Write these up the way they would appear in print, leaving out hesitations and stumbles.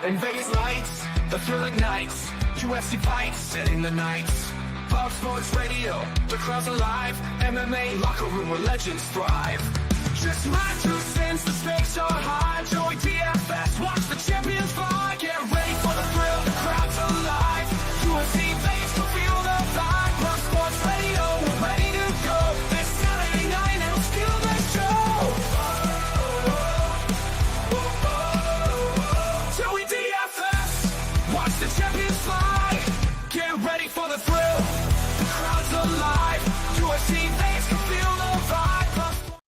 In Vegas lights, the thrilling nights, UFC fights, setting the nights. Sports Radio, the crowd's alive. MMA locker room where legends thrive. Just my 2 cents, the stakes are high. Joey DFS, watch the champions fly. Get ready for the thrill, the crowd's alive. UFC fans will feel the vibe. Sports Radio, we're ready to go. This Saturday night, it'll steal the show. Joey DFS, watch the champions fly. Get ready for the thrill. Alive. UFC fans can feel the vibe.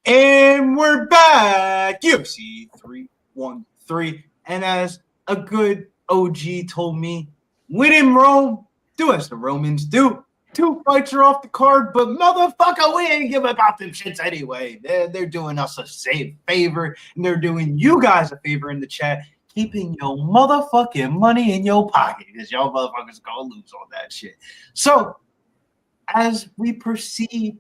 And we're back. UFC 313. And as a good OG told me, when in Rome, do as the Romans do. 2 fights are off the card, but motherfucker, we ain't give about them shits anyway. They're doing us a favor, and they're doing you guys a favor in the chat, keeping your motherfucking money in your pocket, because y'all motherfuckers gonna lose on that shit. So, as we proceed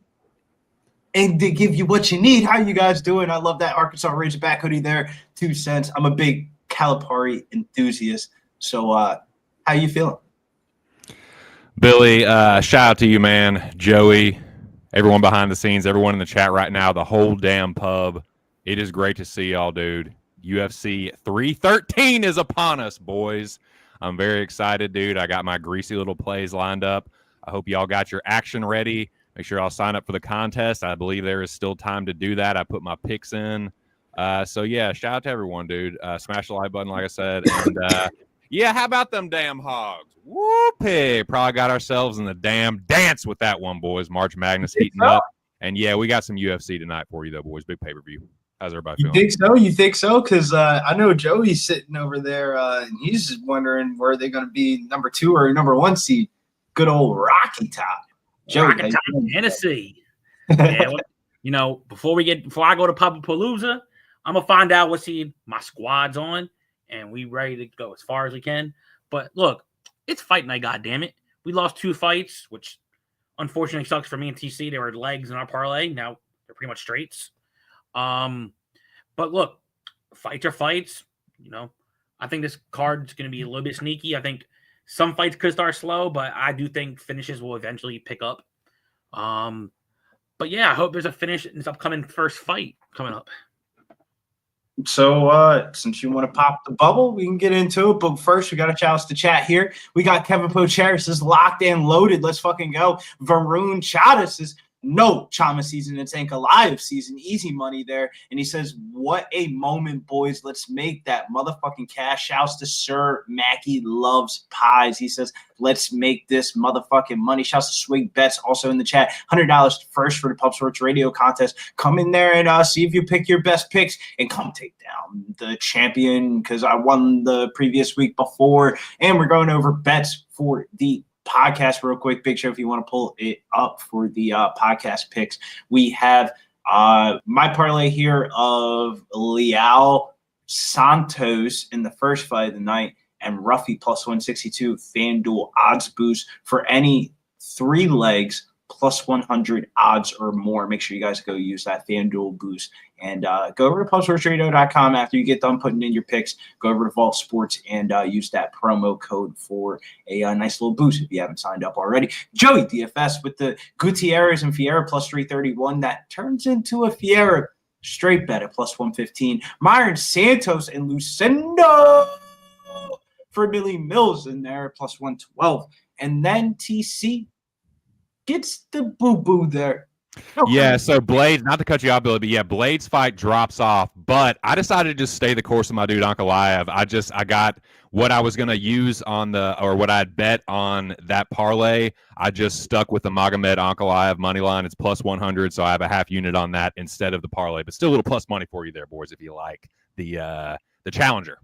and to give you what you need, how you guys doing? I love that Arkansas Razorback hoodie there, 2 cents. I'm a big Calipari enthusiast. So how you feeling? Billy, shout out to you, man. Joey, everyone behind the scenes, everyone in the chat right now, the whole damn pub. It is great to see y'all, dude. UFC 313 is upon us, boys. I'm very excited, dude. I got my greasy little plays lined up. I hope y'all got your action ready. Make sure y'all sign up for the contest. I believe there is still time to do that. I put my picks in. So, yeah, shout out to everyone, dude. Smash the like button, like I said. And, yeah, how about them damn hogs? Whoopee. Probably got ourselves in the damn dance with that one, boys. March Madness heating up. And, yeah, we got some UFC tonight for you, though, boys. Big pay-per-view. How's everybody feeling? You think so? Because I know Joey's sitting over there, and he's just wondering where they're going to be number 2 or number 1 seed. Good old Rocky Top. Joey, Rocky Top, Tennessee. Yeah, well, before I go to Palooza, I'm gonna find out what seed my squad's on, and we ready to go as far as we can. But look, it's fight night, goddammit. We lost 2 fights, which unfortunately sucks for me and TC. They were legs in our parlay. Now they're pretty much straights. But look, fights are fights. I think this card's gonna be a little bit sneaky. I think some fights could start slow, but I do think finishes will eventually pick up. But yeah, I hope there's a finish in this upcoming first fight coming up. So since you want to pop the bubble, we can get into it. But first, we got to challenge the chat here. We got Kevin Pocheris is locked and loaded. Let's fucking go. Varun Chadas is no Chama season. It's Ankalaev season. Easy money there. And he says, what a moment, boys. Let's make that motherfucking cash. Shouts to Sir Mackie Loves Pies. He says, let's make this motherfucking money. Shouts to Swig Bets also in the chat. $100 first for the Pub Sports Radio contest. Come in there and see if you pick your best picks and come take down the champion, because I won the previous week before. And we're going over bets for the podcast real quick. Big Show, if you want to pull it up for the podcast picks, we have my parlay here of Leal Santos in the first fight of the night and Ruffy plus 162 FanDuel odds boost for any 3 legs plus 100 odds or more. Make sure you guys go use that FanDuel boost and go over to PubSportsRadio.com after you get done putting in your picks. Go over to Vault Sports and use that promo code for a nice little boost if you haven't signed up already. Joey DFS with the Gutierrez and Fiera plus 331. That turns into a Fiera straight bet at plus 115. Myron Santos and Lucindo for Billy Mills in there plus 112. And then TC gets the boo-boo there. Okay. Yeah, so Blades, not to cut you off, Billy, but yeah, Blades fight drops off, but I decided to just stay the course of my dude Ankalaev. I got what I was going to use on what I'd bet on that parlay. I just stuck with the Magomed Ankalaev money line. It's plus 100, so I have a half unit on that instead of the parlay, but still a little plus money for you there, boys, if you like the challenger.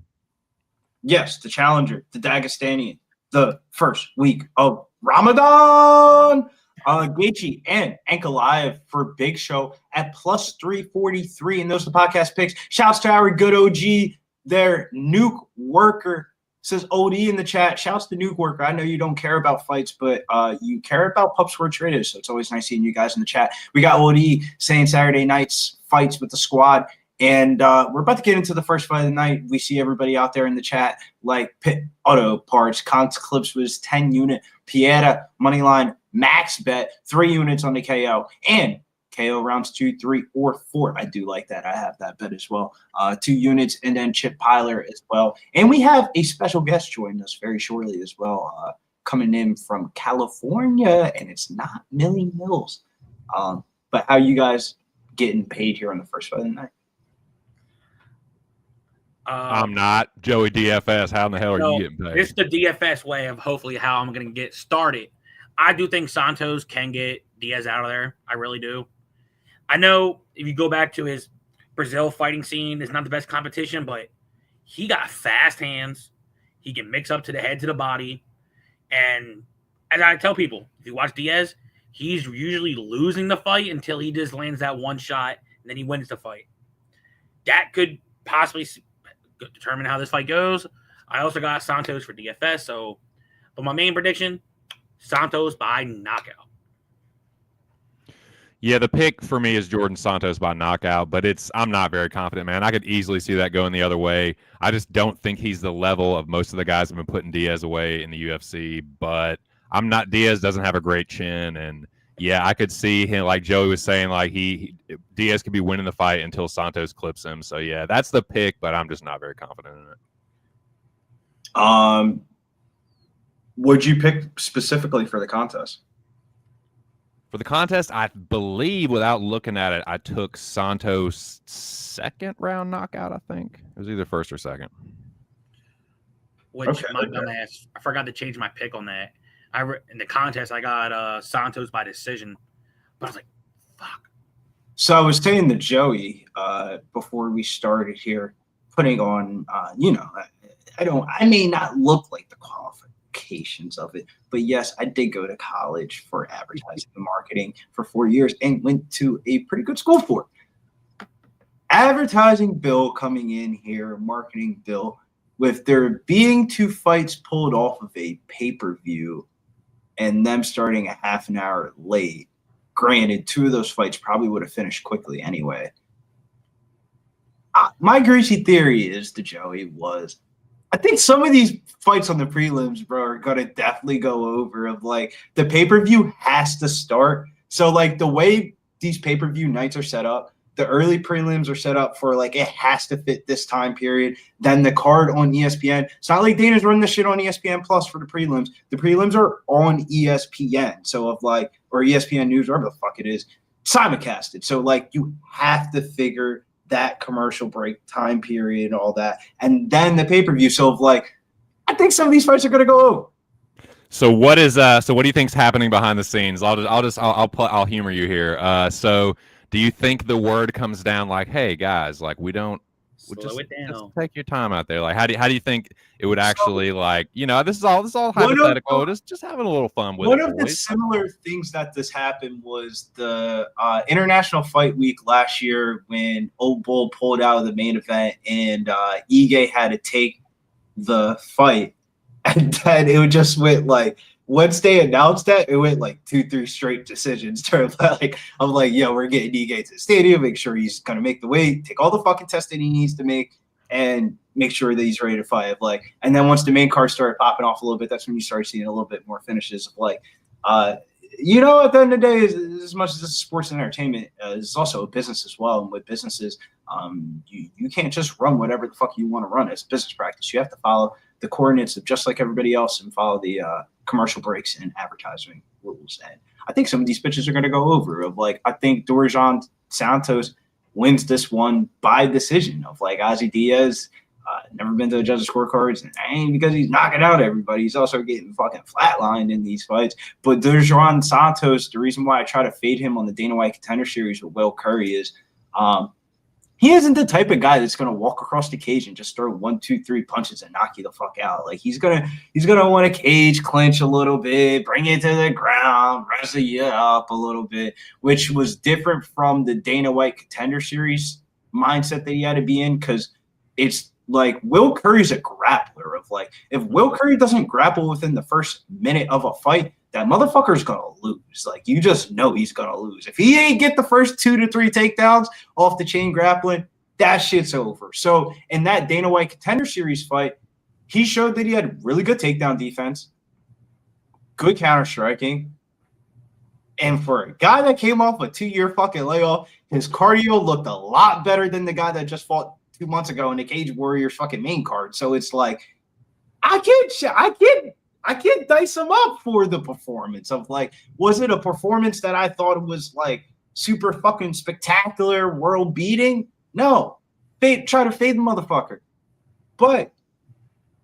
Yes, the challenger, the Dagestanian, the first week of Ramadan. Gaethje and Ankalaev for Big Show at plus 343. And those are the podcast picks. Shouts to our good OG, their nuke worker. Says OD in the chat. Shouts to nuke worker. I know you don't care about fights, but you care about Pub Sports Radio, so it's always nice seeing you guys in the chat. We got OD saying Saturday nights fights with the squad. And we're about to get into the first fight of the night. We see everybody out there in the chat like Pit Auto Parts. Conks Clips was 10 unit. Pieta Moneyline max bet 3 units on the KO. And KO rounds 2, 3, or 4. I do like that. I have that bet as well. 2 units, and then Chip Piler as well. And we have a special guest joining us very shortly as well, coming in from California, and it's not Millie Mills. But how you guys getting paid here on the first fight of the night? I'm not. Joey DFS, how in the hell are you getting paid? It's the DFS way of hopefully how I'm going to get started. I do think Santos can get Diaz out of there. I really do. I know if you go back to his Brazil fighting scene, it's not the best competition, but he got fast hands. He can mix up to the head, to the body. And as I tell people, if you watch Diaz, he's usually losing the fight until he just lands that one shot, and then he wins the fight. That could possibly determine how this fight goes. I also got Santos for DFS. But my main prediction, Santos by knockout. Yeah, the pick for me is Jordan Santos by knockout, but I'm not very confident, man. I could easily see that going the other way. I just don't think he's the level of most of the guys that have been putting Diaz away in the UFC, but Diaz doesn't have a great chin, and yeah, I could see him, like Joey was saying, like Diaz could be winning the fight until Santos clips him. So yeah, that's the pick, but I'm just not very confident in it. Would you pick specifically for the contest? For the contest, I believe, without looking at it, I took Santos second round knockout, I think. It was either first or second. Which, my dumbass, I forgot to change my pick on that. In the contest, I got Santos by decision. But I was like, fuck. So I was saying to Joey before we started here, putting on, I may not look like the qualifications of it, but yes, I did go to college for advertising and marketing for 4 years and went to a pretty good school for it. Advertising bill coming in here, marketing bill, with there being 2 fights pulled off of a pay-per-view and them starting a half an hour late. Granted, 2 of those fights probably would have finished quickly anyway. My greasy theory is to Joey was, I think some of these fights on the prelims, bro, are going to definitely go over of like the pay-per-view has to start. So like the way these pay-per-view nights are set up, the early prelims are set up for like it has to fit this time period. Then the card on ESPN. It's not like Dana's running the shit on ESPN Plus for the prelims. The prelims are on ESPN. So or ESPN News, wherever the fuck it is, simulcasted. So like you have to figure that commercial break time period and all that, and then the pay-per-view. So I think some of these fights are going to go over. So what do you think's happening behind the scenes? I'll humor you here. So do you think the word comes down like, hey guys, like just take your time out there? Like how do you think it would actually this is all hypothetical, just having a little fun with it. One of the similar things that this happened was the International Fight Week last year when Old Bull pulled out of the main event and Ige had to take the fight, and then it just went like once they announced that, it went like 2-3 straight decisions. I'm like, yo, we're getting Ige to the stadium, make sure he's gonna make the weight, take all the fucking tests that he needs to make, and make sure that he's ready to fight. And then once the main card started popping off a little bit, that's when you start seeing a little bit more finishes of at the end of the day, as much as this is sports and entertainment, it's also a business as well. And with businesses, you can't just run whatever the fuck you want to run as business practice. You have to follow the coordinates of just like everybody else and follow the commercial breaks and advertising rules. And I think some of these pitches are going to go over I think Jordan Santos wins this one by decision of Ozzy Diaz. Never been to the judges' scorecards, and ain't because he's knocking out everybody. He's also getting fucking flatlined in these fights. But Jordan Santos, the reason why I try to fade him on the Dana White Contender Series with Will Curry is he isn't the type of guy that's going to walk across the cage and just throw 1, 2, 3 punches and knock you the fuck out. He's gonna want to cage clinch a little bit, bring it to the ground, wrestle you up a little bit, which was different from the Dana White Contender Series mindset that he had to be in, because it's Will Curry's a grappler of if Will Curry doesn't grapple within the first minute of a fight, that motherfucker's gonna lose. You just know he's gonna lose. If he ain't get the first 2 to 3 takedowns off the chain grappling, that shit's over. So in that Dana White Contender Series fight, he showed that he had really good takedown defense, good counter striking. And for a guy that came off a 2-year fucking layoff, his cardio looked a lot better than the guy that just fought 2 months ago in the Cage Warriors fucking main card. So it's like, I can't dice him up for the performance of like, was it a performance that I thought was like super fucking spectacular, world beating? No, try to fade the motherfucker. But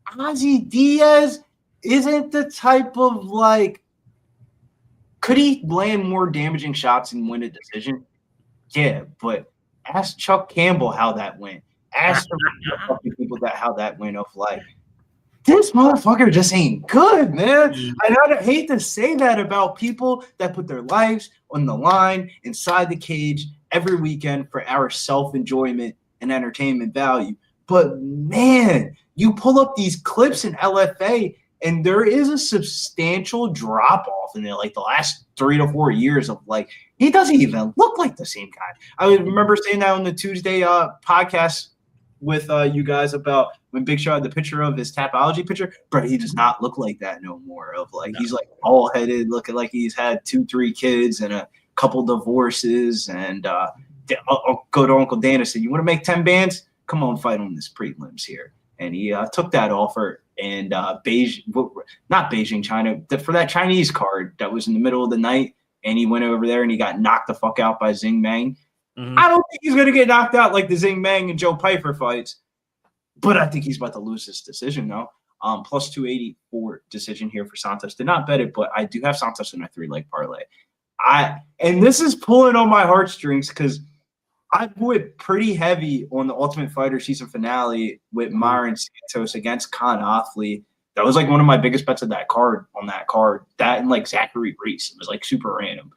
Ozzy Diaz isn't the type of like, could he land more damaging shots and win a decision? Yeah, but ask Chuck Campbell how that went. Ask the people how that went of like, this motherfucker just ain't good, man. I hate to say that about people that put their lives on the line inside the cage every weekend for our self-enjoyment and entertainment value. But, man, you pull up these clips in LFA, and there is a substantial drop-off in like the last 3 to 4 years of like, he doesn't even look like the same guy. I remember saying that on the Tuesday podcast with you guys about when Big Show had the picture of his Tapology picture, but he does not look like that no more. Of like, he's like bald-headed, looking like he's had 2-3 kids and a couple divorces. And I'll go to Uncle Dan and say, you want to make 10 bands? Come on, fight on this prelims here. And he took that offer. And not Beijing, China, for that Chinese card that was in the middle of the night, and he went over there and he got knocked the fuck out by Xing Meng. Mm-hmm. I don't think he's going to get knocked out like the Xing Meng and Joe Pyfer fights, but I think he's about to lose this decision, though. Plus 284 decision here for Santos. Did not bet it, but I do have Santos in my 3-leg parlay. And this is pulling on my heartstrings because I went pretty heavy on the Ultimate Fighter season finale with Myron Santos against Con Offley. That was like one of my biggest bets of that card. That and like Zachary Reese. It was like super random.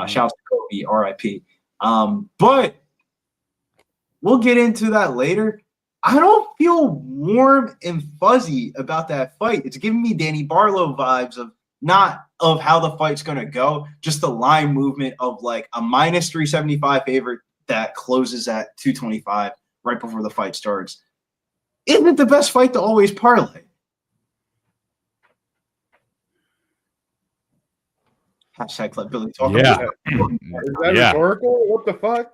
Shouts to Kobe, RIP. But we'll get into that later. I don't feel warm and fuzzy about that fight. It's giving me Danny Barlow vibes of not of how the fight's going to go, just the line movement of like a minus 375 favorite that closes at 225 right before the fight starts. Isn't it the best fight to always parlay? Hashtag let Billy talk. Yeah. Is that rhetorical? What the fuck?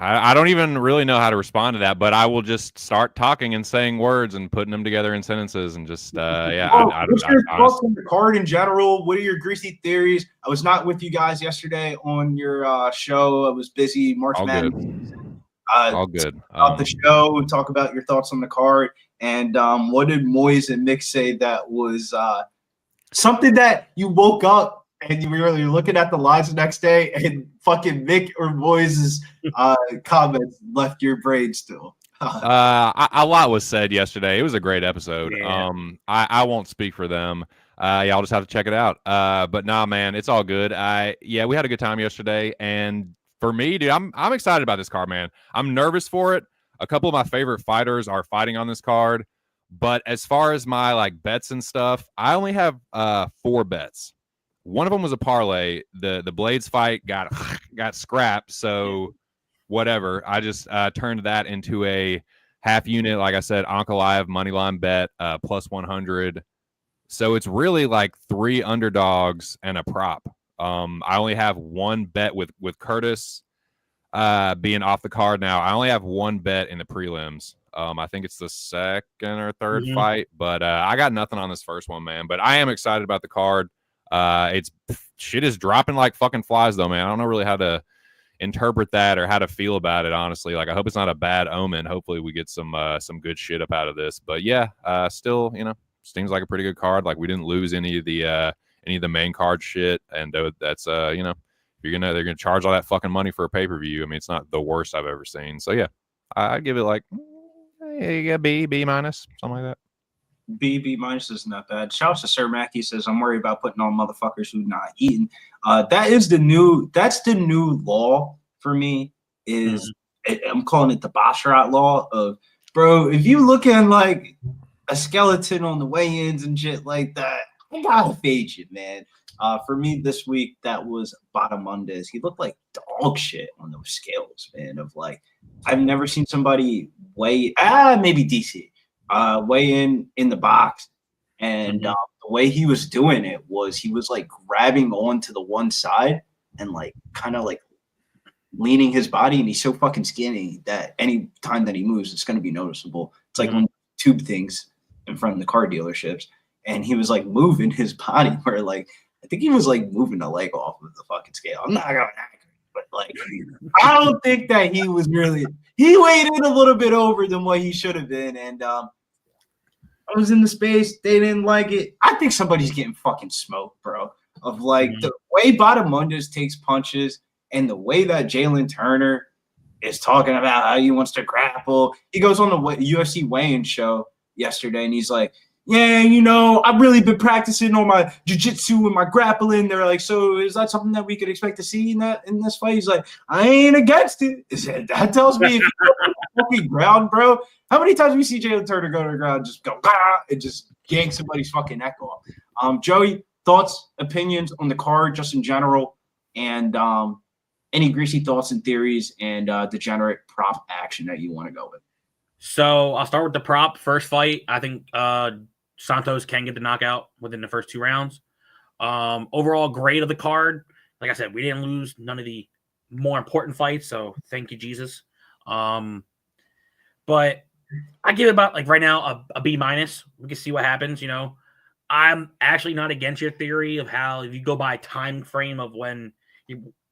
I don't even really know how to respond to that, but I will just start talking and saying words and putting them together in sentences and just What's your thoughts on the card in general? What are your greasy theories? I was not with you guys yesterday on your show. I was busy. March Madness. All good. About the show and talk about your thoughts on the card. And what did Moise and Mick say that was something that you woke up and you were looking at the lines the next day and fucking Mick or Moise's comments left your brain still? A lot was said yesterday. It was a great episode. Yeah. I won't speak for them. I'll just have to check it out. But nah, man, it's all good. We had a good time yesterday. And for me, dude, I'm excited about this card, man. I'm nervous for it. A couple of my favorite fighters are fighting on this card. But as far as my like bets and stuff, I only have 4 bets. One of them was a parlay. The Blades fight got scrapped, so whatever. I just turned that into a half unit. Like I said, Ankalaev moneyline bet plus 100. So it's really like 3 underdogs and a prop. I only have 1 bet with Curtis being off the card now. I only have 1 bet in the prelims. I think it's the second or third fight, but I got nothing on this first one, man. But I am excited about the card. Shit is dropping like fucking flies, though, man. I don't know really how to interpret that or how to feel about it, honestly. Like, I hope it's not a bad omen. Hopefully, we get some good shit up out of this. But yeah, still, seems like a pretty good card. Like, we didn't lose any of the main card shit, and that's if they're gonna charge all that fucking money for a pay-per-view. I mean, it's not the worst I've ever seen. So yeah, I'd give it like B minus, something like that. B minus isn't that bad. Shouts to Sir Mac. He says, I'm worried about putting on motherfuckers who not eating. That's the new law for me is I'm calling it the Basharat law of, bro, if you looking like a skeleton on the weigh-ins and shit like that, I gotta fade you, man. For me this week, that was Bahamondes. He looked like dog shit on those scales, man. Of like, I've never seen somebody weigh. Maybe DC weigh in the box, and the way he was doing it was he was like grabbing onto the one side and like kind of like leaning his body, and he's so fucking skinny that any time that he moves, it's going to be noticeable. It's like one tube things in front of the car dealerships, and he was like moving his body where like I think he was like moving a leg off of the fucking scale. I'm not going accurate, but like I don't think that he was really. He weighed in a little bit over than what he should have been, and I was in the space. They didn't like it. I think somebody's getting fucking smoked, bro. Of like the way Bahamondes takes punches. And the way that Jalin Turner is talking about how he wants to grapple, he goes on the UFC weigh-in show yesterday, and he's like, yeah, you know, I've really been practicing on my jiu-jitsu and my grappling. They're like, so is that something that we could expect to see in this fight? He's like, I ain't against it. That tells me if you go to the fucking ground, bro. How many times we see Jalin Turner go to the ground, just go, and just yank somebody's fucking neck off? Joey, thoughts, opinions on the card just in general, and any greasy thoughts and theories and degenerate prop action that you want to go with? So I'll start with the prop. First fight, I think Santos can get the knockout within the first 2 rounds. Overall grade of the card, like I said, we didn't lose none of the more important fights, so thank you, Jesus. But I give it about, like right now, a B-. We can see what happens, you know. I'm actually not against your theory of how if you go by time frame of when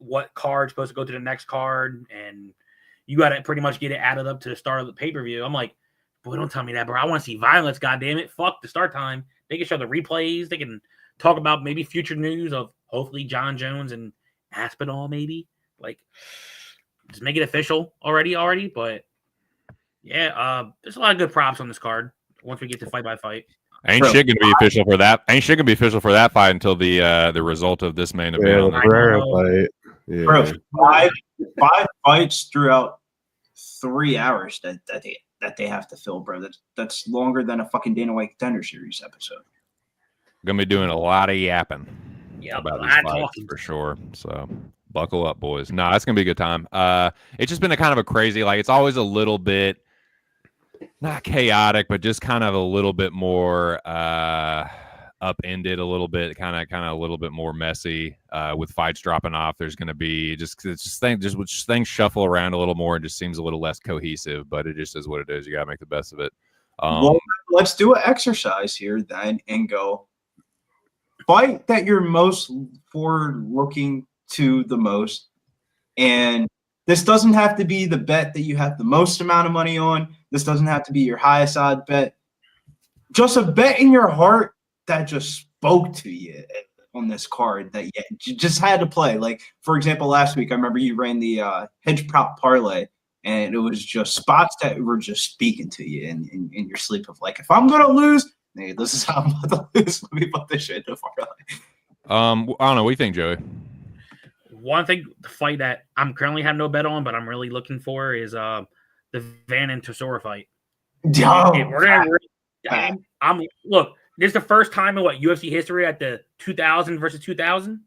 what card's supposed to go to the next card, and you got to pretty much get it added up to the start of the pay-per-view. I'm like, boy, don't tell me that, bro. I want to see violence, goddammit. Fuck the start time. They can show the replays. They can talk about maybe future news of hopefully John Jones and Aspinall, maybe. Like, just make it official already. But, yeah, there's a lot of good props on this card once we get to fight by fight. Ain't shit gonna be official for that. Ain't shit gonna be official for that fight until the result of this main event. The Pereira fight. Yeah. Bro, five fights throughout 3 hours that they have to fill, bro. That's longer than a fucking Dana White Contender Series episode. Gonna be doing a lot of yapping about these fights talking for sure. So buckle up, boys. No, it's gonna be a good time. It's just been a kind of a crazy, like it's always a little bit not chaotic, but just kind of a little bit more upended, a little bit, kind of a little bit more messy. With fights dropping off, there's going to be things shuffle around a little more, and just seems a little less cohesive. But it just is what it is. You got to make the best of it. Well, let's do an exercise here then, and go fight that you're most forward looking to the most, and this doesn't have to be the bet that you have the most amount of money on. This doesn't have to be your highest odd bet. Just a bet in your heart that just spoke to you on this card that you just had to play. Like, for example, last week, I remember you ran the hedge prop parlay, and it was just spots that were just speaking to you in your sleep of like, if I'm going to lose, hey, this is how I'm about to lose. Let me put this shit in the parlay. I don't know. What do you think, Joey? One thing, the fight that I'm currently have no bet on, but I'm really looking for is the Van and Tesoro fight. Look, this is the first time in UFC history at the 2000 versus 2000.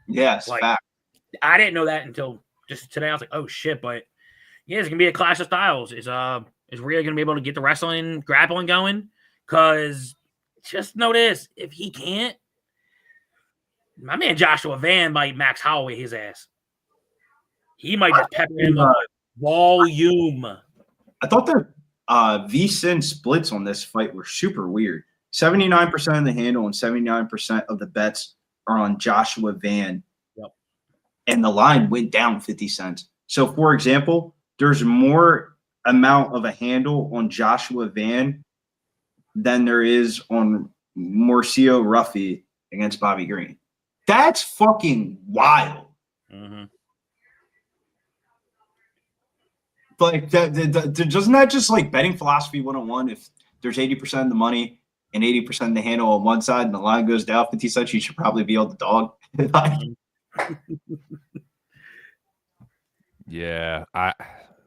Yes, like, fact. I didn't know that until just today. I was like, oh shit! But yeah, it's gonna be a clash of styles. Is Rhea gonna be able to get the wrestling, grappling going? Because just notice if he can't, my man Joshua Van might Max Holloway his ass. He might just pepper him up with volume. I thought the VSIN splits on this fight were super weird. 79% of the handle and 79% of the bets are on Joshua Van. Yep. And the line went down 50 cents. So, for example, there's more amount of a handle on Joshua Van than there is on Mauricio Ruffy against Bobby Green. That's fucking wild. Mm-hmm. Like, doesn't that just like betting philosophy 101? If there's 80% of the money and 80% of the handle on one side and the line goes down 50 cents, you should probably be able to dog. Yeah,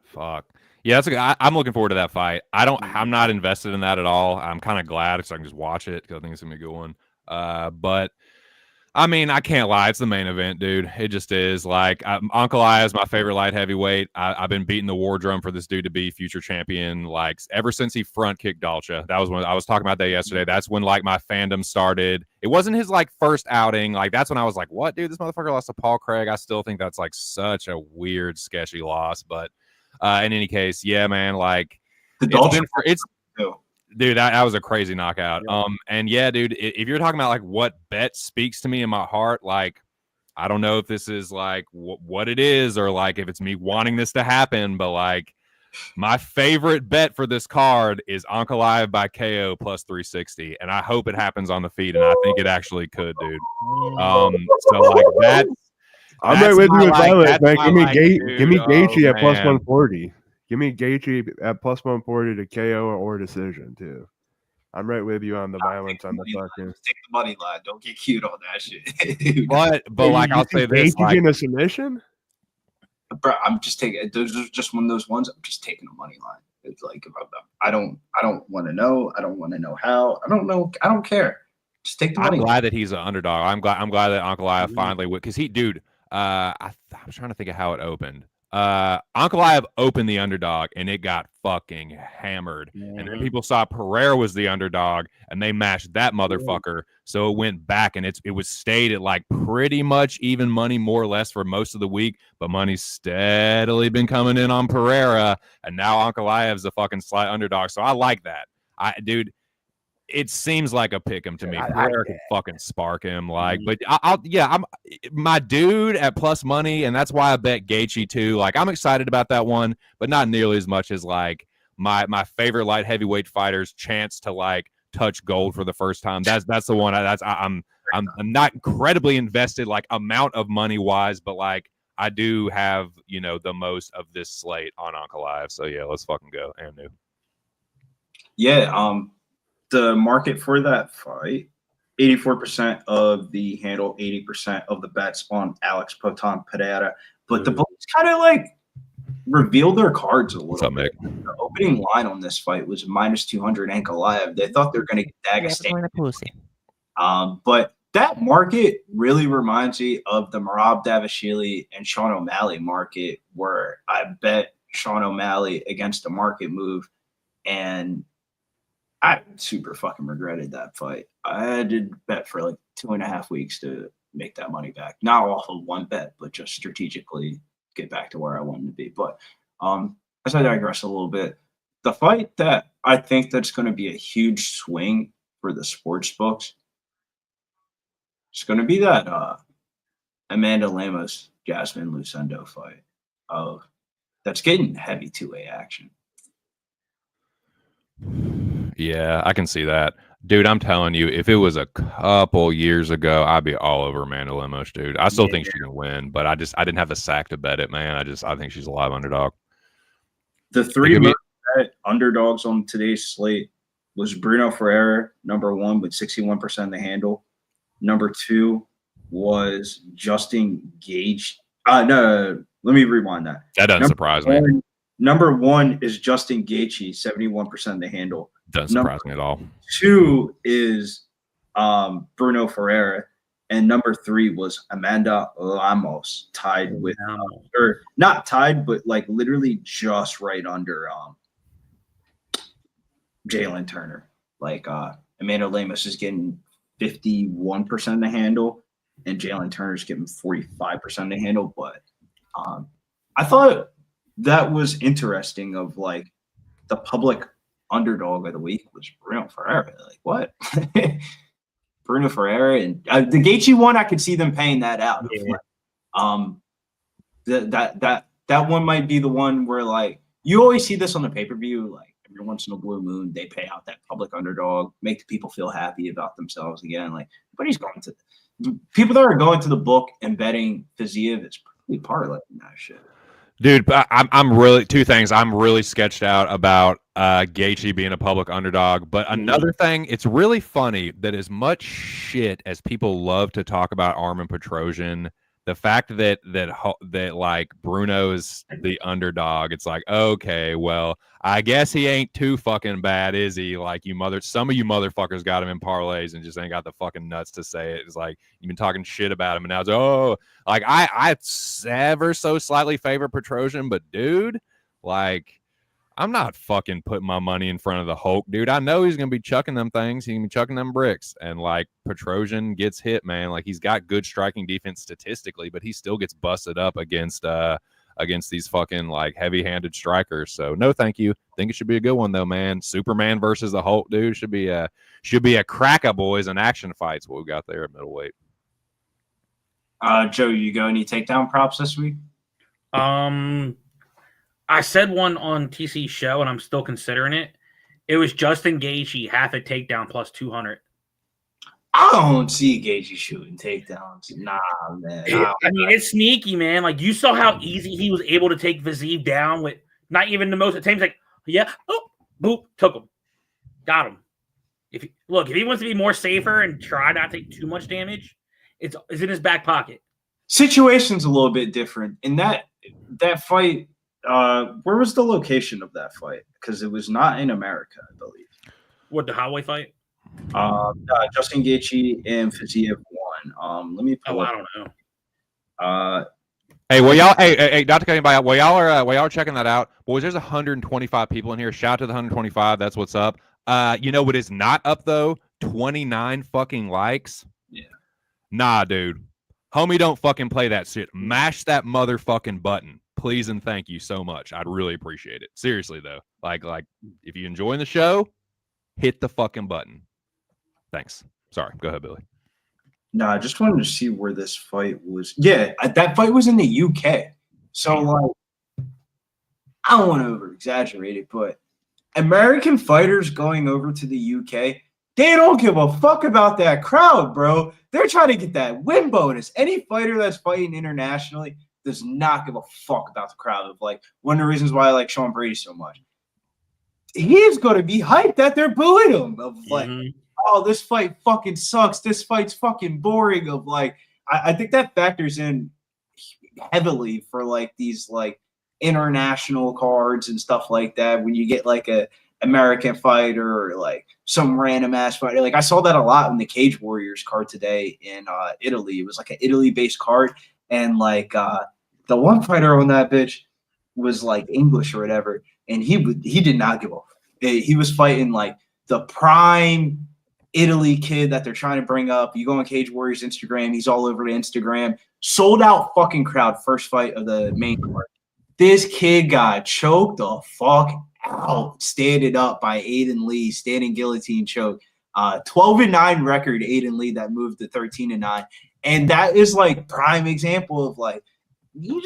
fuck. Yeah, I'm looking forward to that fight. I'm not invested in that at all. I'm kind of glad because I can just watch it because I think it's gonna be a good one. But I mean, I can't lie. It's the main event, dude. It just is. Like, Ankalaev is my favorite light heavyweight. I've been beating the war drum for this dude to be future champion, like, ever since he front kicked Dalcha. That was when I was talking about that yesterday. That's when, like, my fandom started. It wasn't his, like, first outing. Like, that's when I was like, what, dude? This motherfucker lost to Paul Craig. I still think that's, like, such a weird, sketchy loss. But in any case, yeah, man, like, dude, that was a crazy knockout. Yeah. And yeah, dude, if you're talking about like what bet speaks to me in my heart, like, I don't know if this is like what it is or like if it's me wanting this to happen, but like my favorite bet for this card is Ankalaev by KO plus 360, and I hope it happens on the feed, and I think it actually could, dude. So like that. I'm right with you with Violet, man. Give me Gaethje at plus man. 140. Give me Gaethje at plus 140 to KO or decision too. I'm right with you on the violence on the fucking. Take the money line. Don't get cute on that shit. But like I'll say this, Gaethje in a submission. Bro, I'm just taking. Those are just one of those ones. I'm just taking the money line. It's like I don't want to know. I don't want to know how. I don't know. I don't care. Just take the money. I'm glad that he's an underdog. I'm glad that Ankalaev finally would, because he, dude. I'm trying to think of how it opened. Ankalaev opened the underdog and it got fucking hammered. And then people saw Pereira was the underdog and they matched that motherfucker. So it went back and it was stayed at like pretty much even money, more or less, for most of the week. But money's steadily been coming in on Pereira, and now Ankalaev's a fucking slight underdog. So I like that. Dude, it seems like a pick him to me. Pereira could fucking spark him, like, but I'm my dude at plus money, and that's why I bet Gaethje too. Like, I'm excited about that one, but not nearly as much as like my favorite light heavyweight fighter's chance to like touch gold for the first time. That's the one. I'm not incredibly invested, like amount of money wise, but like I do have the most of this slate on Ankalaev. So yeah, let's fucking go. And new. Yeah. The market for that fight, 84% of the handle, 80% of the bets on Alex Pereira. But the books kind of like revealed their cards a little bit. The opening line on this fight was minus 200 Ankalaev. They thought they were going to get Dagestan. But that market really reminds me of the Merab Dvalishvili and Sean O'Malley market, where I bet Sean O'Malley against a market move, and I super fucking regretted that fight. I did bet for like 2.5 weeks to make that money back. Not off of one bet, but just strategically get back to where I wanted to be. But as I digress a little bit, the fight that I think that's going to be a huge swing for the sports books, it's going to be that Amanda Lemos, Iasmin Lucindo fight. That's getting heavy 2A action. Yeah, I can see that. Dude, I'm telling you, if it was a couple years ago, I'd be all over Amanda Lemos, dude. I still think she's gonna win, but I didn't have the sack to bet it, man. I think she's a live underdog. The three underdogs on today's slate was Bruno Ferreira, number 1 with 61% of the handle. Number 2 was Justin Gaethje. No, let me rewind that. That doesn't surprise me. Number 1 is Justin Gaethje, 71% of the handle. Doesn't surprise me at all. 2 is Bruno Ferreira, and number 3 was Amanda Lemos, tied with, or not tied, but like literally just right under Jalin Turner. Like Amanda Lemos is getting 51% of the handle, and Jalin Turner's getting 45% of the handle. But I thought that was interesting. Of like the public underdog of the week was Bruno Ferreira. Like, what? Bruno Ferreira and the Gaethje one, I could see them paying that out. That one might be the one where like you always see this on the pay-per-view, like every once in a blue moon they pay out that public underdog, make the people feel happy about themselves again. Like, but he's going to people that are going to the book and betting Fiziev is probably parlaying that shit. Dude, I'm really two things. I'm really sketched out about Gaethje being a public underdog. But another thing, it's really funny that as much shit as people love to talk about Armen Petrosyan, the fact that like Bruno is the underdog, it's like, okay, well, I guess he ain't too fucking bad, is he? Like some of you motherfuckers got him in parlays and just ain't got the fucking nuts to say it. It's like you've been talking shit about him, and now it's like I ever so slightly favor Petrosian, but dude, like. I'm not fucking putting my money in front of the Hulk, dude. I know he's gonna be chucking them things. He's gonna be chucking them bricks, and like Petrosian gets hit, man. Like he's got good striking defense statistically, but he still gets busted up against these fucking like heavy-handed strikers. So no, thank you. Think it should be a good one though, man. Superman versus the Hulk, dude. Should be a cracker, boys, and action fights. What we got there at middleweight. Joe, you go any takedown props this week? I said one on TC's show, and I'm still considering it. It was Justin Gaethje, half a takedown plus 200. I don't see Gaethje shooting takedowns. Nah, man. I mean, it's sneaky, man. Like, you saw how easy he was able to take Fiziev down with not even the most attempts. Like, yeah, oh, boop, took him. Got him. If he wants to be more safer and try not to take too much damage, it's in his back pocket. Situation's a little bit different. In that fight, where was the location of that fight? Because it was not in America, I believe. What, the highway fight? Justin Gaethje and Fiziev won. Let me pull I up. don't know. Hey, well, y'all. Hey, not to cut anybody out. While y'all are checking that out, boys. There's 125 people in here. Shout out to the 125. That's what's up. You know what is not up though? 29 fucking likes. Yeah. Nah, dude. Homie, don't fucking play that shit. Mash that motherfucking button. Please and thank you so much. I'd really appreciate it. Seriously though, like if you're enjoying the show, hit the fucking button. Thanks. Sorry, go ahead, Billy. No, I just wanted to see where this fight was. Yeah, that fight was in the UK. So like, I don't want to over exaggerate it, but American fighters going over to the UK, they don't give a fuck about that crowd, bro. They're trying to get that win bonus. Any fighter that's fighting internationally does not give a fuck about the crowd. Of like one of the reasons why I like Sean Brady so much. He's going to be hyped that they're booing him. Of like, oh, this fight fucking sucks. This fight's fucking boring. Of like, I think that factors in heavily for like these like international cards and stuff like that. When you get like a American fighter or like some random ass fighter, like I saw that a lot in the Cage Warriors card today in Italy. It was like an Italy based card. And like the one fighter on that bitch was like English or whatever, and he did not give a. He was fighting like the prime Italy kid that they're trying to bring up. You go on Cage Warriors Instagram, he's all over the Instagram. Sold out fucking crowd. First fight of the main card. This kid got choked the fuck out, standing up by Aiden Lee, standing guillotine choke. 12-9 record, Aiden Lee that moved to 13-9. And that is like prime example of like, you're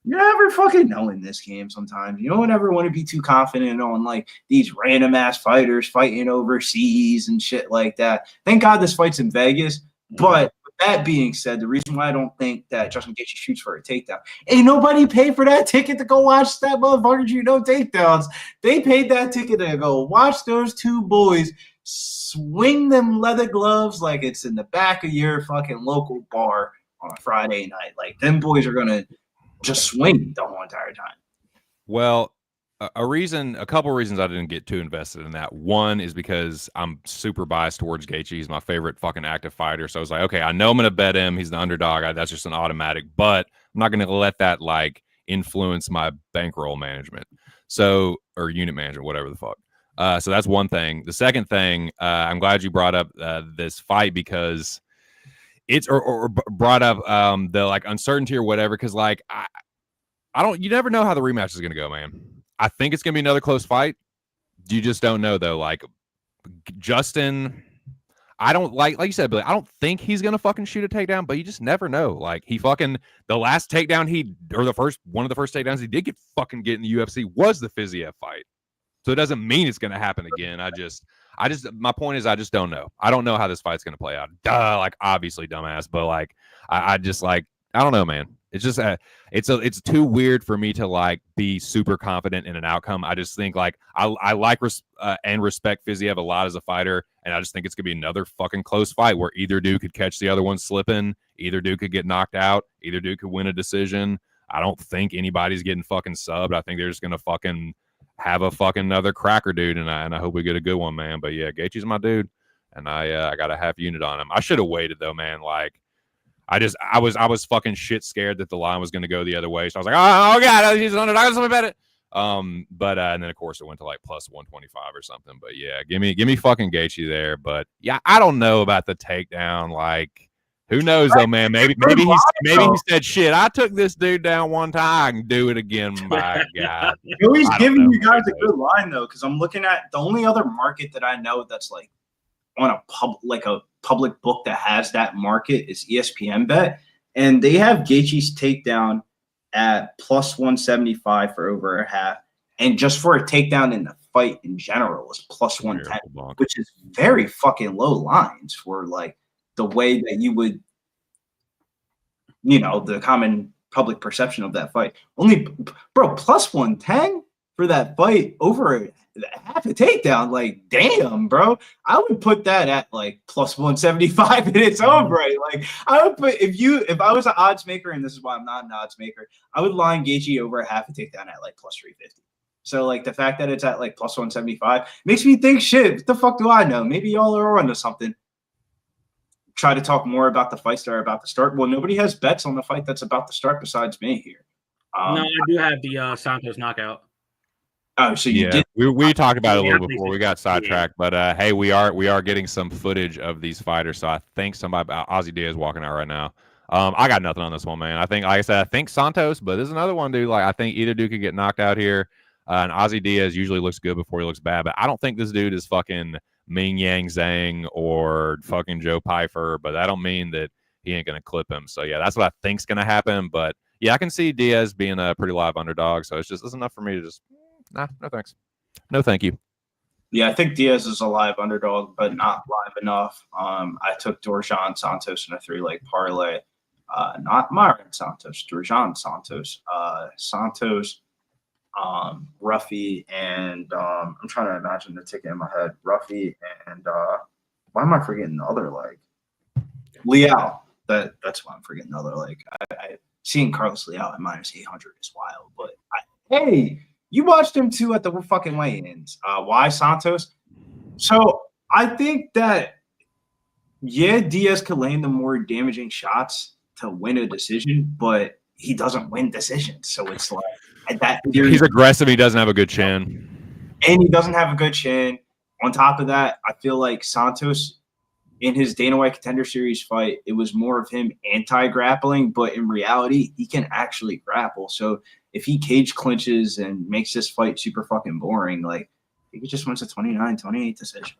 never fucking knowing this game sometimes. You don't ever want to be too confident on like these random ass fighters fighting overseas and shit like that. Thank God this fight's in Vegas. But with that being said, the reason why I don't think that Justin Gaethje shoots for a takedown, ain't nobody paid for that ticket to go watch that motherfucker shoot no takedowns. They paid that ticket to go watch those two boys swing them leather gloves like it's in the back of your fucking local bar on a Friday night. Like, them boys are going to just swing the whole entire time. Well, a couple reasons I didn't get too invested in that. One is because I'm super biased towards Gaethje. He's my favorite fucking active fighter. So I was like, okay, I know I'm going to bet him. He's the underdog. That's just an automatic. But I'm not going to let that, like, influence my bankroll management. So, or unit management, whatever the fuck. So that's one thing. The second thing, I'm glad you brought up this fight because it's or brought up the like uncertainty or whatever. Because like you never know how the rematch is gonna go, man. I think it's gonna be another close fight. You just don't know though. Like Justin, I don't like you said, Billy. I don't think he's gonna fucking shoot a takedown, but you just never know. Like he fucking the last takedown one of the first takedowns he did get in the UFC was the Fiziev fight. So it doesn't mean it's going to happen again. My point is I just don't know. I don't know how this fight's going to play out. Duh, like obviously dumbass, but like I just like I don't know, man. It's just it's too weird for me to like be super confident in an outcome. I just think like I like and respect Fiziev a lot as a fighter, and I just think it's gonna be another fucking close fight where either dude could catch the other one slipping, either dude could get knocked out, either dude could win a decision. I don't think anybody's getting fucking subbed. I think they're just gonna fucking have a fucking another cracker dude, and I hope we get a good one, man. But yeah, Gaethje's my dude, and I got a half unit on him. I should have waited though, man. Like. I was fucking shit scared that the line was going to go the other way. So I was like, oh god, he's an underdog. Something about it. And then of course it went to like plus 125 or something. But yeah, give me fucking Gaethje there. But yeah, I don't know about the takedown. Like, who knows though, man? Maybe he said, shit, I took this dude down one time. I can do it again. My god, he's giving you guys a good line though, because I'm looking at the only other market that I know that's like on a public book that has that market is ESPN Bet, and they have Gaethje's takedown at plus 175 for over a half, and just for a takedown in the fight in general is plus 110, which is very fucking low lines for like the way that you would, the common public perception of that fight. Only, bro, plus 110 for that fight over half a takedown. Like, damn, bro, I would put that at like plus 175 in its own right. Like, I would put if I was an odds maker, and this is why I'm not an odds maker, I would line Gaethje over a half a takedown at like plus 350. So like the fact that it's at like plus 175 makes me think, shit, what the fuck do I know? Maybe y'all are onto something. Try to talk more about the fights that are about to start. Well, nobody has bets on the fight that's about to start besides me here. No, I do have the Santos knockout. Oh, so you did. We talked about it a little before we got sidetracked, but hey, we are getting some footage of these fighters. So I think somebody, Ozzy Diaz, walking out right now. I got nothing on this one, man. I think, like I said, I think Santos, but there's another one, dude. Like I think either dude could get knocked out here. And Ozzy Diaz usually looks good before he looks bad, but I don't think this dude is fucking Ming Yang Zhang or fucking Joe Pyfer. But that don't mean that he ain't gonna clip him. So yeah, that's what I think's gonna happen. But yeah, I can see Diaz being a pretty live underdog. So it's enough for me to just. Nah, no thanks. No thank you. Yeah, I think Diaz is a live underdog, but not live enough. I took Dorjan Santos in a 3-leg parlay. Not Myron Santos, Dorjan Santos. Santos, Ruffy, and I'm trying to imagine the ticket in my head. Ruffy and why am I forgetting the other leg? Liao. That's why I'm forgetting the other leg. I seeing Carlos Liao at minus 800 is wild, but hey. You watched him too at the fucking weigh-ins. Why Santos? So I think that, yeah, Diaz could land the more damaging shots to win a decision, but he doesn't win decisions. So it's like that. He's aggressive. He doesn't have a good chin. And he doesn't have a good chin. On top of that, I feel like Santos, in his Dana White Contender Series fight, it was more of him anti-grappling, but in reality, he can actually grapple. So if he cage clinches and makes this fight super fucking boring, like he just wins a 29-28 decision.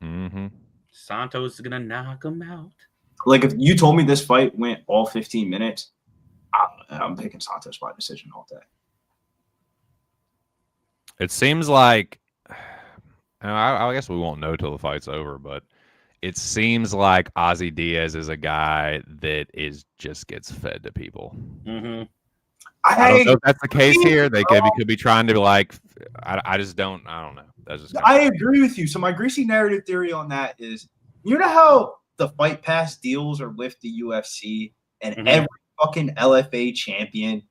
Mm-hmm. Santos is gonna knock him out. Like if you told me this fight went all 15 minutes, I'm picking Santos by decision all day. It seems like, I guess we won't know till the fight's over, but it seems like Ozzy Diaz is a guy that just gets fed to people. Mm-hmm. I don't know if that's the case here. They could be trying to like. I just don't. I don't know. That's just. I agree with you. So my Greasy narrative theory on that is, you know how the Fight Pass deals are with the UFC, and every fucking LFA champion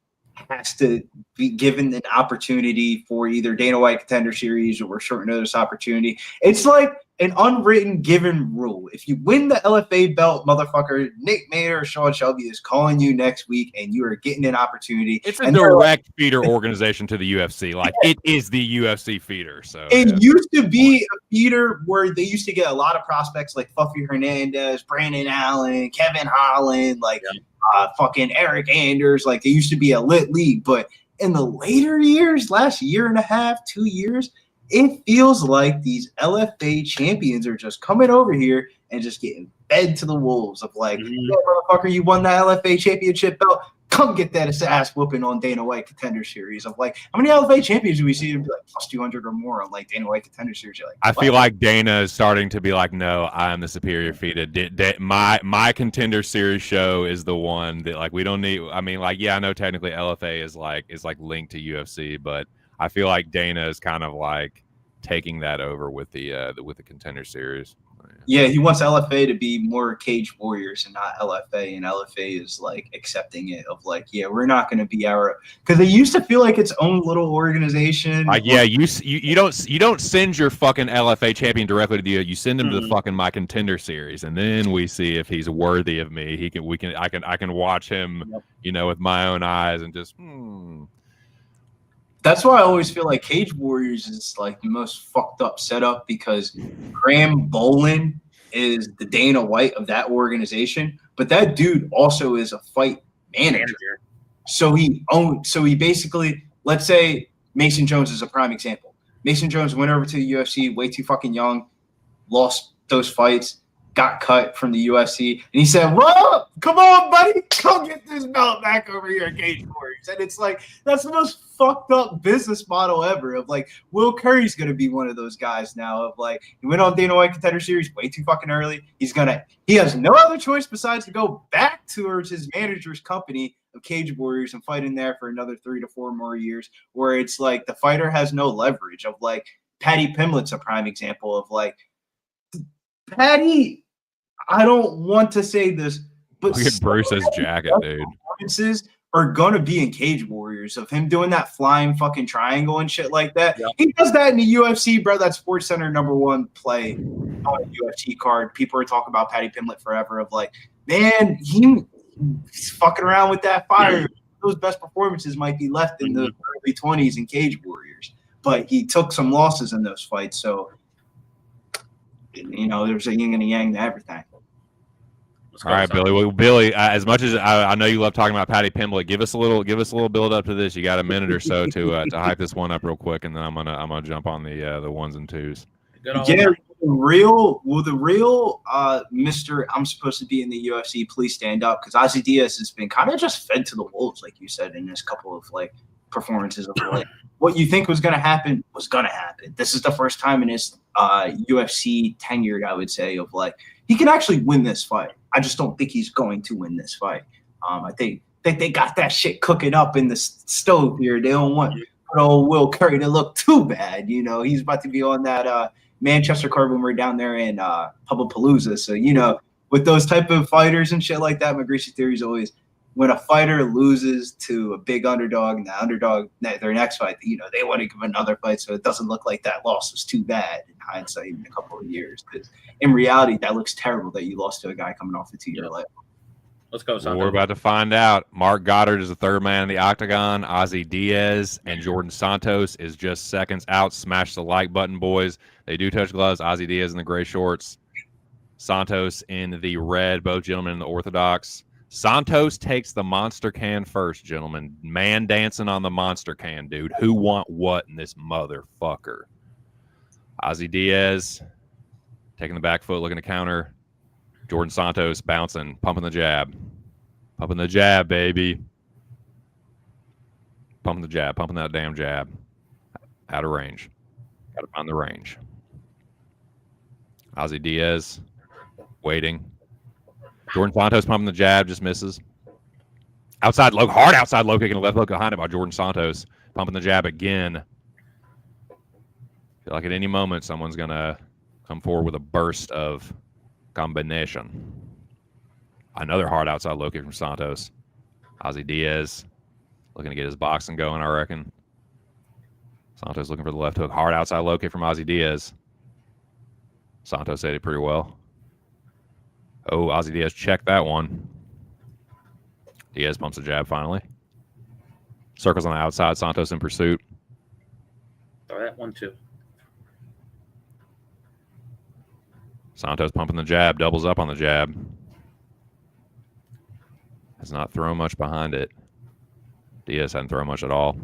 has to be given an opportunity for either Dana White Contender Series or short notice opportunity. It's like an unwritten given rule. If you win the LFA belt, motherfucker, Nick Mayer or Sean Shelby is calling you next week and you are getting an opportunity. It's a direct feeder organization to the UFC. Like it is the UFC feeder. So it used to be a feeder where they used to get a lot of prospects like Fuffy Hernandez, Brandon Allen, Kevin Holland, like fucking Eric Anders. Like they used to be a lit league, but in the later years, last year and a half, 2 years, it feels like these LFA champions are just coming over here and just getting fed to the wolves of like, yeah, motherfucker, you won that LFA championship belt. come get that ass whooping on Dana White Contender Series of like, how many LFA champions do we see to be like plus 200 or more on like Dana White Contender Series? You're like, I feel like Dana is starting to be like, no, I am the superior feed. My Contender Series show is the one that like we don't need. I mean, like, yeah, I know technically LFA is like linked to UFC, but I feel like Dana is kind of like taking that over with the Contender Series. Yeah, he wants LFA to be more Cage Warriors and not LFA, and LFA is like accepting it of like, yeah, we're not going to be our, because they used to feel like its own little organization. Like, yeah, you don't send your fucking LFA champion directly to you. You send him to the fucking My Contender Series, and then we see if he's worthy of me. I can watch him, you know, with my own eyes and just. That's why I always feel like Cage Warriors is like the most fucked up setup, because Graham Bolin is the Dana White of that organization, but that dude also is a fight manager. So he basically, let's say Mason Jones is a prime example. Mason Jones went over to the UFC way too fucking young, lost those fights, got cut from the UFC, and he said, well, come on, buddy, come get this belt back over here at Cage Warriors. And it's like, that's the most fucked up business model ever of like, Will Curry's going to be one of those guys now of like, he went on Dana White Contender Series way too fucking early. He has no other choice besides to go back towards his manager's company of Cage Warriors and fight in there for another 3 to 4 more years, where it's like the fighter has no leverage of like, Patty Pimlet's a prime example of like, Patty, I don't want to say this, but look at Bruce's jacket, dude. Performances are gonna be in Cage Warriors of him doing that flying fucking triangle and shit like that. Yep. He does that in the UFC, bro. That's SportsCenter #1 play on a UFC card. People are talking about Patty Pimlet forever of like, man, he's fucking around with that fire. Those best performances might be left in the early 20s in Cage Warriors, but he took some losses in those fights, so. You know, there's a yin and a yang to everything. All right, Billy. Well, Billy, as much as I know you love talking about Patty Pimblett, give us a little build up to this. You got a minute or so to hype this one up real quick, and then I'm gonna jump on the ones and twos. Yeah, the real Mr. I'm supposed to be in the UFC. Please stand up, because Ozzy Diaz has been kind of just fed to the wolves, like you said, in this couple of like performances of like what you think was gonna happen was gonna happen. This is the first time in his UFC tenured, I would say, of like he can actually win this fight. I just don't think he's going to win this fight. I think they got that shit cooking up in the stove here. They don't want old Will Curry to look too bad. You know, he's about to be on that Manchester card when we're down there in Palooza. So, you know, with those type of fighters and shit like that, my Greasy theory is always when a fighter loses to a big underdog and the underdog, their next fight, you know, they want to give another fight so it doesn't look like that loss was too bad in hindsight in a couple of years. Because in reality, that looks terrible that you lost to a guy coming off the 2-year layoff. Let's go, Santos. Well, we're about to find out. Mark Goddard is the third man in the octagon. Ozzy Diaz and Jordan Santos is just seconds out. Smash the like button, boys. They do touch gloves. Ozzy Diaz in the gray shorts. Santos in the red. Both gentlemen in the orthodox. Santos takes the monster can first, gentlemen. Man dancing on the monster can, dude. Who want what in this motherfucker? Ozzy Diaz taking the back foot, looking to counter. Jordan Santos bouncing, pumping the jab. Pumping the jab, baby. Pumping the jab, pumping that damn jab. Out of range. Got to find the range. Ozzy Diaz waiting. Jordan Santos pumping the jab, just misses. Outside low, hard outside low kick and a left hook behind it by Jordan Santos. Pumping the jab again. Feel like at any moment someone's going to come forward with a burst of combination. Another hard outside low kick from Santos. Ozzy Diaz looking to get his boxing going, I reckon. Santos looking for the left hook. Hard outside low kick from Ozzy Diaz. Santos said it pretty well. Oh, Ozzy Diaz checked that one. Diaz pumps a jab finally. Circles on the outside. Santos in pursuit. Throw that one too. Santos pumping the jab. Doubles up on the jab. Has not thrown much behind it. Diaz hadn't thrown much at all.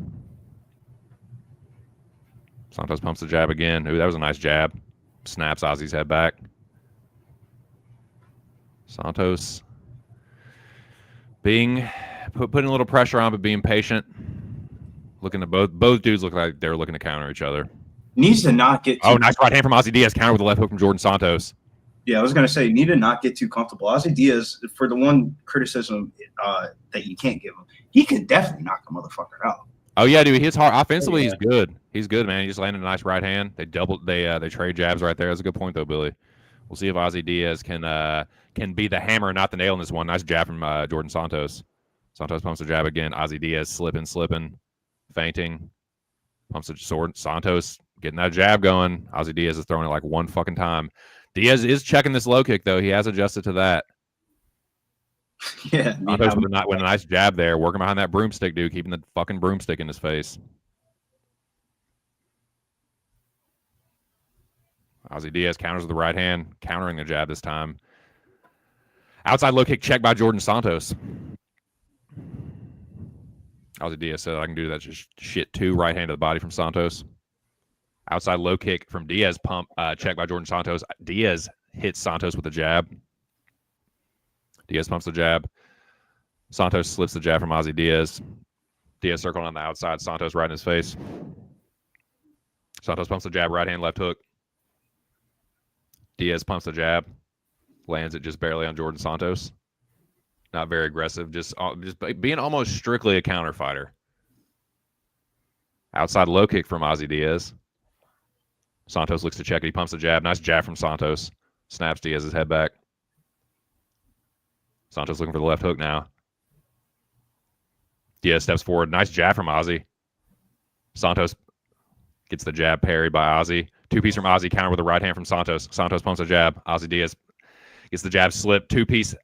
Santos pumps the jab again. Ooh, that was a nice jab. Snaps Ozzy's head back. Santos being putting a little pressure on, but being patient. Looking to both dudes look like they're looking to counter each other. Needs to not get too nice right hand from Ozzy Diaz, counter with a left hook from Jordan Santos. Yeah, I was going to say, you need to not get too comfortable. Ozzy Diaz, for the one criticism that you can't give him, he can definitely knock a motherfucker out. Oh yeah, dude, he's hard offensively. He's good. He's good, man. He just landed a nice right hand. They trade jabs right there. That's a good point though, Billy. We'll see if Ozzy Diaz can be the hammer and not the nail in this one. Nice jab from Jordan Santos. Santos pumps the jab again. Ozzy Diaz slipping, feinting, pumps the sword. Santos getting that jab going. Ozzy Diaz is throwing it like one fucking time. Diaz is checking this low kick though. He has adjusted to that. Yeah, Santos with a nice jab there, working behind that broomstick, dude, keeping the fucking broomstick in his face. Ozzy Diaz counters with the right hand, countering the jab this time. Outside low kick check by Jordan Santos. Ozzy Diaz said, I can do that shit too. Right hand to the body from Santos. Outside low kick from Diaz, pump check by Jordan Santos. Diaz hits Santos with a jab. Diaz pumps the jab. Santos slips the jab from Ozzy Diaz. Diaz circling on the outside. Santos right in his face. Santos pumps the jab, right hand, left hook. Diaz pumps the jab. Lands it just barely on Jordan Santos. Not very aggressive. Just being almost strictly a counter fighter. Outside low kick from Ozzy Diaz. Santos looks to check it. He pumps the jab. Nice jab from Santos. Snaps Diaz's head back. Santos looking for the left hook now. Diaz steps forward. Nice jab from Ozzy. Santos gets the jab parried by Ozzy. Two-piece from Ozzy, counter with a right hand from Santos. Santos pumps a jab. Ozzy Diaz gets the jab slip. Two-piece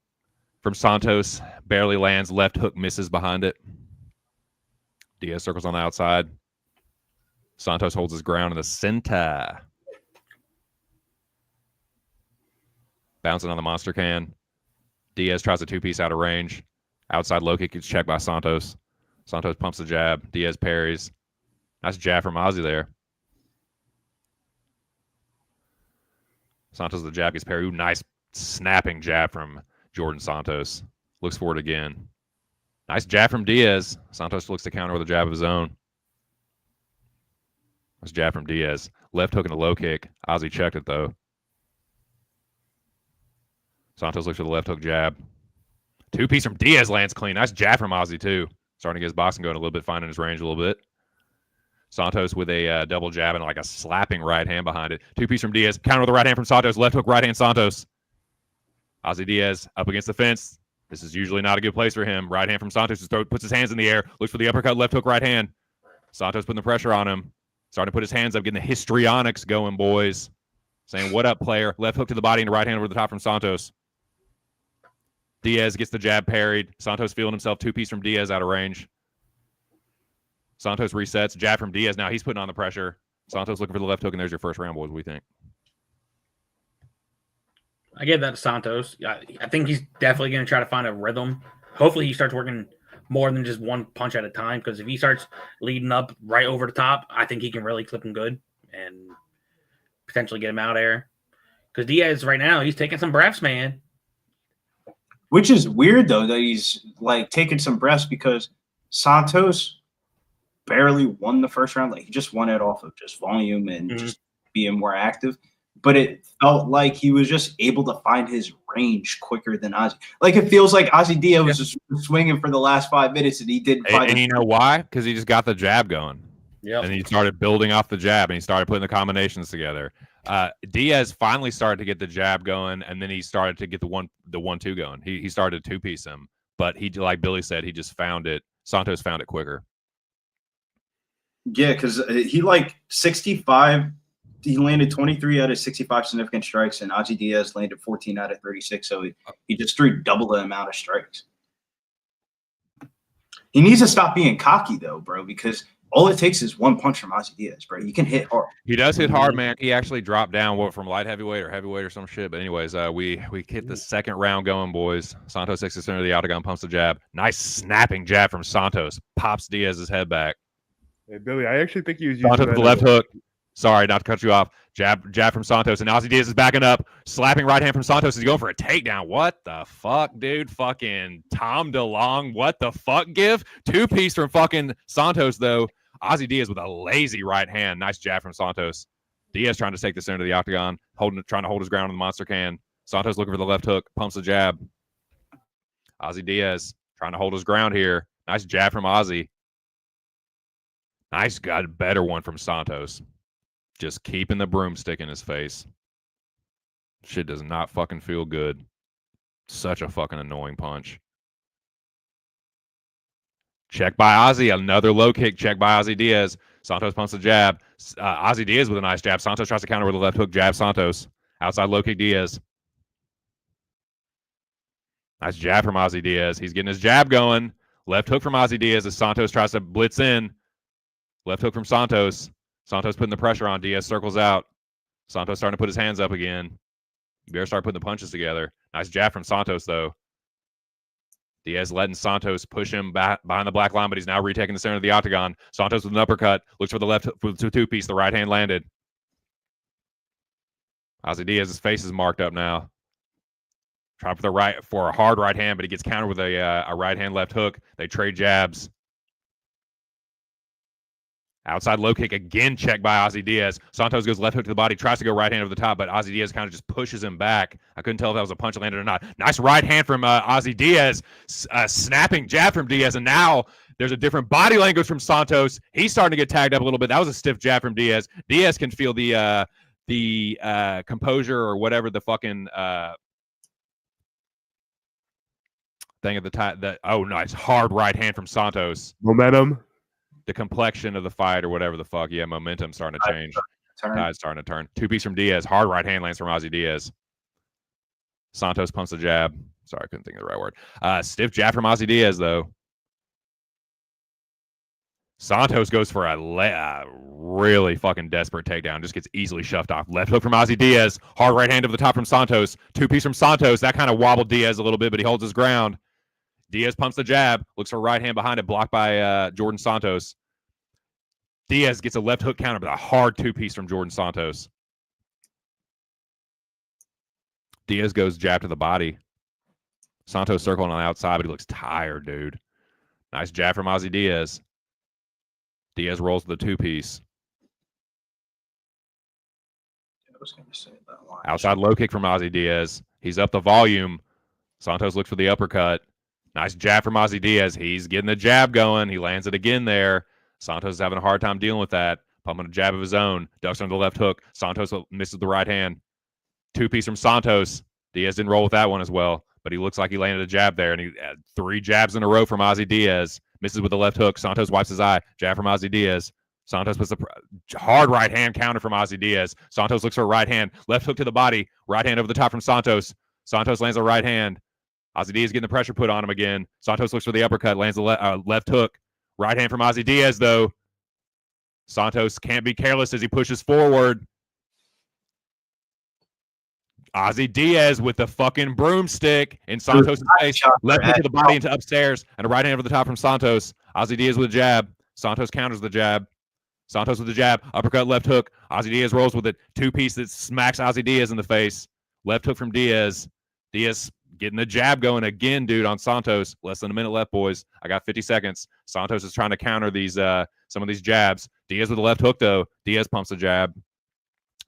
from Santos. Barely lands. Left hook misses behind it. Diaz circles on the outside. Santos holds his ground in the center. Bouncing on the monster can. Diaz tries a two-piece out of range. Outside low kick gets checked by Santos. Santos pumps the jab. Diaz parries. Nice jab from Ozzy there. Santos the jab gets parried. Ooh, nice snapping jab from Jordan Santos. Looks forward again. Nice jab from Diaz. Santos looks to counter with a jab of his own. Nice jab from Diaz. Left hook and a low kick. Ozzy checked it though. Santos looks for the left hook jab. Two-piece from Diaz lands clean. Nice jab from Ozzy, too. Starting to get his boxing going a little bit, finding his range a little bit. Santos with a double jab and like a slapping right hand behind it. Two-piece from Diaz. Counter with the right hand from Santos. Left hook, right hand Santos. Ozzy Diaz up against the fence. This is usually not a good place for him. Right hand from Santos. Puts his hands in the air. Looks for the uppercut, left hook, right hand. Santos putting the pressure on him. Starting to put his hands up, getting the histrionics going, boys. Saying, what up, player? Left hook to the body and the right hand over the top from Santos. Diaz gets the jab parried. Santos feeling himself. Two-piece from Diaz out of range. Santos resets. Jab from Diaz. Now he's putting on the pressure. Santos looking for the left hook, and there's your first round, boys. What do we think? I give that to Santos. I think he's definitely going to try to find a rhythm. Hopefully he starts working more than just one punch at a time, because if he starts leading up right over the top, I think he can really clip him good and potentially get him out there. Because Diaz right now, he's taking some breaths, man. Which is weird, though, that he's like taking some breaths, because Santos barely won the first round. Like, he just won it off of just volume and just being more active. But it felt like he was just able to find his range quicker than Ozzy. Like, it feels like Ozzy Diaz was just swinging for the last 5 minutes, and he didn't find and you know why? Because he just got the jab going. Yeah. And he started building off the jab, and he started putting the combinations together. Diaz finally started to get the jab going, and then he started to get the 1-2 going. He started to two-piece him, but he, like Billy said, he just found it. Santos found it quicker. Yeah, because he like 65. He landed 23 out of 65 significant strikes, and Ozzy Diaz landed 14 out of 36. So he just threw double the amount of strikes. He needs to stop being cocky, though, bro, because all it takes is one punch from Ozzy Diaz, bro. You can hit hard. He does hit hard, man. He actually dropped down from light heavyweight or heavyweight or some shit. But anyways, we hit the second round going, boys. Santos takes the center of the octagon, pumps the jab. Nice snapping jab from Santos. Pops Diaz's head back. Hey, Billy, I actually think he was using Santos with the left hook. Sorry, not to cut you off. Jab from Santos, and Ozzy Diaz is backing up, slapping right hand from Santos. He's going for a takedown. What the fuck, dude? Fucking Tom DeLonge. What the fuck, give? 2-piece from fucking Santos, though. Ozzy Diaz with a lazy right hand. Nice jab from Santos. Diaz trying to take this into the octagon, trying to hold his ground on the monster can. Santos looking for the left hook, pumps the jab. Ozzy Diaz trying to hold his ground here. Nice jab from Ozzy. Nice, got a better one from Santos. Just keeping the broomstick in his face. Shit does not fucking feel good. Such a fucking annoying punch. Check by Ozzy. Another low kick. Check by Ozzy Diaz. Santos pumps the jab. Ozzy Diaz with a nice jab. Santos tries to counter with a left hook jab. Santos. Outside low kick Diaz. Nice jab from Ozzy Diaz. He's getting his jab going. Left hook from Ozzy Diaz as Santos tries to blitz in. Left hook from Santos. Santos putting the pressure on. Diaz circles out. Santos starting to put his hands up again. You better start putting the punches together. Nice jab from Santos, though. Diaz letting Santos push him back behind the black line, but he's now retaking the center of the octagon. Santos with an uppercut. Looks for the left for the 2-piece. The right hand landed. Ozzy Diaz's face is marked up now. Try for a hard right hand, but he gets countered with a right hand left hook. They trade jabs. Outside low kick again, checked by Ozzy Diaz. Santos goes left hook to the body, tries to go right hand over the top, but Ozzy Diaz kind of just pushes him back. I couldn't tell if that was a punch landed or not. Nice right hand from Ozzy Diaz, snapping jab from Diaz, and now there's a different body language from Santos. He's starting to get tagged up a little bit. That was a stiff jab from Diaz. Diaz can feel the composure or whatever the fucking thing at the time. Oh, nice hard right hand from Santos. Momentum. The complexion of the fight or whatever the fuck. Yeah, momentum starting to change. Tide's starting to turn. 2-piece from Diaz. Hard right hand lands from Ozzy Diaz. Santos pumps the jab. Sorry, I couldn't think of the right word. Stiff jab from Ozzy Diaz, though. Santos goes for a really fucking desperate takedown. Just gets easily shoved off. Left hook from Ozzy Diaz. Hard right hand over the top from Santos. 2-piece from Santos. That kind of wobbled Diaz a little bit, but he holds his ground. Diaz pumps the jab. Looks for a right hand behind it. Blocked by Jordan Santos. Diaz gets a left hook counter, but a hard 2-piece from Jordan Santos. Diaz goes jab to the body. Santos circling on the outside, but he looks tired, dude. Nice jab from Ozzy Diaz. Diaz rolls the 2-piece. I was going to say that line. Outside low kick from Ozzy Diaz. He's up the volume. Santos looks for the uppercut. Nice jab from Ozzy Diaz. He's getting the jab going. He lands it again there. Santos is having a hard time dealing with that. Pumping a jab of his own. Ducks under the left hook. Santos misses the right hand. 2-piece from Santos. Diaz didn't roll with that one as well, but he looks like he landed a jab there, and he had 3 jabs in a row from Ozzy Diaz. Misses with the left hook. Santos wipes his eye. Jab from Ozzy Diaz. Santos puts a hard right hand counter from Ozzy Diaz. Santos looks for a right hand. Left hook to the body. Right hand over the top from Santos. Santos lands a right hand. Ozzy Diaz getting the pressure put on him again. Santos looks for the uppercut, lands the left hook. Right hand from Ozzy Diaz, though. Santos can't be careless as he pushes forward. Ozzy Diaz with the fucking broomstick in Santos' face. Left hook to the body into upstairs, and a right hand over the top from Santos. Ozzy Diaz with a jab. Santos counters the jab. Santos with the jab. Uppercut, left hook. Ozzy Diaz rolls with it. 2-piece that smacks Ozzy Diaz in the face. Left hook from Diaz. Diaz getting the jab going again, dude, on Santos. Less than a minute left, boys. I got 50 seconds. Santos is trying to counter these some of these jabs. Diaz with the left hook, though. Diaz pumps the jab.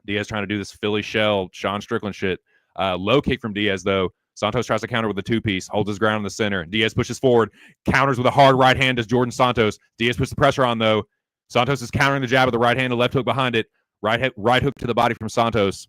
Diaz trying to do this Philly shell, Sean Strickland shit. Low kick from Diaz, though. Santos tries to counter with a 2-piece. Holds his ground in the center. Diaz pushes forward. Counters with a hard right hand as Jordan Santos. Diaz puts the pressure on, though. Santos is countering the jab with the right hand and left hook behind it. Right hook to the body from Santos.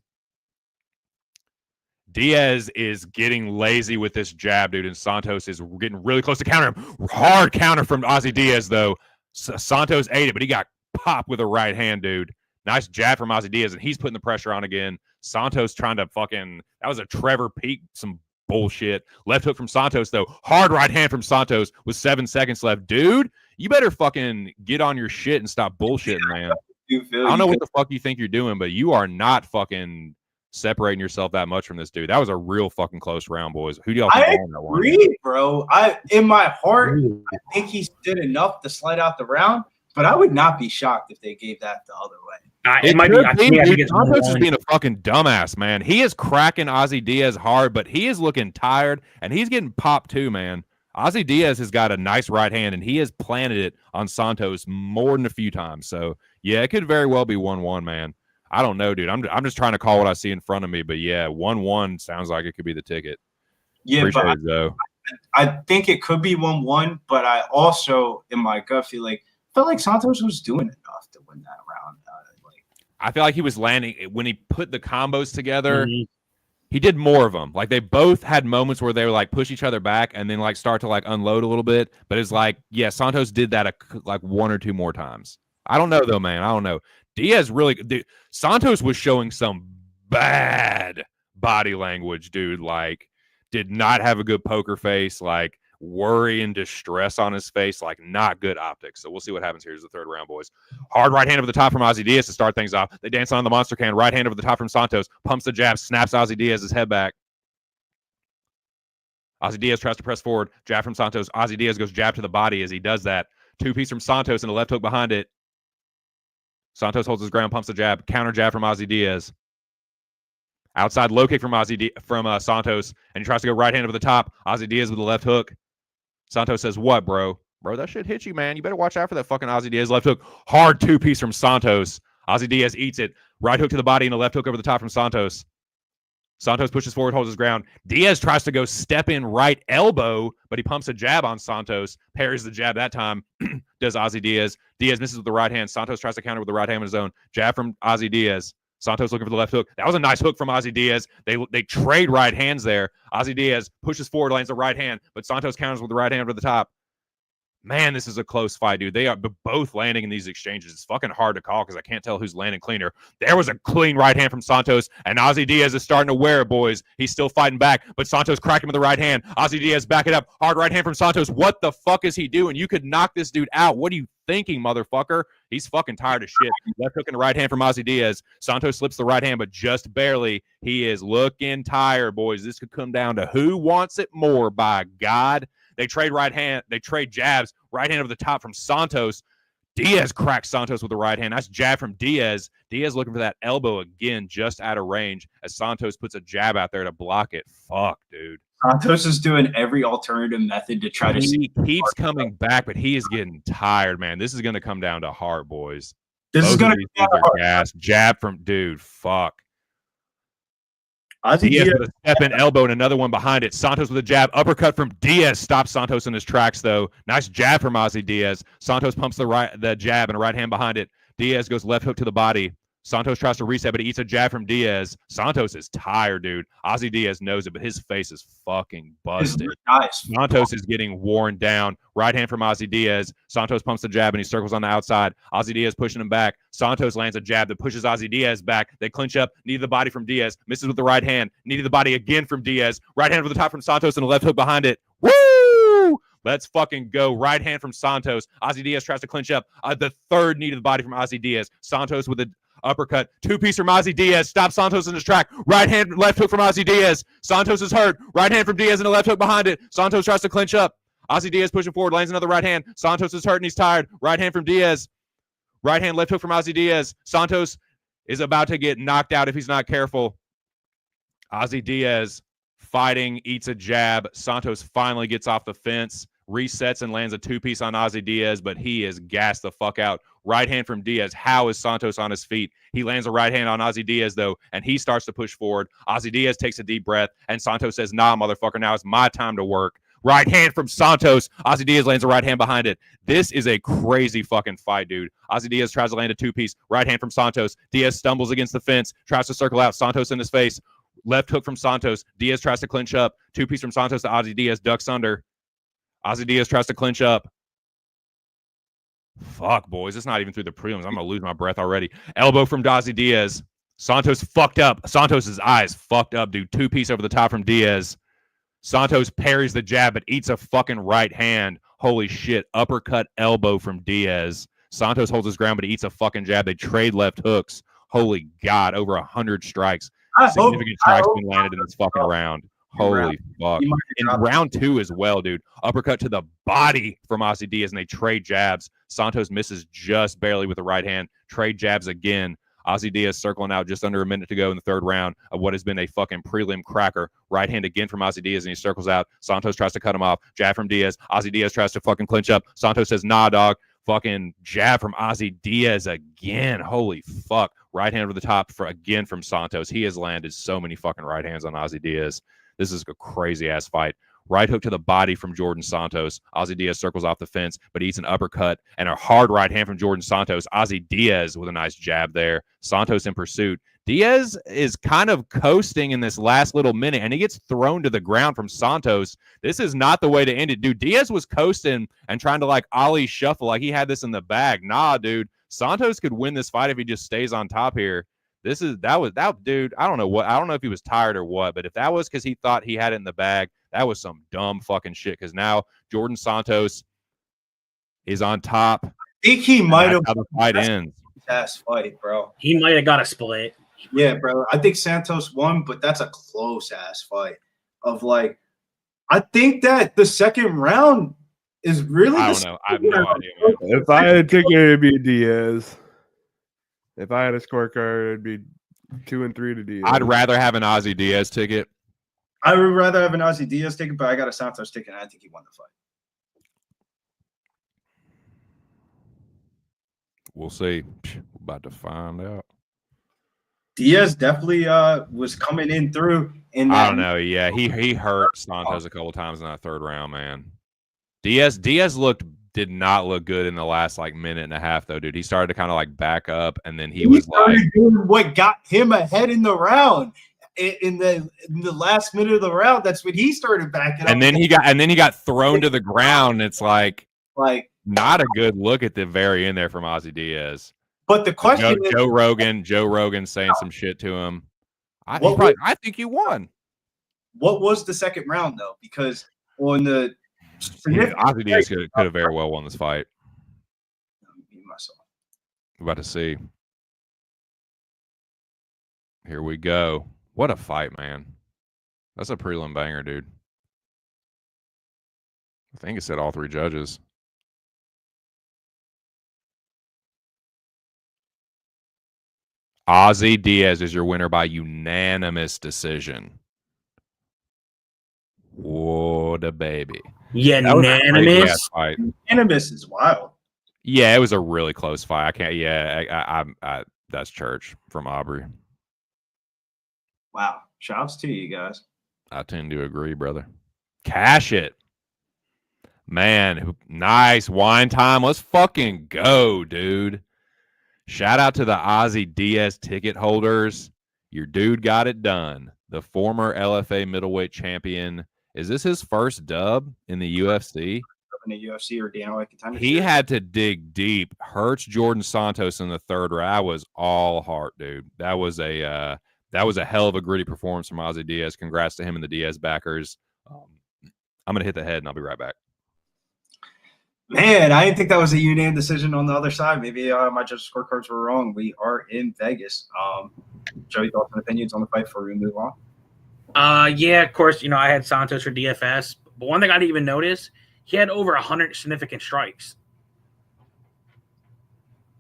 Diaz is getting lazy with this jab, dude, and Santos is getting really close to counter him. Hard counter from Ozzy Diaz, though. Santos ate it, but he got popped with a right hand, dude. Nice jab from Ozzy Diaz, and he's putting the pressure on again. Santos trying to fucking... That was a Trevor Peak, some bullshit. Left hook from Santos, though. Hard right hand from Santos with 7 seconds left. Dude, you better fucking get on your shit and stop bullshitting, man. I don't know what the fuck you think you're doing, but you are not fucking separating yourself that much from this dude. That was a real fucking close round, boys. Who do y'all think won that one? Bro. In my heart, I think he did enough to slide out the round. But I would not be shocked if they gave that the other way. It might be. I think it's Santos is being a fucking dumbass, man. He is cracking Ozzy Diaz hard, but he is looking tired, and he's getting popped too, man. Ozzy Diaz has got a nice right hand, and he has planted it on Santos more than a few times. So, yeah, it could very well be 1-1, man. I don't know, dude. I'm just trying to call what I see in front of me, but, yeah, 1-1 sounds like it could be the ticket. Yeah, Appreciate it, Joe. I think it could be 1-1, but I also, in my gut, felt like Santos was doing enough to win that round. I feel like he was landing when he put the combos together. Mm-hmm. He did more of them. Like they both had moments where they were like push each other back and then like start to like unload a little bit. But it's like, yeah, Santos did that like one or two more times. I don't know though, man. I don't know. Diaz Santos was showing some bad body language, dude. Like did not have a good poker face. Like worry and distress on his face, like not good optics. So we'll see what happens here. Here's the third round, boys. Hard right hand over the top from Ozzy Diaz to start things off. They dance on the monster can. Right hand over the top from Santos. Pumps the jab, snaps Ozzy Diaz's head back. Ozzy Diaz tries to press forward. Jab from Santos. Ozzy Diaz goes jab to the body as he does that. Two-piece from Santos and a left hook behind it. Santos holds his ground, pumps the jab. Counter jab from Ozzy Diaz. Outside low kick from Santos, and he tries to go right hand over the top. Ozzy Diaz with the left hook. Santos says, what, bro? Bro, that shit hit you, man. You better watch out for that fucking Ozzy Diaz left hook. Hard two-piece from Santos. Ozzy Diaz eats it. Right hook to the body and a left hook over the top from Santos. Santos pushes forward, holds his ground. Diaz tries to go step in right elbow, but he pumps a jab on Santos. Parries the jab that time. Does Ozzy Diaz. Diaz misses with the right hand. Santos tries to counter with the right hand of his own. Jab from Ozzy Diaz. Santos looking for the left hook. That was a nice hook from Ozzy Diaz. They trade right hands there. Ozzy Diaz pushes forward, lands the right hand, but Santos counters with the right hand over the top. Man, this is a close fight, dude. They are both landing in these exchanges. It's fucking hard to call because I can't tell who's landing cleaner. There was a clean right hand from Santos, and Ozzy Diaz is starting to wear it, boys. He's still fighting back, but Santos cracked him with the right hand. Ozzy Diaz back it up. Hard right hand from Santos. What the fuck is he doing? You could knock this dude out. What are you thinking, motherfucker? He's fucking tired of shit. Left hook in the right hand from Ozzy Diaz. Santos slips the right hand, but just barely. He is looking tired, boys. This could come down to who wants it more, by God. They trade right hand. They trade jabs. Right hand over the top from Santos. Diaz cracks Santos with the right hand. Nice jab from Diaz. Diaz looking for that elbow again, just out of range, as Santos puts a jab out there to block it. Fuck, dude. Santos is doing every alternative method to try to see. He keeps coming back, but he is getting tired, man. This is going to come down to heart, boys. This is going to come down to heart. Jab from dude. Fuck. Diaz with a step-in elbow and another one behind it. Santos with a jab. Uppercut from Diaz stops Santos in his tracks, though. Nice jab from Ozzy Diaz. Santos pumps the jab and a right hand behind it. Diaz goes left hook to the body. Santos tries to reset, but he eats a jab from Diaz. Santos is tired, dude. Ozzy Diaz knows it, but his face is fucking busted. Santos is getting worn down. Right hand from Ozzy Diaz. Santos pumps the jab, and he circles on the outside. Ozzy Diaz pushing him back. Santos lands a jab that pushes Ozzy Diaz back. They clinch up. Knee to the body from Diaz. Misses with the right hand. Knee to the body again from Diaz. Right hand over the top from Santos, and a left hook behind it. Woo! Let's fucking go. Right hand from Santos. Ozzy Diaz tries to clinch up. The third knee to the body from Ozzy Diaz. Santos with a uppercut. Two-piece from Ozzy Diaz. Stops Santos in his track. Right hand, left hook from Ozzy Diaz. Santos is hurt. Right hand from Diaz and a left hook behind it. Santos tries to clinch up. Ozzy Diaz pushing forward. Lands another right hand. Santos is hurt and he's tired. Right hand from Diaz. Right hand, left hook from Ozzy Diaz. Santos is about to get knocked out if he's not careful. Ozzy Diaz fighting, eats a jab. Santos finally gets off the fence. Resets and lands a two-piece on Ozzy Diaz, but he is gassed the fuck out. Right hand from Diaz. How is Santos on his feet? He lands a right hand on Ozzy Diaz, though, and he starts to push forward. Ozzy Diaz takes a deep breath, and Santos says, nah, motherfucker, now it's my time to work. Right hand from Santos. Ozzy Diaz lands a right hand behind it. This is a crazy fucking fight, dude. Ozzy Diaz tries to land a two-piece. Right hand from Santos. Diaz stumbles against the fence, tries to circle out. Santos in his face. Left hook from Santos. Diaz tries to clinch up. Two-piece from Santos to Ozzy Diaz. Ducks under. Ozzy Diaz tries to clinch up. Fuck, boys. It's not even through the prelims. I'm going to lose my breath already. Elbow from Ozzy Diaz. Santos fucked up. Santos' eyes fucked up, dude. Two-piece over the top from Diaz. Santos parries the jab, but eats a fucking right hand. Holy shit. Uppercut elbow from Diaz. Santos holds his ground, but he eats a fucking jab. They trade left hooks. Holy God. Over 100 strikes. Significant strikes being landed in this fucking round. Holy fuck. He might In have dropped- round 2 as well, dude. Uppercut to the body from Ozzy Diaz, and they trade jabs. Santos misses just barely with the right hand. Trade jabs again. Ozzy Diaz circling out just under a minute to go in the third round of what has been a fucking prelim cracker. Right hand again from Ozzy Diaz, and he circles out. Santos tries to cut him off. Jab from Diaz. Ozzy Diaz tries to fucking clinch up. Santos says, nah, dog. Fucking jab from Ozzy Diaz again. Holy fuck. Right hand over the top again from Santos. He has landed so many fucking right hands on Ozzy Diaz. This is a crazy-ass fight. Right hook to the body from Jordan Santos. Ozzy Diaz circles off the fence, but eats an uppercut and a hard right hand from Jordan Santos. Ozzy Diaz with a nice jab there. Santos in pursuit. Diaz is kind of coasting in this last little minute, and he gets thrown to the ground from Santos. This is not the way to end it, dude. Diaz was coasting and trying to like ollie shuffle like he had this in the bag. Nah, dude. Santos could win this fight if he just stays on top here. That dude. I don't know if he was tired or what, but if that was because he thought he had it in the bag, that was some dumb fucking shit. Because now Jordan Santos is on top. I think he might have. How the fight ends. Ass fight, bro. He might have got a split. Yeah, bro. I think Santos won, but that's a close ass fight. I think that the second round is really. I don't know. I have no idea, man. If I had a ticket, it'd be Diaz. If I had a scorecard, it'd be 2 and 3 to Diaz. I'd rather have an Ozzy Diaz ticket. I would rather have an Ozzy Diaz ticket, but I got a Santos ticket, and I think he won the fight. We'll see. We're about to find out. Diaz definitely was coming in through. I don't know. Yeah, he hurt Santos a couple times in that third round, man. Diaz did not look good in the last like minute and a half, though, dude. He started to kind of like back up, and then he was like, doing what got him ahead in the round. In the last minute of the round, that's when he started backing up. And then he got thrown to the ground. It's like not a good look at the very end there from Ozzy Diaz. But the question is, Joe Rogan saying some shit to him. I think you won. What was the second round though? Because on the Ozzy Diaz could have very well won this fight. We're about to see. Here we go. What a fight, man. That's a prelim banger, dude. I think it said all 3 judges. Ozzy Diaz is your winner by unanimous decision. What a baby. Unanimous? Unanimous is wild. Yeah, it was a really close fight. I can't. Yeah, I that's church from Aubrey. Wow. Shouts to you guys. I tend to agree, brother. Cash it. Man, nice wine time. Let's fucking go, dude. Shout out to the Ozzy Diaz ticket holders. Your dude got it done. The former LFA middleweight champion. Is this his first dub in the UFC? In the UFC or Dana White contender. He had to dig deep. Hurts Jordan Santos in the third round. I was all heart, dude. That was a hell of a gritty performance from Ozzy Diaz. Congrats to him and the Diaz backers. I'm gonna hit the head and I'll be right back. Man, I didn't think that was a unanimous decision on the other side. Maybe my judge scorecards were wrong. We are in Vegas. Joey, thoughts and opinions on the fight before we move on? Yeah, of course, I had Santos for DFS. But one thing I didn't even notice, he had over 100 significant strikes.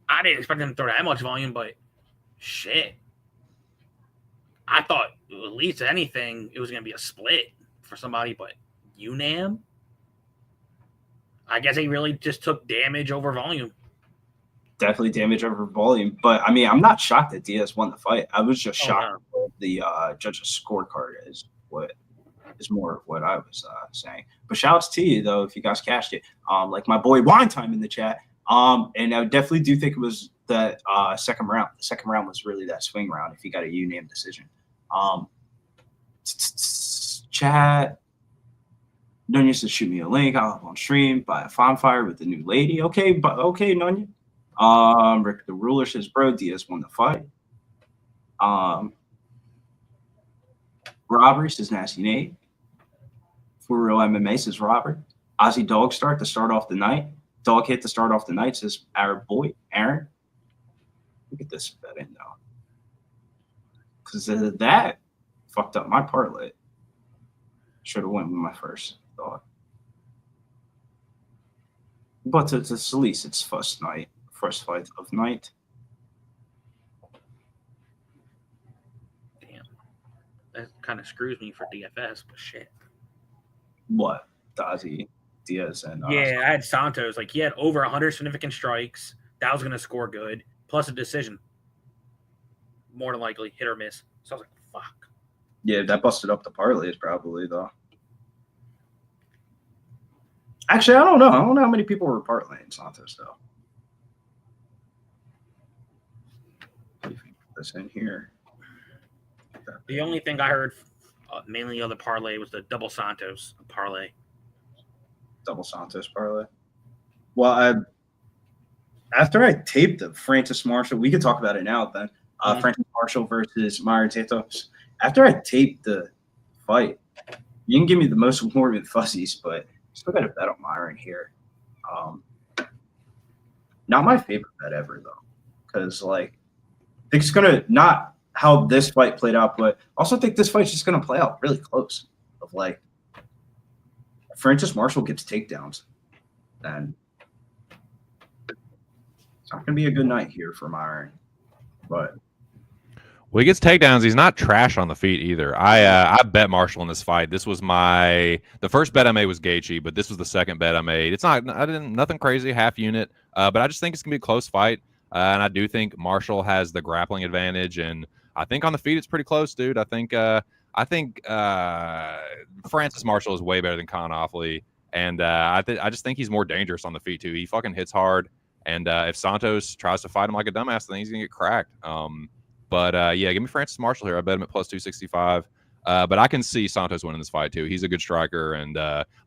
I didn't expect him to throw that much volume, but shit. I thought at least anything, it was going to be a split for somebody, but UNAM? I guess he really just took damage over volume. Definitely damage over volume. But, I mean, I'm not shocked that Diaz won the fight. I was just shocked that the judge's scorecard is more of what I was saying. But shouts to you, though, if you guys cashed it. Like my boy Wine Time in the chat. And I definitely do think it was the second round. The second round was really that swing round if you got a unanimous decision. Chat. Nunya says, shoot me a link. I'll have on stream. Buy a bonfire with the new lady. Okay, Nunya. Rick the Ruler says, bro, Diaz won the fight. Robbery says, Nasty Nate. For Real MMA says, Robert. Ozzy Dog Start to start off the night. Dog hit to start off the night says, our boy, Aaron. Look at this bet in, though. Because that fucked up my parlay. Should have went with my first thought. But it's at least it's first fight of night. Damn. That kind of screws me for DFS, but shit. What? Dazi, Diaz, and Yeah, I had Santos. Like, he had over 100 significant strikes. That was going to score good. Plus a decision. More than likely, hit or miss. So I was like, fuck. Yeah, that busted up the parlays probably, though. Actually, I don't know. I don't know how many people were parlaying Santos, though. Let me put this in here. The only thing I heard mainly on the parlay was the double Santos parlay. Double Santos parlay. Well, after I taped the Francis Marshall, we could talk about it now then. Francis Marshall versus Myron Santos. After I taped the fight, you can give me the most morbid fuzzies, but still got to bet on Myron here. Not my favorite bet ever, though, because, like, I think it's going to not how this fight played out, but also think this fight's just going to play out really close. Of, like, Francis Marshall gets takedowns, and it's not going to be a good night here for Myron. But well, he gets takedowns. He's not trash on the feet either. I bet Marshall in this fight. This was the first bet I made was Gaethje, but this was the second bet I made. It's nothing crazy, half unit, but I just think it's gonna be a close fight, and I do think Marshall has the grappling advantage, and I think on the feet it's pretty close, dude. I think Francis Marshall is way better than Con Offley, and I just think he's more dangerous on the feet too. He fucking hits hard, and if Santos tries to fight him like a dumbass, then he's gonna get cracked. But yeah, give me Francis Marshall here. I bet him at plus 265. But I can see Santos winning this fight too. He's a good striker, and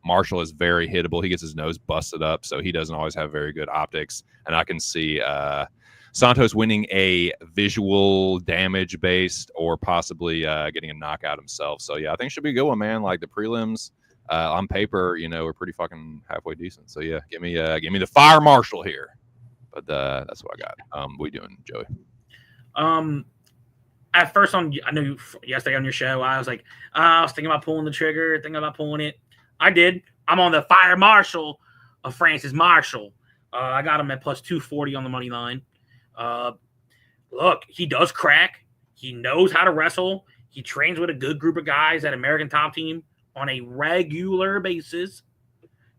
Marshall is very hittable. He gets his nose busted up, so he doesn't always have very good optics. And I can see Santos winning a visual damage based, or possibly getting a knockout himself. So yeah, I think it should be a good one, man. Like the prelims on paper, are pretty fucking halfway decent. So yeah, give me the fire Marshall here. But that's what I got. What are you doing, Joey? At first I know yesterday on your show, I was like, I was thinking about pulling the trigger, thinking about pulling it. I did. I'm on the fire Marshall of Francis Marshall. I got him at plus 240 on the money line. Look, he does crack. He knows how to wrestle. He trains with a good group of guys at American Top Team on a regular basis.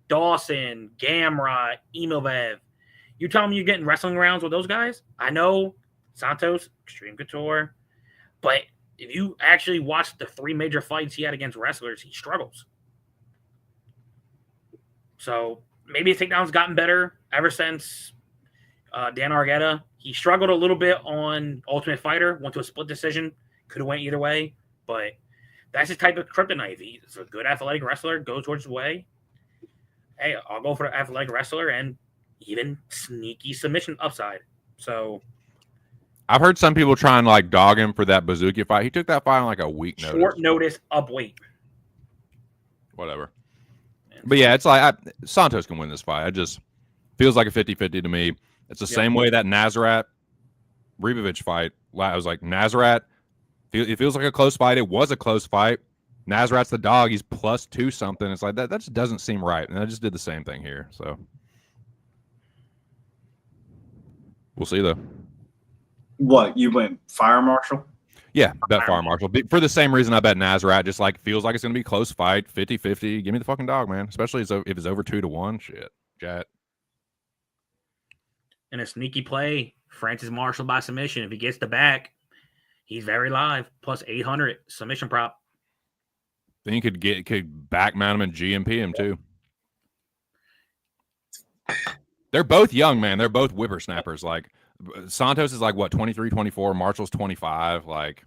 Dawson, Gamrot, Emovev. You tell me you're getting wrestling rounds with those guys? I know Santos, Extreme Couture. But if you actually watch the 3 major fights he had against wrestlers, he struggles. So maybe his takedown's gotten better ever since Dan Argueta. He struggled a little bit on Ultimate Fighter, went to a split decision, could have went either way. But that's his type of kryptonite. He's a good athletic wrestler, goes towards his way. Hey, I'll go for the athletic wrestler and even sneaky submission upside. So I've heard some people try and like dog him for that Bazooki fight. He took that fight on like a week notice. Short notice, up weight. Whatever. But yeah, it's like Santos can win this fight. It just feels like a 50-50 to me. It's the same way that Nazareth Ribovic fight. I was like, Nazareth, it feels like a close fight. It was a close fight. Nazareth's the dog. He's plus 2 something. It's like that just doesn't seem right. And I just did the same thing here. So we'll see though. What, you went fire Marshall? Yeah, bet fire Marshall. For the same reason I bet Nazareth. Just like feels like it's going to be a close fight, 50-50. Give me the fucking dog, man. Especially if it's over 2-1. Shit. Jet. And a sneaky play, Francis Marshall by submission. If he gets the back, he's very live. Plus 800 submission prop. Then you could back mount him and GMP him too. They're both young, man. They're both whippersnappers. Like Santos is like what, 23, 24. Marshall's 25. Like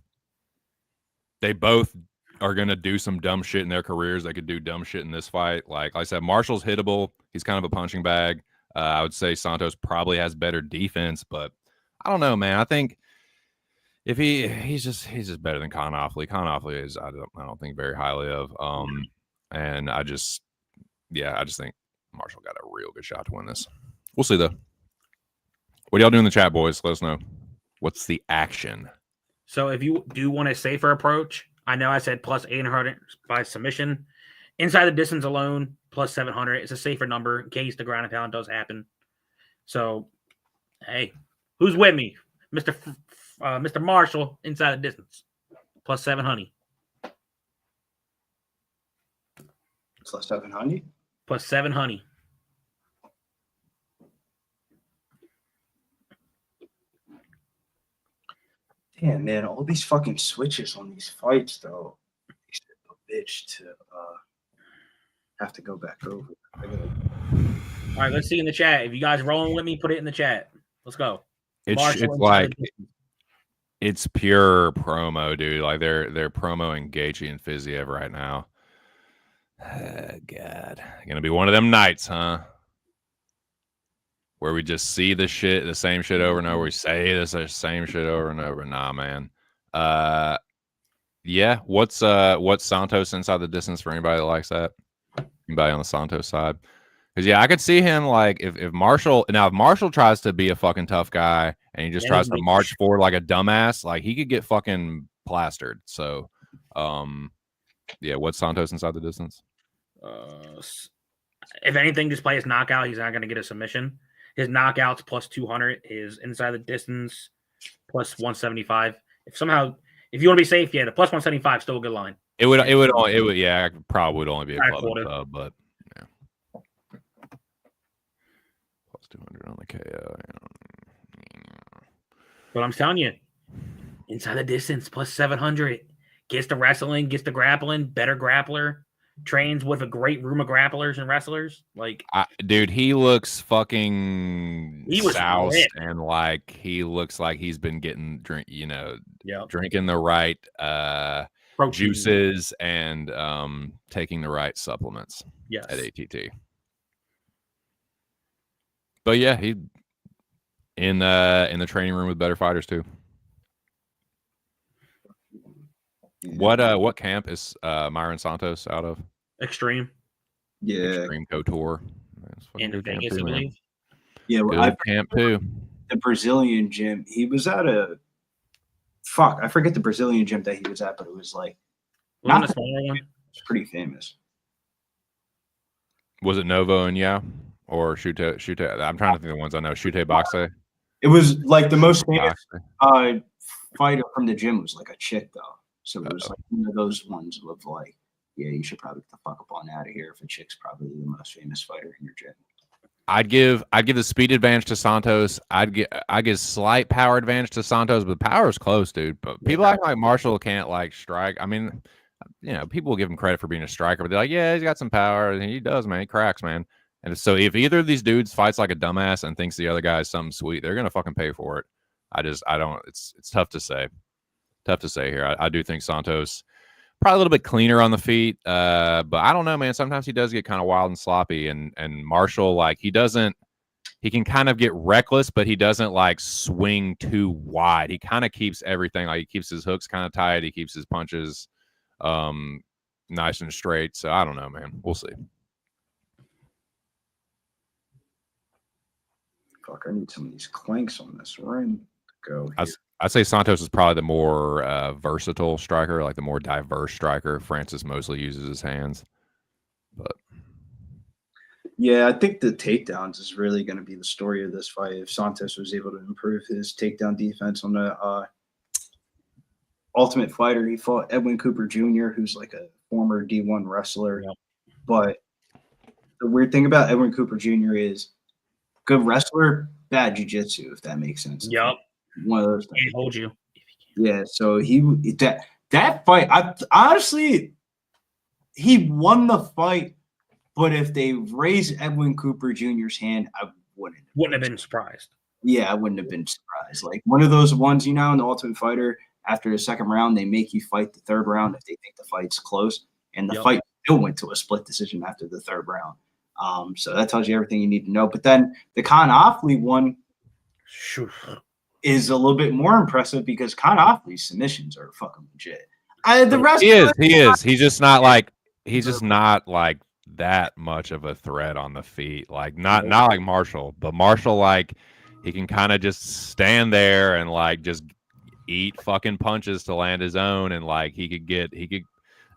they both are gonna do some dumb shit in their careers. They could do dumb shit in this fight. Like I said, Marshall's hittable. He's kind of a punching bag. I would say Santos probably has better defense, but I don't know, man. I think if he's just better than Con Offley. Con Offley is I don't think very highly of. And I just think Marshall got a real good shot to win this. We'll see though. What do y'all do in the chat, boys? Let us know. What's the action? So if you do want a safer approach, I know I said plus 800 by submission. Inside the distance alone, plus 700. It's a safer number in case the ground and pound does happen. So, hey, who's with me? Mr. Marshall, inside the distance, plus 700. Plus 700? Plus 700. Damn, man, all these fucking switches on these fights, though. He's a bitch to have to go back over. All right, let's see in the chat. If you guys rolling with me, put it in the chat. Let's go. It's like it's pure promo, dude. Like they're promoing Gaethje and Fiziev right now. God, gonna be one of them nights, huh? Where we just see the same shit over and over. We say the same shit over and over. Nah, man. Yeah. What's Santos inside the distance for anybody that likes that? Anybody on the Santos side? Because yeah, I could see him like if Marshall tries to be a fucking tough guy and he just tries to march forward like a dumbass, like he could get fucking plastered. So, yeah, what's Santos inside the distance? If anything, just play his knockout. He's not going to get a submission. His knockouts plus 200. His inside the distance plus 175. If you want to be safe, yeah, the plus 175 is still a good line. It would yeah, probably would only be a club and sub, but yeah. Plus 200 on the KO. But I'm telling you, inside the distance plus 700. Gets the wrestling, gets the grappling, better grappler. Trains with a great room of grapplers and wrestlers. Like, dude, he looks fucking soused, and like he looks like he's been getting drinking the right juices and taking the right supplements. Yes. At ATT. But yeah, he in the training room with better fighters too. What camp is Myron Santos out of? Extreme. Yeah. Extreme Couture. In Vegas, I believe. Yeah, well, camp too. The Brazilian gym. He was at I forget the Brazilian gym that he was at, but it was like not a smaller one. It's pretty famous. Was it Novo and or Shute? I'm trying to think of the ones I know. Shute Boxe. It was like the most famous fighter from the gym was like a chick though. So it was like one of those ones of like, yeah, you should probably get the fuck up on out of here if a chick's probably the most famous fighter in your gym. I'd give the speed advantage to Santos. I'd give slight power advantage to Santos, but the power is close, dude. But people act like Marshall can't like strike. I mean, people will give him credit for being a striker, but they're like, yeah, he's got some power, and he does, man. He cracks, man. And so if either of these dudes fights like a dumbass and thinks the other guy is something sweet, they're gonna fucking pay for it. I don't. It's tough to say. Tough to say here. I do think Santos probably a little bit cleaner on the feet, but I don't know, man. Sometimes he does get kind of wild and sloppy, and Marshall, like he can kind of get reckless, but he doesn't like swing too wide. He kind of keeps everything, like he keeps his hooks kind of tight. He keeps his punches nice and straight. So I don't know, man. We'll see. Fuck, I need some of these clanks on this rim to go here. I'd say Santos is probably the more versatile striker, like the more diverse striker. Francis mostly uses his hands. But yeah, I think the takedowns is really going to be the story of this fight. If Santos was able to improve his takedown defense on the Ultimate Fighter, he fought Edwin Cooper Jr., who's like a former D1 wrestler. Yep. But the weird thing about Edwin Cooper Jr. is good wrestler, bad jiu-jitsu, if that makes sense. Yep. One of those things. Can't hold you. Yeah, so that fight, honestly, he won the fight, but if they raised Edwin Cooper Jr.'s hand, I wouldn't have been surprised. Yeah, I wouldn't have been surprised. Like one of those ones, in the Ultimate Fighter, after the second round, they make you fight the third round if they think the fight's close, and the fight still went to a split decision after the third round. So that tells you everything you need to know. But then the Khan Offley one is a little bit more impressive because Khan Offley's submissions are fucking legit. He is. He's just not like that much of a threat on the feet. Like not like Marshall, but Marshall, like he can kind of just stand there and like just eat fucking punches to land his own, and like he could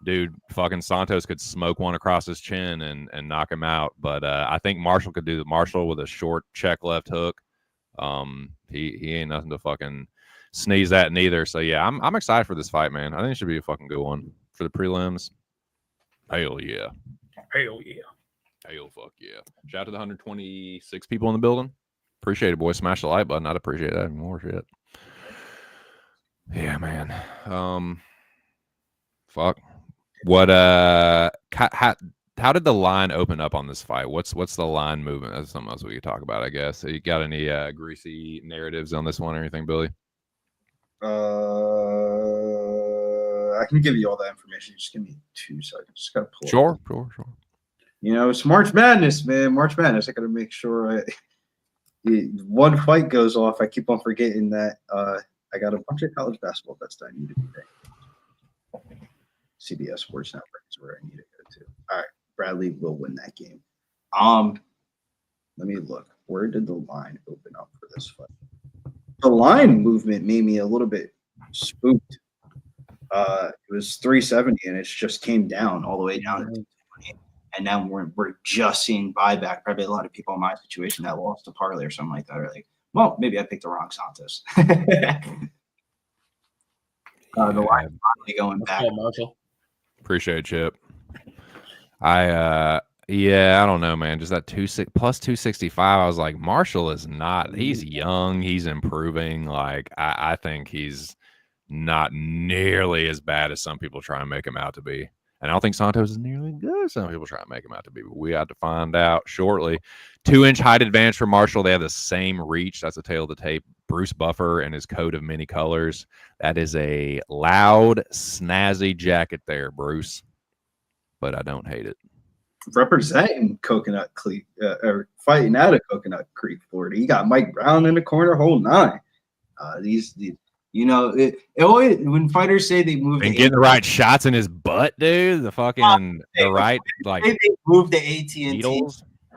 dude, fucking Santos could smoke one across his chin and knock him out. But I think Marshall could do the Marshall with a short check left hook. He ain't nothing to fucking sneeze at neither. So yeah, I'm excited for this fight, man. I think it should be a fucking good one for the prelims. Hell yeah. Hell yeah. Hell fuck yeah. Shout out to the 126 people in the building. Appreciate it, boys. Smash the like button. I'd appreciate that even more. Shit. Yeah, man. Fuck. What how did the line open up on this fight? What's the line movement? That's something else we could talk about, I guess. You got any greasy narratives on this one or anything, Billy? I can give you all that information. Just give me 2 seconds. Just gotta pull. Sure. You know, it's March Madness, man. March Madness. I gotta make sure one fight goes off. I keep on forgetting that I got a bunch of college basketball bets that I need to be there. CBS Sports Network is where I need to go to. All right, Bradley will win that game. Let me look. Where did the line open up for this fight? The line movement made me a little bit spooked. It was 370, and it just came down all the way down to 220. And now we're just seeing buyback. Probably a lot of people in my situation that lost a parlay or something like that are like, well, maybe I picked the wrong Santos. The line finally going back. Marshall. Appreciate it, Chip. I don't know, man. Just that plus 265. I was like, Marshall is not. He's young. He's improving. Like I think he's not nearly as bad as some people try and make him out to be. And I don't think Santos is nearly as good as some people try and make him out to be. But we have to find out shortly. 2-inch height advantage for Marshall. They have the same reach. That's the tail of the tape. Bruce Buffer and his coat of many colors. That is a loud, snazzy jacket there, Bruce. But I don't hate it. Representing Coconut Creek, or fighting out of Coconut Creek, Florida. You got Mike Brown in the corner, whole 9. These you know, it always when fighters say they move and getting the right shots in his butt, dude. The fucking the right like they move the AT&T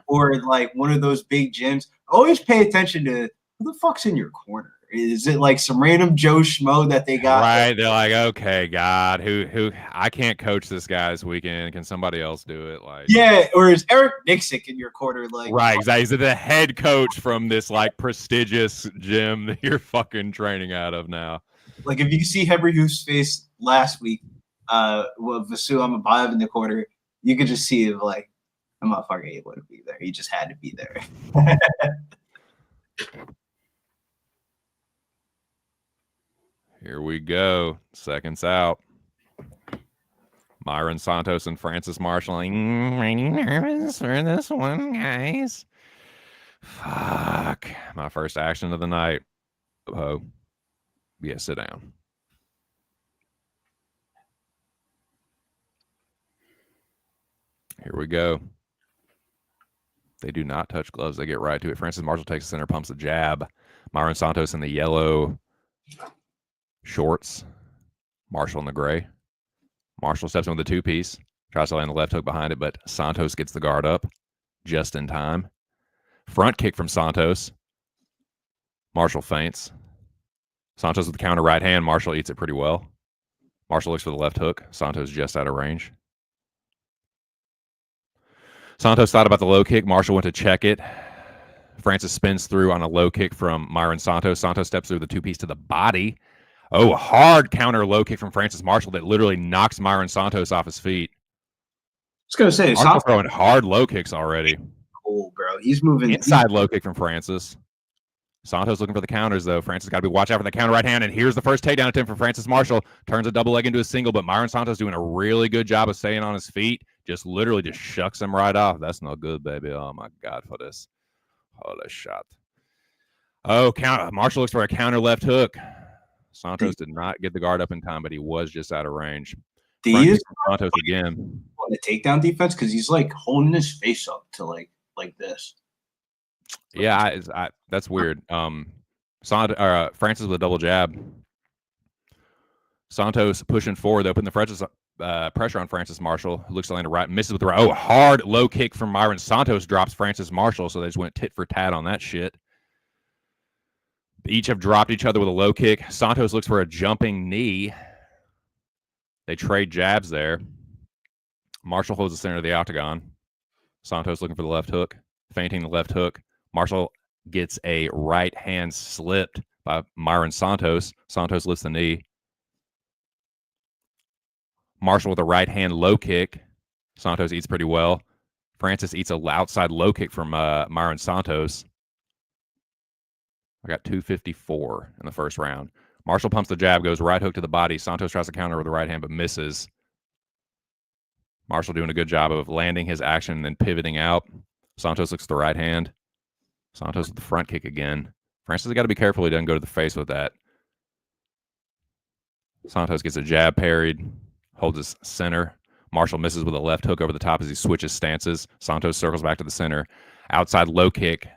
or like one of those big gyms. Always pay attention to who the fuck's in your corner. Is it like some random Joe Schmo that they got? Right. They're like, okay, God, who I can't coach this guy this weekend. Can somebody else do it? Like, yeah, or is Eric Nixick in your corner? Like, right, exactly. He's the head coach from this like prestigious gym that you're fucking training out of now. Like, if you see Henry Hoops' face last week, with Vasu Amabayev in the corner, you could just see it like, I'm not fucking able to be there. He just had to be there. Here we go. Seconds out. Myron Santos and Francis Marshall. Are you nervous for this one, guys? Fuck. My first action of the night. Oh. Yeah, sit down. Here we go. They do not touch gloves. They get right to it. Francis Marshall takes the center, pumps the jab. Myron Santos in the yellow shorts. Marshall in the gray. Marshall steps in with a 2-piece. Tries to land the left hook behind it, but Santos gets the guard up just in time. Front kick from Santos. Marshall feints. Santos with the counter right hand. Marshall eats it pretty well. Marshall looks for the left hook. Santos just out of range. Santos thought about the low kick. Marshall went to check it. Francis spins through on a low kick from Myron Santos. Santos steps through the 2-piece to the body. Oh, a hard counter low kick from Francis Marshall that literally knocks Myron Santos off his feet. I was going to say, Marshall throwing hard low kicks already. Cool, bro. He's moving. Inside low kick from Francis. Santos looking for the counters, though. Francis got to be watch out for the counter right hand, and here's the first takedown attempt from Francis Marshall. Turns a double leg into a single, but Myron Santos doing a really good job of staying on his feet. Just literally just shucks him right off. That's no good, baby. Oh, my God, for this. Holy shot. Oh, Marshall looks for a counter left hook. Santos did not get the guard up in time, but he was just out of range. He is Santos again on the takedown defense because he's like holding his face up to like this. Yeah, that's weird. Francis with a double jab. Santos pushing forward, though, putting the pressure on Francis Marshall. Looks to land a right, misses with the right. Oh, hard low kick from Myron Santos drops Francis Marshall, so they just went tit for tat on that shit. Each have dropped each other with a low kick. Santos looks for a jumping knee. They trade jabs there. Marshall holds the center of the octagon. Santos looking for the left hook, feinting the left hook. Marshall gets a right hand slipped by Myron Santos. Santos lifts the knee. Marshall with a right hand low kick. Santos eats pretty well. Francis eats a outside low kick from Myron Santos. I got 254 in the first round. Marshall pumps the jab, goes right hook to the body. Santos tries to counter with the right hand, but misses. Marshall doing a good job of landing his action and then pivoting out. Santos looks at the right hand. Santos with the front kick again. Francis has got to be careful he doesn't go to the face with that. Santos gets a jab parried, holds his center. Marshall misses with a left hook over the top as he switches stances. Santos circles back to the center. Outside low kick,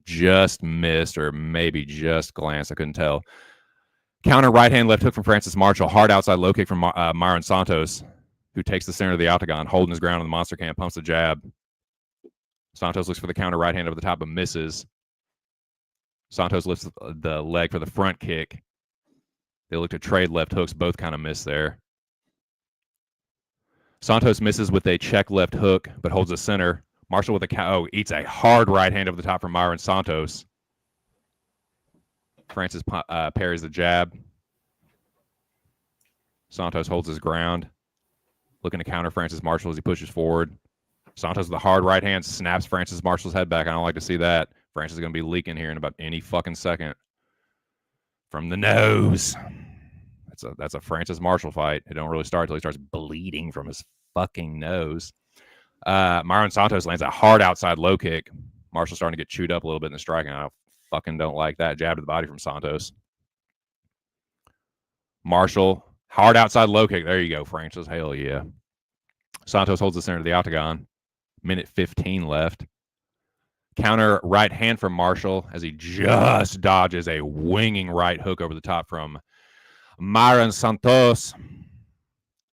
just missed or maybe just glanced. I couldn't tell. Counter right hand left hook from Francis Marshall. Hard outside low kick from Myron Santos, who takes the center of the octagon, holding his ground on the monster can, pumps the jab. Santos looks for the counter right hand over the top, but misses. Santos lifts the leg for the front kick. They look to trade left hooks. Both kind of miss there. Santos misses with a check left hook, but holds the center. Marshall with a eats a hard right hand over the top from Myron Santos. Francis parries the jab. Santos holds his ground, looking to counter Francis Marshall as he pushes forward. Santos with a hard right hand snaps Francis Marshall's head back. I don't like to see that. Francis is going to be leaking here in about any fucking second. From the nose. That's a Francis Marshall fight. It don't really start until he starts bleeding from his fucking nose. Myron Santos lands a hard outside low kick. Marshall's starting to get chewed up a little bit in the striking. I fucking don't like that. Jab to the body from Santos. Marshall, hard outside low kick. There you go, Francis. Hell yeah. Santos holds the center of the octagon. Minute 15 left. Counter right hand from Marshall as he just dodges a winging right hook over the top from Myron Santos.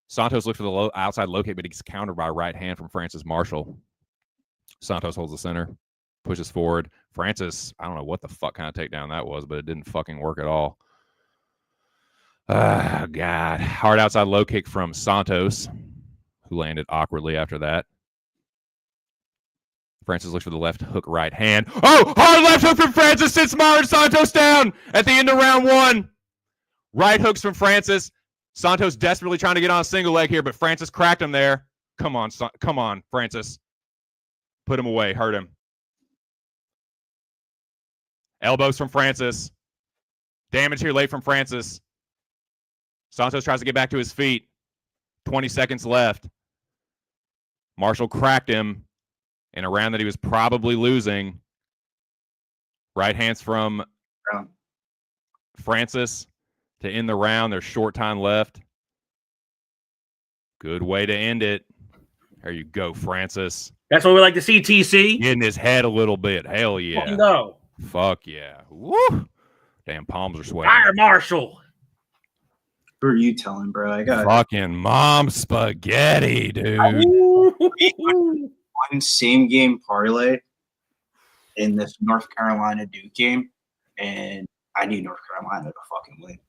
Santos looks for the outside low kick, but he gets countered by a right hand from Francis Marshall. Santos holds the center, pushes forward. Francis, I don't know what the fuck kind of takedown that was, but it didn't fucking work at all. God. Hard outside low kick from Santos, who landed awkwardly after that. Francis looks for the left hook right hand. Oh, hard left hook from Francis sits Myron Santos down at the end of round one. Right hooks from Francis. Santos desperately trying to get on a single leg here, but Francis cracked him there. Come on, Francis. Put him away. Hurt him. Elbows from Francis. Damage here late from Francis. Santos tries to get back to his feet. 20 seconds left. Marshall cracked him in a round that he was probably losing. Right hands from Francis to end the round. There's short time left. Good way to end it. There you go, Francis. That's what we like to see, TC. Get in his head a little bit. Hell yeah. No. Fuck yeah. Woo. Damn, palms are sweating. Fire Marshall. Who are you telling, bro? I got fucking mom spaghetti, dude. one same game parlay in this North Carolina Duke game, and I need North Carolina to fucking win.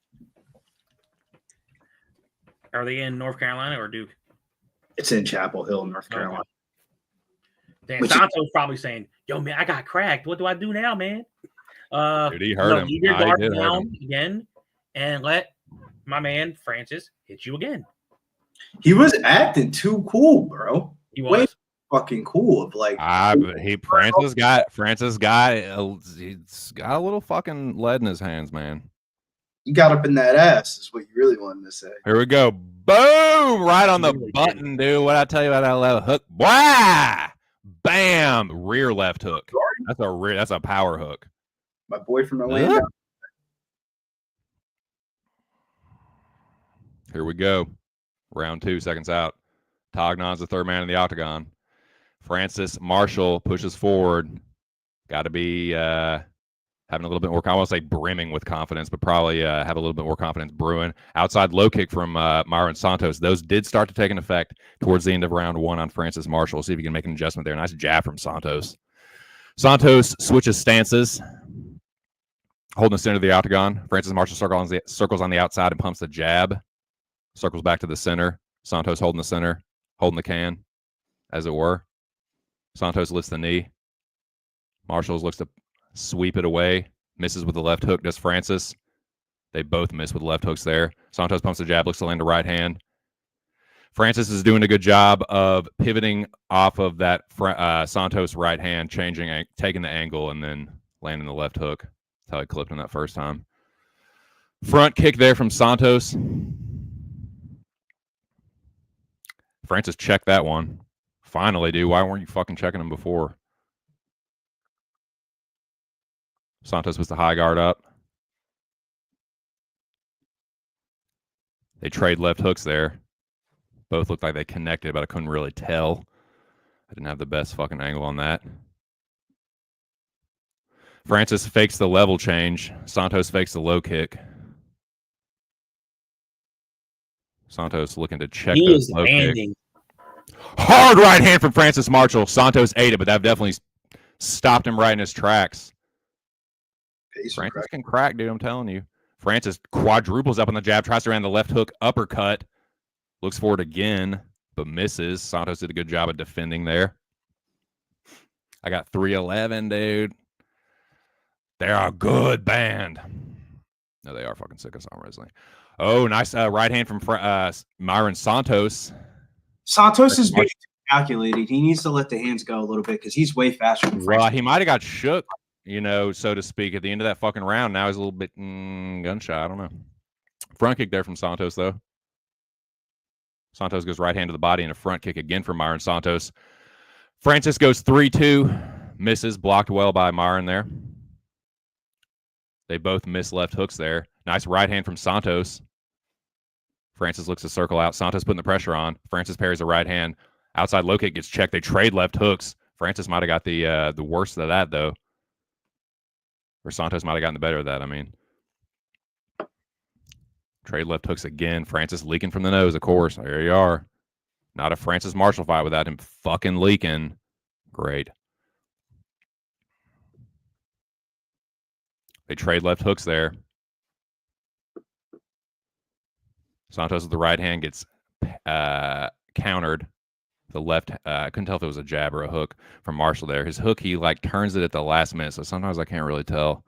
Are they in North Carolina or Duke? It's in Chapel Hill, North Carolina. Damn, Santos probably saying, "Yo, man, I got cracked. What do I do now, man?" Dude, he hurt him. You did guard down again, and let my man Francis hit you again. He was acting too cool, bro. He was. Way fucking cool. Of like, Francis got he's got a little fucking lead in his hands, man. He got up in that ass, is what you really wanted to say. Here we go. Boom! Right on the button, dude. What I tell you about that left hook? Wah! Bam! Rear left hook. That's a power hook. My boy from Atlanta. Here we go. Round 2, seconds out. Tognon's the third man in the octagon. Francis Marshall pushes forward. Got to be having a little bit more, I won't say brimming with confidence, but probably have a little bit more confidence brewing. Outside low kick from Myron Santos. Those did start to take an effect towards the end of round 1 on Francis Marshall. See if you can make an adjustment there. Nice jab from Santos. Santos switches stances. Holding the center of the octagon. Francis Marshall circles on the outside and pumps the jab. Circles back to the center. Santos holding the center. Holding the can. as it were. Santos lifts the knee. Marshall looks to sweep it away. Misses with the left hook. Does Francis. They both miss with left hooks there. Santos pumps the jab, looks to land a right hand. Francis is doing a good job of pivoting off of that Santos right hand, taking the angle, and then landing the left hook. That's how he clipped him that first time. Front kick there from Santos. Francis checked that one. Finally, dude. Why weren't you fucking checking him before? Santos was the high guard up. They trade left hooks there. Both looked like they connected, but I couldn't really tell. I didn't have the best fucking angle on that. Francis fakes the level change. Santos fakes the low kick. Santos looking to check He the is low landing. kick. Hard right hand from Francis Marshall. Santos ate it, but that definitely stopped him right in his tracks. Francis can crack, dude. I'm telling you. Francis quadruples up on the jab, tries to land the left hook uppercut. Looks for it again, but misses. Santos did a good job of defending there. I got 311, dude. They're a good band. No, they are fucking sick as arm wrestling. Oh, nice right hand from Myron Santos. Santos is being calculated. He needs to let the hands go a little bit because he's way faster than Francis. Well, he might have got shook, so to speak, at the end of that fucking round. Now he's a little bit gun shy. I don't know. Front kick there from Santos, though. Santos goes right hand to the body and a front kick again from Myron Santos. Francis goes 3-2. Misses. Blocked well by Myron there. They both miss left hooks there. Nice right hand from Santos. Francis looks to circle out. Santos putting the pressure on. Francis parries a right hand. Outside low kick gets checked. They trade left hooks. Francis might have got the worst of that, though. Or Santos might have gotten the better of that, I mean. Trade left hooks again. Francis leaking from the nose, of course. There you are. Not a Francis Marshall fight without him fucking leaking. Great. They trade left hooks there. Santos with the right hand gets countered. The left, I couldn't tell if it was a jab or a hook from Marshall there. His hook, he turns it at the last minute, so sometimes I can't really tell.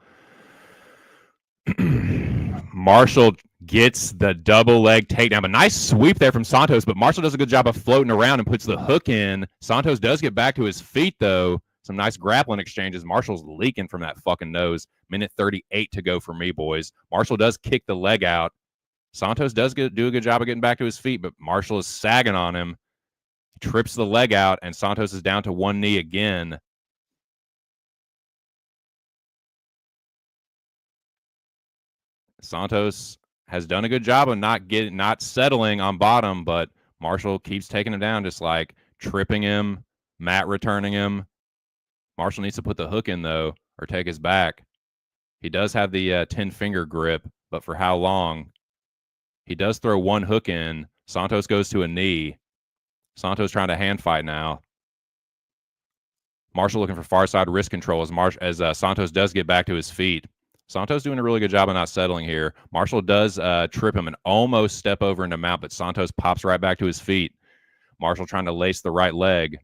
Marshall gets the double leg takedown. A nice sweep there from Santos, but Marshall does a good job of floating around and puts the hook in. Santos does get back to his feet, though. Some nice grappling exchanges. Marshall's leaking from that fucking nose. Minute 38 to go for me, boys. Marshall does kick the leg out. Santos does do a good job of getting back to his feet, but Marshall is sagging on him. He trips the leg out, and Santos is down to one knee again. Santos has done a good job of not settling on bottom, but Marshall keeps taking him down, just tripping him, mat returning him. Marshall needs to put the hook in, though, or take his back. He does have the 10-finger grip, but for how long? He does throw one hook in. Santos goes to a knee. Santos trying to hand fight now. Marshall looking for far side wrist control as Santos does get back to his feet. Santos doing a really good job of not settling here. Marshall does trip him and almost step over into mount, but Santos pops right back to his feet. Marshall trying to lace the right leg.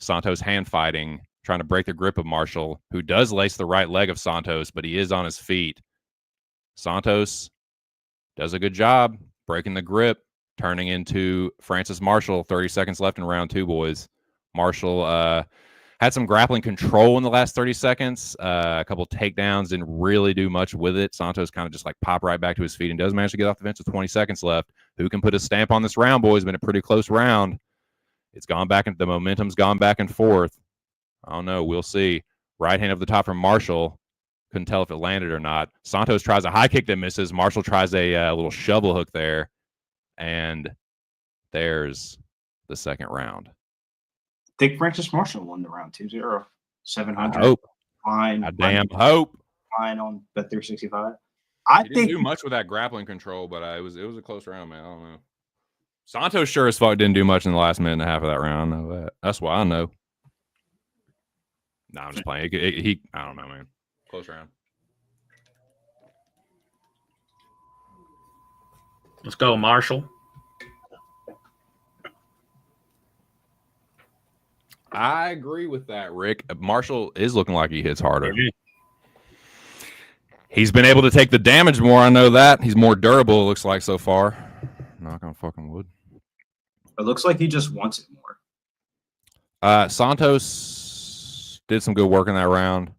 Santos hand fighting, trying to break the grip of Marshall, who does lace the right leg of Santos, but he is on his feet. Santos does a good job breaking the grip, turning into Francis Marshall. 30 seconds left in round two, boys. Marshall had some grappling control in the last 30 seconds. A couple takedowns, didn't really do much with it. Santos kind of just pop right back to his feet and does manage to get off the fence with 20 seconds left. Who can put a stamp on this round, boys? Been a pretty close round. It's gone back, and the momentum's gone back and forth. I don't know. We'll see. Right hand up the top from Marshall. Couldn't tell if it landed or not. Santos tries a high kick that misses. Marshall tries a little shovel hook there. And there's the second round. I think Francis Marshall won the round 2-0. 700. I hope. Fine. I damn hope. Fine on Bet365. He didn't do much with that grappling control, but it was a close round, man. I don't know. Santos sure as fuck didn't do much in the last minute and a half of that round. I know that. That's why I know. Nah, I'm just playing. I don't know, man. Close round. Let's go, Marshall. I agree with that, Rick. Marshall is looking like he hits harder. He's been able to take the damage more. I know that. He's more durable, it looks like, so far. Knock on fucking wood. It looks like he just wants it more. Santos did some good work in that round.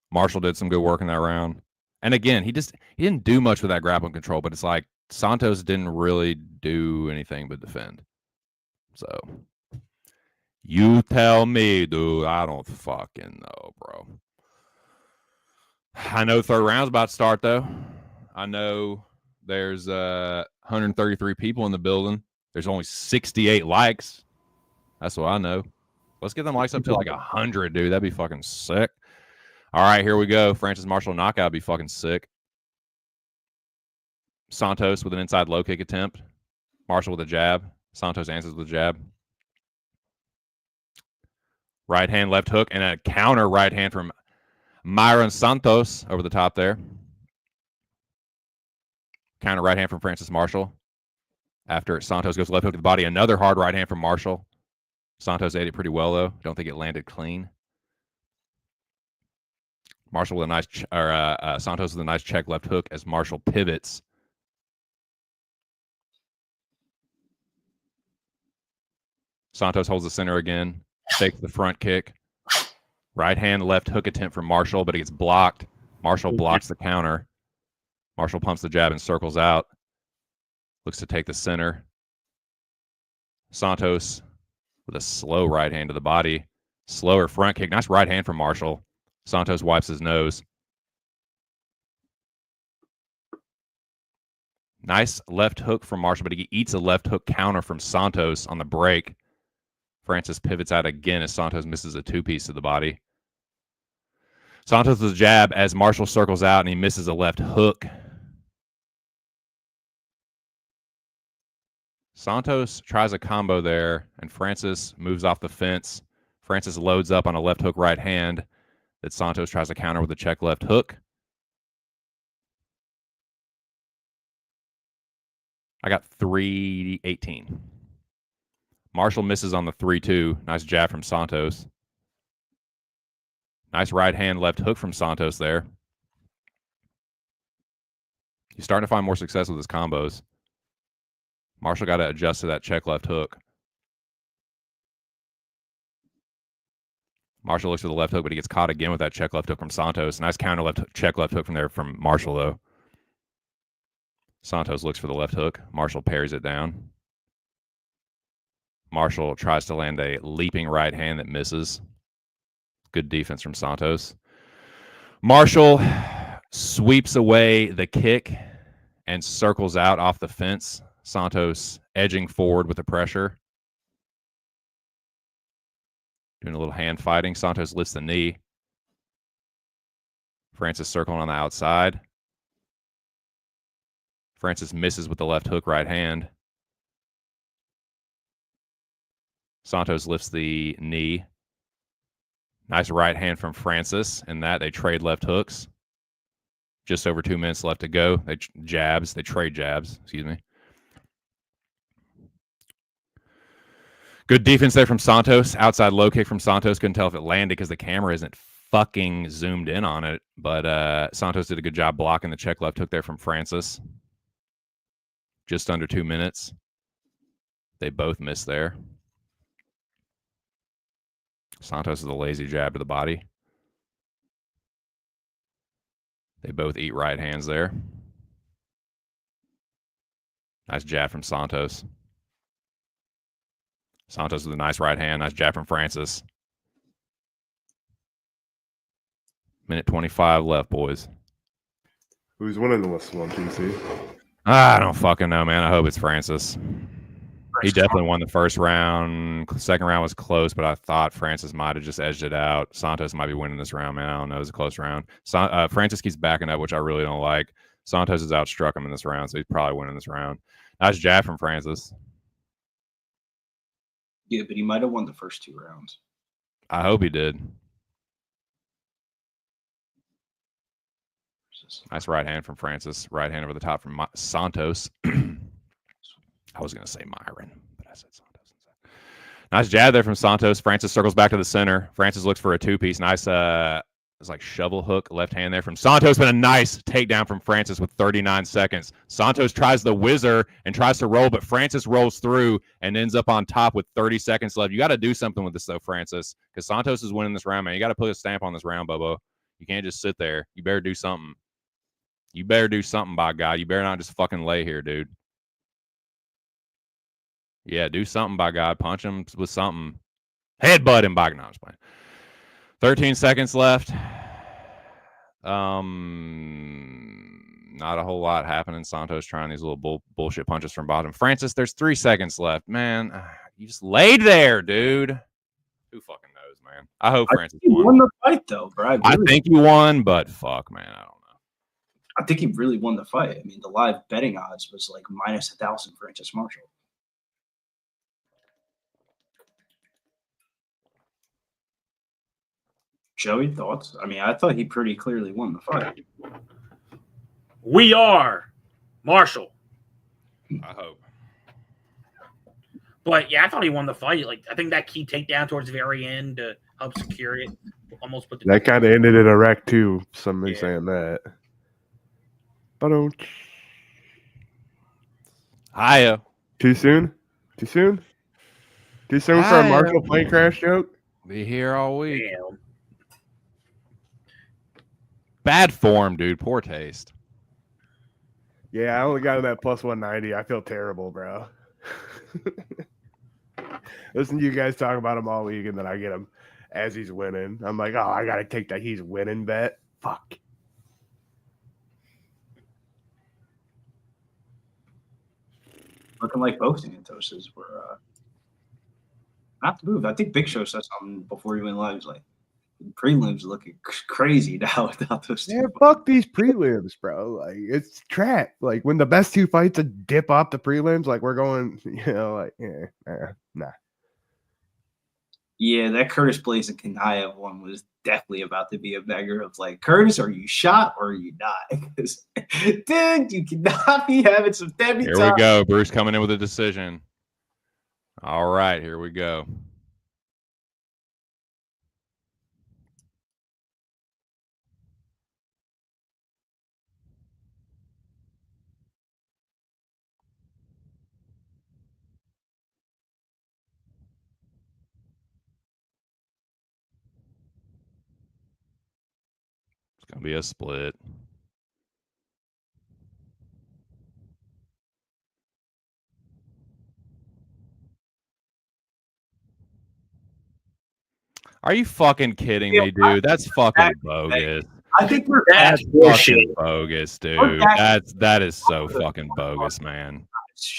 Marshall did some good work in that round. And again, he didn't do much with that grappling control, but it's like Santos didn't really do anything but defend. So you tell me, dude. I don't fucking know, bro. I know third round's about to start, though. I know there's 133 people in the building. There's only 68 likes. That's what I know. Let's get them likes up to like 100, dude. That'd be fucking sick. All right, here we go. Francis Marshall knockout would be fucking sick. Santos with an inside low kick attempt. Marshall with a jab. Santos answers with a jab. Right hand, left hook, and a counter right hand from Myron Santos over the top there. Counter right hand from Francis Marshall. After Santos goes left hook to the body, another hard right hand from Marshall. Santos ate it pretty well, though. Don't think it landed clean. Marshall with a nice, Santos with a nice check left hook as Marshall pivots. Santos holds the center again. Takes the front kick. Right hand, left hook attempt from Marshall, but he gets blocked. Marshall blocks the counter. Marshall pumps the jab and circles out. Looks to take the center. Santos with a slow right hand to the body. Slower front kick. Nice right hand from Marshall. Santos wipes his nose. Nice left hook from Marshall, but he eats a left hook counter from Santos on the break. Francis pivots out again as Santos misses a two-piece to the body. Santos with a jab as Marshall circles out and he misses a left hook. Santos tries a combo there, and Francis moves off the fence. Francis loads up on a left hook right hand that Santos tries to counter with a check left hook. I got 3-18. Marshall misses on the 3-2. Nice jab from Santos. Nice right hand left hook from Santos there. He's starting to find more success with his combos. Marshall got to adjust to that check left hook. Marshall looks for the left hook, but he gets caught again with that check left hook from Santos. Nice counter left hook, check left hook from there from Marshall, though. Santos looks for the left hook. Marshall parries it down. Marshall tries to land a leaping right hand that misses. Good defense from Santos. Marshall sweeps away the kick and circles out off the fence. Santos edging forward with the pressure. Doing a little hand fighting. Santos lifts the knee. Francis circling on the outside. Francis misses with the left hook right hand. Santos lifts the knee. Nice right hand from Francis. In that, they trade left hooks. Just over 2 minutes left to go. They trade jabs, excuse me. Good defense there from Santos. Outside low kick from Santos. Couldn't tell if it landed because the camera isn't fucking zoomed in on it. But Santos did a good job blocking the check left hook there from Francis. Just under 2 minutes. They both missed there. Santos with a lazy jab to the body. They both eat right hands there. Nice jab from Santos. Santos with a nice right hand. Nice jab from Francis. Minute 25 left, boys. Who's winning this one, TC? I don't fucking know, man. I hope it's Francis. He definitely won the first round. Second round was close, but I thought Francis might have just edged it out. Santos might be winning this round, man. I don't know. It was a close round. Francis keeps backing up, which I really don't like. Santos has outstruck him in this round, so he's probably winning this round. Nice jab from Francis. Yeah, but he might have won the first 2 rounds. I hope he did. Nice right hand from Francis. Right hand over the top from Santos. I was going to say Myron, but I said Santos instead. Nice jab there from Santos. Francis circles back to the center. Francis looks for a two-piece. Nice, it's like shovel hook left hand there from Santos, but a nice takedown from Francis with 39 seconds. Santos tries the whizzer and tries to roll, but Francis rolls through and ends up on top with 30 seconds left. You got to do something with this, though, Francis, because Santos is winning this round, man. You got to put a stamp on this round, Bobo. You can't just sit there. You better do something. You better do something, by God. You better not just fucking lay here, dude. Yeah, do something, by God. Punch him with something. Headbutt him, by God. No, I'm just playing. 13 seconds left. Not a whole lot happening. Santos trying these little bullshit punches from bottom. Francis, there's 3 seconds left. Man, you just laid there, dude. Who fucking knows, man? I hope Francis won the fight, though, bro. I think you won, but fuck, man. I don't know. I think he really won the fight. I mean, the live betting odds was like minus 1,000 for Francis Marshall. Joey, thoughts? I mean, I thought he pretty clearly won the fight. We are Marshall. I hope. But yeah, I thought he won the fight. Like, I think that key takedown towards the very end to help secure it almost put the that kind of ended in a wreck too. Somebody saying that. But Hiya. Too soon? Too soon? Too soon for a Marshall plane crash joke? Be here all week. Damn. Bad form, dude. Poor taste. Yeah, I only got him at plus 190. I feel terrible, bro. Listen to you guys talk about him all week, and then I get him as he's winning. I'm like, oh, I got to take that he's winning bet. Fuck. Looking like both Santoses were not to move. I think Big Show said something before he went live. He was like, prelims looking crazy now without those two. Yeah, fuck these prelims, bro. Like, it's trap. Like, when the best two fights dip off the prelims, like, we're going, like, nah. Yeah, that Curtis Blaze and Kanaev one was definitely about to be a beggar of like, Curtis, are you shot or are you not? Because, dude, you cannot be having some debut Here we go. Bruce coming in with a decision. All right, here we go. It's going to be a split. Are you fucking kidding me, dude? That's fucking bogus. I think we're That's bullshit. Bogus, dude. That is so fucking bogus, man.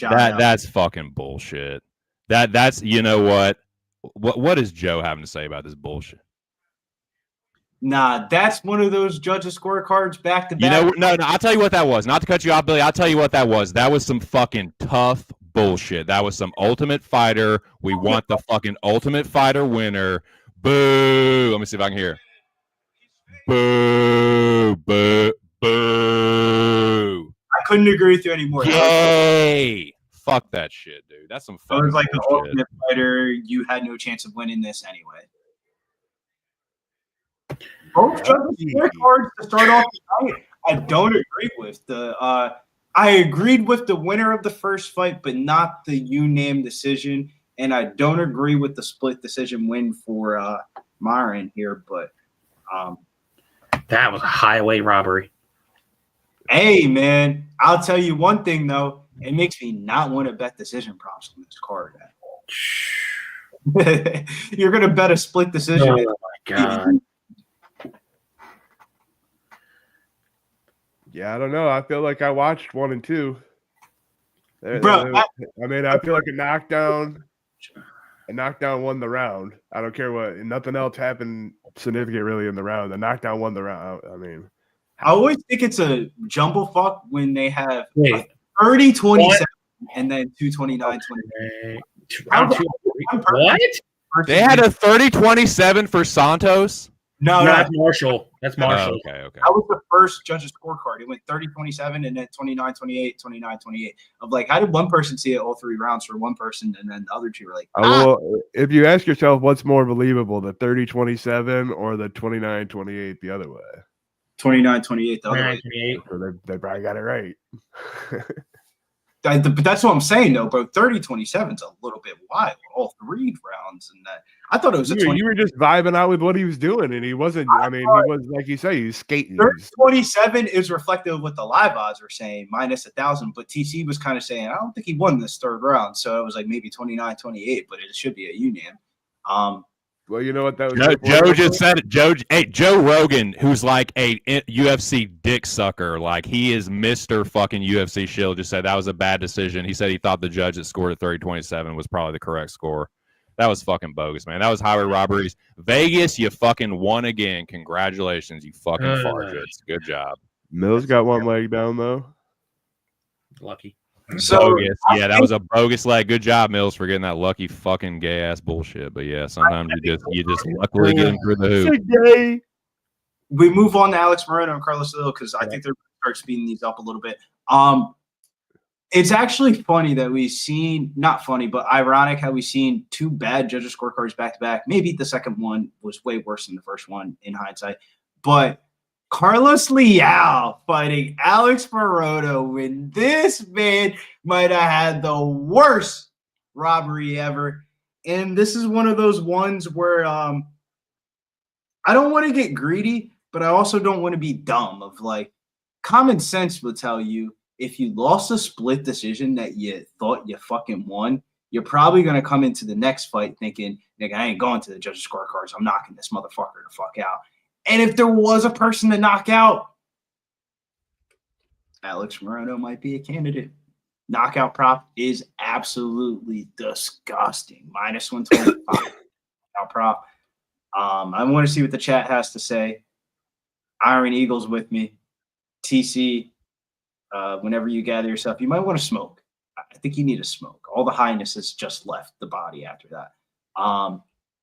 That's fucking bullshit. That's you know what? What is Joe having to say about this bullshit? Nah, that's one of those judges' scorecards back to back. You know, no, I'll tell you what that was. Not to cut you off, Billy. I'll tell you what that was. That was some fucking tough bullshit. That was some Ultimate Fighter. We want the fucking Ultimate Fighter winner. Boo. Let me see if I can hear. Boo. Boo. Boo. I couldn't agree with you anymore. Yay. Fuck that shit, dude. That's some fucking It was like the bullshit. Ultimate Fighter. You had no chance of winning this anyway. Both judges' scorecards to start off the night, I don't agree with. I agreed with the winner of the first fight, but not the unanimous decision. And I don't agree with the split decision win for Myron here. But That was a highway robbery. hey, man, I'll tell you one thing, though. It makes me not want to bet decision props on this card. You're going to bet a split decision. Oh, my God. Yeah, I don't know. I feel like I watched 1 and 2. Bro, I feel like a knockdown won the round. I don't care what. Nothing else happened significant really in the round. The knockdown won the round. I mean, I always think it's a jumble fuck when they have 30-27 and then 229-20. What? They had a 30-27 for Santos. No, Not Marshall. That's Marshall. Okay. That was the first judge's scorecard. It went 30-27 and then 29-28, 29-28. Of like, how did one person see it all 3 rounds for one person, and then the other 2 were like, Well, if you ask yourself what's more believable, the 30-27 or the 29-28 the other way? 29-28 the other way. 28. So they probably got it right. But that's what I'm saying, though, bro. 30-27 is a little bit wild. All 3 rounds, and that I thought it was a 20. You were just vibing out with what he was doing, and he wasn't. I mean, he was like you say, he was skating. 30-27 is reflective of what the live odds were saying, -1,000. But TC was kind of saying, I don't think he won this 3rd round, so it was like maybe 29-28, but it should be a union. Well, you know what that was. Joe just said it. Joe Rogan, who's like a UFC dick sucker, like he is Mr. fucking UFC shill, just said that was a bad decision. He said he thought the judge that scored at 30-27 was probably the correct score. That was fucking bogus, man. That was highway robberies. Vegas, you fucking won again. Congratulations, you fucking farjets. Good job. Mills got one leg down though. Lucky. So bogus. Yeah, that was a bogus leg. Good job, Mills, for getting that lucky fucking gay ass bullshit. But yeah, sometimes you just luckily get him through the hoop. We move on to Alex Pereira and Carlos Hill because I think they're going to start speeding these up a little bit. It's actually funny that we've seen, not funny, but ironic how we've seen 2 bad judges' scorecards back to back. Maybe the second one was way worse than the first one in hindsight, but Carlos Leal fighting Alex Pereira when this man might have had the worst robbery ever. And this is one of those ones where I don't want to get greedy, but I also don't want to be dumb. Of like, common sense will tell you if you lost a split decision that you thought you fucking won, you're probably going to come into the next fight thinking, nigga, I ain't going to the judges' scorecards. I'm knocking this motherfucker the fuck out. And if there was a person to knock out, Alex Pereira might be a candidate. Knockout prop is absolutely disgusting. -125 knockout prop. I want to see what the chat has to say. Iron Eagles with me. TC, whenever you gather yourself, you might want to smoke. I think you need to smoke. All the highness has just left the body after that.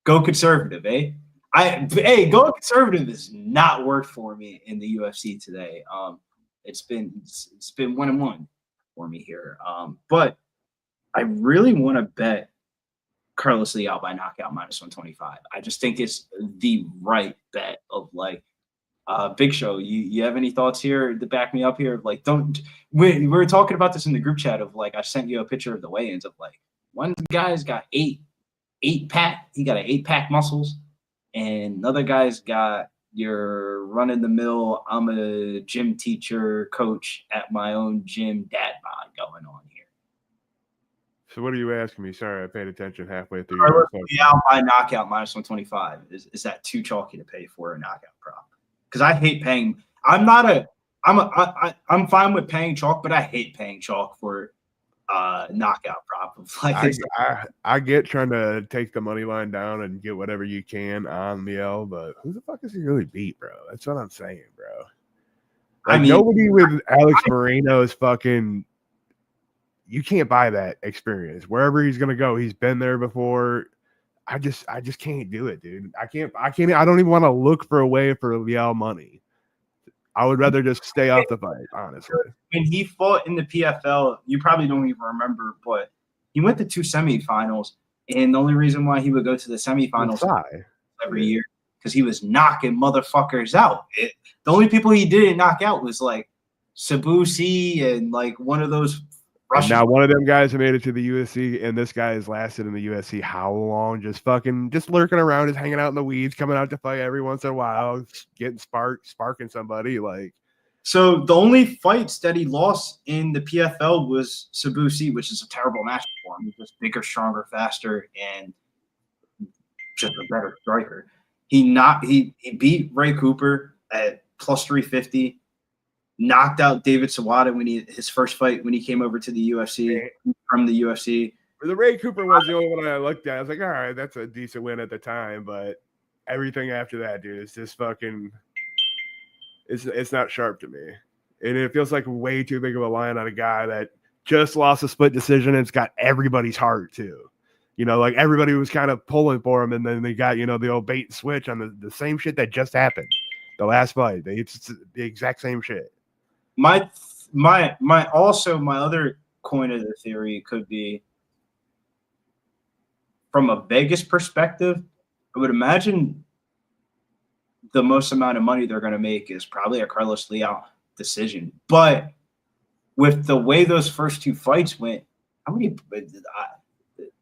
Go conservative, eh? Going conservative has not worked for me in the UFC today. It's been 1-1 for me here. But I really want to bet Carlos Leal by knockout -125. I just think it's the right bet of like Big Show. You have any thoughts here to back me up here? Like, we were talking about this in the group chat of like I sent you a picture of the weigh-ins of like one guy's got 8-pack. He got an 8-pack muscles. And another guy's got your run-of-the-mill, I'm a gym teacher, coach at my own gym, dad bod going on here. So what are you asking me? Sorry, I paid attention halfway through. Yeah, by knockout -125. Is that too chalky to pay for a knockout prop? Because I hate paying. I'm fine with paying chalk, but I hate paying chalk for knockout prop. Like I get trying to take the money line down and get whatever you can on Leal, but who the fuck is he really beat, bro? That's what I'm saying, bro. Like, I mean, nobody with Alex Moreno is fucking. You can't buy that experience. Wherever he's gonna go, he's been there before. I just can't do it, dude. I can't. I don't even want to look for a way for Leal money. I would rather just stay off the fight, honestly. When he fought in the PFL, you probably don't even remember, but he went to 2 semifinals, and the only reason why he would go to the semifinals every year because he was knocking motherfuckers out. The only people he didn't knock out was like Sabusi and like one of those Russian. Now one of them guys who made it to the UFC, and this guy has lasted in the UFC how long? Just lurking around, just hanging out in the weeds, coming out to fight every once in a while, getting sparking somebody. Like, so the only fights that he lost in the PFL was Sabusi, which is a terrible match for him. He's just bigger, stronger, faster, and just a better striker. He beat Ray Cooper at +350. Knocked out David Sawada his first fight when he came over to the UFC from the UFC. The Ray Cooper was the only one I looked at. I was like, all right, that's a decent win at the time, but everything after that, dude, it's just fucking. It's not sharp to me, and it feels like way too big of a line on a guy that just lost a split decision. And it's got everybody's heart too. You know, like everybody was kind of pulling for him, and then they got the old bait and switch on the same shit that just happened. The last fight, it's the exact same shit. My other coin of the theory could be from a Vegas perspective. I would imagine the most amount of money they're going to make is probably a Carlos Leal decision. But with the way those first two fights went, how many?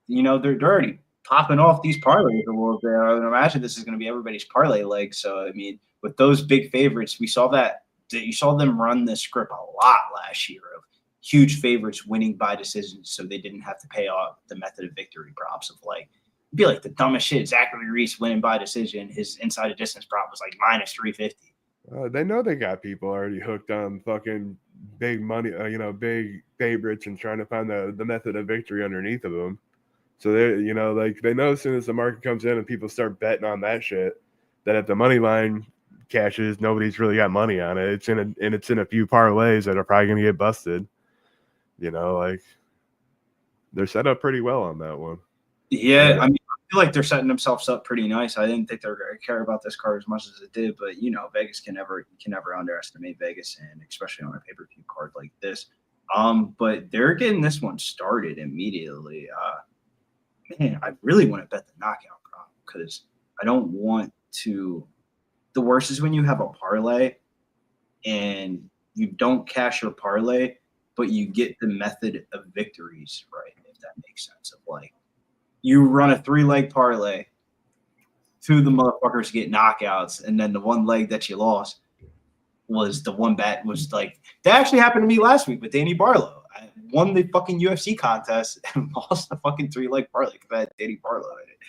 They're already popping off these parlays a little bit. I would imagine this is going to be everybody's parlay leg. So I mean, with those big favorites, we saw that you saw them run the script a lot last year of huge favorites winning by decisions, so they didn't have to pay off the method of victory props of like it'd be like the dumbest shit. Zachary Reese winning by decision, his inside of distance prop was like -350. They know they got people already hooked on fucking big money, big favorites, and trying to find the method of victory underneath of them. So they know as soon as the market comes in and people start betting on that shit, that if the money line cashes, nobody's really got money on it. It's in a few parlays that are probably going to get busted. They're set up pretty well on that one. Yeah, I mean, I feel like they're setting themselves up pretty nice. I didn't think they were going to care about this card as much as it did, but Vegas can never underestimate Vegas, and especially on a pay-per-view card like this. But they're getting this one started immediately. Man, I really want to bet the knockout prop because I don't want to. The worst is when you have a parlay and you don't cash your parlay, but you get the method of victories right, if that makes sense. Of like, you run a 3-leg parlay, 2 of the motherfuckers get knockouts, and then the one leg that you lost was the one bet was like that actually happened to me last week with Danny Barlow. I won the fucking UFC contest and lost the fucking 3-leg parlay because I had Danny Barlow in it.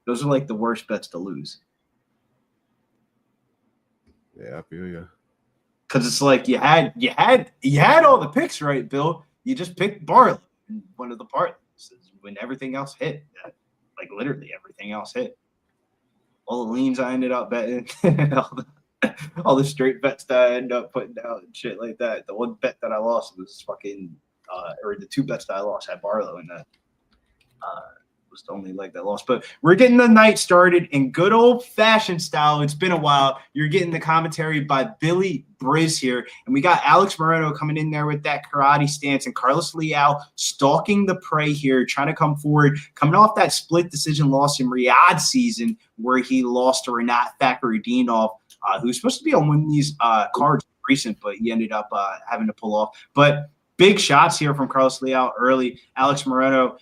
Those are like the worst bets to lose. Yeah, I feel you. Because it's like you had all the picks right, Bill. You just picked Barlow in one of the parlays when everything else hit. Like literally everything else hit. All the leans I ended up betting, all the straight bets that I ended up putting down and shit like that. The one bet that I lost was fucking, or the 2 bets that I lost had Barlow in that. Was the only leg that lost. But we're getting the night started in good old-fashioned style. It's been a while. You're getting the commentary by Billy Briz here. And we got Alex Moreno coming in there with that karate stance and Carlos Leal stalking the prey here, trying to come forward, coming off that split decision loss in Riyadh season where he lost to Renat Fakhretdinov, who's supposed to be on one of these cards recent, but he ended up having to pull off. But big shots here from Carlos Leal early. Alex Moreno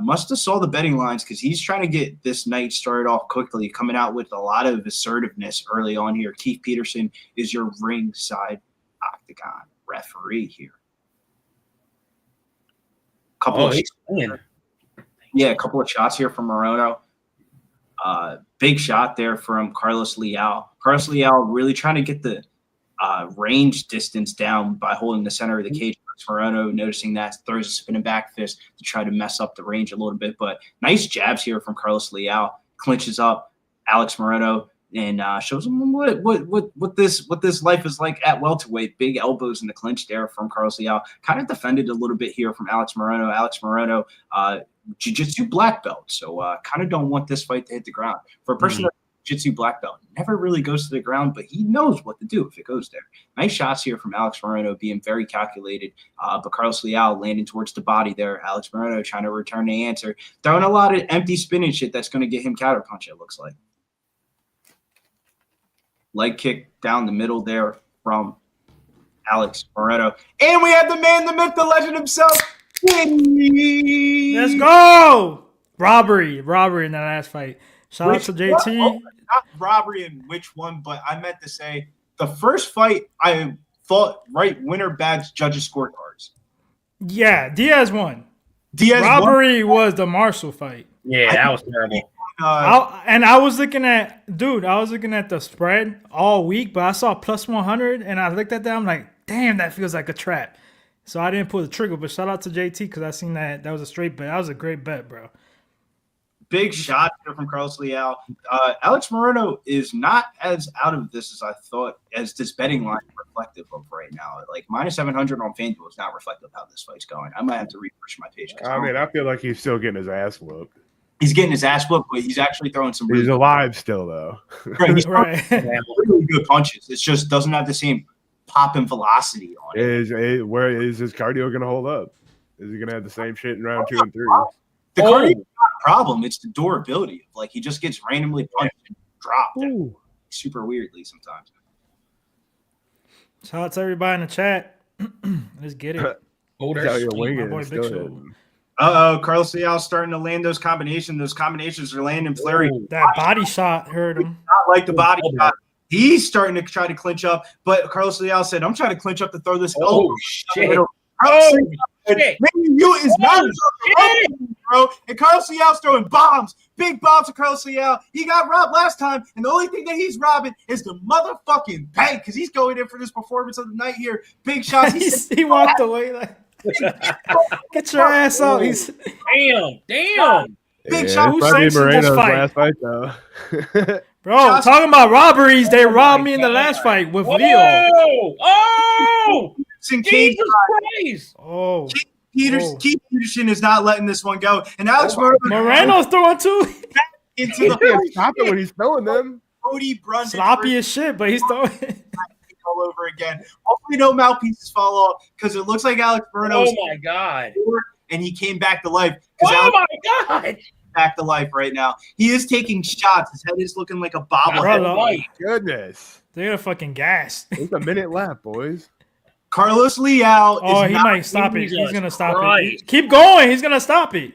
must have saw the betting lines because he's trying to get this night started off quickly, coming out with a lot of assertiveness early on here. Keith Peterson is your ringside octagon referee here. A couple of shots here from Moreno. Big shot there from Carlos Leal. Carlos Leal really trying to get the range distance down by holding the center of the cage. Moreno noticing that throws a spinning back fist to try to mess up the range a little bit, but nice jabs here from Carlos Leal. Clinches up Alex Moreno and shows him what this life is like at welterweight. Big elbows in the clinch there from Carlos Leal. Kind of defended a little bit here from Alex Moreno. Alex Moreno, jiu-jitsu black belt, so kind of don't want this fight to hit the ground. For a person that's jiu-jitsu black belt, never really goes to the ground, but he knows what to do if it goes there. Nice shots here from Alex Moreno, being very calculated, but Carlos Leal landing towards the body there. Alex Moreno trying to return the answer, throwing a lot of empty spinning shit that's going to get him counterpunch, it looks like. Leg kick down the middle there from Alex Moreno. And we have the man, the myth, the legend himself. Let's go! Robbery in that last fight. Shout out to JT. Not robbery in which one, but I meant to say the first fight I thought right winner badge judges scorecards. Yeah, Diaz won. Robbery was the Marshall fight. Yeah, that was terrible. I was looking at the spread all week, but I saw plus 100 and I looked at that. I'm like, damn, that feels like a trap. So I didn't pull the trigger, but shout out to JT because I seen that was a straight bet. That was a great bet, bro. Big shot here from Carlos Leal. Alex Moreno is not as out of this as I thought, as this betting line is reflective of right now. Like -700 on FanDuel is not reflective of how this fight's going. I might have to refresh my page. I mean, I feel like he's still getting his ass whooped. He's getting his ass whooped, but he's actually throwing some really He's alive still, though. Right, he's throwing Right. really good punches. It just doesn't have the same pop and velocity on it. Where is his cardio going to hold up? Is he going to have the same shit in round 2 and 3? The cardio is not a problem. It's the durability. Like, he just gets randomly punched and dropped super weirdly sometimes. Shout out to everybody in the chat. Let's get it. Oh, How there's you're sweet. winging, my boy it's Big still Show. hitting. Carlos Leal starting to land those combinations. Those combinations are landing flurry. That body shot hurt him. Not like the body shot. He's starting to try to clinch up, but Carlos Leal said, I'm trying to clinch up to throw this. Oh, shit. Carlos Leal said, shit. maybe you is not shit. bro. And Carlos Leal's throwing bombs, big bombs to Carlos Leal. He got robbed last time, and the only thing that he's robbing is the motherfucking bank because he's going in for this performance of the night here. Big shots. He walked away like, get your ass out. He's Damn. Big Yeah, shot. Who probably sanctioned this Moreno's fight? last fight, though. bro. Talking about robberies, they robbed me in the last fight with Leo. Oh, Keith Jesus Christ. Oh, Keith Peterson is not letting this one go. And Alex Moreno's throwing too. into He the can't stop it when he's throwing them. Cody Brunson Sloppy as shit, but he's throwing. all over again. Hopefully no mouthpieces fall off because it looks like Alex Moreno Oh my God. and he came back to life. Because Oh Alex my God. is back to life right now. He is taking shots. His head is looking like a bobblehead. Bro, Goodness. they're gonna fucking gas. It's a minute left, boys. Carlos Leal Oh, is he not might stop it. Jesus He's gonna stop it. Christ. Keep going. He's gonna stop it.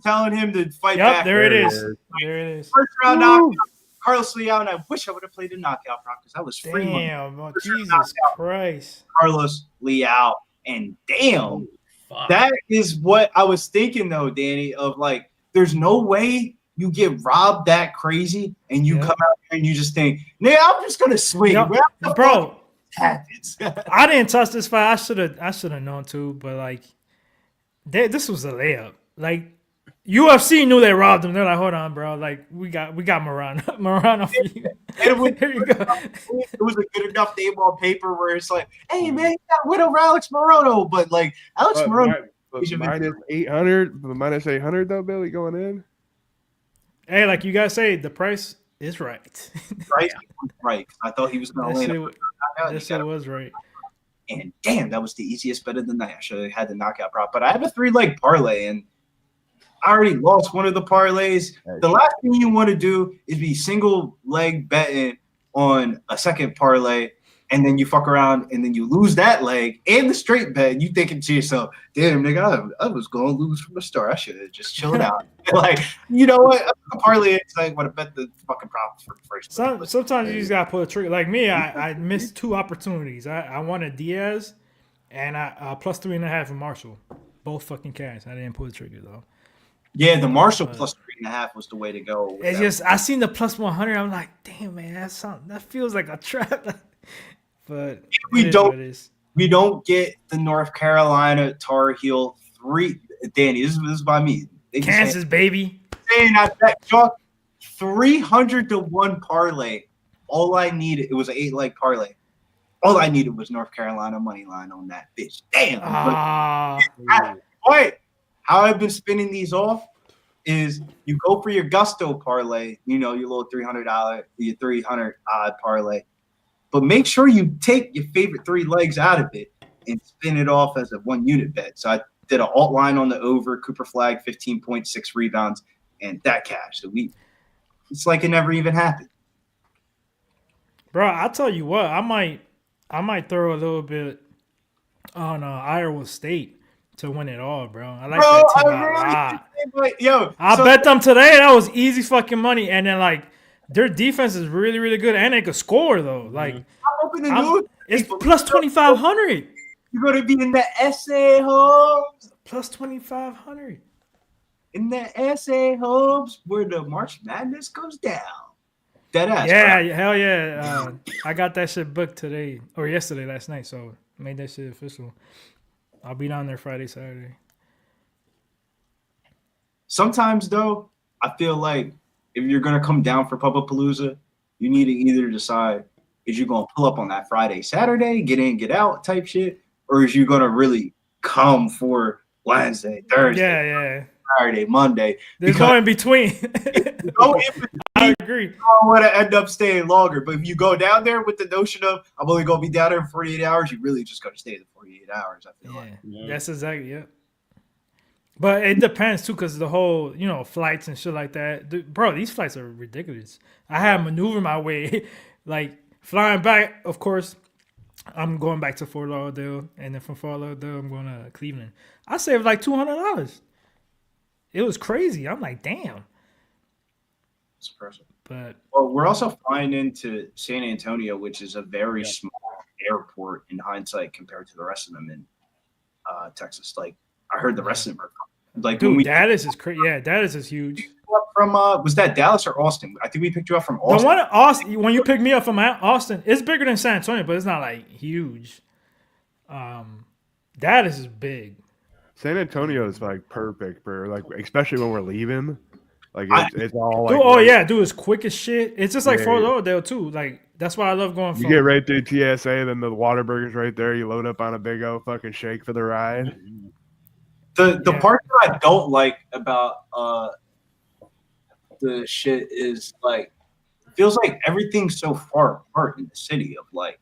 telling him to fight Yep, back. there it There it is. is. There it is. First round knockout. Carlos Leal, and I wish I would have played a knockout round because that was free money. Damn, oh, Jesus Christ. Carlos Leal, and damn, Fuck. that is what I was thinking though, Danny. Of like, there's no way you get robbed that crazy, and you Yeah. come out here and you just think, "Nah, I'm just gonna swing." Yep. What the Bro, fuck happens. I didn't touch this fight. I should have known too, but like, this was a layup. Like, UFC knew they robbed him. They're like, hold on, bro. Like, we got Morano for you. Here you go. It was a good enough name on paper where it's like, "Hey man, you got rid of Alex Moreno," but like Alex Moreno. Minus 800, minus 800 though, Billy, going in. Hey, like you guys say, the price is right. Right, right. I thought he was going to That land. shit, that shit was right. And damn, that was the easiest bet of the night. I should have had the knockout prop, but I have a 3-leg parlay, and I already lost one of the parlays. The last thing you want to do is be single leg betting on a second parlay, and then you fuck around and then you lose that leg and the straight bet. And you thinking to yourself, "Damn, nigga, I was going to lose from the start. I should have just chilled out." Like, you know what? A parlay is like, want to bet the fucking props for the first. Sometimes you just gotta pull a trigger. Like me, I missed 2 opportunities. I wanted Diaz, and I plus 3.5 in Marshall. Both fucking cash. I didn't pull the trigger though. Yeah, the Marshall plus 3.5 was the way to go. It's just I seen the plus 100. I'm like, damn man, that feels like a trap. But we don't get the North Carolina Tar Heel 3. Danny, this is by me. They Kansas, baby. saying I bet Chuck 300-1 parlay. All I needed, it was an 8-leg parlay. All I needed was North Carolina money line on that bitch. Damn. Wait, how I've been spinning these off is you go for your gusto parlay, you know, your little $300, your 300 odd parlay, but make sure you take your favorite 3 legs out of it and spin it off as a 1 unit bet. So I did an alt line on the over, Cooper Flag 15.6 rebounds, and that cash. So it's like it never even happened. Bro, I'll tell you what, I might throw a little bit on Iowa State to win it all, bro. I like that team a lot. Yo, I bet them today. That was easy fucking money. And then like their defense is really, really good, and they could score though. Like I'm hoping to do it's plus 2,500. You're gonna be in the SA homes. Plus 2,500. In the SA homes where the March Madness goes down. Deadass. Yeah, right? hell yeah. I got that shit booked today or yesterday, last night. So made that shit official. I'll be down there Friday, Saturday. Sometimes though, I feel like if you're gonna come down for Palooza, you need to either decide is you gonna pull up on that Friday, Saturday, get in, get out type shit, or is you gonna really come for Wednesday, Thursday? Yeah. Saturday, Monday. There's no in between. I agree. You don't want to end up staying longer. But if you go down there with the notion of I'm only going to be down there for 48 hours, you really just going to stay the 48 hours, I feel like. That's exactly it. But it depends, too, because the whole, flights and shit like that. Bro, these flights are ridiculous. I had to maneuver my way. Like, flying back, of course, I'm going back to Fort Lauderdale. And then from Fort Lauderdale, I'm going to Cleveland. I saved like $200. It was crazy. I'm like, damn. It's impressive. But we're also flying into San Antonio, which is a very small airport in hindsight compared to the rest of them in Texas. Like, I heard the rest of them are like, dude, Dallas is crazy. Yeah, Dallas is huge. From was that Dallas or Austin? I think we picked you up from Austin. The one in Austin, when you picked me up from Austin, it's bigger than San Antonio, but it's not like huge. Dallas is big. San Antonio is like perfect for like, especially when we're leaving. Like it's all like, dude, dude, it's quick as shit. It's just like Fort Lauderdale too. Like that's why I love going. You get right through TSA, then the Whataburger's right there. You load up on a big old fucking shake for the ride. The part that I don't like about the shit is like it feels like everything's so far apart in the city of like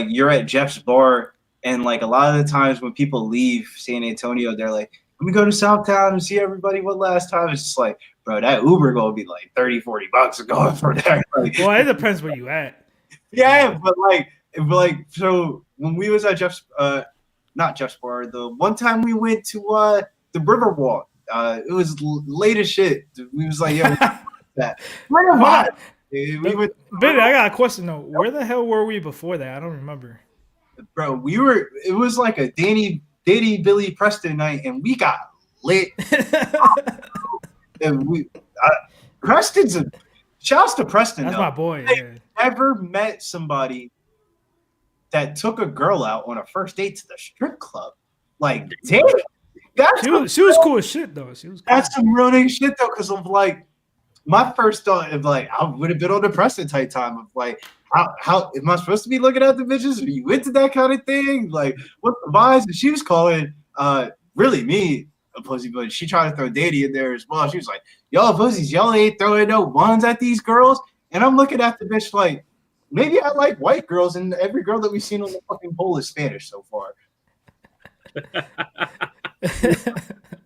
you're at Jeff's bar and like a lot of the times when people leave San Antonio they're like, let me go to Southtown and see everybody one last time. It's just like, bro, that Uber gonna be like $30-$40 going for that. Like, well, it depends where you at. Yeah, but so when we was at Jeff's not Jeff's bar, the one time we went to the Riverwalk, it was late as shit. We was like, yo, that. Billy, I got a question though. Where the hell were we before that? I don't remember. Bro, it was like a Danny Billy Preston night, and we got lit. And Preston's shouts to Preston. That's though. My boy. I never met somebody that took a girl out on a first date to the strip club. Like, damn, she was cool as shit though. She was. Cool. That's some real nigga shit though, because of like my first thought of like I would have been on the Preston type time of like how am I supposed to be looking at the bitches? Are you into that kind of thing? Like what the vibes? And she was calling really me a pussy, but she tried to throw Daddy in there as well. She was like, y'all pussies, y'all ain't throwing no ones at these girls. And I'm looking at the bitch like maybe I like white girls, and every girl that we've seen on the fucking poll is Spanish so far.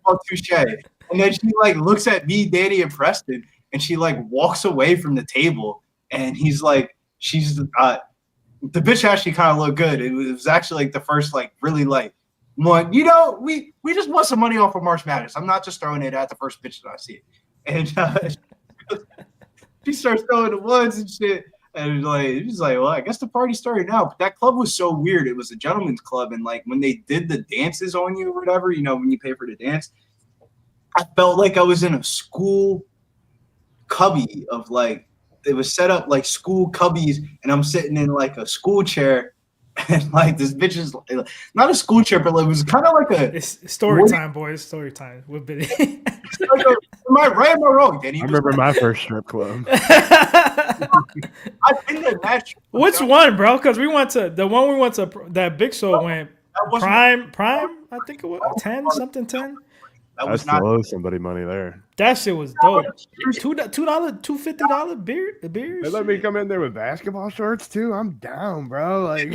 Oh, touche. And then she like looks at me, Danny, and Preston, and she like walks away from the table, and he's like, she's the bitch actually kind of looked good. It was actually like the first like really like one. We just want some money off of March Madness. I'm not just throwing it at the first bitch that I see. And she starts throwing the ones and shit. And she's like, well, I guess the party started now. But that club was so weird. It was a gentleman's club. And like when they did the dances on you or whatever, when you pay for the dance, I felt like I was in a school cubby of like, it was set up like school cubbies. And I'm sitting in like a school chair. And like this bitch is not a school chair, but it was kind of like a it's story time, boys. Story time with Billy. Am I right? Am I wrong, Danny? I remember my first strip club. I've been to that. Which one, bro? Because we went to the one we went to that Big Show went Prime. I think it was 10. That was not owe somebody money there. That shit was dope. $2.50 beer. The beers. They let me come in there with basketball shorts too. I'm down, bro. Like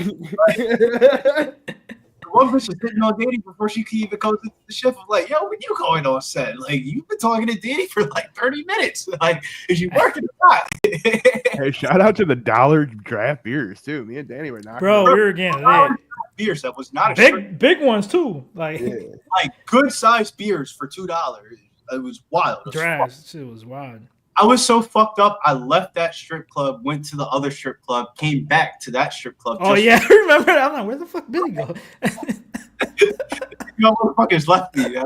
one bitch was sitting on Danny before she could even go to the shift. I'm like, yo, when you going on set? Like you've been talking to Danny for like 30 minutes. Like, is you working or not? Hey, shout out to the dollar draft beers too. Me and Danny were knocking. Bro, we were getting lit. Beers that was not a big ones too. Like good sized beers for $2. It was wild. Draft shit was wild. I was so fucked up. I left that strip club, went to the other strip club, came back to that strip club. Oh yeah, I remember that. I'm like, where the fuck Billy go? Motherfuckers left me.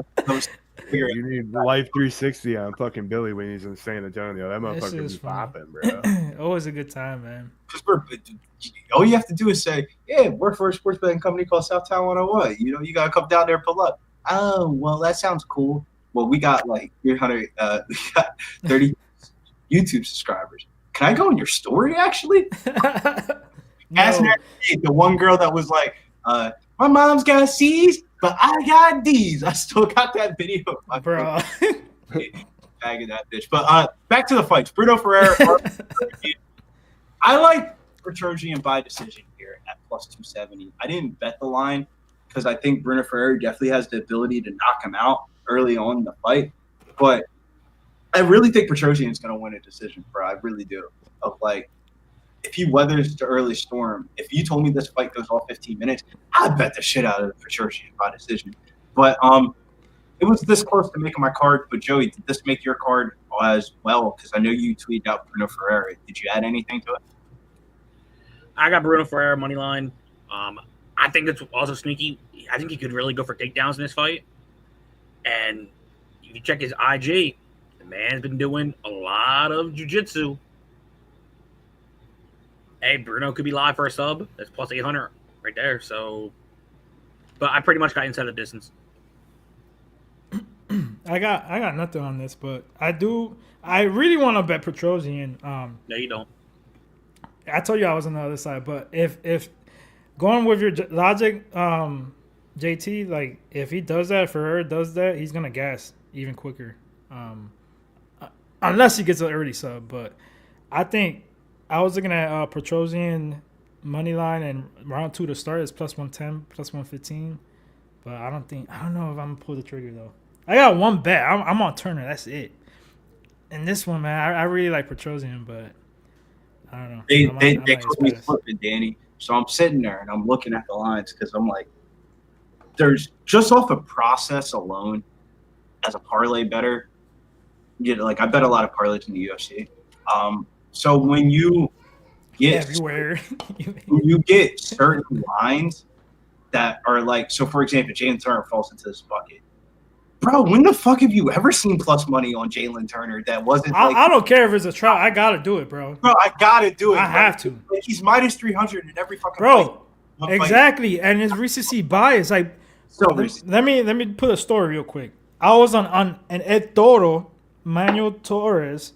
You need Life 360 on fucking Billy when he's in San Antonio. That motherfucker was popping, bro. Always a good time, man. All you have to do is say, yeah, work for a sports betting company called Southtown 101. You got to come down there and pull up. Oh, well, that sounds cool. Well, we got like 300, we got 30 YouTube subscribers. Can I go in your story, actually? No. The one girl that was like, my mom's got C's. but I got these. I still got that video, Bro. Bagging that bitch. But back to the fights. Bruno Ferreira. I like Petrosian by decision here at plus 270. I didn't bet the line because I think Bruno Ferreira definitely has the ability to knock him out early on in the fight. But I really think Petrosian is going to win a decision, bro. I really do. Of like, if he weathers the early storm, if you told me this fight goes all 15 minutes, I'd bet the shit out of Petrosian by decision. But it was this close to making my card. But Joey, did this make your card as well? Because I know you tweeted out Bruno Ferreira. Did you add anything to it? I got Bruno Ferreira money line. I think that's also sneaky. I think he could really go for takedowns in this fight. And if you check his IG, the man's been doing a lot of jiu-jitsu. Hey, Bruno could be live for a sub. That's plus 800 right there. So, but I pretty much got inside of distance. I got nothing on this, but I really want to bet Petrosian. No, you don't. I told you I was on the other side, but if going with your logic, JT, like if he does that, Ferreira does that, he's gonna gas even quicker. Unless he gets an early sub, but I think I was looking at Petrosian money line and round 2 to start is plus 110, plus 115. But I don't know if I'm gonna pull the trigger though. I got one bet. I'm on Turner. That's it. And this one, man, I really like Petrosian, but I don't know. They told me flipping, Danny. So I'm sitting there and I'm looking at the lines because I'm like, there's just off of process alone as a parlay better. You know, like I bet a lot of parlays in the UFC. So when you get everywhere, when you get certain lines that are like, so for example, Jalin Turner falls into this bucket. Bro, when the fuck have you ever seen plus money on Jalin Turner that wasn't like... I don't care if it's a trap. I got to do it, bro. Bro, I got to do it. I have to. Like, he's minus 300 in every fucking bro, fight. Exactly. And his recency bias. Like, so let me put a story real quick. I was on an Ed Toro, Manuel Torres,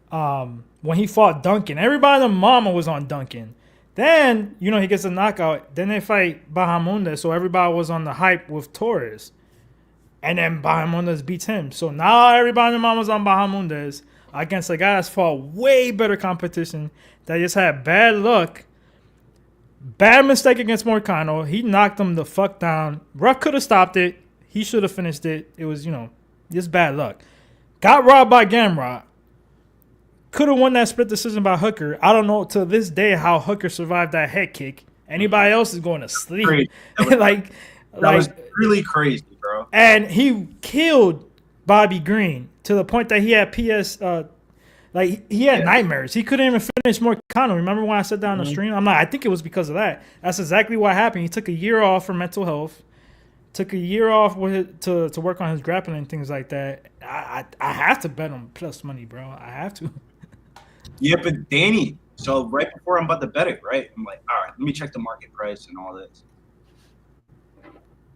when he fought Duncan. Everybody and their mama was on Duncan. Then, you know, he gets a knockout. Then they fight Bahamondes, so everybody was on the hype with Torres. And then Bahamondes beats him. So now everybody and their mama's on Bahamondes against a guy that's fought way better competition that just had bad luck. Bad mistake against Morcano. He knocked him the fuck down. Ruck could have stopped it. He should have finished it. It was, you know, just bad luck. Got robbed by Gamrot. Could have won that split decision by Hooker. I don't know to this day how Hooker survived that head kick. Anybody else is going to sleep. That was really crazy, bro. And he killed Bobby Green to the point that he had he had nightmares. He couldn't even finish Morcano. Remember when I said that on the stream? I'm like, I think it was because of that. That's exactly what happened. He took a year off for mental health. Took a year off to work on his grappling and things like that. I have to bet him plus money, bro. I have to. Yeah, but Danny, so right before I'm about to bet it, right? I'm like, all right, let me check the market price and all this.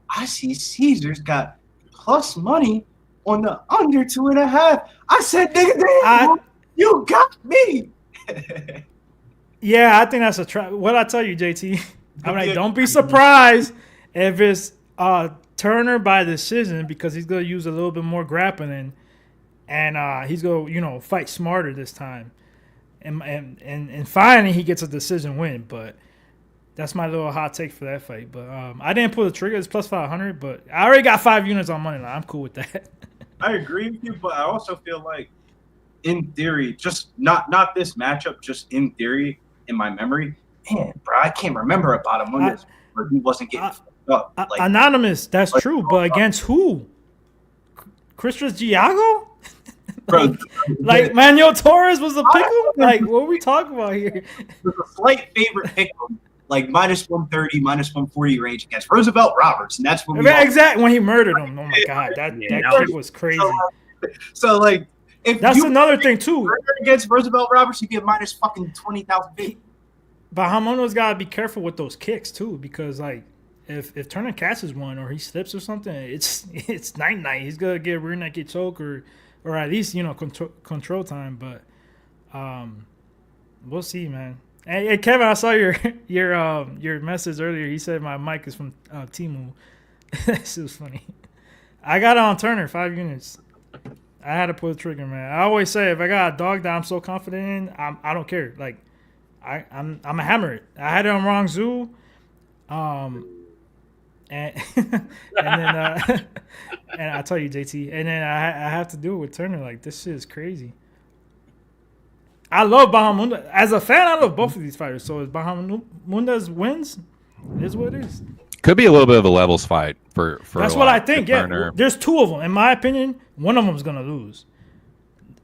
I see Caesar's got plus money on the under 2.5. I said, nigga, you got me. Yeah, I think that's a trap. What I tell you, JT? I'm like, don't be surprised if it's Turner by decision because he's gonna use a little bit more grappling, and he's gonna fight smarter this time, and finally he gets a decision win. But that's my little hot take for that fight. But I didn't pull the trigger. It's plus 500, but I already got 5 units on money line. I'm cool with that. I agree with you, but I also feel like, in theory, just not this matchup, just in theory, in my memory, man, bro, I can't remember about him on this where he wasn't getting fucked up. Like, anonymous, that's true, but against who? Christos Giago? Bro, like Manuel Torres was a pick'em? Like, what are we talking about here? There's a slight favorite pick'em, like minus 130, minus 140 range against Roosevelt Roberts, and that's when exactly when he murdered him. Oh my god, that kick was crazy. So like, if that's another thing too. Against Roosevelt Roberts, you get minus fucking 20,000 feet. Bahamondes gotta be careful with those kicks too, because like if Turner catches one or he slips or something, it's night. He's gonna get rear naked choke or at least control time. But we'll see, man. Hey, Kevin, I saw your message earlier. He said my mic is from Timu. This is funny. I got it on Turner 5 units. I had to pull the trigger, man. I always say if I got a dog that I'm so confident in, I don't care. Like I'm a hammer it. I had it on wrong zoo, and and then and I tell you JT, and then I have to do it with Turner. Like this shit is crazy. I love Bahamondes. As a fan, I love both of these fighters. So if Bahamondes wins, it is what it is. Could be a little bit of a levels fight for That's what I think. Yeah, Turner. there's two of them. In my opinion, one of them's gonna lose.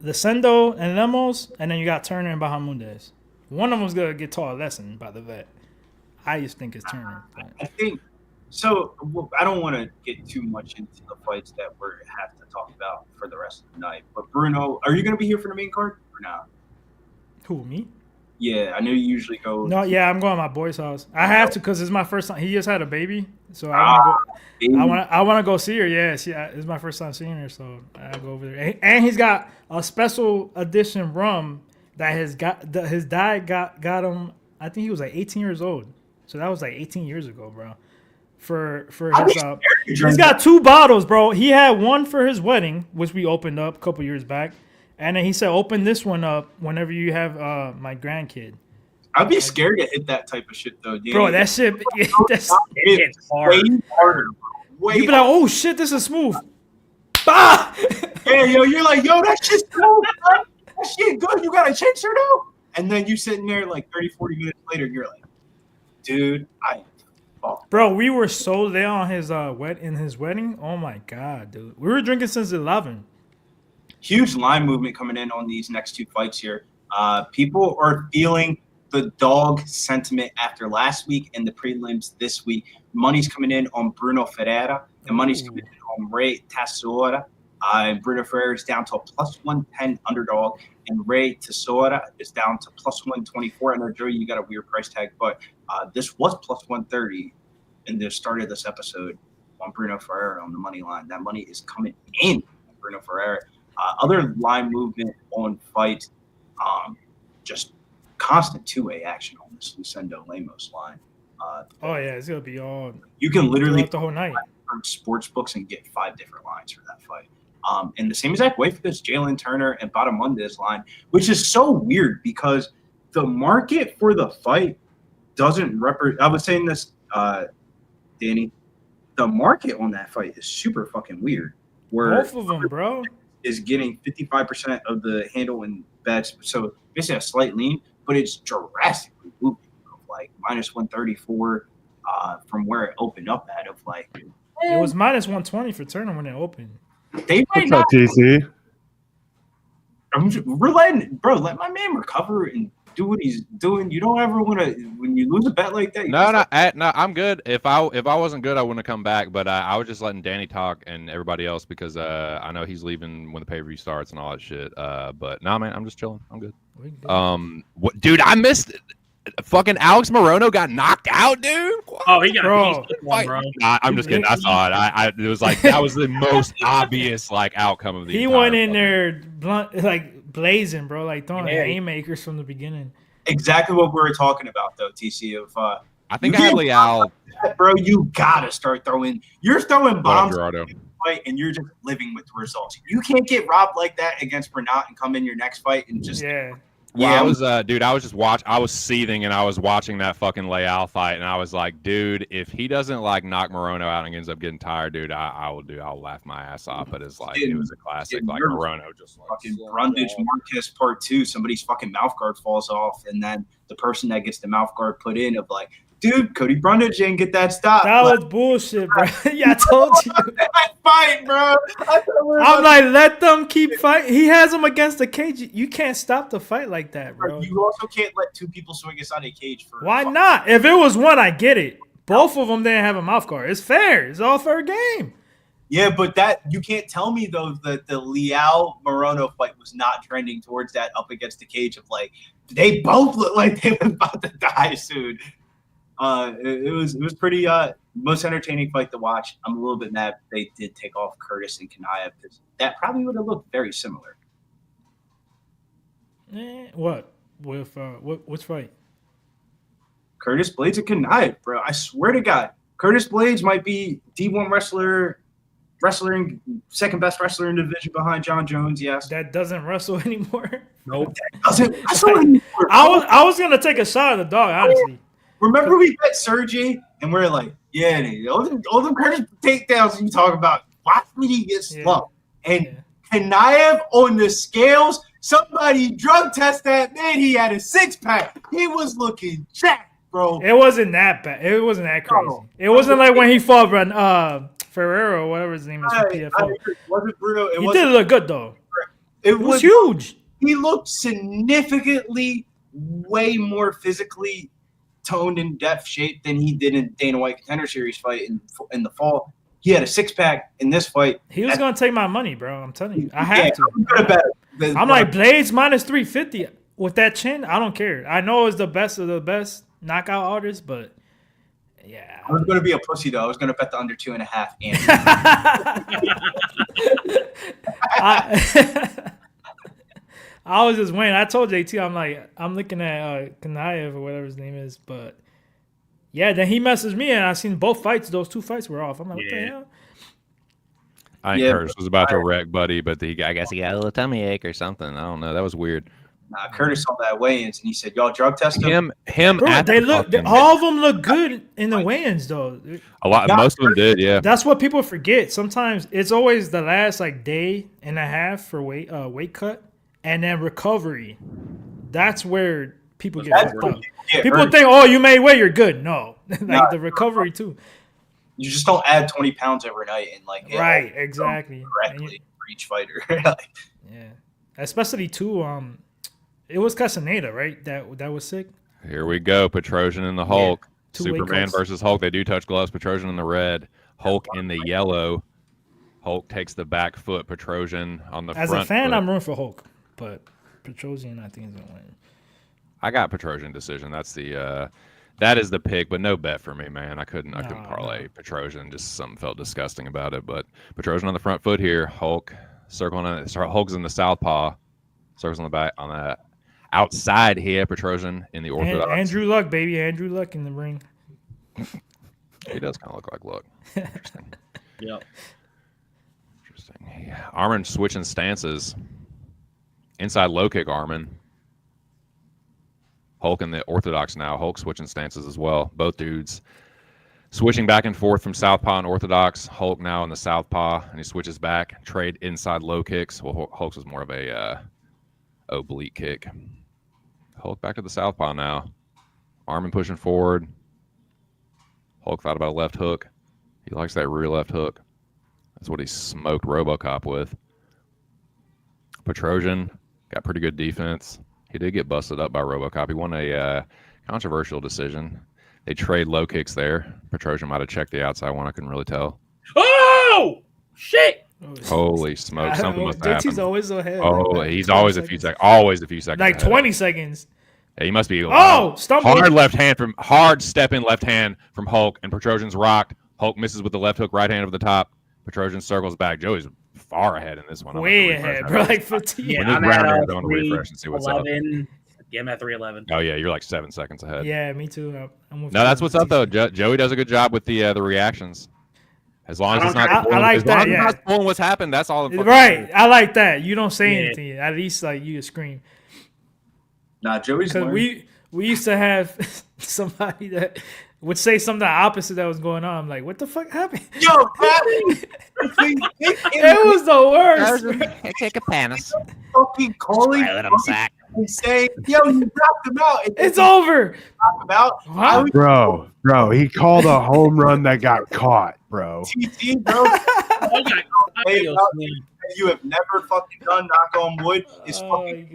Lucindo and Lemos, and then you got Turner and Bahamondes. One of them's gonna get taught a lesson by the vet. I just think it's Turner. But. I think so. I don't want to get too much into the fights that we have to talk about for the rest of the night. But Bruno, are you going to be here for the main card or not? Who, me? Yeah, I know you usually go. No, yeah, I'm going to my boy's house. I have to because it's my first time. He just had a baby, so I want to go see her. Yeah, it's my first time seeing her, so I go over there. And he's got a special edition rum that his dad got him. I think he was like 18 years old, so that was like 18 years ago, bro. For his, he's got 2 bottles, bro. He had one for his wedding, which we opened up a couple years back. And then he said, open this one up whenever you have my grandkid. I'd be scared to hit that type of shit, though, dude. Bro, that shit, it's way harder. Way you be like, oh, shit, this is smooth. Bah! Yeah, you're like, that shit's smooth, bro. That shit good. You got a chaser, though? And then you sitting there like 30, 40 minutes later, you're like, dude, Bro, we were so there on his wedding. Oh, my God, dude. We were drinking since 11. Huge line movement coming in on these next 2 fights here. People are feeling the dog sentiment after last week and the prelims this week. Money's coming in on Bruno Ferreira, and money's coming in on Ray Tassora. Bruno Ferreira is down to a +110 underdog, and Ray Tassora is down to +124. I know, Joey, you got a weird price tag, but this was +130 in the start of this episode on Bruno Ferreira on the money line. That money is coming in on Bruno Ferreira. Other line movement on fight, just constant 2-way action on this Lucindo Lemos line. Oh yeah, it's gonna be all. You can literally the whole night from sports books and get 5 different lines for that fight. And the same exact way for this Jalin Turner and Bahamondes line, which is so weird because the market for the fight doesn't represent. I was saying this, Danny. The market on that fight is super fucking weird. Where both of them, bro, is getting 55% of the handle and bets, so basically a slight lean, but it's drastically moving, like -134 from where it opened up at. Of like, it was -120 for Turner when it opened. They might What's up, not. TC? We're letting, let my man recover and do what he's doing. You don't ever want to when you lose a bet like that. No, I'm good. If I wasn't good, I wouldn't have come back. But I was just letting Danny talk and everybody else because I know he's leaving when the pay-per-view starts and all that shit. But no, man, I'm just chilling. I'm good. What, dude? I missed it. Fucking Alex Morono got knocked out, dude. Oh, he got Bro. bro. Nah, I'm just kidding. I saw it. It was like that was the most obvious outcome of the. He entire went in fucking- there blazing, bro, throwing haymakers from the beginning. Exactly what we were talking about, though, TC. Of I think I had Leal. bro, you gotta start throwing. You're throwing bombs. Gerardo. Fight and you're just living with the results. You can't get robbed like that against Bernat and come in your next fight and just Well, I was, dude. I was just I was seething, and I was watching that fucking Leal fight, and I was like, dude, if he doesn't knock Morono out and ends up getting tired, dude, I'll laugh my ass off. But it's like it was a classic, Morono just fucking Brundage Marquez Part 2. Somebody's fucking mouth guard falls off, and then the person that gets the mouth guard put in of like, dude, Cody Brundage didn't get that stop. That was bullshit, bro. Yeah, I told you. That fight, bro. I'm like, let them keep fighting. He has him against the cage. You can't stop the fight like that, bro. You also can't let 2 people swing inside a cage for. Why not? If it was one, I get it. Both of them didn't have a mouth guard. It's fair. It's all fair game. Yeah, but that you can't tell me though that the Leal Morono fight was not trending towards that up against the cage of like they both look like they were about to die soon. It was pretty most entertaining fight to watch. I'm a little bit mad they did take off Curtis and Kanaya because that probably would have looked very similar. What with which fight? Curtis Blades and Kanaya, bro. I swear to God, Curtis Blades might be D1 wrestler, second best wrestler in the division behind John Jones. Yes, That doesn't wrestle anymore. Nope. doesn't wrestle anymore. I was gonna take a shot at the dog, honestly. Remember we bet Sergey and we're like, yeah, dude, all them Curtis takedowns you talk about. Watch me he gets slumped. And Ankalaev on the scales, somebody drug test that man. He had a 6-pack. He was looking jacked, bro. It wasn't that bad. It wasn't that crazy. No. It wasn't like when he fought Ferrero or whatever his name is from I PFL. agree. It wasn't Bruno. He did look good though. It was huge. He looked significantly way more physically toned in depth shape than he did in Dana White Contender Series fight in the fall. He had a 6-pack in this fight. He was gonna take my money, bro. I'm telling you, I have Yeah, to. I'm gonna bet it. I'm like Blades minus 350 with that chin. I don't care. I know it's the best of the best knockout artists, but yeah. I was gonna be a pussy though. I was gonna bet the under 2.5. I was just waiting. I told JT, I'm looking at Ankalaev or whatever his name is, but yeah, then he messaged me and I seen both fights. Those 2 fights were off. I'm like, what the hell? I think Curtis was about to wreck Buddy, but I guess he got a little tummy ache or something. I don't know. That was weird. Curtis saw that weigh-ins and he said, "Y'all drug test him." Bro, all of them look good in the weigh-ins though. Most of them did, yeah. That's what people forget. Sometimes it's always the last like day and a half for weight cut and then recovery. That's where people get fucked up. People think, "Oh, you made weight, you're good." No, the recovery too. You just don't add 20 pounds overnight and right, exactly correctly for each fighter. Yeah, especially too. It was Castaneda, right? That was sick. Here we go. Petrosian and the Hulk. Yeah. Superman versus Hulk. They do touch gloves. Petrosian in the red. Hulk in the yellow. Hulk takes the back foot. Petrosian on the front. As a fan, foot. I'm rooting for Hulk, but Petrosian, I think, is gonna win. I got Petrosian decision. That is the pick, but no bet for me, man. I couldn't parlay Petrosian. Just something felt disgusting about it. But Petrosian on the front foot here. Hulk circling on. Hulk's in the southpaw. Circles on the back on that. Outside here, Petrosian in the orthodox. Andrew Luck, baby. Andrew Luck in the ring. He does kind of look like Luck. Interesting. Yep. Interesting. Yeah. Armin switching stances. Inside low kick, Armin. Hulk in the orthodox now. Hulk switching stances as well. Both dudes switching back and forth from southpaw and orthodox. Hulk now in the southpaw, and he switches back. Trade inside low kicks. Well, Hulk's was more of a oblique kick. Hulk back to the southpaw now. Armin pushing forward. Hulk thought about a left hook. He likes that rear left hook. That's what he smoked RoboCop with. Petrosian got pretty good defense. He did get busted up by RoboCop. He won a controversial decision. They trade low kicks there. Petrosian might have checked the outside one. I couldn't really tell. Oh, shit. Holy smoke! Something must have happened. JT's always ahead. Oh, he's always a few seconds. Always a few seconds. Like ahead. 20 seconds. Yeah, he must be. Stumbled. Hard step in left hand from Hulk, and Petrosian's rocked. Hulk misses with the left hook, right hand over the top. Petrosian circles back. Joey's far ahead in this one. Way ahead, bro. Like 15. Yeah, When I'm at going to refresh and see what's up. Yeah, I'm at 3:11. Oh yeah, you're like 7 seconds ahead. Yeah, me too. I'm with No, that's what's up though. Joey does a good job with the reactions. As long as it's not I like that. Yeah. Not spoiling what's happened. That's all. Right. I like that. You don't say anything. At least like you scream. Nah, Joey's because we used to have somebody that would say something opposite that was going on. I'm like, what the fuck happened? Yo, it was the worst. Take a panis. Fucking calling and saying, "Yo, you knocked him out." It's over. About bro, he called a home run that got caught, bro. TT, bro. You have never fucking done, knock on wood. It's fucking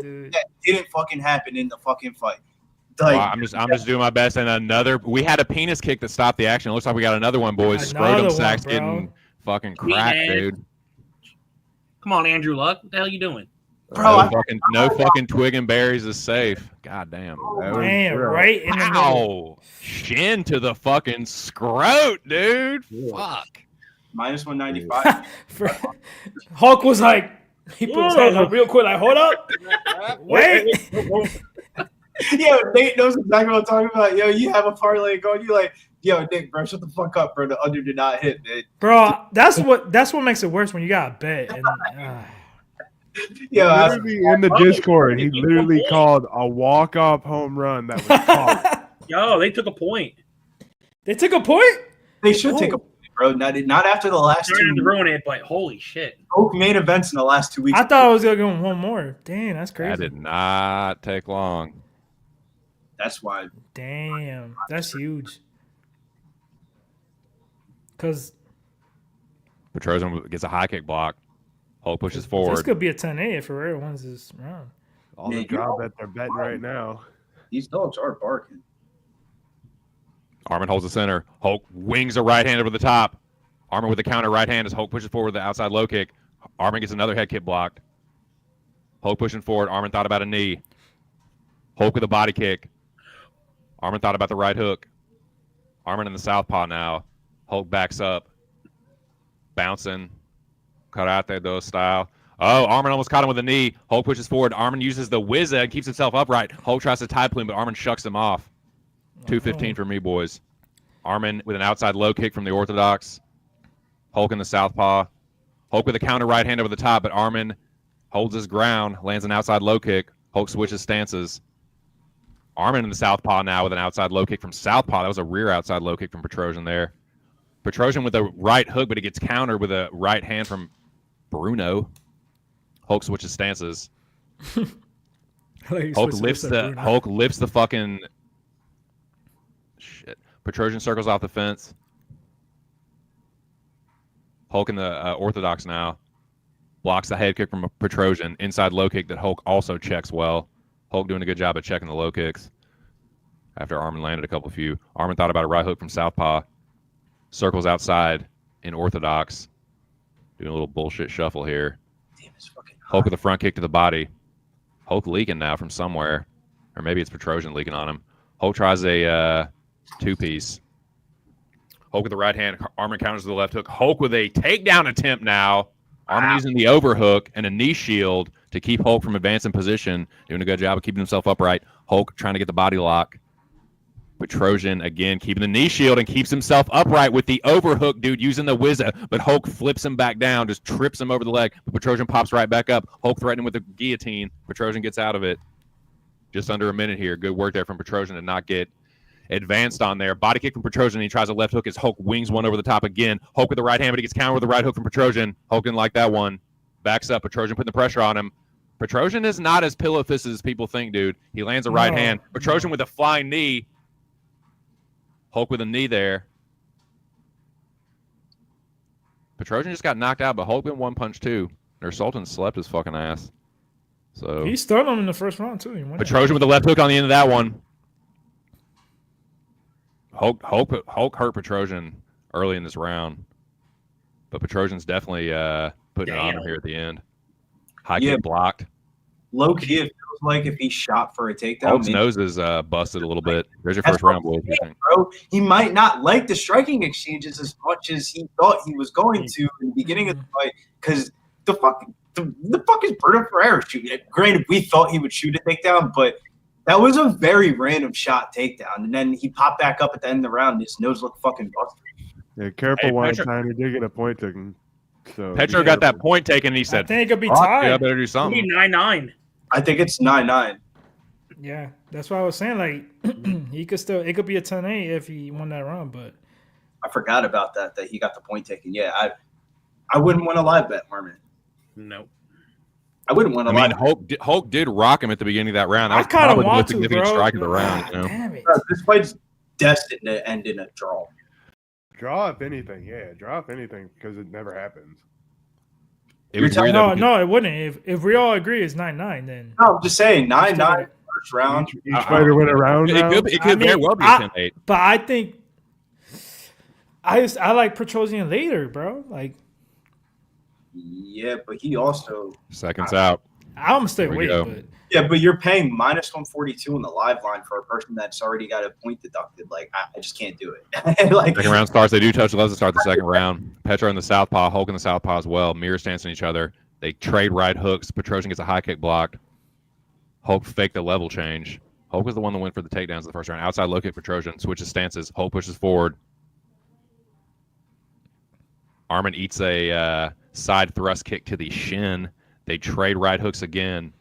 dude. That didn't fucking happen in the fucking fight. Like, I'm just doing my best. And we had a penis kick that stopped the action. It looks like we got another one, boys. Scrotum sacks getting fucking cracked, dude. Come on, Andrew Luck. What the hell you doing? Bro, no fucking twig and berries is safe. God damn. Damn, right in the middle. Shin to the fucking scrot, dude. Fuck. Minus 195. Hulk was like, he put his hands up real quick, like, hold up. Wait. Yo, Nate knows exactly what I'm talking about. Yo, you have a parlay going. You like, Yo, Nick, bro, shut the fuck up, bro. The under did not hit, man. Bro, that's what makes it worse when you got a bet. And, Yeah, Literally in the Discord, he literally called a walk-off home run that was caught. Yo, they took a point. they took a point? they should take a point, bro. Not after the last Trying to 2 ruin it, but holy shit. both main events in the last 2 weeks. I thought I was going to give him one more. Damn, that's crazy. That did not take long. That's why. Damn, that's huge. Because Petrosian gets a high kick block. Hulk pushes this forward. could be a 10-8 if Ferreira wins this round. All the draw bet they're betting right now. These dogs are barking. Armin holds the center. Hulk wings a right hand over the top. Armin with the counter right hand as Hulk pushes forward with the outside low kick. Armin gets another head kick blocked. Hulk pushing forward. Armin thought about a knee. Hulk with a body kick. Armin thought about the right hook. Armin in the southpaw now. Hulk backs up. Bouncing. Karate do style. Oh, Armin almost caught him with a knee. Hulk pushes forward. Armin uses the whizza and keeps himself upright. Hulk tries to tie plume, but Armin shucks him off. 215 for me, boys. Armin with an outside low kick from the orthodox. Hulk in the southpaw. Hulk with a counter right hand over the top, but Armin holds his ground, lands an outside low kick. Hulk switches stances. Armin in the southpaw now with an outside low kick from southpaw. That was a rear outside low kick from Petrosian there. Petrosian with a right hook, but he gets countered with a right hand from Bruno. Hulk switches stances. Hulk lifts the fucking shit. Petrosian circles off the fence. Hulk in the orthodox now. Blocks the head kick from Petrosian. Inside low kick that Hulk also checks well. Hulk doing a good job of checking the low kicks. After Armin landed a few. Armin thought about a right hook from southpaw. Circles outside in orthodox. Doing a little bullshit shuffle here. Damn, it's fucking hot. Hulk with a front kick to the body. Hulk leaking now from somewhere. Or maybe it's Petrosian leaking on him. Hulk tries a two-piece. Hulk with the right hand. Armin counters with the left hook. Hulk with a takedown attempt now. Armin using the overhook and a knee shield to keep Hulk from advancing position. Doing a good job of keeping himself upright. Hulk trying to get the body lock. Petrosian again keeping the knee shield and keeps himself upright with the overhook, dude, using the whizza. But Hulk flips him back down, just trips him over the leg. But Petrosian pops right back up. Hulk threatening with the guillotine. Petrosian gets out of it. Just under a minute here. Good work there from Petrosian to not get advanced on there. Body kick from Petrosian. He tries a left hook as Hulk wings one over the top again. Hulk with the right hand, but he gets countered with the right hook from Petrosian. Hulk didn't like that one. Backs up. Petrosian putting the pressure on him. Petrosian is not as pillow fisted as people think, dude. He lands a right hand. Petrosian with a flying knee. Hulk with a knee there. Petrosian just got knocked out, but Hulk been one punch too. Their Sultan slept his fucking ass. So He stunned him in the first round too. Petrosian with the left hook on the end of that one. Hulk hurt Petrosian early in this round, but Petrosian's definitely putting it on him here at the end. High kick blocked. Low key, it feels like if he shot for a takedown, Hulk's nose is busted a little bit. There's your first round, boys. Bro, he might not like the striking exchanges as much as he thought he was going to in the beginning of the fight, because the fuck is Bruno Ferreira shooting? Granted, we thought he would shoot a takedown, but that was a very random shot takedown, and then he popped back up at the end of the round. His nose looked fucking busted. Yeah, careful, Weinstein. He did get a point taken. So Petro got that point taken, and he said, I think it could be tied. Yeah, I better do something. 9-9. I think it's 9-9. Yeah, that's why I was saying, like, he could still, it could be a 10-8 if he won that round, but I forgot about that he got the point taken. Yeah, I wouldn't want to live bet, Marmon. Nope. I wouldn't want to live bet. Hulk did rock him at the beginning of that round. That I was kind of probably the want most to, significant bro. strike of the round. You know? Damn it. This fight's destined to end in a draw. Draw if anything, yeah. Draw if anything, because it never happens. It was weird though, No, it wouldn't. If we all agree it's 9-9, then No, I'm just saying 9-9 first round. Each fighter went around. It could very well be a 10-8. But I think I like Petrosian later, bro. Like, Yeah, but he also Seconds out. I'm gonna stay There we away. go. But but you're paying minus 142 on the live line for a person that's already got a point deducted. Like I just can't do it. Like Second round starts. They do touch gloves to start the second round. Petro in the southpaw, Hulk in the southpaw as well. Mirror stance on each other. They trade right hooks. Petrosian gets a high kick blocked. Hulk faked the level change. Hulk was the one that went for the takedowns in the first round. Outside low kick for Petrosian. Switches stances. Hulk pushes forward. Armin eats a side thrust kick to the shin. They trade right hooks again.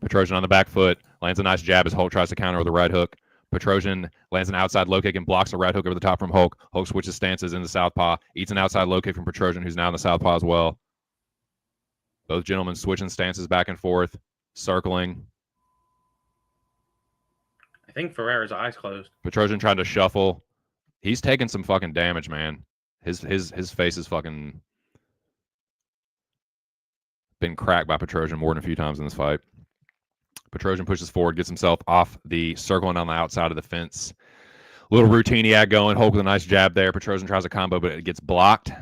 Petrosian on the back foot. Lands a nice jab as Hulk tries to counter with a right hook. Petrosian lands an outside low kick and blocks a right hook over the top from Hulk. Hulk switches stances into southpaw. Eats an outside low kick from Petrosian, who's now in the southpaw as well. Both gentlemen switching stances back and forth, circling. I think Ferreira's eyes closed. Petrosian trying to shuffle. He's taking some fucking damage, man. His face is fucking been cracked by Petrosian more than a few times in this fight. Petrosian pushes forward, gets himself off the circle and on the outside of the fence. Little routine he had going. Hulk with a nice jab there. Petrosian tries a combo, but it gets blocked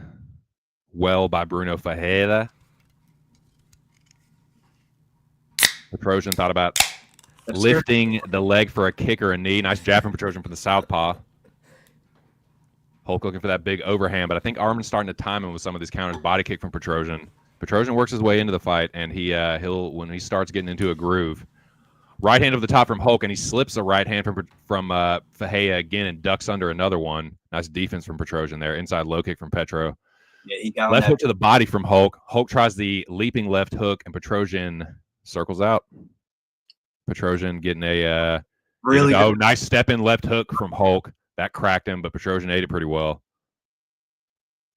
well by Bruno Ferreira. Petrosian thought about lifting the leg for a kick or a knee. Nice jab from Petrosian from the southpaw. Hulk looking for that big overhand, but I think Armin's starting to time him with some of these counters. Body kick from Petrosian. Petrosian works his way into the fight, and he'll when he starts getting into a groove. Right hand over the top from Hulk, and he slips a right hand from Ferreira again and ducks under another one. Nice defense from Petrosian there. Inside low kick from Petro. Yeah, he got left hook to the body from Hulk. Hulk tries the leaping left hook, and Petrosian circles out. Petrosian getting a really nice step in left hook from Hulk. That cracked him, but Petrosian ate it pretty well.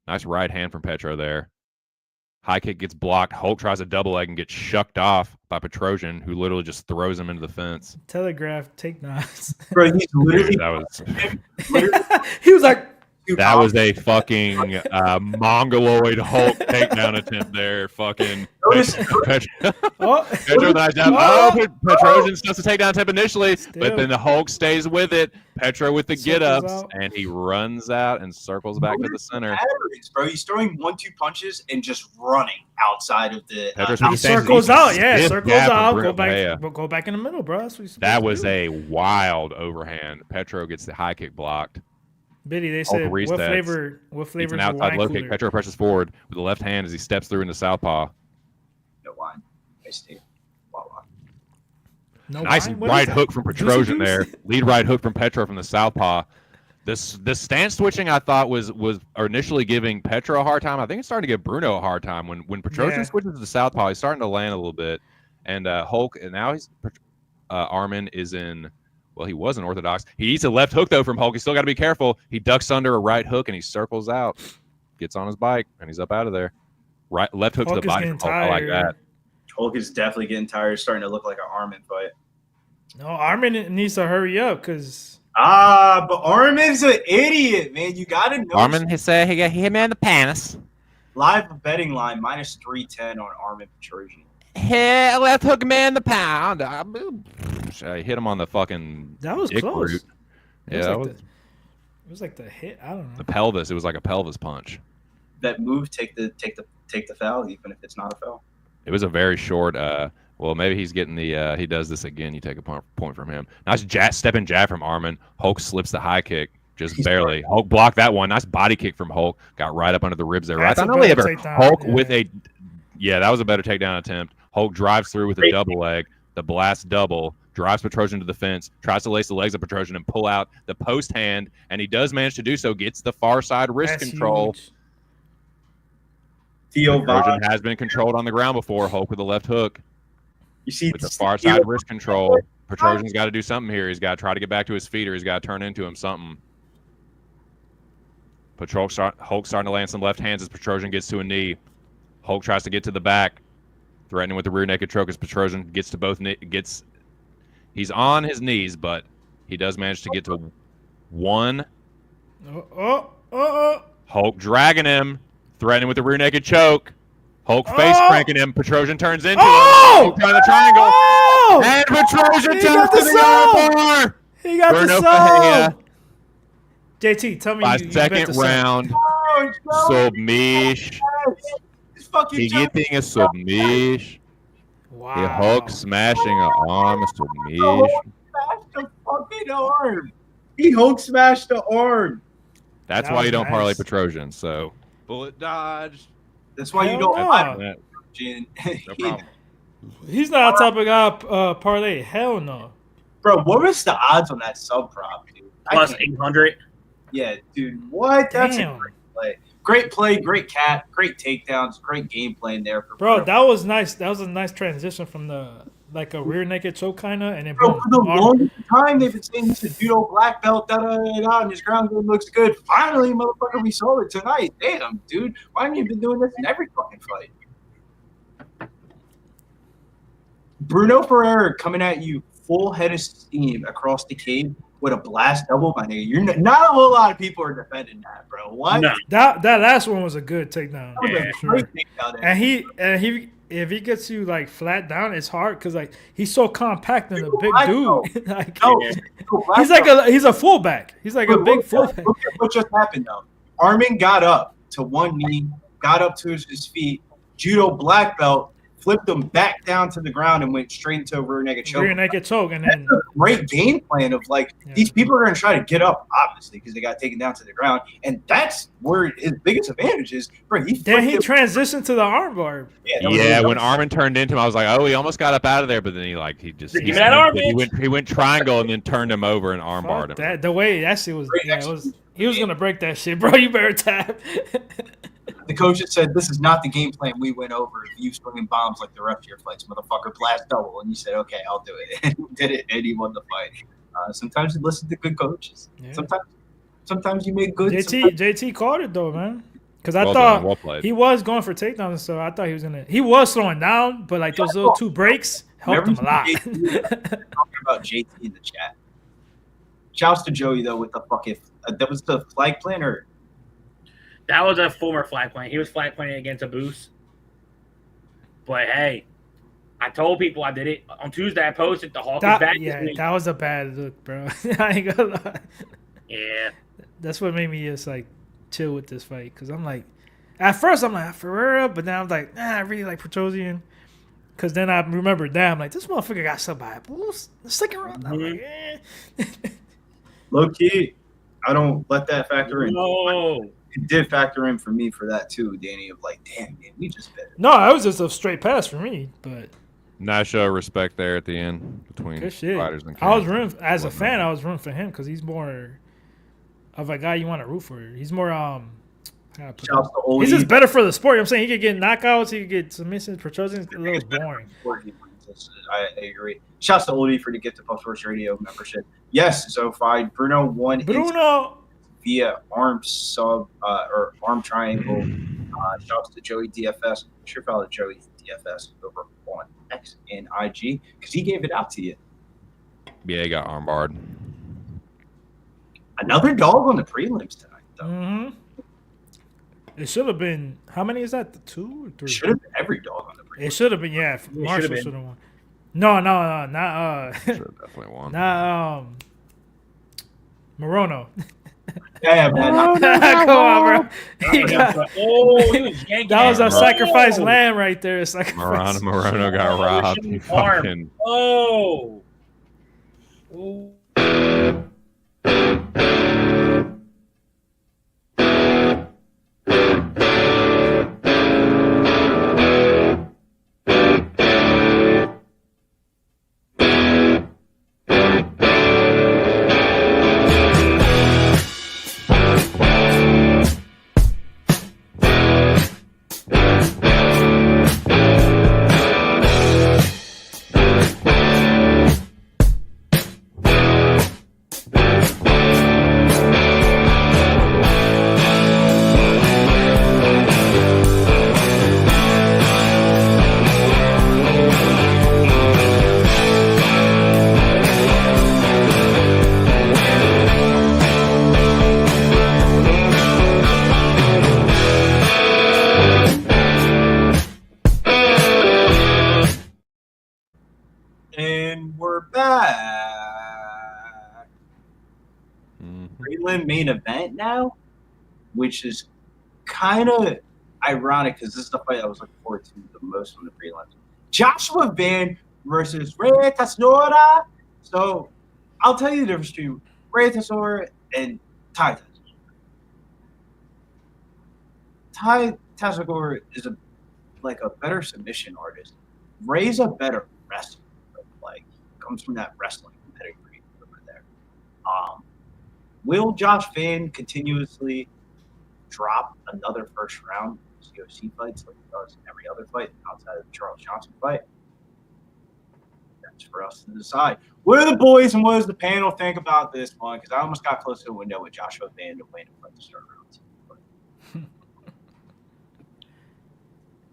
Nice right hand from Petro there. High kick gets blocked. Hulk tries a double leg and gets shucked off by Petrosian, who literally just throws him into the fence. Telegraph take knives. Bro, he's literally he was like, that was a fucking mongoloid Hulk takedown attempt there. Fucking Petro, nice jab. Petrosian does the takedown attempt initially, but then the Hulk stays with it. Petro with the get-ups, and he runs out and circles back to the center. Bro, he's throwing 1-2 punches and just running outside of the. He circles out, circles out. Go back in the middle, bro. That was a wild overhand. Petro gets the high kick blocked. Biddy, they said, what flavor is an outside low kick. cooler? Petro presses forward with the left hand as he steps through into southpaw. No wine. Iced tea. No nice wine? right hook from Petrosian there. Lead right hook from Petro from the southpaw. The stance switching I thought was initially giving Petro a hard time. I think it's starting to give Bruno a hard time. When Petrosian switches to the southpaw, he's starting to land a little bit. And Hulk, and now Armin is in. Well, he wasn't orthodox. He eats a left hook, though, from Hulk. He's still got to be careful. He ducks under a right hook, and he circles out. Gets on his bike, and he's up out of there. Left hook to the body from Hulk. I like that. Hulk is definitely getting tired. It's starting to look like an Armin fight. No, Armin needs to hurry up because... but Armin's an idiot, man. You got to know. Armin, he said he hit me in the panis. Live betting line, -310 on Armin Petrosian. Hey, left hook man the pound. I hit him on the fucking. That was close. Root. Yeah, it was like the hit. I don't know. The pelvis. It was like a pelvis punch. That move, take the foul, even if it's not a foul. It was a very short. Well, maybe he's getting the. He does this again. You take a point from him. Nice step and jab from Armin. Hulk slips the high kick. Just barely. Hulk blocked that one. Nice body kick from Hulk. Got right up under the ribs there. Right. Hulk with a. Yeah, that was a better takedown attempt. Hulk drives through with a double leg, the blast double, drives Petrosian to the fence, tries to lace the legs of Petrosian and pull out the post hand, and he does manage to do so, gets the far side wrist control. Petrosian has been controlled on the ground before. Hulk with the left hook. You see, with the far side wrist control. Petrosian's got to do something here. He's got to try to get back to his feet, or he's got to turn into him something. Hulk starting to land some left hands as Petrosian gets to a knee. Hulk tries to get to the back. Threatening with the rear naked choke as Petrosian gets to both he's on his knees, but he does manage to get to one. Hulk dragging him, threatening with the rear naked choke. Hulk face cranking him. Petrosian turns into him. Hulk trying the triangle. And Petrosian turns to the armbar. He got the sub. JT, tell me by second round submission. He getting a submission. Wow. The Hulk smashing an arm, a submission. Smashed the fucking arm. He Hulk smashed the arm. That's why you don't parlay Petrosian. So bullet dodge. That's why you don't parlay Petrosian. No problem. He's not a type of guy parlay. Hell no. Bro, what was the odds on that sub prop, dude? Plus 800. Yeah, dude. What? That's Damn. a great play. Great play, great cat, great takedowns, great game plan there for Bro, Bruno. that was nice. That was a nice transition from the like a rear naked choke kind of, and then Bro, boom, for the arm. longest time, they've been saying he's a judo black belt, and his ground game looks good. Finally, motherfucker, we saw it tonight. Damn, dude. Why haven't you been doing this in every fucking fight? Bruno Pereira coming at you full head of steam across the cave with a blast double, my nigga. You're not a whole lot of people are defending that, bro. What? No. That last one was a good takedown. That was Yeah. a great takedown. And he if he gets you like flat down, it's hard because like he's so compact and a big dude. Like No, he's a fullback. He's like a big fullback. Look at what just happened, though. Armin got up to one knee, got up to his feet, judo black belt, flipped him back down to the ground and went straight into a rear naked choke. Rear naked choke, and then That's a great game plan of like these people are going to try to get up, obviously, because they got taken down to the ground, and that's where his biggest advantage is. Bro, then he transitioned to the armbar. Yeah, when Armin turned into him, I was like, oh, he almost got up out of there, but then he Give me that arm, bitch. he went triangle and then turned him over and armbarred him. That the way that shit was, he was gonna break that shit, bro. You better tap. The coaches said, this is not the game plan we went over. You swinging bombs like the rest of your fights, motherfucker. Blast double. And you said, okay, I'll do it. And he did it, and he won the fight. Sometimes you listen to good coaches. Yeah. Sometimes you make good. JT called it though, man. Because I Well thought done, well played. he was going for takedowns and stuff. I thought he was slowing down, but like those little two breaks helped him a lot. Talking about JT in the chat. Shouts to Joey though with the fucking that was the flag planner. That was a former flag point. He was flag pointing against a boost. But hey, I told people I did it on Tuesday. I posted the Hawk is back. Yeah, that was a bad look, bro. I ain't gonna lie. Yeah. That's what made me just like chill with this fight because I'm like, at first I'm like Ferreira, but then I'm like, nah, I really like Petrosian. Because then I remember that I'm like, this motherfucker got sub by a boost. The second round, I'm like, Low key, I don't let that factor in. No. It did factor in for me for that too, Danny. Of like, damn, man, we just bet. No, that was just a straight pass for me, but Nice show of respect there at the end between good shit. fighters and I was camps. rooting as a fan. I was rooting for him because he's more of a guy you want to root for. He's more Shouts to Oli. he's just better for the sport. You know what I'm saying he could get knockouts, he could get submissions. Petrosian's a little boring. I agree. Shouts to Oldie for the gift of Post Radio membership. Yes, so fine. Bruno won via arm sub or arm triangle. Shouts to Joey DFS. Sure follow Joey DFS over on X and IG because he gave it out to you. Yeah, he got armbarred. Another dog on the prelims tonight, though. Mm-hmm. It should have been. How many is that? 2 or 3? Should have been every dog on the prelims. It should have been. Yeah, Marshall should have won. No, not Should have definitely won. not Morono. Yeah, man. Come on, bro. He got- He was yanking. that was a it. sacrifice lamb right there. Sacrifice. Morono got robbed. He Arm. fucking Oh. Ooh. And we're back. Prelim main event now, which is kind of ironic because this is the fight I was looking forward to the most from the prelims. Joshua Van versus Ray Tasnora. So I'll tell you the difference between Ray Tasnora and Ty Tasnora. Ty Tasnora is a better submission artist. Ray's a better wrestler. Like comes from that wrestling pedigree. Will Josh Van continuously drop another first round UFC fights like he does in every other fight outside of the Charles Johnson fight? That's for us to decide. What do the boys and what does the panel think about this one? Because I almost got close to the window with Joshua Van to win and fight to start round 2.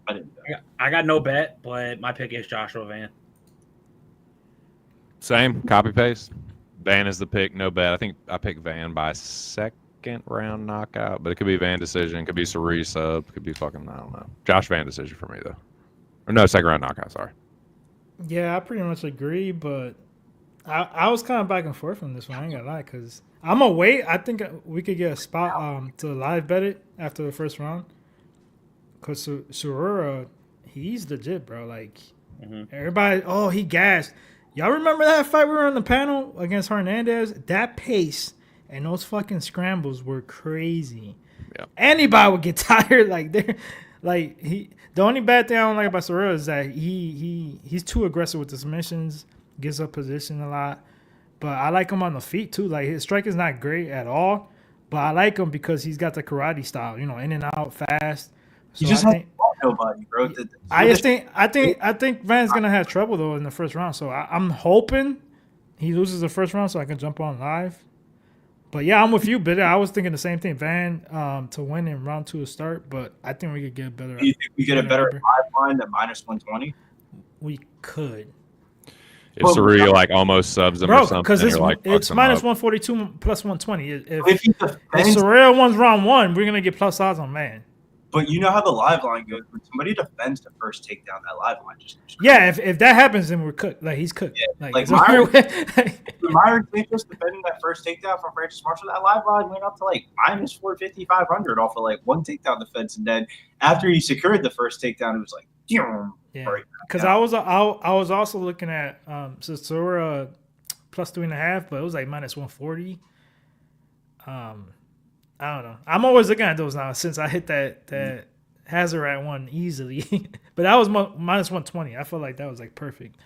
I didn't know. I got no bet, but my pick is Joshua Van. Same, copy paste. Van is the pick, no bet. I think I picked Van by second round knockout, but it could be Van decision, could be Cerise sub, could be fucking, I don't know. Josh Van decision for me, though. Or no, second round knockout, sorry. Yeah, I pretty much agree, but I was kind of back and forth on this one. I ain't gonna lie, because I'm gonna wait. I think we could get a spot to live bet it after the first round. Because Sorora, he's legit, bro. Like, everybody, he gassed. Y'all remember that fight we were on the panel against Hernandez? That pace and those fucking scrambles were crazy. Yeah. Anybody would get tired. The only bad thing I don't like about Sorora is that he's too aggressive with the submissions, gives up position a lot. But I like him on the feet too. Like, his strike is not great at all, but I like him because he's got the karate style, in and out fast. He just hasn't fought nobody, bro. I think Van's gonna have trouble though in the first round. So I'm hoping he loses the first round so I can jump on live. But yeah, I'm with you, Bitter. I was thinking the same thing. Van to win in round 2 to start, but I think we could get better. Do you think we get a better live line than -120? We could. If Surreal like almost subs him or something, because it's fucks him minus up. 142 plus 120. If Surreal wins round 1, we're gonna get plus odds on Van. But you know how the live line goes. When somebody defends the first takedown, that live line just goes crazy. Yeah, if that happens, then we're cooked. Like, he's cooked. Yeah, like Myron just defending that first takedown from Francis Marshall, that live line went up to like minus 450, 500 off of like one takedown defense, and then after he secured the first takedown, it was like, yeah. Because I was also looking at Sasura plus 3.5, but it was like minus 140. I don't know. I'm always looking at those now since I hit that hazard at one easily. But that was minus 120. I feel like that was like perfect.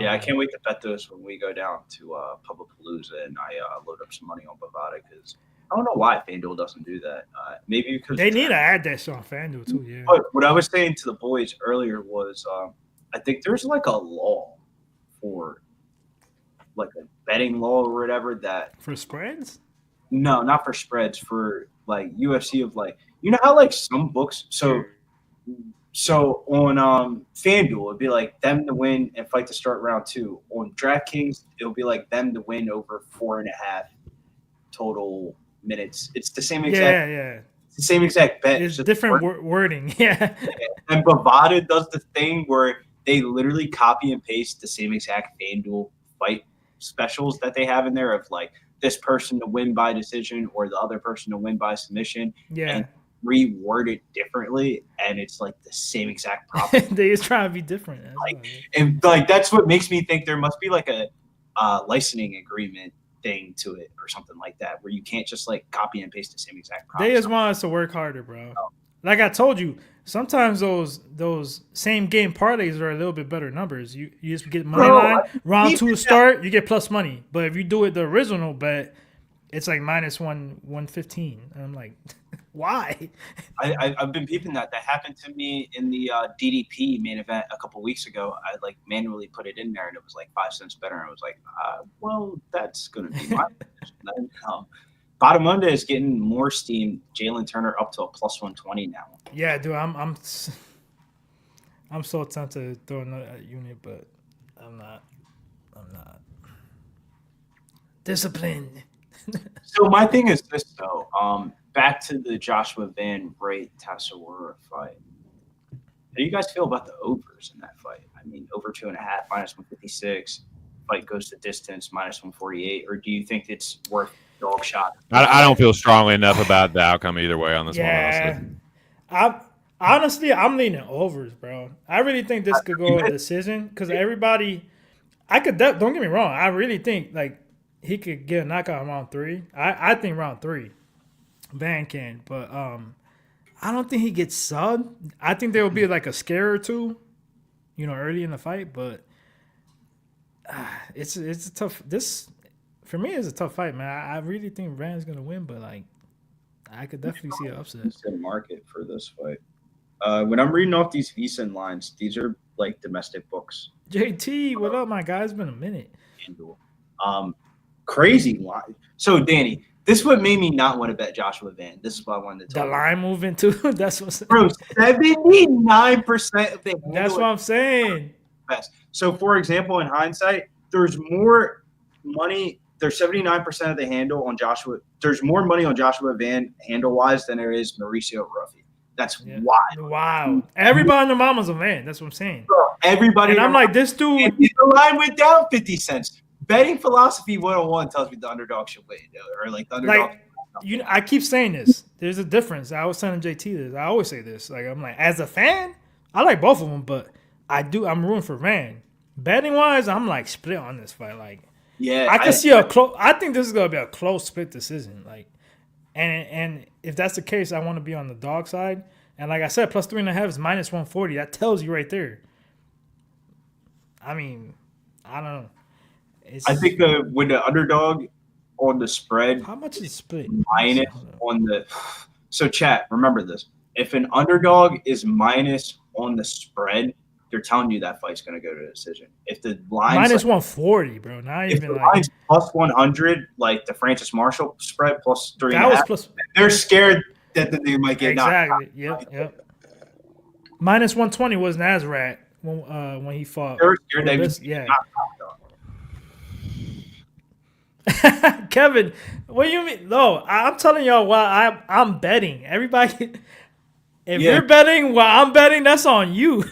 Yeah, I can't wait to bet those when we go down to Publipalooza and I load up some money on Bovada because I don't know why FanDuel doesn't do that. Maybe because they need to add that shit on FanDuel too. Yeah. But what I was saying to the boys earlier was I think there's like a law for like a betting law or whatever that for spreads. No, not for spreads. For like UFC of like, you know how like some books. So on FanDuel it'd be like them to win and fight to start round 2. On DraftKings it'll be like them to win over 4.5 total minutes. It's the same exact. Yeah. It's the same exact bet. It's different wording. Yeah. And Bovada does the thing where they literally copy and paste the same exact FanDuel fight specials that they have in there of like, this person to win by decision or the other person to win by submission and reword it differently, and it's like the same exact problem. They just try to be different. And that's what makes me think there must be like a licensing agreement thing to it or something like that where you can't just like copy and paste the same exact problem. They just want us to work harder, bro. Like I told you, sometimes those same game parlays are a little bit better numbers. You just get money line, round 2 to start, you get plus money. But if you do it the original bet, it's like minus 115. And I'm like, why? I've been peeping that. That happened to me in the DDP main event a couple weeks ago. I like manually put it in there and it was like 5 cents better. And I was like, well, that's gonna be my position. Bahamondes is getting more steam. Jalin Turner up to a plus 120 now. Yeah, dude, I'm so tempted to throw another unit, but I'm not disciplined. So my thing is this though. Back to the Joshua Van Ray Tassawara fight. How do you guys feel about the overs in that fight? I mean, over 2.5 minus 156. Fight goes to distance minus 148. Or do you think it's worth dog shot? I don't feel strongly enough about the outcome either way on this one. Honestly. I'm leaning overs, bro. I really think this could go a decision because everybody. Don't get me wrong. I really think like he could get a knockout in round 3. I think round 3, Van can, but I don't think he gets subbed. I think there will be like a scare or two, early in the fight, but it's a tough. This For me, it's a tough fight, man. I really think Rand's gonna win, but like, I could definitely see an upset. It's a market for this fight. When I'm reading off these VSiN lines, these are like domestic books. JT, what up, my guy? It's been a minute. Crazy line. So, Danny, this is what made me not want to bet Joshua Van. This is what I wanted to The talk line moving too. That's what. Bro, 79% of the That's what I'm saying. best. So, for example, in hindsight, there's more money. There's 79% of the handle on Joshua. There's more money on Joshua Van handle wise than there is Mauricio Ruffy. That's wild. Wow. Everybody in the mama's a Van. That's what I'm saying. Bro, everybody. And I'm like, this dude. And the line went down 50 cents. Betting philosophy 101 tells me the underdog should win, or like the underdog. Like, I keep saying this. There's a difference. I was telling JT this. I always say this. Like, I'm like, as a fan, I like both of them, but I'm rooting for Van. Betting wise, I'm like split on this fight. Like, yeah, I can see a close. I think this is gonna be a close split decision. Like, and if that's the case, I want to be on the dog side. And like I said, plus 3.5 is minus 140. That tells you right there. I mean, I don't know. I think when the underdog on the spread, how much is split? Minus on the. So, chat, remember this. If an underdog is minus on the spread, they're telling you that fight's going to go to a decision. If the line's minus 140, bro, not even like line's plus 100, like the Francis Marshall spread plus 3.5, that was plus. They're scared that they might get knocked out. Yep. Minus 120 was Nasrat when he fought. They were scared they would yeah. knocked out. Kevin, what do you mean? No, I'm telling y'all why I'm betting. Everybody, if you're betting while I'm betting, that's on you.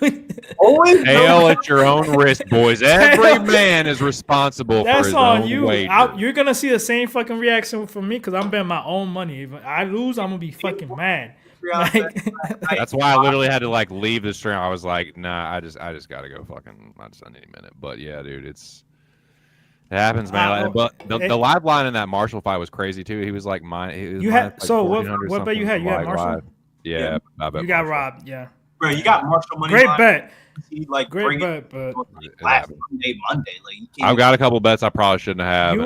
Always hail at your own risk, boys. Every man is responsible for his own you. wager. You're gonna see the same fucking reaction from me because I'm betting my own money. If I lose, I'm gonna be fucking mad. Like, that's why I literally had to like leave the stream. I was like, nah, I just gotta go fucking. I need a minute. But yeah, dude, it happens, man. But the live line in that Marshall fight was crazy too. He was like mine. You had so what bet you had? You had Marshall. Live. Yeah, I bet you got Marshall. robbed. Yeah, bro, you got Marshall money. Great bet. He, like, great bet, but last Monday. Like, I've got a couple bets I probably shouldn't have.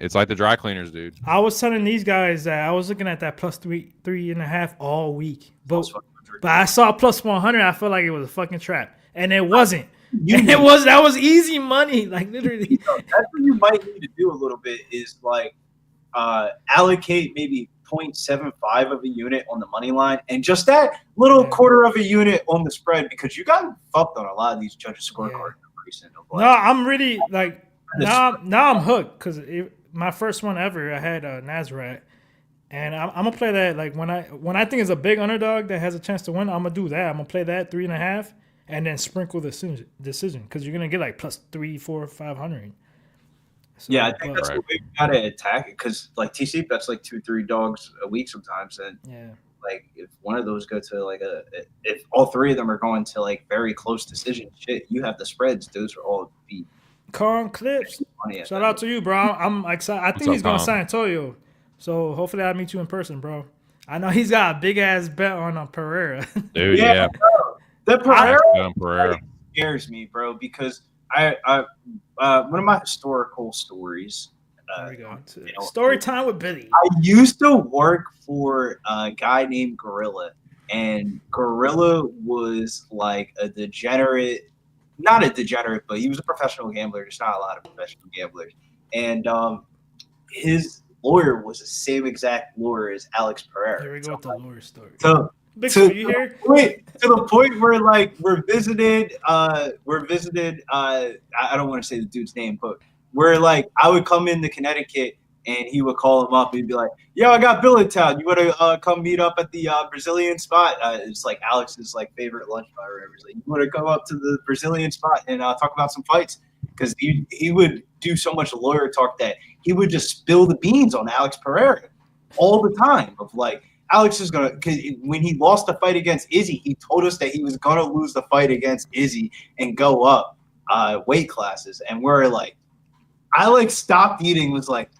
It's like the dry cleaners, dude. I was telling these guys that I was looking at that plus 3.5 all week, but I saw plus 100. I felt like it was a fucking trap, and it wasn't. That was easy money, like literally. That's what you might need to do a little bit is like allocate maybe 0.75 of a unit on the money line and just that little quarter of a unit on the spread because you got fucked on a lot of these judges' scorecards. No, I'm really like now I'm hooked because my first one ever I had Nasrat, and I'm gonna play that like when I think it's a big underdog that has a chance to win. I'm gonna do that. I'm gonna play that 3.5. And then sprinkle the decision because you're gonna get like plus 300, 400, 500. So, yeah, I think that's the way you gotta attack it because like TC bets like 2-3 dogs a week sometimes, and like if one of those go to like if all three of them are going to like very close decision, shit, you have the spreads. Those are all beat. Con Clips, shout out to you, bro. I'm excited. I think he's going to San Antonio, so hopefully I'll meet you in person, bro. I know he's got a big ass bet on Pereira. Dude, yeah. The Pereira scares me, bro, because I one of my historical stories. There we go. Story time with Billy. I used to work for a guy named Gorilla, and Gorilla was like a degenerate, not a degenerate, but he was a professional gambler. There's not a lot of professional gamblers, and his lawyer was the same exact lawyer as Alex Pereira. There we go with the lawyer story. So. To the point where like we're visited. I don't want to say the dude's name, but where like I would come into Connecticut and he would call him up and he'd be like, "Yo, I got Bill in town. You want to come meet up at the Brazilian spot?" It's like Alex's like favorite lunch spot or whatever. He's like, "You want to come up to the Brazilian spot and talk about some fights?" Because he would do so much lawyer talk that he would just spill the beans on Alex Pereira all the time of like. Alex is going to – because when he lost the fight against Izzy, he told us that he was going to lose the fight against Izzy and go up weight classes. And we're like – I, like, stopped eating, was like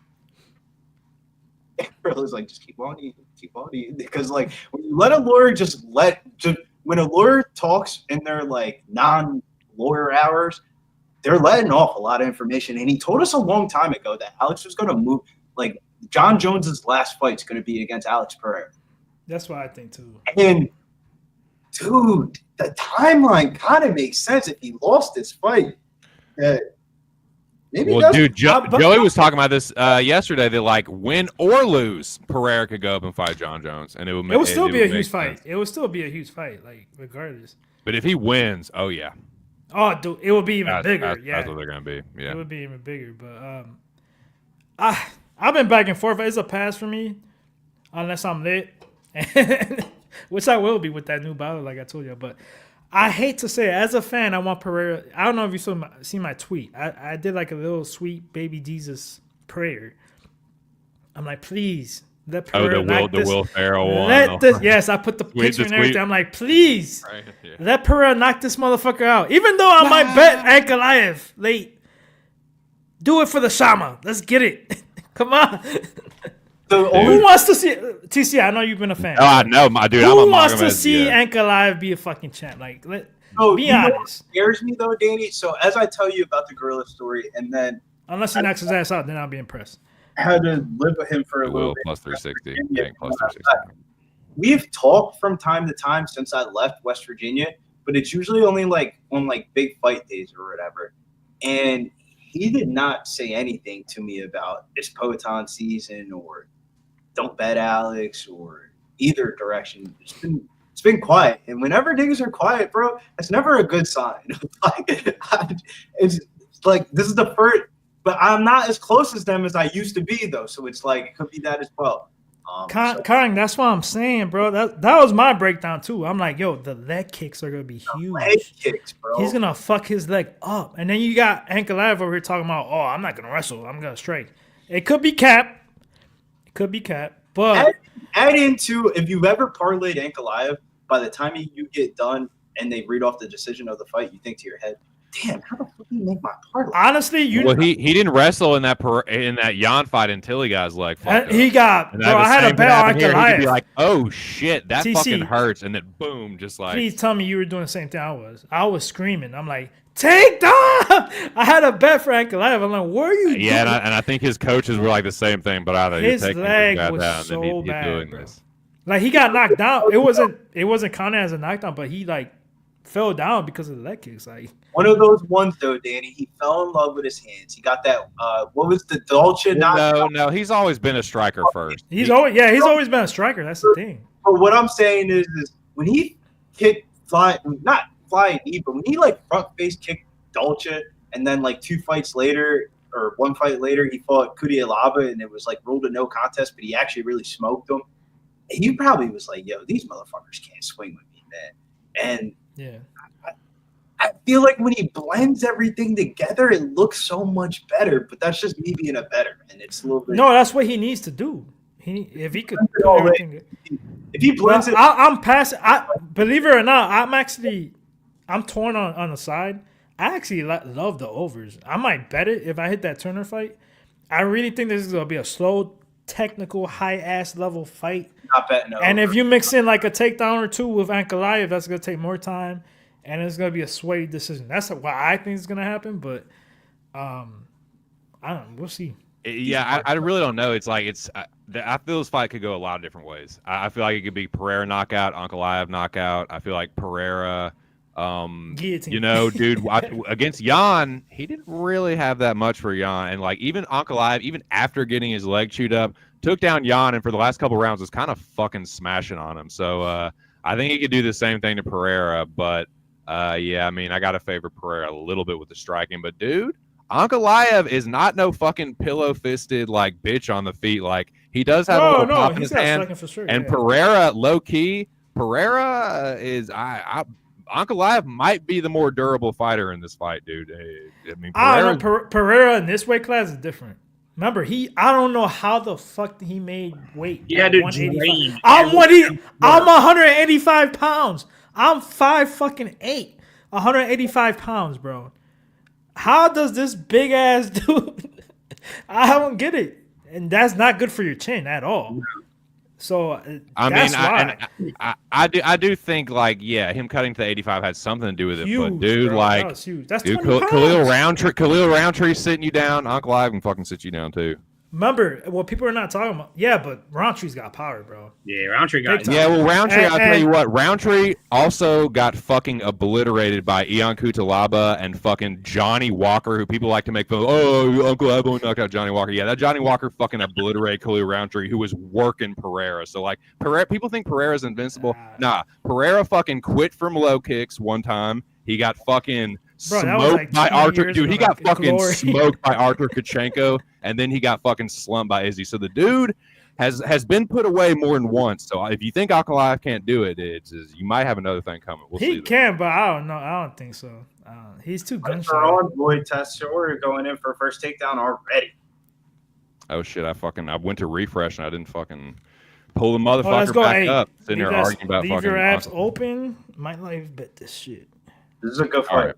– was like, just keep on eating. Because, like, when you let a lawyer when a lawyer talks in their, like, non-lawyer hours, they're letting off a lot of information. And he told us a long time ago that Alex was going to move. Like, John Jones's last fight is going to be against Alex Pereira. That's what I think too. And, dude, the timeline kind of makes sense if he lost this fight. Maybe well, dude, Joey was talking about this yesterday. That like win or lose, Pereira could go up and fight John Jones, and it would still be a huge fight. It would still be a huge fight, like regardless. But if he wins, oh yeah, dude, it would be even bigger. That's what they're gonna be. Yeah, it would be even bigger. But I've been back and forth. It's a pass for me, unless I'm lit, which I will be with that new battle, like I told you. But I hate to say it, as a fan, I want Pereira. I don't know if you see my tweet. I did like a little sweet baby Jesus prayer. I'm like, please let Pereira the Will Ferrell one. Yes, I put the picture and everything. I'm like, please let Pereira knock this motherfucker out. Even though I might bet Ankalaev late. Do it for the Shama. Let's get it. Come on. Who wants to see TC? I know you've been a fan. Oh, I know, my dude. Who wants to see Ankalaev be a fucking champ? Like, be honest. What scares me though, Danny. So as I tell you about the gorilla story, and then unless he knocks his ass out, then I'll be impressed. I had to live with him for a little bit. Plus 360. Plus 360. We've talked from time to time since I left West Virginia, but it's usually only like on like big fight days or whatever. And he did not say anything to me about this Poton season or don't bet Alex or either direction. It's been quiet, and whenever niggas are quiet, bro, that's never a good sign. It's like this is the first, but I'm not as close as them as I used to be, though. So it's like it could be that as well. Kang, that's what I'm saying, bro. That was my breakdown too. I'm like, yo, the leg kicks are gonna be huge. Leg kicks, bro. He's gonna fuck his leg up, and then you got Ankalaev over here talking about, oh, I'm not gonna wrestle, I'm gonna strike. It could be cap. But add into if you've ever parlayed Ankalaev, by the time you get done and they read off the decision of the fight, you think to your head, damn, how the fuck do you make my parlay? Honestly, he didn't wrestle in that Jan fight until he got his leg fucked up. He got, bro, I had a bet on Ankalaev. He'd be like, oh shit, that fucking hurts, and then boom, just like. Please tell me you were doing the same thing I was. I was screaming. I'm like, take down! I had a bet for Ankalaev. I'm like, what are you doing? Yeah, and I think his coaches were like the same thing, but either his leg was so bad, bro. Like he got knocked down. It wasn't counted as a knockdown, but he like fell down because of the leg kicks. Like one of those ones though, Danny. He fell in love with his hands. He got that. What was the Dolce knockdown? No. He's always been a striker first. He's always been a striker. That's the thing. But what I'm saying is when he kicked not flying knee, but when he like front face kicked Dolce, and then like one fight later, he fought Cody Alaba, and it was like ruled a no contest, but he actually really smoked him. He probably was like, yo, these motherfuckers can't swing with me, man. And yeah, I feel like when he blends everything together, it looks so much better. But that's just me being a better, and it's a little bit. No, that's what he needs to do. If he could do everything. If he blends it, I'm passing. Believe it or not, I'm torn on the side. I actually love the overs. I might bet it if I hit that Turner fight. I really think this is gonna be a slow, technical, high-ass level fight. Not betting over. And if you mix in like a takedown or two with Ankalaev, that's going to take more time, and it's going to be a sweaty decision. That's what I think is going to happen, but I don't know. We'll see. Yeah, I really don't know. It's like I feel this fight could go a lot of different ways. I feel like it could be Pereira knockout, Ankalaev knockout. I feel like Pereira, guillotine. You know, dude, against Jan, he didn't really have that much for Jan, and like even Ankalaev, even after getting his leg chewed up, took down Jan, and for the last couple rounds was kind of fucking smashing on him. So I think he could do the same thing to Pereira, but yeah, I mean, I got to favor Pereira a little bit with the striking, but dude, Ankalaev is not no fucking pillow-fisted like bitch on the feet. Like he does have a little pop in his hand, for sure, and Pereira, low key, Pereira is Ankalaev might be the more durable fighter in this fight, dude. I mean, Pereira in this weight class is different. Remember, I don't know how the fuck he made weight. Yeah, dude. I'm 185 pounds. I'm 5'8", 185 pounds, bro. How does this big ass dude? I don't get it, and that's not good for your chin at all. So I that's mean, why. I do think like him cutting to the 85 had something to do with it. Huge, but dude, bro. like, That was huge. That's dude, 20 pounds. Khalil Roundtree sitting you down. Ankalaev can fucking sit you down too. Remember what people are not talking about? Yeah, but Roundtree's got power, bro. Yeah, Roundtree got Big time. Yeah, well, Roundtree, I'll tell And- you what, Roundtree also got fucking obliterated by Ion Kutalaba and fucking Johnny Walker, who people like to make fun of. Oh, Uncle Ebo knocked out Johnny Walker. Yeah, that Johnny Walker fucking obliterated Khalil Roundtree, who was working Pereira. So, like, people think Pereira's invincible. Nah, Pereira fucking quit from low kicks one time. He got fucking Bro, that was smoked like by 20 Arthur. years Dude, ago, he got like, fucking glory. smoked by Arthur Kachenko, and then he got fucking slumped by Izzy. So the dude has been put away more than once. So if you think Ankalaev can't do it, you might have another thing coming. We'll see. He can, but I don't know. I don't think so. He's too Our gunshot. own boy Tessor going in for first takedown already. Oh shit! I went to refresh and I didn't fucking pull the Let's motherfucker go. back Hey, up. Sitting there arguing about leave fucking your apps Ankalaev. open. Might not even bet this shit. This is a good All fight. right.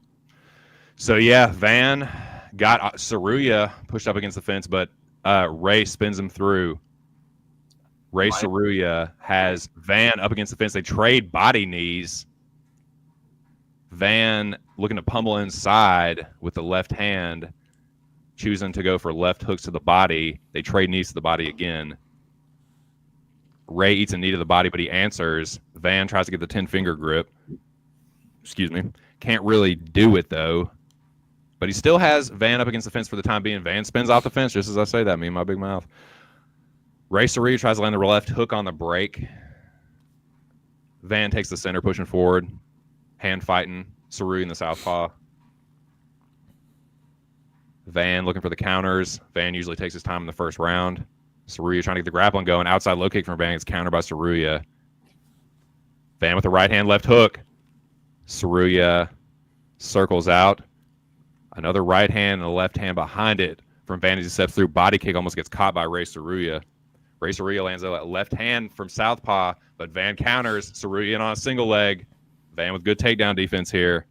So yeah, Van got Saruya pushed up against the fence, but Ray spins him through. Ray Saruya has Van up against the fence. They trade body knees. Van looking to pummel inside with the left hand, choosing to go for left hooks to the body. They trade knees to the body again. Ray eats a knee to the body, but he answers. Van tries to get the 10-finger grip. Excuse me. Can't really do it, though. But he still has Van up against the fence for the time being. Van spins off the fence, just as I say that, me and my big mouth. Ray Saruya tries to land the left hook on the break. Van takes the center, pushing forward. Hand fighting. Saruya in the southpaw. Van looking for the counters. Van usually takes his time in the first round. Saruya trying to get the grappling going. Outside low kick from Van. It's countered by Saruya. Van with the right hand, left hook. Saruya circles out. Another right hand and a left hand behind it from Van as he steps through. Body kick almost gets caught by Ray Saruya. Ray Saruya lands a left hand from southpaw, but Van counters. Saruya in on a single leg. Van with good takedown defense here.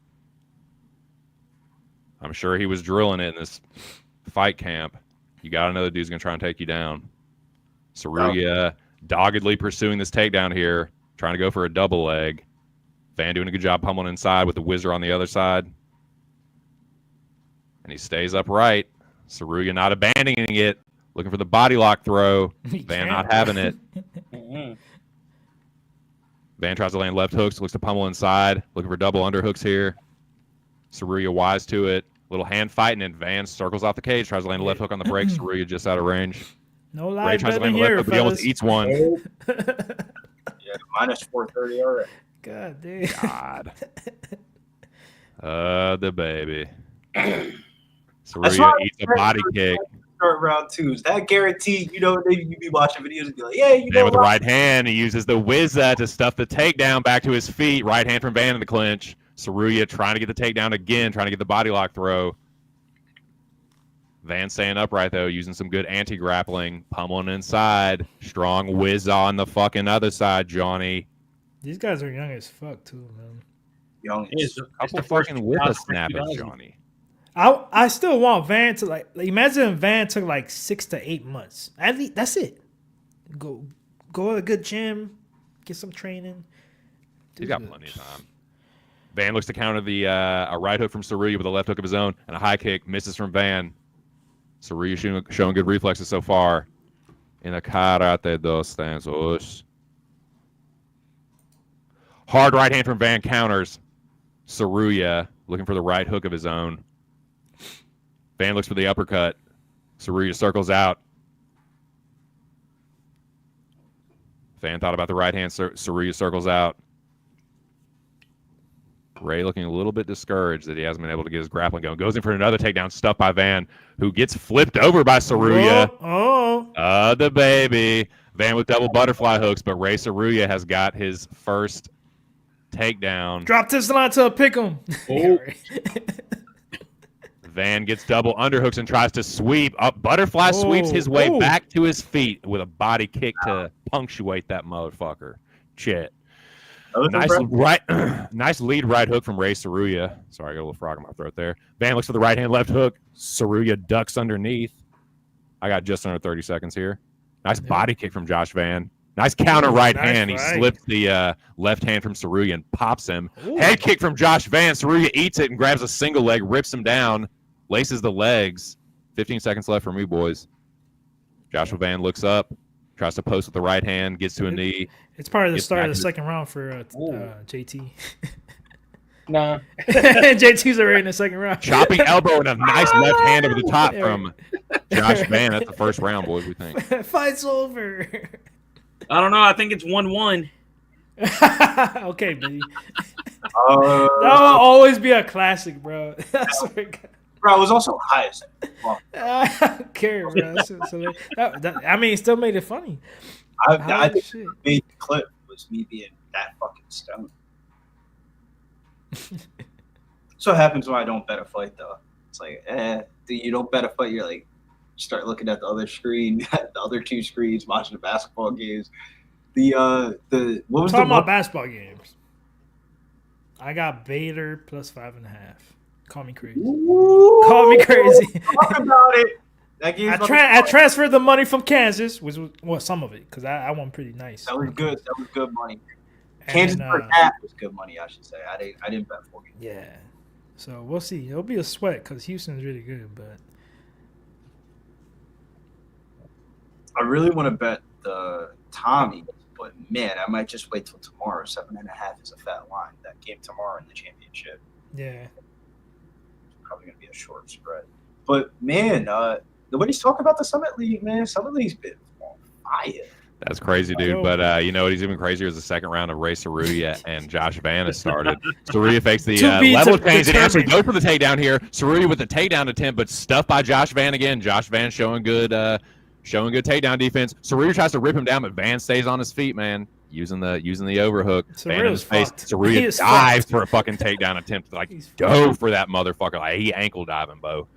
I'm sure he was drilling it in this fight camp. You got to know the dude's going to try and take you down. Saruya doggedly pursuing this takedown here, trying to go for a double leg. Van doing a good job pummeling inside with the whizzer on the other side. And he stays upright. Saruya not abandoning it. Looking for the body lock throw. Van not having it. Van tries to land left hooks. Looks to pummel inside. Looking for double underhooks here. Saruya wise to it. Little hand fighting, and Van circles off the cage. Tries to land a left hook on the break. Saruya just out of range. No Ray live tries to betting land a left here, hook, but he almost fellas. eats one. Yeah, minus 430 already. God damn. God. The baby. That's Saruya why eats a body kick. Start round twos. That guaranteed, you be watching videos and be like, yeah, Van with the right hand, he uses the whizza to stuff the takedown back to his feet. Right hand from Van in the clinch. Saruya trying to get the takedown again, trying to get the body lock throw. Van staying upright, though, using some good anti-grappling. Pummeling inside. Strong whiz on the fucking other side, Johnny. These guys are young as fuck, too, man. young. Couple fucking whippersnappers, Johnny. I still want Van to like imagine if Van took like 6 to 8 months. At least that's it. Go to a good gym, get some training. He's got plenty of time. Van looks to counter the a right hook from Saruya with a left hook of his own and a high kick. Misses from Van. Saruya showing good reflexes so far. In a karate dos stanzos. Hard right hand from Van counters. Saruya looking for the right hook of his own. Van looks for the uppercut. Saruya circles out. Van thought about the right hand. Saruya circles out. Ray looking a little bit discouraged that he hasn't been able to get his grappling going. Goes in for another takedown, stuffed by Van, who gets flipped over by Saruya. The baby. Van with double butterfly hooks, but Ray Saruya has got his first takedown. Drop this line to a pick 'em. Van gets double underhooks and tries to sweep. Butterfly sweeps his way back to his feet with a body kick to punctuate that motherfucker. Shit. Nice lead right hook from Ray Saruya. Sorry, I got a little frog in my throat there. Van looks for the right hand, left hook. Saruya ducks underneath. I got just under 30 seconds here. Nice body kick from Josh Van. Nice counter right nice hand. right. He slips the left hand from Saruya and pops him. Ooh. Head kick from Josh Van. Saruya eats it and grabs a single leg, rips him down, laces the legs. 15 seconds left for me, boys. Joshua Van looks up, tries to post with the right hand, gets to a knee. It's part of the Gets start back of the to- second round for JT. Nah. JT's already in the second round. Chopping elbow and a nice left hand over the top There from Josh Van. That's the first round, boys, we think. Fight's over. I don't know. I think it's 1-1. Okay, buddy. Uh, That will always be a classic, bro. I swear to God. bro, it was also high. Well, I don't care, bro. I mean, it still made it funny. I Oh, think shit. the big clip was me being that fucking stoned. So it happens when I don't bet a fight, though. It's like, you don't bet a fight. You're like, start looking at the other screen, the other two screens, watching the basketball games. What was Talking the about basketball games. I got Bader plus 5.5. Call me crazy. Ooh, Call me crazy. Talk about it. That game's I transferred the money from Kansas, which was some of it, because I won pretty nice. That was good. That was good money. And, Kansas for half was good money, I should say. I didn't bet for you. yeah. So we'll see. It'll be a sweat because Houston's really good, but I really want to bet the Tommy, but man, I might just wait till tomorrow. 7.5 is a fat line. That game tomorrow in the championship. yeah. Probably gonna be a short spread. But man, nobody's talking about the Summit League, man. Summit League's been on fire. That's crazy, dude. Oh. But you know what? He's even crazier is the second round of Ray Saruya and Josh Van has started. Saruya fakes the To be level change and actually determined. goes for the takedown here. Saruya with the takedown attempt, but stuffed by Josh Van again. Josh Van showing good takedown defense. Saruya tries to rip him down, but Van stays on his feet, man. Using the overhook. Van in his Saruya's face. fucked. He Saruya is dives fucked. for a fucking takedown attempt. Like, He's go for that motherfucker. Like, he ankle diving, Bo.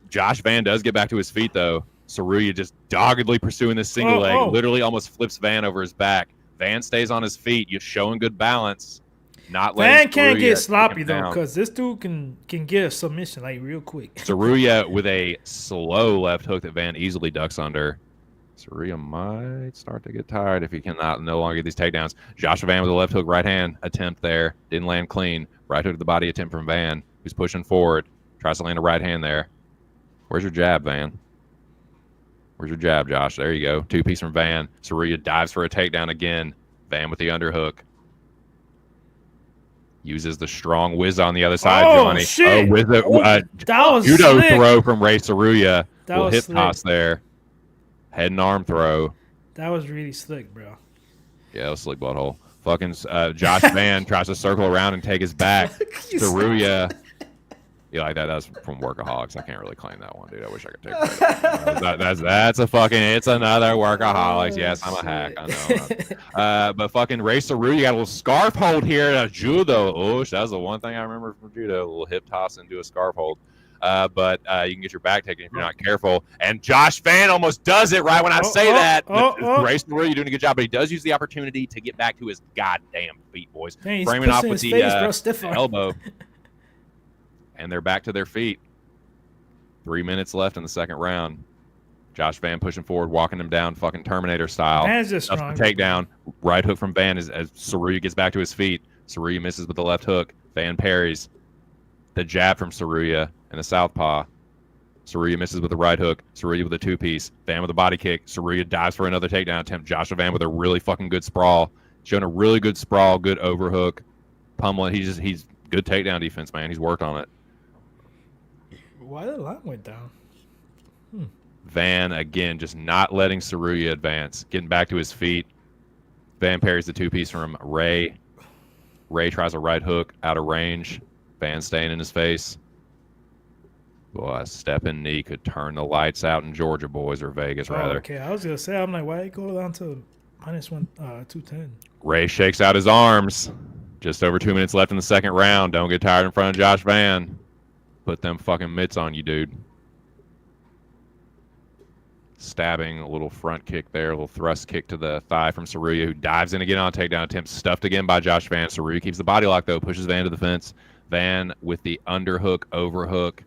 Josh Van does get back to his feet, though. Saruya just doggedly pursuing this single leg. Literally almost flips Van over his back. Van stays on his feet. You're showing good balance. Not letting Van can't Saruya get take sloppy him though, down. because this dude can get a submission like real quick. Saruya with a slow left hook that Van easily ducks under. Saruya might start to get tired if he cannot no longer get these takedowns. Joshua Van with a left hook right hand attempt there. Didn't land clean. Right hook to the body attempt from Van, who's pushing forward. Tries to land a right hand there. Where's your jab, Van? Where's your jab, Josh? There you go. Two-piece from Van. Saruya dives for a takedown again. Van with the underhook. Uses the strong whiz on the other side, Oh, Johnny. shit. With a That was judo slick. throw from Ray Saruya. That Little was hip slick. toss there. Head and arm throw. That was really slick, bro. Yeah, that was slick butthole. Fucking Josh Van tries to circle around and take his back. Saruya. You like that? That's from Workaholics. I can't really claim that one, dude. I wish I could take credit. That's a fucking. It's another Workaholics. Yes, I'm a hack. I know. But fucking Ray Saruya got a little scarf hold here. Judo. Oh, that was the one thing I remember from judo. A little hip toss and do a scarf hold. But you can get your back taken if you're not careful. And Josh Van almost does it right when I say that. Ray Saruya doing a good job, but he does use the opportunity to get back to his goddamn feet, boys. Man, he's Framing off pushing with his the face, bro. Stiff arm. elbow. And they're back to their feet. 3 minutes left in the second round. Josh Van pushing forward, walking him down, fucking Terminator style. Van's just That's strong. the takedown. Right hook from Van as Saruya gets back to his feet. Saruya misses with the left hook. Van parries. The jab from Saruya and the southpaw. Saruya misses with the right hook. Saruya with a two-piece. Van with a body kick. Saruya dives for another takedown attempt. Joshua Van with a really fucking good sprawl. Showing a really good sprawl, good overhook. Pummeling. He's good takedown defense, man. He's worked on it. Why the line went down? Van, again, just not letting Saruya advance. Getting back to his feet. Van parries the two-piece from Ray. Ray tries a right hook out of range. Van staying in his face. Boy, a step-in knee could turn the lights out in Georgia, boys, or Vegas, rather. Okay, I was gonna say, I'm like, why go down to minus 210? Ray shakes out his arms. Just over 2 minutes left in the second round. Don't get tired in front of Josh Van. Put them fucking mitts on you, dude. Stabbing, a little front kick there, a little thrust kick to the thigh from Saruya, who dives in again on a takedown attempt. Stuffed again by Josh Van. Saruya keeps the body lock, though. Pushes Van to the fence. Van with the underhook, overhook.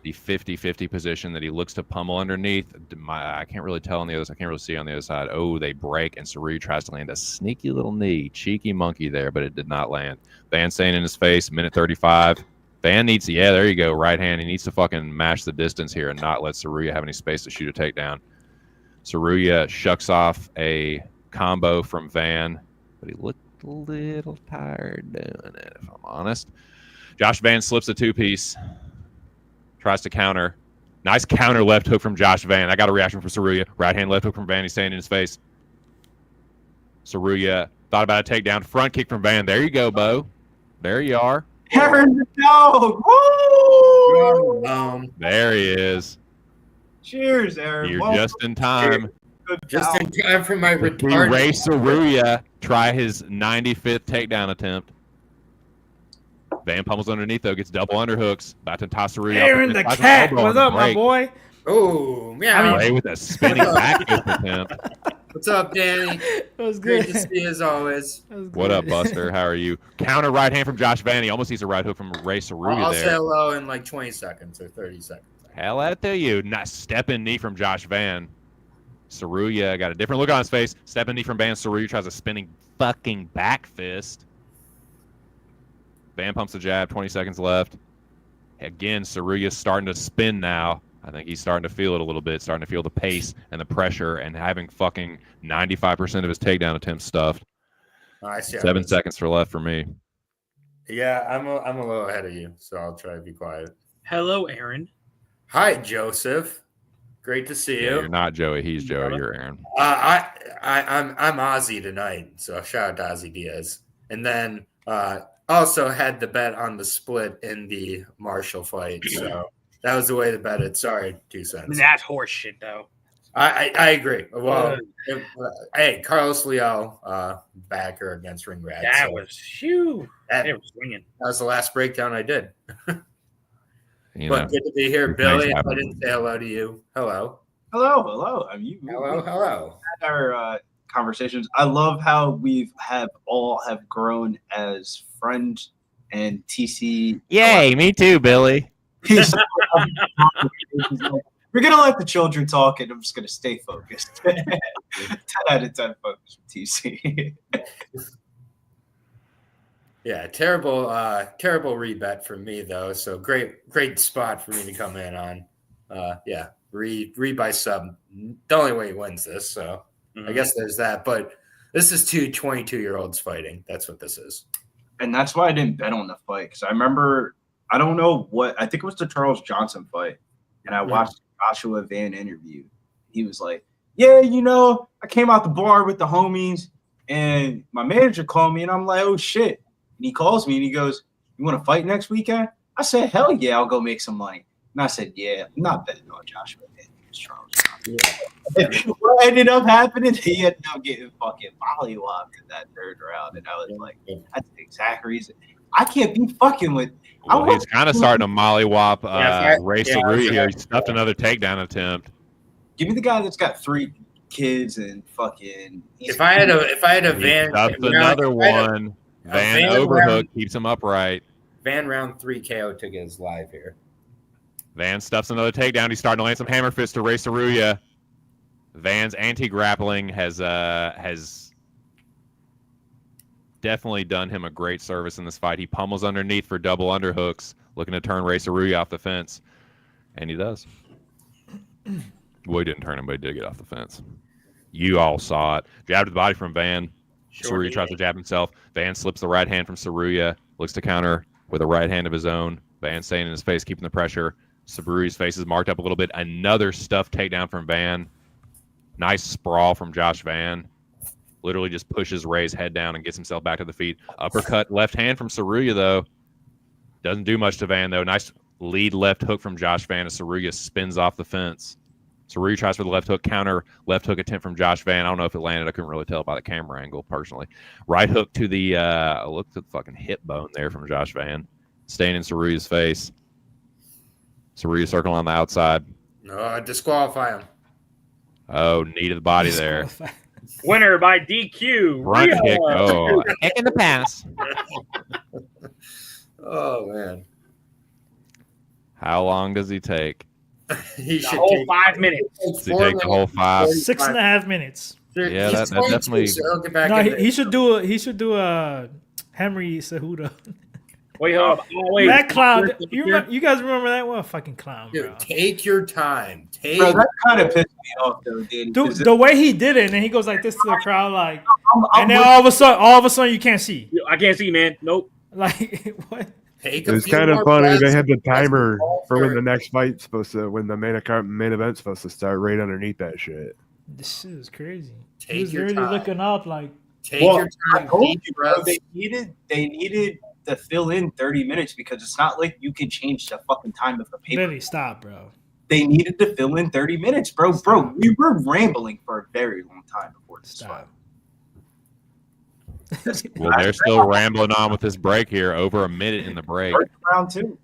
the 50-50 position that he looks to pummel underneath. I can't really tell on the other side. I can't really see on the other side. Oh, they break, and Saru tries to land a sneaky little knee. Cheeky monkey there, but it did not land. Van saying in his face, minute 35. Van needs to, there you go, right hand. He needs to fucking mash the distance here and not let Saruya have any space to shoot a takedown. Saruya shucks off a combo from Van, but he looked a little tired doing it, if I'm honest. Josh Van slips a two-piece. Tries to counter. Nice counter left hook from Josh Van. I got a reaction from Saruya. Right hand left hook from Van. He's saying in his face. Saruya thought about a takedown. Front kick from Van. There you go, Bo. There you are. Aaron the dog. Woo! There he is. Cheers, Aaron. You're Welcome. just in time. Just in time for my We retarded. Ray Saruya try his 95th takedown attempt. Van pummels underneath, though, gets double underhooks. About to toss Saruya. Aaron the cat. What's up, my boy? Oh, yeah. Ray with a spinning back fist attempt. What's up, Danny? That was Great good. to see you as always. What up, Buster? How are you? Counter right hand from Josh Van. He almost sees a right hook from Ray Saruya I'll there. say hello in like 20 seconds or 30 seconds. Hell at to you. Nice step-in knee from Josh Van. Saruya got a different look on his face. Step-in knee from Van. Saruya tries a spinning fucking back fist. Van pumps the jab. 20 seconds left. Again, Saruya's starting to spin now. I think he's starting to feel it a little bit, starting to feel the pace and the pressure and having fucking 95% of his takedown attempts stuffed. I see. 7 seconds left for me. Yeah, I'm a little ahead of you, so I'll try to be quiet. Hello, Aaron. Hi, Joseph. Great to see Yeah, you. you're not Joey. He's Joey. You're Aaron. I'm Ozzy tonight, so shout out to Ozzy Diaz. And then also had the bet on the split in the Marshall fight, so that was the way to bet it. Sorry, 2 I cents. mean, that's horse shit, though. I agree. Well, hey, Carlos Leal, backer against Ring Rat. That so was phew. that, It was swinging. that was the last breakdown I did. You But know, good to be here, things Billy. If I happen. didn't say hello to you, hello. Hello. I mean, Hello. had our conversations. I love how we've all have grown as friends and TC. yay, me too, Billy. We're gonna let the children talk, and I'm just gonna stay focused. 10 out of 10 focus with TC. Yeah, terrible rebet from me though. So great spot for me to come in on. Yeah, re by sub. The only way he wins this, so I guess there's that. But this is two 22-year-olds fighting. That's what this is. And that's why I didn't bet on the fight, because I remember, I don't know what, I think it was the Charles Johnson fight, and I watched the Joshua Van interview. He was like, yeah, I came out the bar with the homies, and my manager called me, and I'm like, oh, shit. And he calls me, and he goes, you want to fight next weekend? I said, hell yeah, I'll go make some money. And I said, yeah, I'm not betting on Joshua Van against Charles Johnson. Yeah. What ended up happening, he ended up getting fucking mollywopped in that third round, and I was like, that's the exact reason. I can't be fucking with. Well, he's kind of starting to mollywop Ray yeah, Saruya here. He stuffed another takedown attempt. Give me the guy that's got 3 kids and fucking. If I had a He Van, stuffed another one. Van overhook keeps him upright. Van round 3 KO ticket is live here. Van stuffs another takedown. He's starting to land some hammer fists to Ray Saruya. Van's anti-grappling has definitely done him a great service in this fight. He pummels underneath for double underhooks, looking to turn Ray Saruya off the fence. And he does. Well, he didn't turn him, but he did get off the fence. You all saw it. Jab to the body from Van. Saruya tries to jab himself. Van slips the right hand from Saruya. Looks to counter with a right hand of his own. Van staying in his face, keeping the pressure. Saruya's face is marked up a little bit. Another stuffed takedown from Van. Nice sprawl from Josh Van. Literally just pushes Ray's head down and gets himself back to the feet. Uppercut left hand from Saruya, though. Doesn't do much to Van, though. Nice lead left hook from Josh Van as Saruya spins off the fence. Saruya tries for the left hook, counter left hook attempt from Josh Van. I don't know if it landed. I couldn't really tell by the camera angle, personally. Right hook to the look at the fucking hip bone there from Josh Van. Staying in Saruya's face. Saruya circling on the outside. No, disqualify him. Oh, knee to the body there. Winner by DQ. Front Rio. kick. Oh, kick in the pass. Oh man. How long does he take? He The should whole take 5 minutes. Does he take the whole 5? 6.5 minutes. Yeah, He's that definitely- So he'll get back No, in he, there. he should do a Henry Cejudo. Wait, hold on. Oh, wait. That clown. You guys remember that one? Fucking clown, bro. Dude, take your time. Bro, that kind of pissed me off, though, dude. Dude, the way he did it, and then he goes like this to the crowd, like, I'm and then with- all of a sudden, you can't see. I can't see, man. Nope. Like, what? Take It a was few kind of more funny. breaths. They had the timer All for when fair. the next fight's supposed to, when the main event's supposed to start right underneath that shit. This shit is crazy. Take He was your really time. looking up, like, Take Well, your I time. told Deep you, bro, breaths. they needed to fill in 30 minutes because it's not like you can change the fucking time of the paper. Billy, stop, bro. They needed to fill in 30 minutes, bro. Bro, we were rambling for a very long time before this fight. Stop. Well, they're still rambling on with this break here. Over a minute in the break. First round two.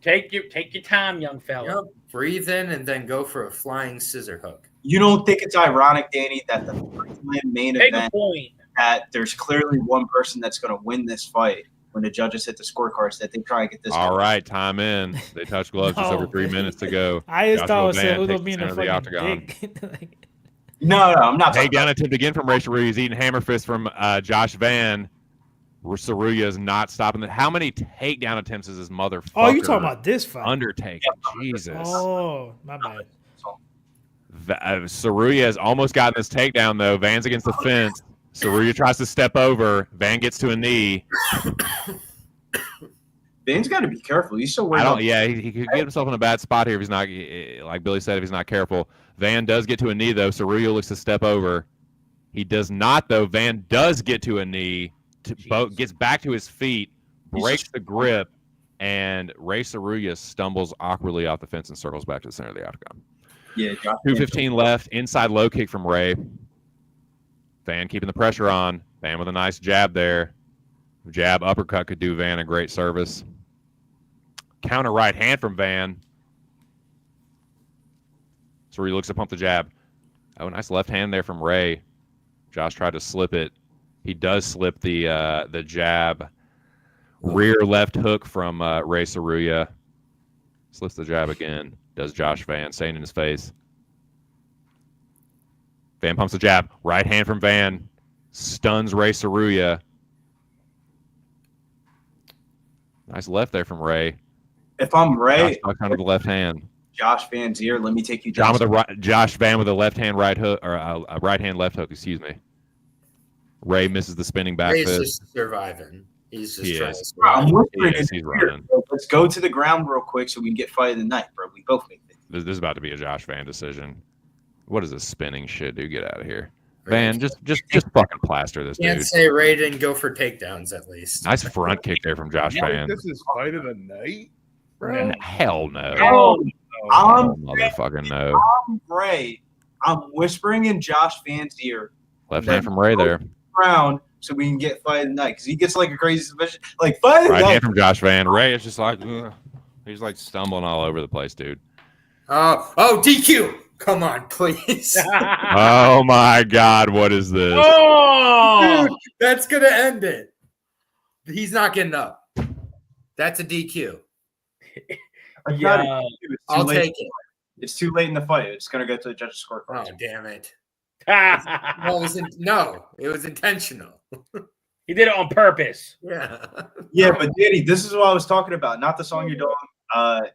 Take your time, young fella. Yep. Breathe in and then go for a flying scissor hook. You don't think it's ironic, Danny, that the main Take a event point. that there's clearly one person that's going to win this fight when the judges hit the scorecards that they try and get this. All right, time in. They touch gloves just over 3 minutes to go. I just thought it was Joshua Van Cejudo takes being the a center of the fucking octagon. dick. Like, No, I'm not talking Takedown about attempt again from Ray Saruya. He's eating hammer fist from Josh Van. Saruya is not stopping it. How many takedown attempts is this motherfucker? oh, you talking about this fight? Undertaker? Jesus. Oh, my bad. Saruya has almost gotten this takedown, though. Van's against the fence. Saruya tries to step over. Van gets to a knee. Van's got to be careful. He's still I wearing. don't. Yeah, he could get himself in a bad spot here if he's not, like Billy said, if he's not careful. Van does get to a knee, though. Saruya looks to step over. He does not, though. Van does get to a knee, gets back to his feet, breaks the grip, and Ray Saruya stumbles awkwardly off the fence and circles back to the center of the octagon. Yeah, 2:15 left. Inside low kick from Ray. Van keeping the pressure on. Van with a nice jab there. Jab uppercut could do Van a great service. Counter right hand from Van. So he looks to pump the jab. Oh, nice left hand there from Ray. Josh tried to slip it. He does slip the jab. Rear left hook from Ray Saruya. Slips the jab again. Does Josh Van, saying in his face. Van pumps the jab. Right hand from Van. Stuns Ray Saruya. Nice left there from Ray. If I'm Ray, Josh tucks under the left hand. Josh Van's ear. Let me take you John down. with a Josh Van with a left hand right hook, or a right hand left hook. Excuse me. Ray misses the spinning back Ray's fist. just surviving. He's just He trying is. to Bro, I'm survive. whispering He is. in He's his ear. running. Bro, let's go to the ground real quick so we can get fight of the night, bro. We both make it. This is about to be a Josh Van decision. What is this spinning shit, dude? Get out of here, Van. Just fucking plaster this Can't dude. say Ray didn't go for takedowns at least. Nice front kick there from Josh Van. This is fight of the night, bro. Hell no. Oh, I'm Oh, motherfucking no. Ray. I'm whispering in Josh Van's ear. Left hand from Ray there. Ground so we can get fight of the night because he gets like a crazy submission. Like fight of the Right night. hand from Josh Van. Ray is just like, ugh. He's like stumbling all over the place, dude. Oh, DQ! Come on, please. Oh my God, what is this? oh, Dude, that's gonna end it. He's not getting up. That's a DQ. I got yeah. it. It's too I'll late. take it. It's too late in the fight. It's gonna go to the judges' Oh, scorecard. damn it. No, it was intentional. He did it on purpose. Yeah. Yeah, but Danny, this is what I was talking about. Not the song you're doing.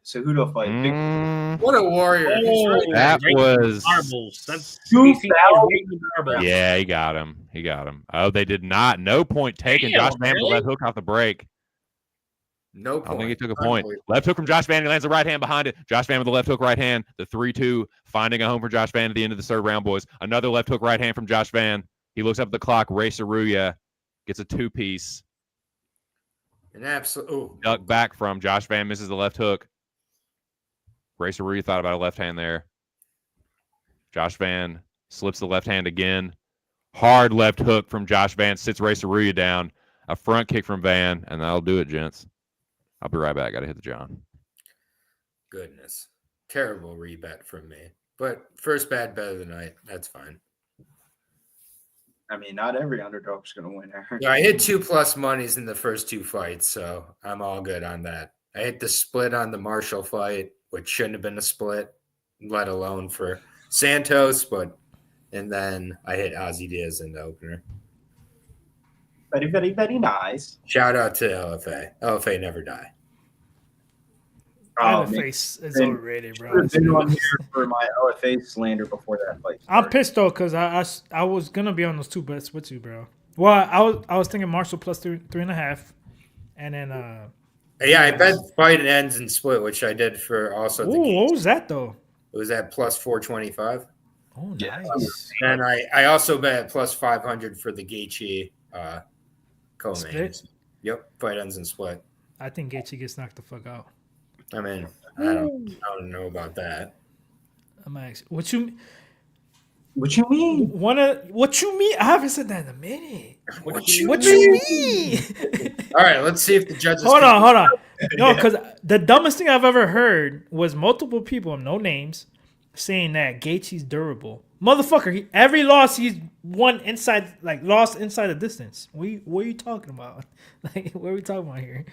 Cejudo fight. Big What a warrior. He's Oh, right there. That Rating was marbles. That's 2,000. marbles. Yeah, he got him. He got him. Oh, they did not. No point taken. Damn, Josh Van with really? that hook off the break. No I point. don't think he took a point. Unbelievable. Left hook from Josh Van. He lands the right hand behind it. Josh Van with the left hook right hand. The 3-2 finding a home for Josh Van at the end of the third round, boys. Another left hook right hand from Josh Van. He looks up at the clock. Ray Saruya gets a two-piece. An absolute. Duck back from Josh Van, misses the left hook. Ray Saruya thought about a left hand there. Josh Van slips the left hand again. Hard left hook from Josh Van, sits Ray Saruya down. A front kick from Van, and that'll do it, gents. I'll be right back. Got to hit the John. Goodness. Terrible rebet from me. But first bad bet of the night. That's fine. I mean, not every underdog's gonna win. Yeah, I hit 2+ monies in the first two fights, so I'm all good on that. I hit the split on the Marshall fight, which shouldn't have been a split, let alone for Santos. And then I hit Ozzy Diaz in the opener. Very, very, very nice. Shout out to LFA. LFA never die. Oh, face is overrated, bro. I've been on here for my LFA slander before that fight. I'm pissed though because I was gonna be on those two bets with you, bro. Well, I was thinking Marshall plus 3.5, and then Yeah, I bet fight ends and split, which I did for also. what was that though? It was at plus 425. Oh, nice. And I also bet at plus 500 for the Gaethje co-main. Split? Yep, fight ends and split. I think Gaethje gets knocked the fuck out. I mean, I don't know about that. I'm actually, what you mean? What you mean? I haven't said that in a minute. What you mean? All right, let's see if the judges. Hold on. No, because the dumbest thing I've ever heard was multiple people, no names, saying that Gaethje's durable. Motherfucker, every loss he's won inside, lost inside the distance. What are you talking about? Like, what are we talking about here?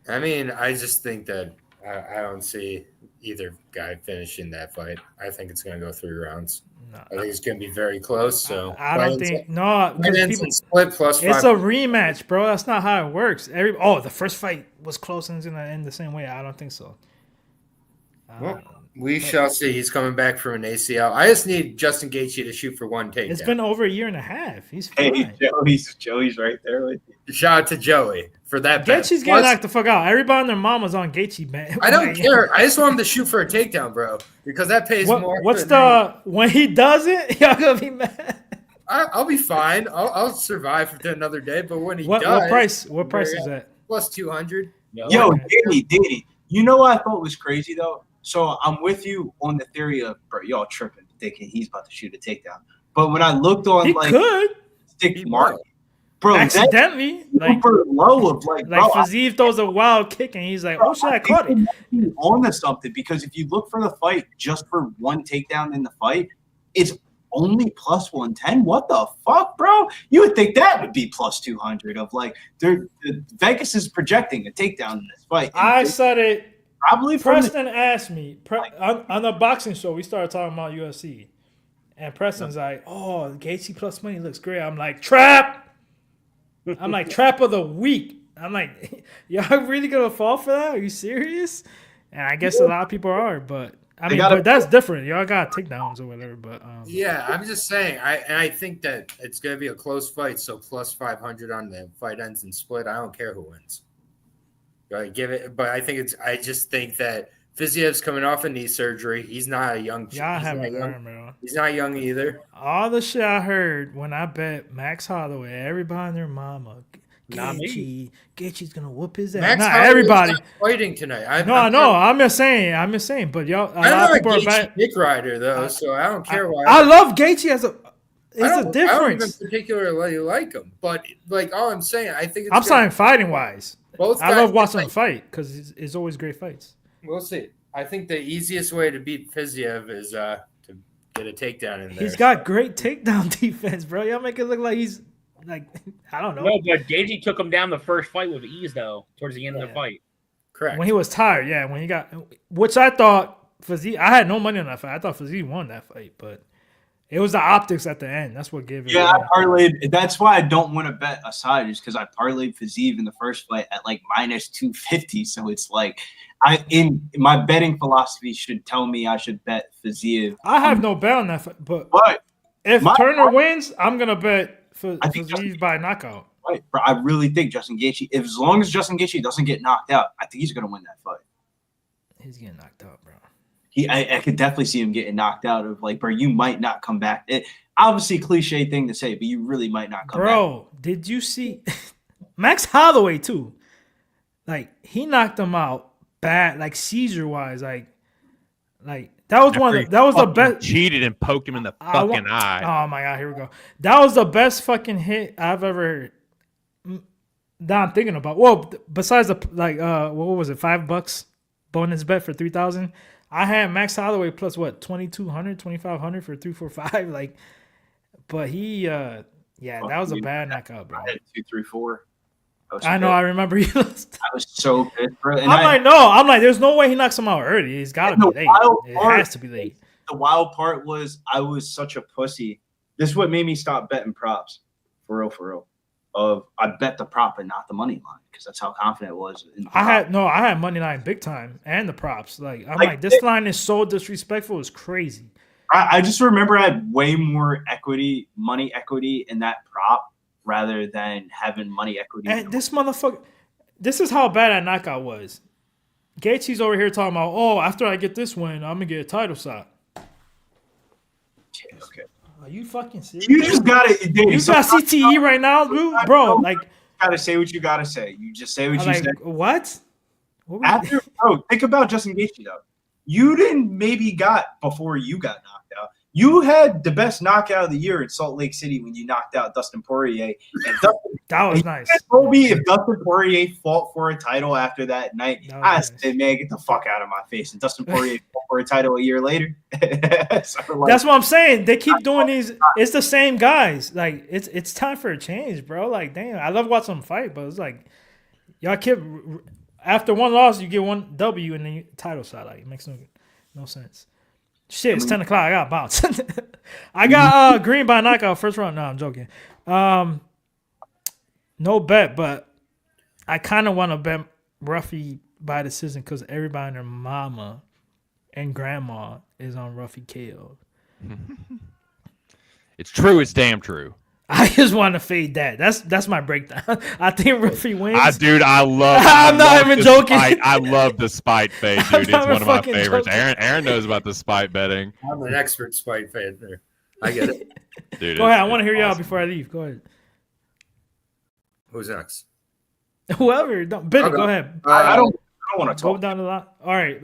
I mean, I just think that I don't see either guy finishing that fight. I think it's going to go 3 rounds. No, I think it's going to be very close. So I don't think people, split plus 5. it's a rematch, bro. That's not how it works. The first fight was close and it's going to end the same way. I don't think so. Well, we shall see. He's coming back from an ACL. I just need Justin Gaethje to shoot for one takedown. It's been over a year and a half. He's fine. Hey, Joey's right there with you. Shout out to Joey for that. Gaethje's getting knocked the fuck out. Everybody and their mama's on Gaethje, man. I don't care. I just want him to shoot for a takedown, bro, because that pays more. When he does it, y'all gonna be mad? I'll be fine. I'll survive for another day. But when he does, what price is that? Plus 200. Yo, Danny. You know what I thought was crazy though? So I'm with you on the theory of, bro, y'all tripping, thinking he's about to shoot a takedown. But when I looked on stick market, bro, accidentally, super low of Fiziev throws a wild kick and he's like, "Oh shit, I caught it." On to something, because if you look for the fight just for one takedown in the fight, it's only plus 110. What the fuck, bro? You would think that would be plus 200 of Vegas is projecting a takedown in this fight. I said it. Probably Preston asked me on the boxing show. We started talking about UFC, and Preston's like, "Oh, Gaethje plus money looks great." I'm like, "Trap." I'm like, "Trap of the week." I'm like, "Y'all really gonna fall for that? Are you serious?" And I guess a lot of people are, but I mean, but that's different. Y'all got takedowns or whatever, but yeah, I'm just saying. I think that it's gonna be a close fight. So plus 500 on the fight ends and split. I don't care who wins. Give it, but I just think that Fiziev's coming off a knee surgery. He's not a young. He's not young either. All the shit I heard when I bet Max Holloway, everybody and their mama, Gaethje's gonna whoop his ass. Not everybody fighting tonight. I know. I'm just saying. But y'all, I don't know Gaethje Dick Rider though, so I don't care why. I love Gaethje as a. It's a difference. I don't even particularly like him, but all I'm saying, I think I'm saying fighting wise. I love watching him fight because it's always great fights. We'll see. I think the easiest way to beat Fiziev is to get a takedown in there. He's got great takedown defense, bro. Y'all make it look like he's I don't know. No, but Gaethje took him down the first fight with ease, though, towards the end of the fight. Correct. When he was tired, when he got, which I thought Fiziev, I had no money on that fight. I thought Fiziev won that fight, but it was the optics at the end. That's what gave it. Yeah, I parlayed. That's why I don't want to bet a side, just because I parlayed Fiziev in the first fight at minus 250. So it's in my betting philosophy should tell me I should bet Fiziev. I have no bet on that fight, but if Turner wins, I'm gonna bet Fiziev by knockout. Right, bro. I really think Justin Gaethje, as long as Justin Gaethje doesn't get knocked out, I think he's gonna win that fight. He's getting knocked out, bro. I could definitely see him getting knocked out of bro, you might not come back. It obviously cliche thing to say, but you really might not come back. Bro, did you see Max Holloway too? He knocked him out bad, seizure wise, that was the best. Cheated and poked him in the fucking eye. Oh my god, here we go. That was the best fucking hit I've ever heard. That I'm thinking about. Well, besides the what was it, $5 bonus bet for 3,000. I had Max Holloway plus what 2,200, 2,500 for 345. But he, that was a bad knockout, bro. I had 2, 3, 4. I know. I remember he lost. I was so pissed, bro. And I'm like, there's no way he knocks him out early. He's got to be late. It has to be late. The wild part was I was such a pussy. This is what made me stop betting props. For real. I bet the prop and not the money line because that's how confident it was. I had money line big time and the props. Like I'm like this line is so disrespectful. It's crazy. I just remember I had way more money equity in that prop rather than having money equity. And this motherfucker, this is how bad that knockout was. Gaethje's over here talking about, oh, after I get this win, I'm gonna get a title shot. Yeah, okay. Are you fucking serious? You just got it. You got CTE right now, dude? Bro, like. You gotta say what you gotta say. You just say what you said. What? After, think about Justin Gaethje, though. You didn't maybe got before you got knocked out. You had the best knockout of the year in Salt Lake City when you knocked out Dustin Poirier. And that was nice. Told me if Dustin Poirier fought for a title after that night, I said, man, get the fuck out of my face. And Dustin Poirier fought for a title a year later. That's what I'm saying. They keep doing these. It's the same guys. Like it's time for a change, bro. Like damn, I love watching them fight, but it's like y'all keep after one loss, you get one W and then you title shot. Like it makes no sense. Shit, it's 10 o'clock. I got bounce. I got Green by knockout first round. No, I'm joking. No bet, but I kind of want to bet Ruffy by decision because everybody and their mama and grandma is on Ruffy KO. It's true. It's damn true. I just want to fade that. That's my breakdown. I think Ruffy wins. I love. I'm not even joking. I love the spite fade, dude. It's one of my favorites. Aaron knows about the spite betting. I'm an expert spite fan there. I get it. Dude, go ahead. I want to hear y'all before I leave. Go ahead. Who's next? Whoever. Billy, go ahead. I don't want to talk. Go down the line. All right.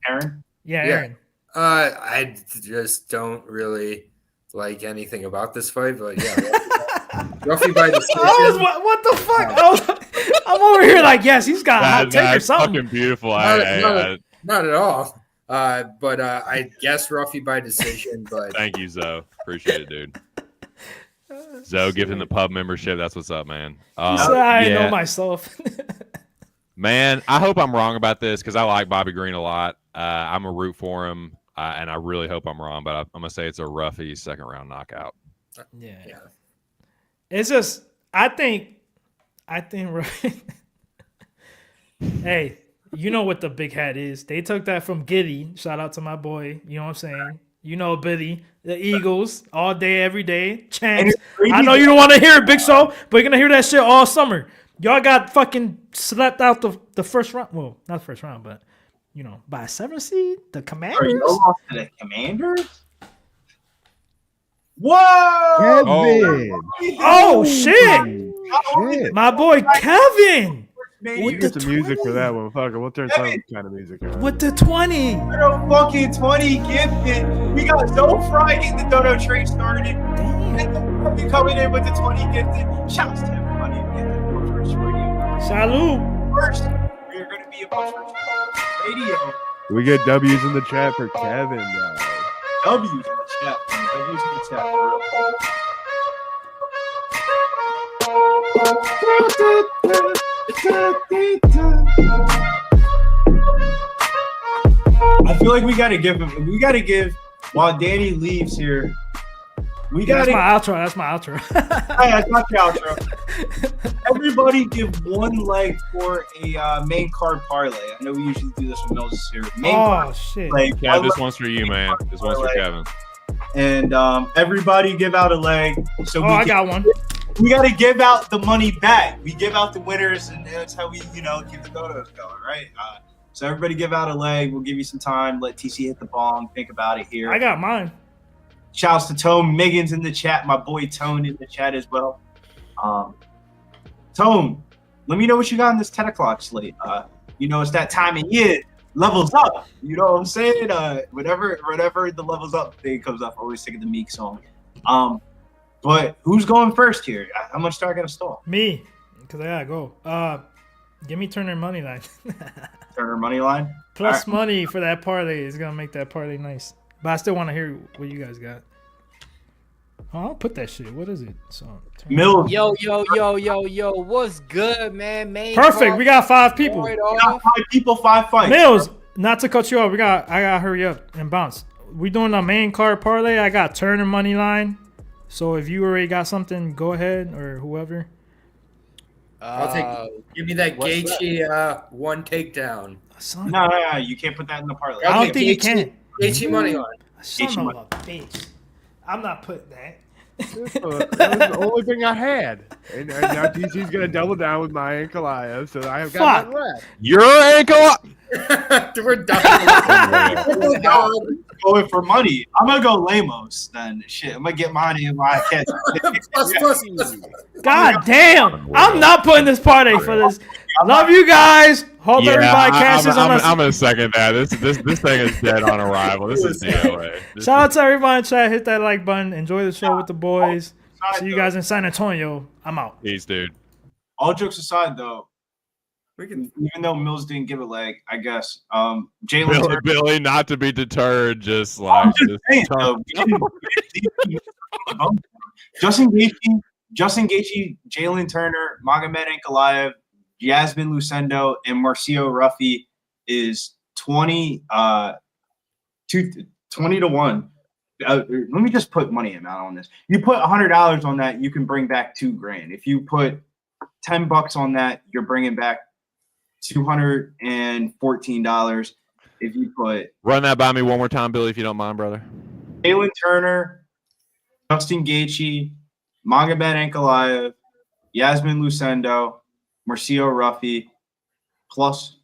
Aaron? Yeah, Aaron. I just don't really like anything about this fight, but yeah. Ruffy by decision. What the fuck? I'm over here like, yes, he's got a hot take or something. Fucking beautiful. Not at all. But I guess Ruffy by decision. But thank you, Zoe. Appreciate it, dude. Zoe giving the pub membership. That's what's up, man. I know myself. Man, I hope I'm wrong about this because I like Bobby Green a lot. I'm a root for him, and I really hope I'm wrong. But I'm gonna say it's a Ruffy second round knockout. Yeah. It's just I think Ruffy. Hey, you know what the big hat is? They took that from Giddy. Shout out to my boy. You know what I'm saying? You know Billy, the Eagles, all day, every day. Champs. I know you don't want to hear it, Big Show, but you're gonna hear that shit all summer. Y'all got fucking slept out the first round. Well, not the first round, but you know, by a 7th seed, the Commanders. Are you lost to the Commanders? Whoa! Oh shit! My boy Kevin. We get some music for that one. Fuck it. We'll turn some kind of music on. With the 20. Fucking 20 gifted. We got Zoe Fry getting the dono trade started. And you coming in with the 20 gifted. Shouts to everybody again at Post Radio. Salute. First, we are going to be a Post Radio. We get W's in the chat for Kevin. W's in the chat. W's in the chat. For real. I feel like we gotta give while Danny leaves here. That's my outro. Hey, that's not the outro. Everybody give one leg for a main card parlay. I know we usually do this when Mills is here. Shit. Yeah, this one's for you, man. This one's for Kevin. And everybody give out a leg. So I got one. We got to give out the money back. We give out the winners, and that's how we, keep the donos going, right? So everybody give out a leg. We'll give you some time. Let TC hit the bong. Think about it here. I got mine. Shouts to Tone Miggins in the chat. My boy Tone in the chat as well. Tone, let me know what you got on this 10 o'clock slate. It's that time of year. Levels up. You know what I'm saying? Whenever the levels up thing comes up, I always think of the Meek song. But who's going first here? How much do I got to stall? Me, because I gotta go. Give me Turner money line. Turner money line? Plus money for that parlay is gonna make that parlay nice. But I still want to hear what you guys got. I'll put that shit. What is it? So Mills. Yo, what's good, man? Perfect. We got 5 people. We got 5 people, 5 fights. Mills, not to cut you off. I gotta hurry up and bounce. We doing a main card parlay. I got Turner money line. So if you already got something, go ahead, or whoever. I'll take. Give me that Gaethje one takedown. No, you can't put that in the parlay. I don't think you can. Gaethje money line. Son of a bitch. I'm not putting that. That was the only thing I had. And now TC's going to double down with my Ankalaev, so I have got that left. Your ankle. We're done. Going for money. I'm going to go Lemos then. Shit, I'm going to get money in my head. God damn. I'm not putting this parlay for this. Love you guys. Hope everybody cashes on us. I'm going to second that. This thing is dead on arrival. This is DOA. Shout out to everybody in chat. Hit that like button. Enjoy the show with the boys. See you guys in San Antonio. I'm out. Peace, dude. All jokes aside, though, even though Mills didn't give a leg, I guess Jalin Billy, not to be deterred, just like Justin Gaethje, Jalin Turner, Magomed Ankalaev, Iasmin Lucindo, and Marcio Ruffy is 20 to 1. Let me just put money amount on this. You put $100 on that, you can bring back $2,000. If you put $10 on that, you're bringing back $214. If you put run that by me one more time, Billy, if you don't mind, brother. Jalin Turner, Justin Gaethje, Magomed Ankalaev, Iasmin Lucindo, Marcio Ruffy, plus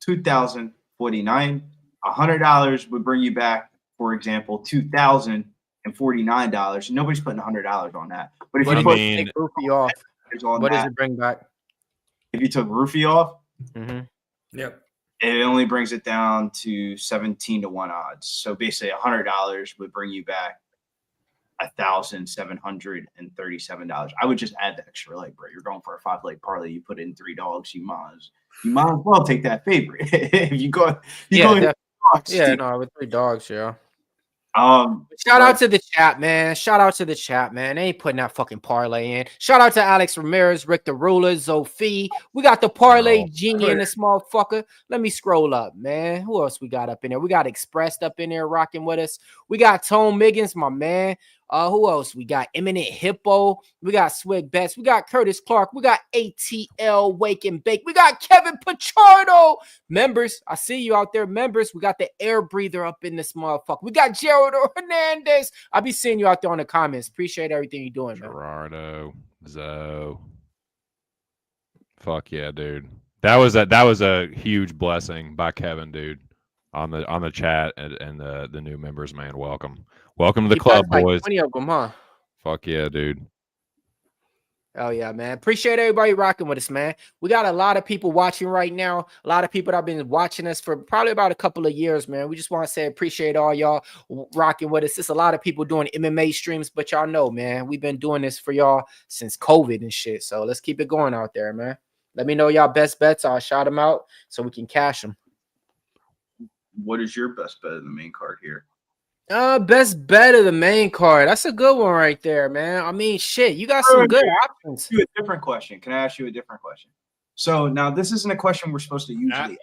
$2,049. $100 would bring you back, for example, $2,049. Nobody's putting $100 on that. But if you put Ruffy off, what does it bring back? If you took Ruffy off, Yep. it only brings it down to 17 to 1 odds. So basically, $100 would bring you back $1,737. I would just add the extra leg, bro. You're going for a 5-leg parlay. You put in 3 dogs. You might as well take that favorite. If you go, with 3 dogs, yeah. Shout out to the chat, man. They ain't putting that fucking parlay in. Shout out to Alex Ramirez, Rick the Ruler, Zophie. We got the parlay genie in this motherfucker. Let me scroll up, man. Who else we got up in there? We got Expressed up in there rocking with us. We got Tone Miggins, my man. Who else? We got Eminent Hippo. We got Swig Betts. We got Curtis Clark. We got ATL Wake and Bake. We got Kevin Pachardo. Members, I see you out there. Members, we got the air breather up in this motherfucker. We got Gerald Hernandez. I'll be seeing you out there in the comments. Appreciate everything you're doing, man. Gerardo, Zoe. Fuck yeah, dude. That was a huge blessing by Kevin, dude, on the chat and the new members, man. Welcome to the club, boys. 20 of them, huh? Fuck yeah, dude. Oh yeah, man. Appreciate everybody rocking with us, man. We got a lot of people watching right now. A lot of people that have been watching us for probably about a couple of years, man. We just want to say appreciate all y'all rocking with us. There's a lot of people doing MMA streams, but y'all know, man, we've been doing this for y'all since COVID and shit. So let's keep it going out there, man. Let me know y'all best bets. I'll shout them out so we can cash them. What is your best bet in the main card here? Best bet of the main card. That's a good one right there, man. I mean, shit, you got some good options. A different question. Can I ask you a different question? So now this isn't a question we're supposed to usually. Can't.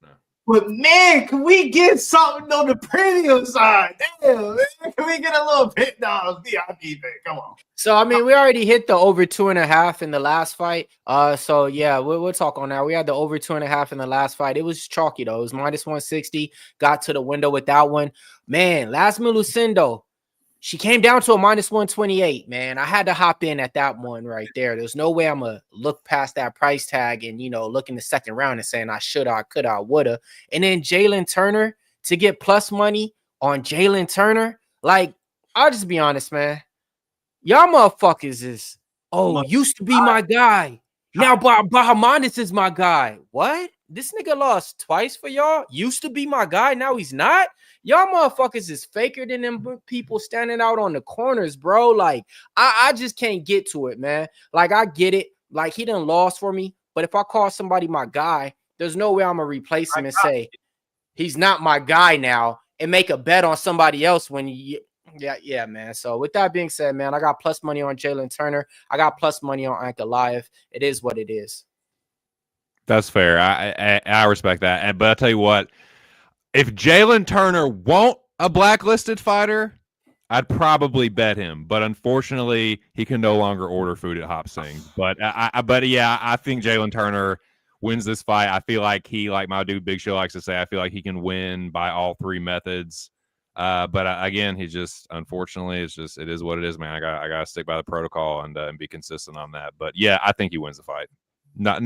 No. But man, can we get something on the premium side? Damn, man. Can we get a little Pit Dogs VIP thing? Come on. So I mean, we already hit the over 2.5 in the last fight. So yeah, we'll talk on that. We had the over 2.5 in the last fight. It was chalky though. It was minus 160. Got to the window with that one. Man, Iasmin Lucindo, she came down to a minus 128, man. I had to hop in at that one right there. There's no way I'm going to look past that price tag and, look in the second round and saying I should, I could, I would have. And then Jalin Turner, to get plus money on Jalin Turner, like, I'll just be honest, man. Y'all motherfuckers is, used to be my guy. Now Bahamondes is my guy. What? This nigga lost twice for y'all? Used to be my guy, now he's not? Y'all motherfuckers is faker than them people standing out on the corners, bro. Like, I just can't get to it, man. Like, I get it. Like, he done lost for me. But if I call somebody my guy, there's no way I'm going to replace him and say, he's not my guy now and make a bet on somebody else when you... Yeah, man. So with that being said, man, I got plus money on Jalin Turner. I got plus money on Ankalaev. It is what it is. That's fair. I respect that. But I'll tell you what, if Jalin Turner won't a blacklisted fighter, I'd probably bet him. But unfortunately, he can no longer order food at Hop Sing. But I think Jalin Turner wins this fight. I feel like like my dude Big Show likes to say, I feel like he can win by all three methods. But again, he just, unfortunately, it is what it is, man. I gotta stick by the protocol and be consistent on that. But yeah, I think he wins the fight. Not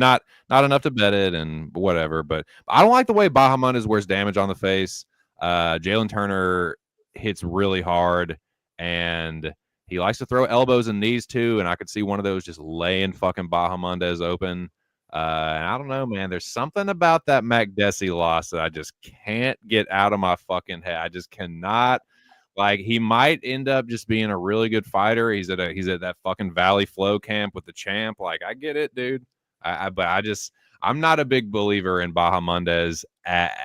enough to bet it and whatever. But I don't like the way Bahamondes wears damage on the face. Jalin Turner hits really hard, and he likes to throw elbows and knees too. And I could see one of those just laying fucking Bahamondes open. And I don't know, man. There's something about that Makdessi loss that I just can't get out of my fucking head. I just cannot. Like, he might end up just being a really good fighter. He's at that fucking Valley Flow camp with the champ. Like, I get it, dude. But I'm not a big believer in Bahamondes at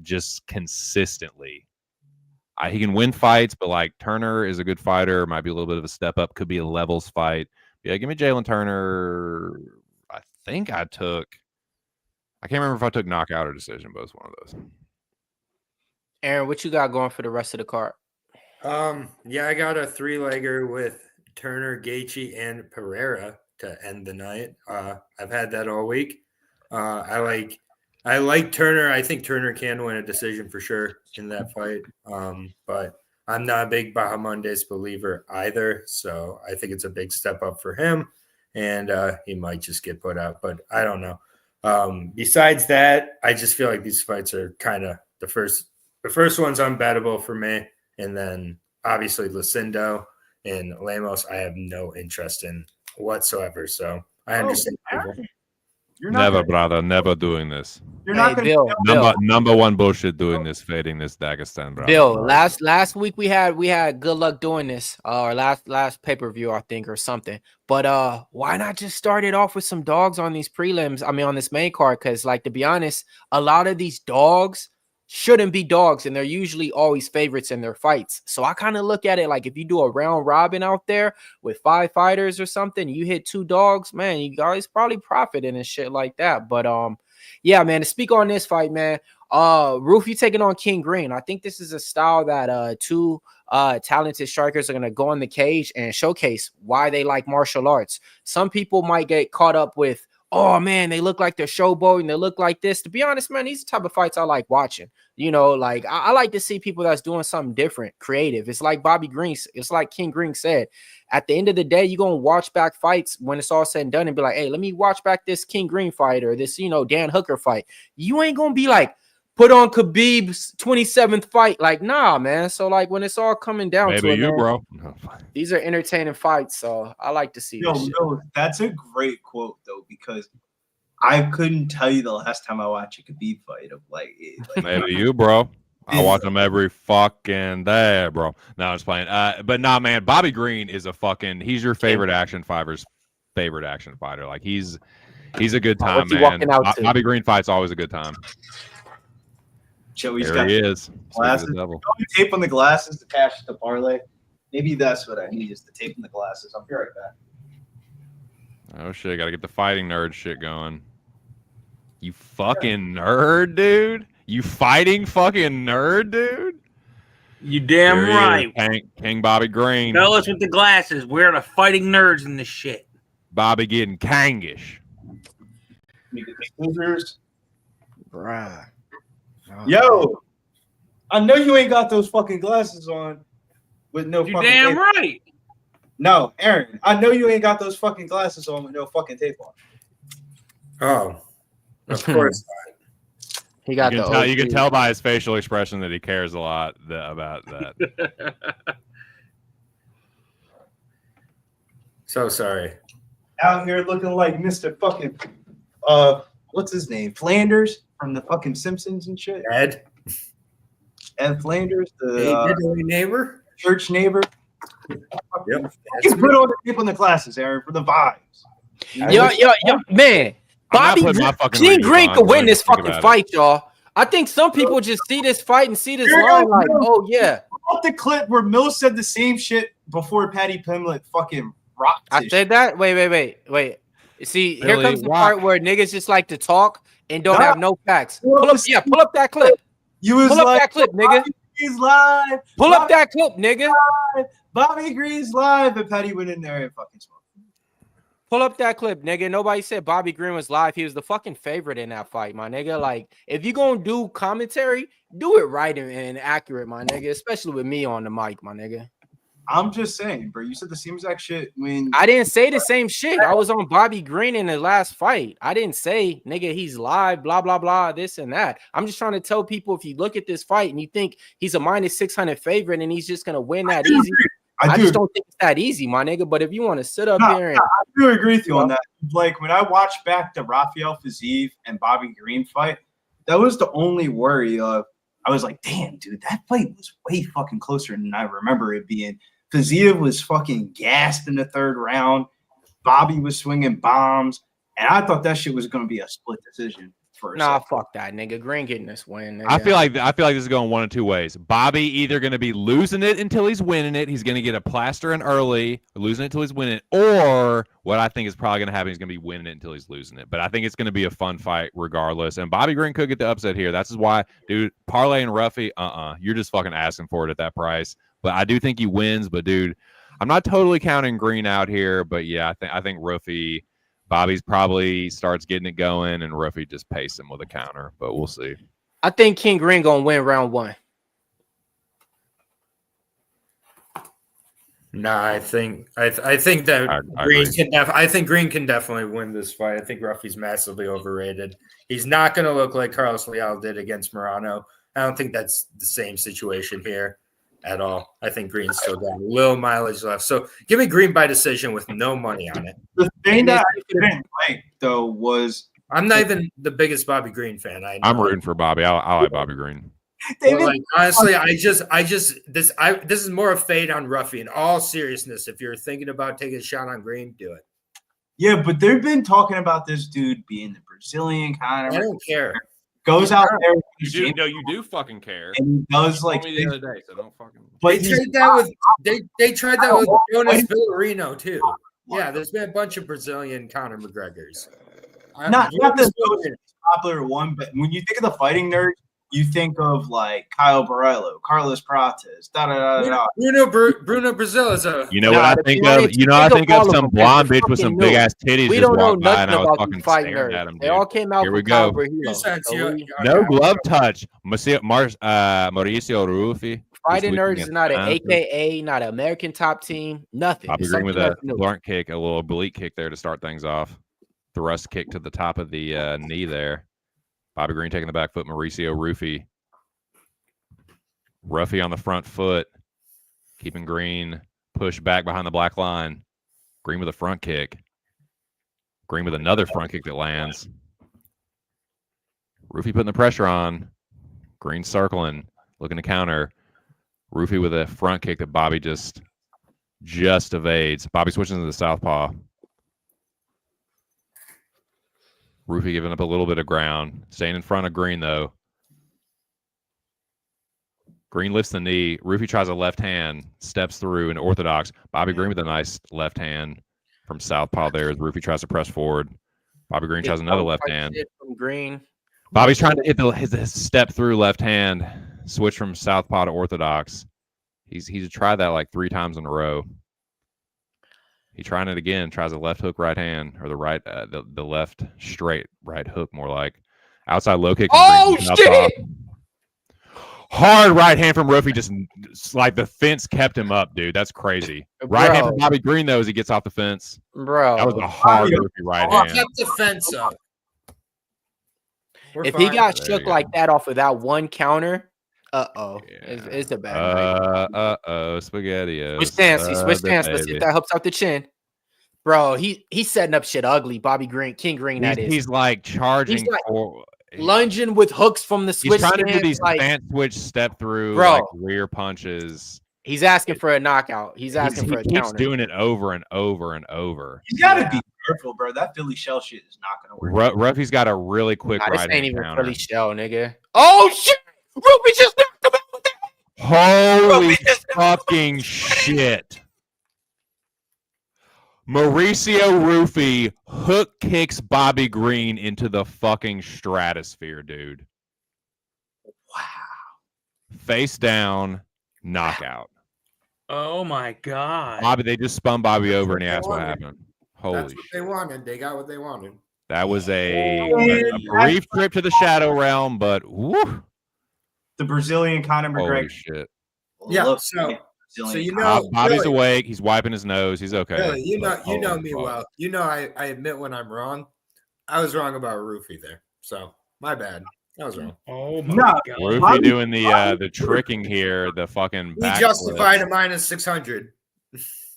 just consistently. He can win fights, but like Turner is a good fighter. Might be a little bit of a step up. Could be a levels fight. Yeah, give me Jalin Turner. I can't remember if I took knockout or decision, but it's one of those. Aaron, what you got going for the rest of the card? Yeah, I got a 3-legger with Turner, Gaethje, and Pereira to end the night. I've had that all week. I like Turner. I think Turner can win a decision for sure in that fight. But I'm not a big Bahamondes believer either. So I think it's a big step up for him. And he might just get put out, but I don't know. Besides that, I just feel like these fights are kind of the first one's unbettable for me. And then obviously Lucindo and Lemos, I have no interest in whatsoever. So I understand. Brother, never doing this. You're not going Bill. Number one bullshit doing this, fading this Dagestan, bro. Bill, last week we had good luck doing this, or last pay-per-view, I think, or something. But why not just start it off with some dogs on these prelims? I mean, on this main card, because like, to be honest, a lot of these dogs shouldn't be dogs, and they're usually always favorites in their fights. So I kind of look at it like, if you do a round robin out there with 5 fighters or something, you hit 2 dogs, man, you guys probably profiting and shit like that. But yeah, man, to speak on this fight, man, Roof, you taking on King Green. I think this is a style that 2 talented strikers are going to go in the cage and showcase why they like martial arts. Some people might get caught up with, oh man, they look like they're showboating, they look like this. To be honest, man, these are the type of fights I like watching. You know, like I like to see people that's doing something different, creative. It's like Bobby Green, it's like King Green said. At the end of the day, you're gonna watch back fights when it's all said and done and be like, hey, let me watch back this King Green fight or this, Dan Hooker fight. You ain't gonna be like, put on Khabib's 27th fight. Like, nah, man. So like, when it's all coming down to it, bro. These are entertaining fights, so I like to see this shit. No, that's a great quote though, because I couldn't tell you the last time I watched a Khabib fight of like maybe you, bro. I watch him every fucking day, bro. No, I'm just playing. But nah, man, Bobby Green is he's your favorite action fighter's favorite action fighter. Like he's a good time, man. Bobby Green fight's always a good time. Joey's got glasses. Tape on the glasses to cash the parlay. Maybe that's what I need, is the tape on the glasses. I'll be right back. Oh shit, gotta get the fighting nerd shit going. You fucking nerd, dude. You fighting fucking nerd, dude. You damn right. King Bobby Green. Fellas with the glasses. We're the fighting nerds in this shit. Bobby getting kangish. Bruh. Yo, I know you ain't got those fucking glasses on with no you fucking damn tape. right. No, Aaron, I know you ain't got those fucking glasses on with no fucking tape on. Oh, of course not. He got you can tell by his facial expression that he cares a lot about that. So sorry. Out here looking like Mr. fucking what's his name? Flanders from the fucking Simpsons and shit. Ed Flanders, the neighbor, church neighbor. Yep. You put on the tape on the glasses, Aaron, for the vibes. Yo, man. Bobby King Green could win this fucking fight, y'all. I think some people just see this fight and see this line like, oh yeah. up the clip where Mills said the same shit before Paddy Pimblett fucking rocked. I said that. Wait. See, here Really? comes the Why? part where niggas just like to talk and don't Nah. have no facts. Pull up that clip. You was Pull up like, that clip, nigga. Bobby Green's live. Pull up that clip, nigga. Bobby Green's live, and Paddy went in there and fucking smoked. Pull up that clip, nigga. Nobody said Bobby Green was live. He was the fucking favorite in that fight, my nigga. Like, if you gonna do commentary, do it right and accurate, my nigga. Especially with me on the mic, my nigga. I'm just saying, bro. You said the same exact shit when I didn't say the same shit. I was on Bobby Green in the last fight. I didn't say, nigga, he's live, blah, blah, blah, this and that. I'm just trying to tell people, if you look at this fight and you think he's a minus 600 favorite and he's just going to win that easy, I just don't think it's that easy, my nigga. But if you want to sit up here and... I do agree with you on that. Like, when I watched back the Rafael Fiziev and Bobby Green fight, that was the only worry of, I was like, damn, dude, that fight was way fucking closer than I remember it being. Fiziev was fucking gassed in the third round. Bobby was swinging bombs. And I thought that shit was going to be a split decision. Fuck that, nigga. Green getting this win. Nigga. I feel like this is going one of two ways. Bobby either going to be losing it until he's winning it. He's going to get a plaster in early, losing it until he's winning it. Or what I think is probably going to happen, he's going to be winning it until he's losing it. But I think it's going to be a fun fight regardless. And Bobby Green could get the upset here. That's why, dude, parlay and Ruffy, you're just fucking asking for it at that price. But I do think he wins. But, dude, I'm not totally counting Green out here. But, yeah, I think Ruffy, Bobby's probably starts getting it going, and Ruffy just pace him with a counter. But we'll see. I think King Green going to win round one. Nah, I think that Green can definitely win this fight. I think Ruffy's massively overrated. He's not going to look like Carlos Leal did against Morano. I don't think that's the same situation here at all. I think Green's still got a little mileage left. So give me Green by decision with no money on it. The thing that I didn't like, though, was I'm not even the biggest Bobby Green fan. I'm rooting for Bobby. I like Bobby Green. Like, honestly, this is more a fade on Ruffy. In all seriousness, if you're thinking about taking a shot on Green, do it. Yeah, but they've been talking about this dude being the Brazilian kind of. I don't care. Goes out there. You do fucking care. And he does like the other day, so don't fucking. But they tried that with Jonas Villarino too. Yeah, there's been a bunch of Brazilian Conor McGregors. Not the most popular one, but when you think of the fighting nerds, you think of like Kyle Barello, Carlos Prates, Bruno Brazil is a. You know what I think of? I think of some blonde bitch with some big ass titties. We don't know nothing about fucking fight nerds. at him, they all came out. Here we go. No glove touch. Mauricio Rufi. Fighting nerds is not an AKA, not an American top team. Nothing. Bobby Green with a blunt kick, a little oblique kick there to start things off. Thrust kick to the top of the knee there. Bobby Green taking the back foot. Mauricio Ruffy on the front foot. Keeping Green pushed back behind the black line. Green with a front kick. Green with another front kick that lands. Rufi putting the pressure on. Green circling. Looking to counter. Rufi with a front kick that Bobby just evades. Bobby switching to the southpaw. Rufi giving up a little bit of ground. Staying in front of Green, though. Green lifts the knee. Rufi tries a left hand. Steps through an orthodox. Bobby Green with a nice left hand from southpaw there as Rufi tries to press forward. Bobby Green tries another left hand. From Green. Bobby's trying to hit his step through left hand. Switch from southpaw to orthodox. He's tried that like 3 times in a row. He trying it again. Tries a left hook right hand, or the right, the left straight right hook, more like outside low kick. Oh shit! Hard right hand from Rufi, just like the fence kept him up, dude. That's crazy. Right hand from Bobby Green though as he gets off the fence. Bro, that was a hard Rufi right hand. Kept the fence up. If he got shook like that off of that one counter, it's a bad night. Spaghetti. Switch stance. Let's see if that helps out the chin. Bro, he's setting up shit ugly. Bobby Green, King Green, He's like charging. He's like lunging with hooks from the switch. He's trying to do these stance switch step through, bro, like rear punches. He's asking for a knockout. He's asking for a counter. He's doing it over and over and over. You got to be careful, bro. That Philly shell shit is not going to work. Ruffy's got a really quick right hand this ain't even counter. Philly shell, nigga. Oh shit! Ruby just knocked him out with that. Holy fucking shit. Mauricio Rufy hook kicks Bobby Green into the fucking stratosphere, dude. Wow. Face down, knockout. Oh my god. Bobby, they just spun Bobby over and he asked what happened. Holy That's what they wanted. They got what they wanted. That was a brief trip to the shadow realm, but woo. The Brazilian Conor McGregor. Holy shit. Yeah, Look, so you know, Bobby's Billy, awake. He's wiping his nose. He's okay. Billy, you know Holy me fuck. well. You know I admit when I'm wrong. I was wrong about Rufy there. So my bad. I was wrong. Oh my No, god. Rufy doing the tricking here, the fucking He back justified a minus 600.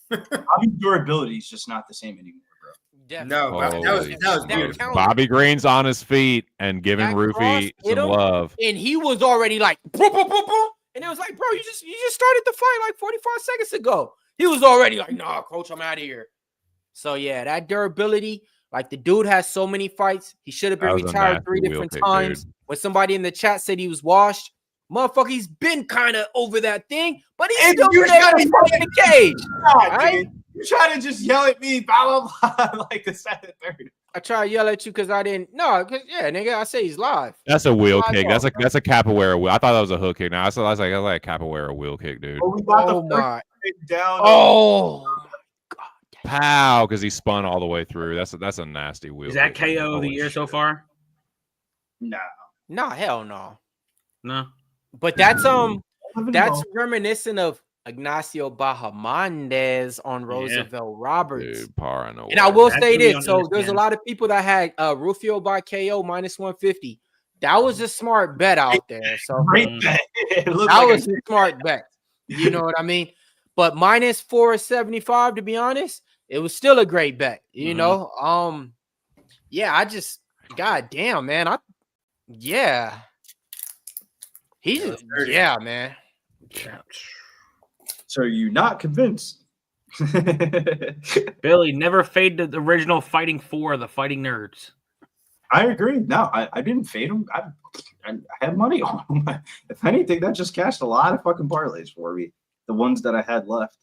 Bobby's durability is just not the same anymore, bro. No, that was Holy beautiful. shit. Bobby Green's on his feet and giving That Rufy cross hit some him. love. And he was already like, boom, boom, boom, boom. And it was like, bro, you just started the fight like 45 seconds ago. He was already like, nah, coach, I'm out of here. So yeah, that durability, like the dude has so many fights. He should have been That was a retired 3 nasty different wheel kick, times. dude. When somebody in the chat said he was washed, motherfucker, he's been kind of over that thing, but he's still been able to fight in the cage. God, Right? dude, you're trying to just yell at me, blah, blah, blah, like the second, third. I try to yell at you because I didn't. No, because yeah, nigga, I say he's live. That's a wheel Live kick. off, That's a capoeira wheel. I thought that was a hook kick. Now I was like a capoeira wheel kick, dude. Oh, we got Oh the first my. kick down. Oh. Pow, because he spun all the way through. That's a nasty wheel. Is that kick. KO of the Holy year so shit. far? No. Nah, hell no. No. But that's reminiscent of Ignacio Bahamondes on Roosevelt Roberts. Dude, par no And I will That's say really this. So there's a understand. lot of people that had Rufio by KO minus 150. That was a smart bet out there. So Great bet. It looked that like was a smart bet. You know what I mean? But minus 475, to be honest, it was still a great bet. You know? Yeah, I just god damn, man. Man. So you're not convinced? Billy, never fade the original Fighting Four, the Fighting Nerds. I agree. No, I didn't fade him. I had money on him. If anything, that just cashed a lot of fucking parlays for me. The ones that I had left.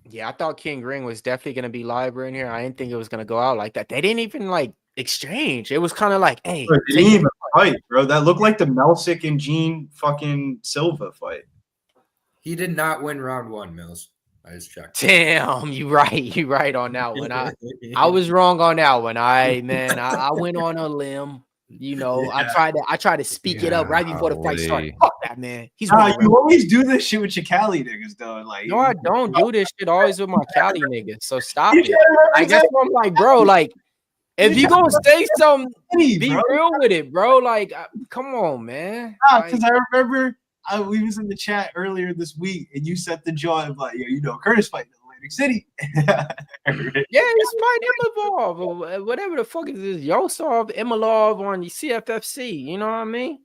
Yeah, I thought King Ring was definitely going to be live in here. I didn't think it was going to go out like that. They didn't even like exchange. It was kind of like, hey, Bro, they didn't even fight, bro. That looked like the Melsick and Gene fucking Silva fight. He did not win round 1, Mills. I just checked. damn, you right on that one. I was wrong on that one. I went on a limb. You know, Yeah. I tried to speak it up right before the fight started. Golly. Fuck that, man. He's Nah, winning. you always do this shit with your Cali niggas, though. Like, No, I don't do this shit always with my Cali niggas. So stop You it. can't I guess I'm like, bro, like, if you gonna say something, be be real with it, bro. Like, come on, man. because I remember we was in the chat earlier this week, and you set the jaw of like, yo, you know, Curtis fighting in Atlantic City. Yeah, it's fight Imavov or whatever the fuck is this Yosov Imalov on CFFC. You know what I mean?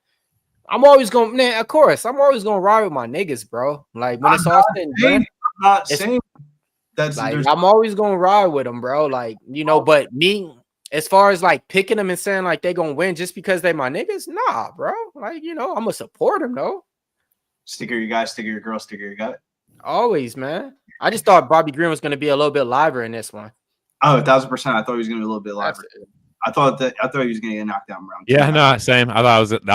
I'm always gonna, man. Of course, I'm always gonna ride with my niggas, bro. Like when it's all said and done, I'm not It's- saying that's like there's I'm always gonna ride with them, bro. Like you know, but me, as far as like picking them and saying like they gonna win just because they my niggas, nah, bro. Like you know, I'm gonna support them though. sticker your guy, sticker your girl, sticker your guy. Always, man. I just thought Bobby Green was gonna be a little bit liver in this one. Oh, 1,000%. I thought he was gonna be a little bit live. I thought he was gonna get knocked down round. Yeah, 2. no, same. I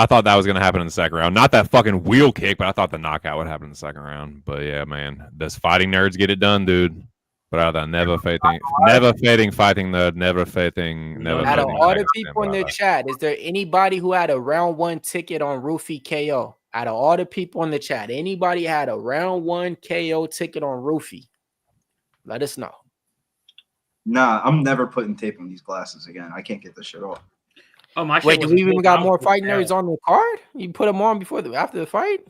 thought that was gonna happen in the second round. Not that fucking wheel kick, but I thought the knockout would happen in the second round. But yeah, man, does fighting nerds get it done, dude? But out of that never fading fighting nerd, never fading, never. Out of fading all the second people in round, the chat, is there anybody who had a round 1 ticket on Rufy KO? Out of all the people in the chat, anybody had a round 1 KO ticket on Rufy? Let us know. Nah, I'm never putting tape on these glasses again. I can't get this shit off. Oh my! Wait, shit do was we even pulled got out more for fighting hell. nerds on the card? You put them on after the fight?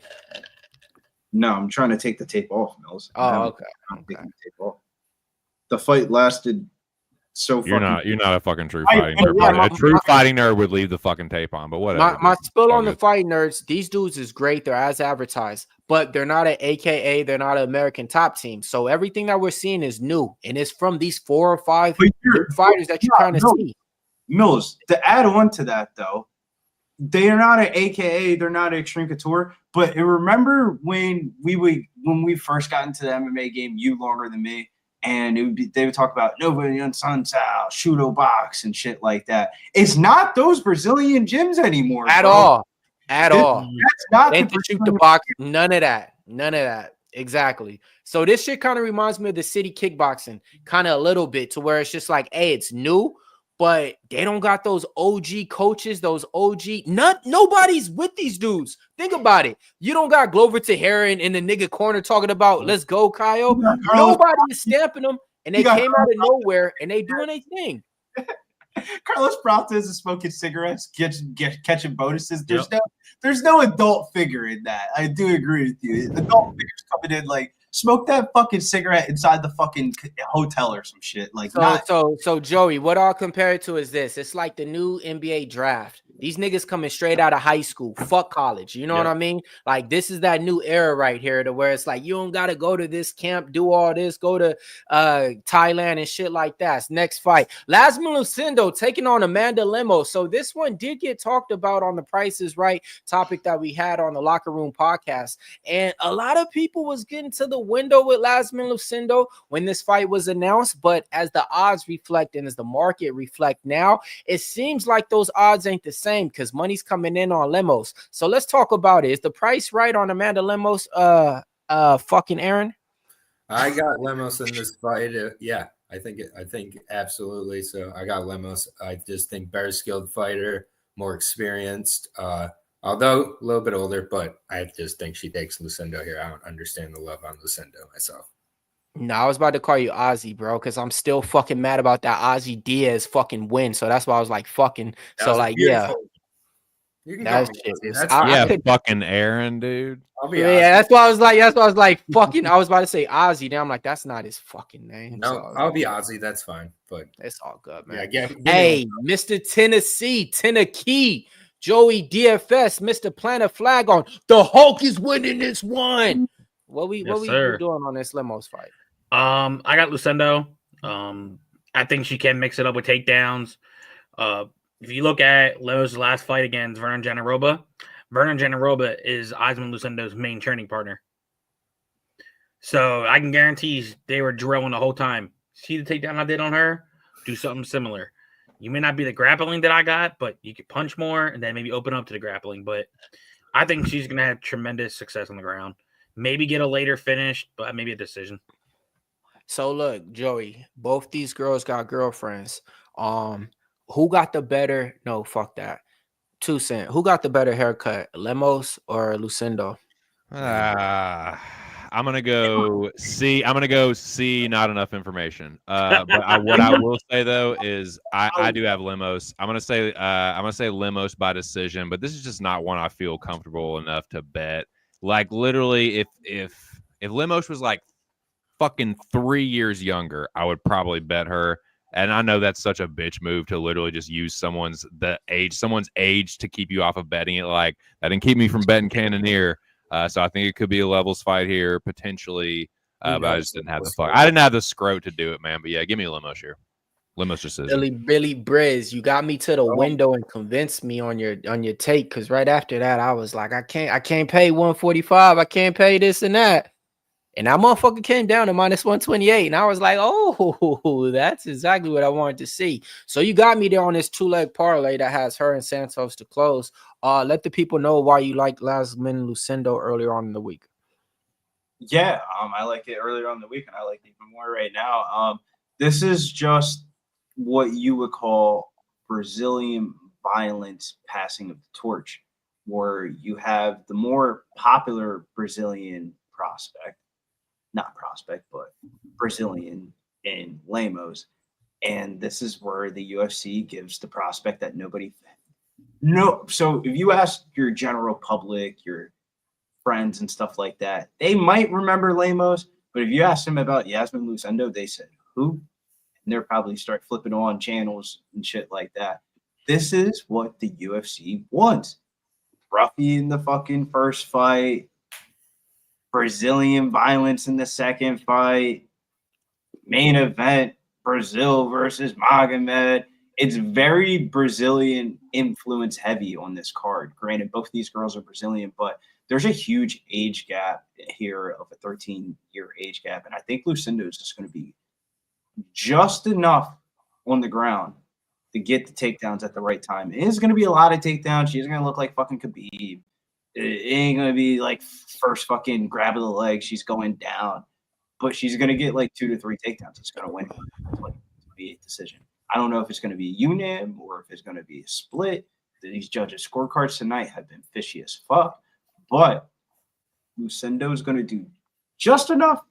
No, I'm trying to take the tape off, Mills. Oh, okay. I'm taking the tape off. The fight lasted so You're fucking. not a fucking true I- fighting yeah, nerd. Buddy. my- A true fighting nerd would leave the fucking tape on, but whatever. My dude. spill All on the good. fight nerds, these dudes is great. They're as advertised, but they're not an AKA. They're not an American top team. So everything that we're seeing is new, and it's from these 4 or 5 But you're- fighters that you're trying to no. see. Mills, to add on to that though, they are not an AKA, they're not an Extreme Couture. But remember when we first got into the MMA game, you longer than me, and they would talk about nobody on Sunsao, Shudo Box, and shit like that. It's not those Brazilian gyms anymore At bro. all. At all. That's not Ain't to shoot the box. None of that. None of that. Exactly. So this shit kind of reminds me of the city kickboxing, kind of a little bit, to where it's just like, hey, it's new, but they don't got those OG coaches, those OG. Nobody's with these dudes. Think about it. You don't got Glover Teixeira in the nigga corner talking about let's go, Kyle. Nobody is stamping them, and they came out of nowhere and they doing their thing. Carlos Prata is smoking cigarettes, catching bonuses. There's no adult figure in that. I do agree with you. Adult figures coming in like smoke that fucking cigarette inside the fucking hotel or some shit. Like so Joey, what I'll compare it to is this. It's like the new NBA draft. These niggas coming straight out of high school. Fuck college. You know what I mean? Like, this is that new era right here to where it's like, you don't got to go to this camp, do all this, go to Thailand and shit like that. Next fight. Iasmin Lucindo taking on Amanda Lemos. So this one did get talked about on the Price is Right topic that we had on the Locker Room podcast. And a lot of people was getting to the window with Iasmin Lucindo when this fight was announced. But as the odds reflect and as the market reflect now, it seems like those odds ain't the same, because money's coming in on Lemos. So let's talk about it. Is the price right on Amanda Lemos? Fucking Aaron. I got Lemos in this fight. Yeah, I think absolutely. So I got Lemos. I just think better skilled fighter, more experienced. Although a little bit older, but I just think she takes Lucindo here. I don't understand the love on Lucindo myself. No, I was about to call you Ozzy, bro, because I'm still fucking mad about that Ozzy Diaz fucking win. So that's why I was like, fucking. So like, yeah. You can That's call me shit. Ozzy. Fucking Aaron, dude. I'll be That's why I was like, fucking. I was about to say Ozzy. Then I'm like, that's not his fucking name. No, so, I'll be Ozzy. That's fine. But it's all good, man. Yeah, hey, Mr. Tennessee, Tennessee, Joey DFS, Mr. Plant a Flag on the Hulk is winning this one. What we doing on this Lemos fight? I got Lucindo. I think she can mix it up with takedowns. If you look at Lemos' last fight against Vernon Janaroba is Iasmin Lucindo's main training partner. So I can guarantee they were drilling the whole time. See the takedown I did on her? Do something similar. You may not be the grappling that I got, but you could punch more and then maybe open up to the grappling. But I think she's going to have tremendous success on the ground. Maybe get a later finish, but maybe a decision. So look, Joey, both these girls got girlfriends. Who got the better? No, fuck that. 2 Cent. Who got the better haircut, Lemos or Lucindo? I'm gonna go C. Not enough information. But what I will say though is I do have Lemos. I'm gonna say Lemos by decision, but this is just not one I feel comfortable enough to bet. Like literally, if Lemos was like fucking 3 years younger, I would probably bet her. And I know that's such a bitch move to literally just use someone's age to keep you off of betting it. Like that didn't keep me from betting Cannonier. So I think it could be a levels fight here potentially. But I just didn't have the fuck. I didn't have the scrote to do it, man. But yeah, give me Lemos here. Lemos decision. Billy Briz, you got me to the window and convinced me on your take. Because right after that, I was like, I can't pay 145. I can't pay this and that. And that motherfucker came down to minus 128. And I was like, oh, that's exactly what I wanted to see. So you got me there on this 2-leg parlay that has her and Santos to close. Let the people know why you like Iasmin Lucindo earlier on in the week. Yeah, I like it earlier on in the week, and I like it even more right now. This is just what you would call Brazilian violence passing of the torch, where you have the more popular Brazilian but Brazilian in Lemos. And this is where the UFC gives the prospect that so if you ask your general public, your friends and stuff like that, they might remember Lemos, but if you ask them about Iasmin Lucindo, they said, who? And they'll probably start flipping on channels and shit like that. This is what the UFC wants. Ruffy in the fucking first fight, Brazilian violence in the second fight, main event, Brazil versus Magomed. it's very Brazilian influence heavy on this card. Granted, both of these girls are Brazilian, but there's a huge age gap here of a 13-year age gap. And I think Lucindo is just going to be just enough on the ground to get the takedowns at the right time. It is going to be a lot of takedowns. She's going to look like fucking Khabib. It ain't going to be like first fucking grab of the leg. She's going down. But she's going to get like 2 to 3 takedowns. It's going to win. It's like to be a decision. I don't know if it's going to be a unim or if it's going to be a split. These judges' scorecards tonight have been fishy as fuck. But Lucindo is going to do just enough.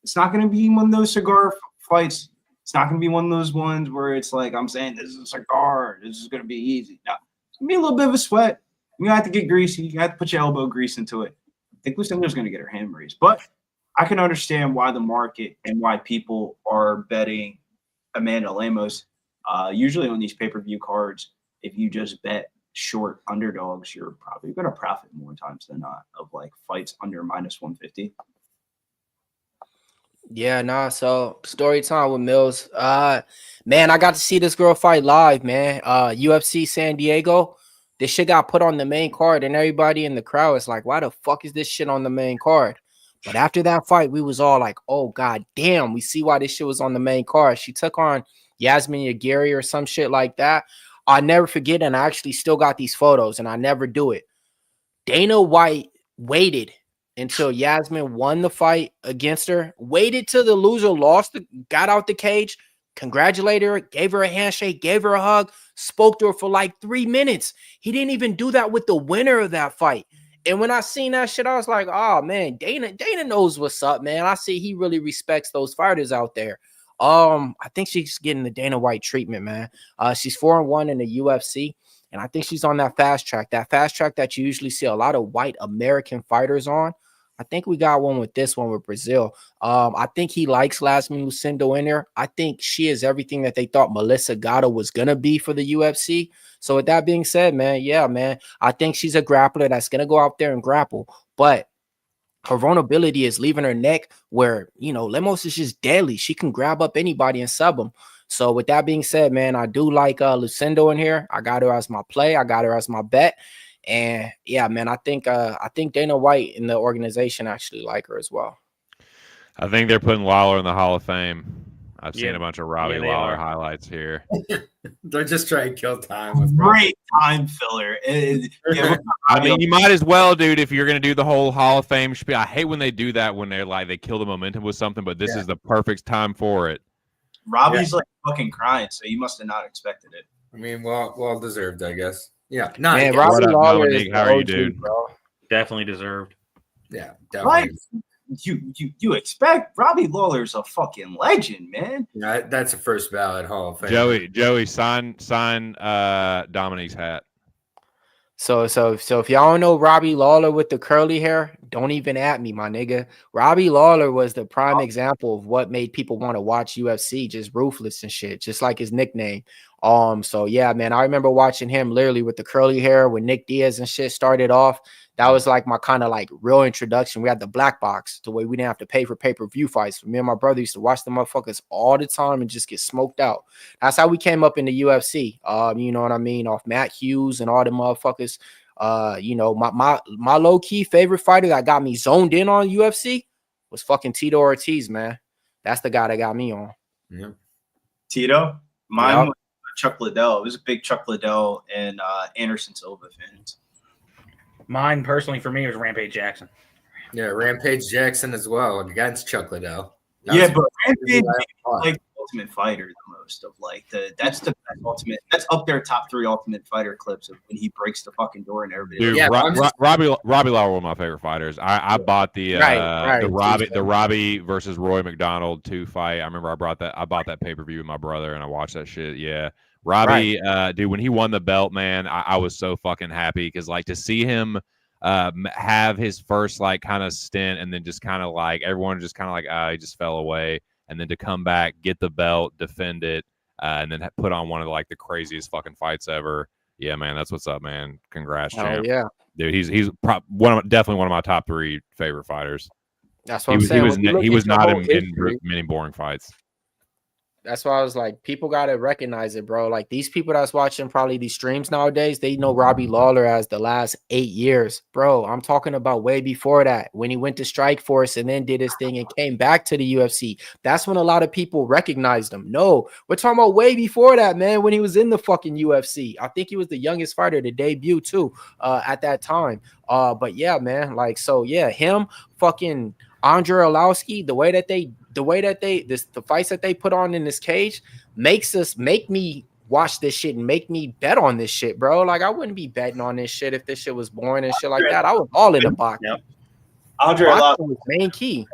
It's not going to be one of those cigar fights. It's not going to be one of those ones where it's like, I'm saying this is a cigar. This is going to be easy. No, it's going to be a little bit of a sweat. You have to get greasy. You have to put your elbow grease into it. I think Lucindo's going to get her hand raised. But I can understand why the market and why people are betting Amanda Lemos. Usually on these pay-per-view cards, if you just bet short underdogs, you're probably going to profit more times than not of like fights under minus 150. Yeah, nah. So story time with Mills. Man, I got to see this girl fight live, man. UFC San Diego. This shit got put on the main card, and everybody in the crowd is like, why the fuck is this shit on the main card? But after that fight, we was all like, oh, god damn, we see why this shit was on the main card. She took on Iasmin Yaguiri or some shit like that. I'll never forget, and I actually still got these photos, and I never do it. Dana White waited until Iasmin won the fight against her, waited till the loser lost, got out the cage, congratulated her, gave her a handshake, gave her a hug, spoke to her for like 3 minutes. He didn't even do that with the winner of that fight. And when I seen that shit, I was like, oh, man, Dana knows what's up, man. I see he really respects those fighters out there. I think she's getting the Dana White treatment, man. She's 4-1 in the UFC, and I think she's on that fast track that you usually see a lot of white American fighters on. I think we got one with this one with Brazil. I think he likes Iasmin Lucindo in there. I think she is everything that they thought Melissa Gatto was going to be for the UFC. So with that being said, man, yeah, man, I think she's a grappler that's going to go out there and grapple. But her vulnerability is leaving her neck where, you know, Lemos is just deadly. She can grab up anybody and sub them. So with that being said, man, I do like Lucindo in here. I got her as my play. I got her as my bet. And yeah, man, I think Dana White and the organization actually like her as well. I think they're putting Lawler in the Hall of Fame. I've seen a bunch of Robbie Lawler highlights here. They're just trying to kill time. With Great time filler. I mean, you might as well, dude, if you're going to do the whole Hall of Fame spiel. I hate when they do that when they're like, they kill the momentum with something, but this is the perfect time for it. Robbie's like fucking crying, so you must have not expected it. I mean, well deserved, I guess. Yeah, man, Robbie Lawler is how are you, dude? Bro. Definitely deserved. Yeah, definitely. Like, you expect Robbie Lawler's a fucking legend, man. Yeah, that's a first ballot Hall of Fame. Joey, sign Dominique's hat. So if y'all don't know Robbie Lawler with the curly hair, don't even at me, my nigga. Robbie Lawler was the prime example of what made people want to watch UFC, just ruthless and shit, just like his nickname. So yeah, man, I remember watching him literally with the curly hair when Nick Diaz and shit started off. That was like my kind of like real introduction. We had the black box to where we didn't have to pay for pay-per-view fights. Me and my brother used to watch the motherfuckers all the time and just get smoked out. That's how we came up in the UFC. You know what I mean? Off Matt Hughes and all the motherfuckers. You know, my low-key favorite fighter that got me zoned in on UFC was fucking Tito Ortiz, man. That's the guy that got me on. Yeah. Tito? Mine was Chuck Liddell. It was a big Chuck Liddell and Anderson Silva fans. Mine personally, for me, was Rampage Jackson. Yeah, Rampage Jackson as well against Chuck Liddell. Yeah, but Rampage like the Ultimate Fighter the most of like that's the best Ultimate. That's up there top 3 Ultimate Fighter clips of when he breaks the fucking door and everybody. Dude, yeah, Robbie Lawler, one of my favorite fighters. I bought the Robbie versus Roy McDonald 2 fight. I remember I bought that pay-per-view with my brother and I watched that shit. Yeah. Robbie, dude, when he won the belt, man, I was so fucking happy because like to see him have his first like kind of stint and then just kind of like everyone just kind of like he just fell away, and then to come back, get the belt, defend it, and then put on one of like the craziest fucking fights ever. Yeah, man, that's what's up, man. Congrats, champ. Yeah, dude, he's definitely one of my top 3 favorite fighters. That's what I'm saying. He was not in many boring fights. That's why I was like, people gotta recognize it, bro. Like these people that's watching probably these streams nowadays, they know Robbie Lawler as the last 8 years, bro. I'm talking about way before that, when he went to Strikeforce and then did his thing and came back to the UFC. That's when a lot of people recognized him. No, we're talking about way before that, man. When he was in the fucking UFC, I think he was the youngest fighter to debut too, at that time. But yeah, man, like so, yeah, him, fucking Andre Arlovski, the fights that they put on in this cage make me watch this shit and make me bet on this shit, bro. Like I wouldn't be betting on this shit if this shit was boring and shit like that. I was all in the box. Yep. Andre Arlovski was main key.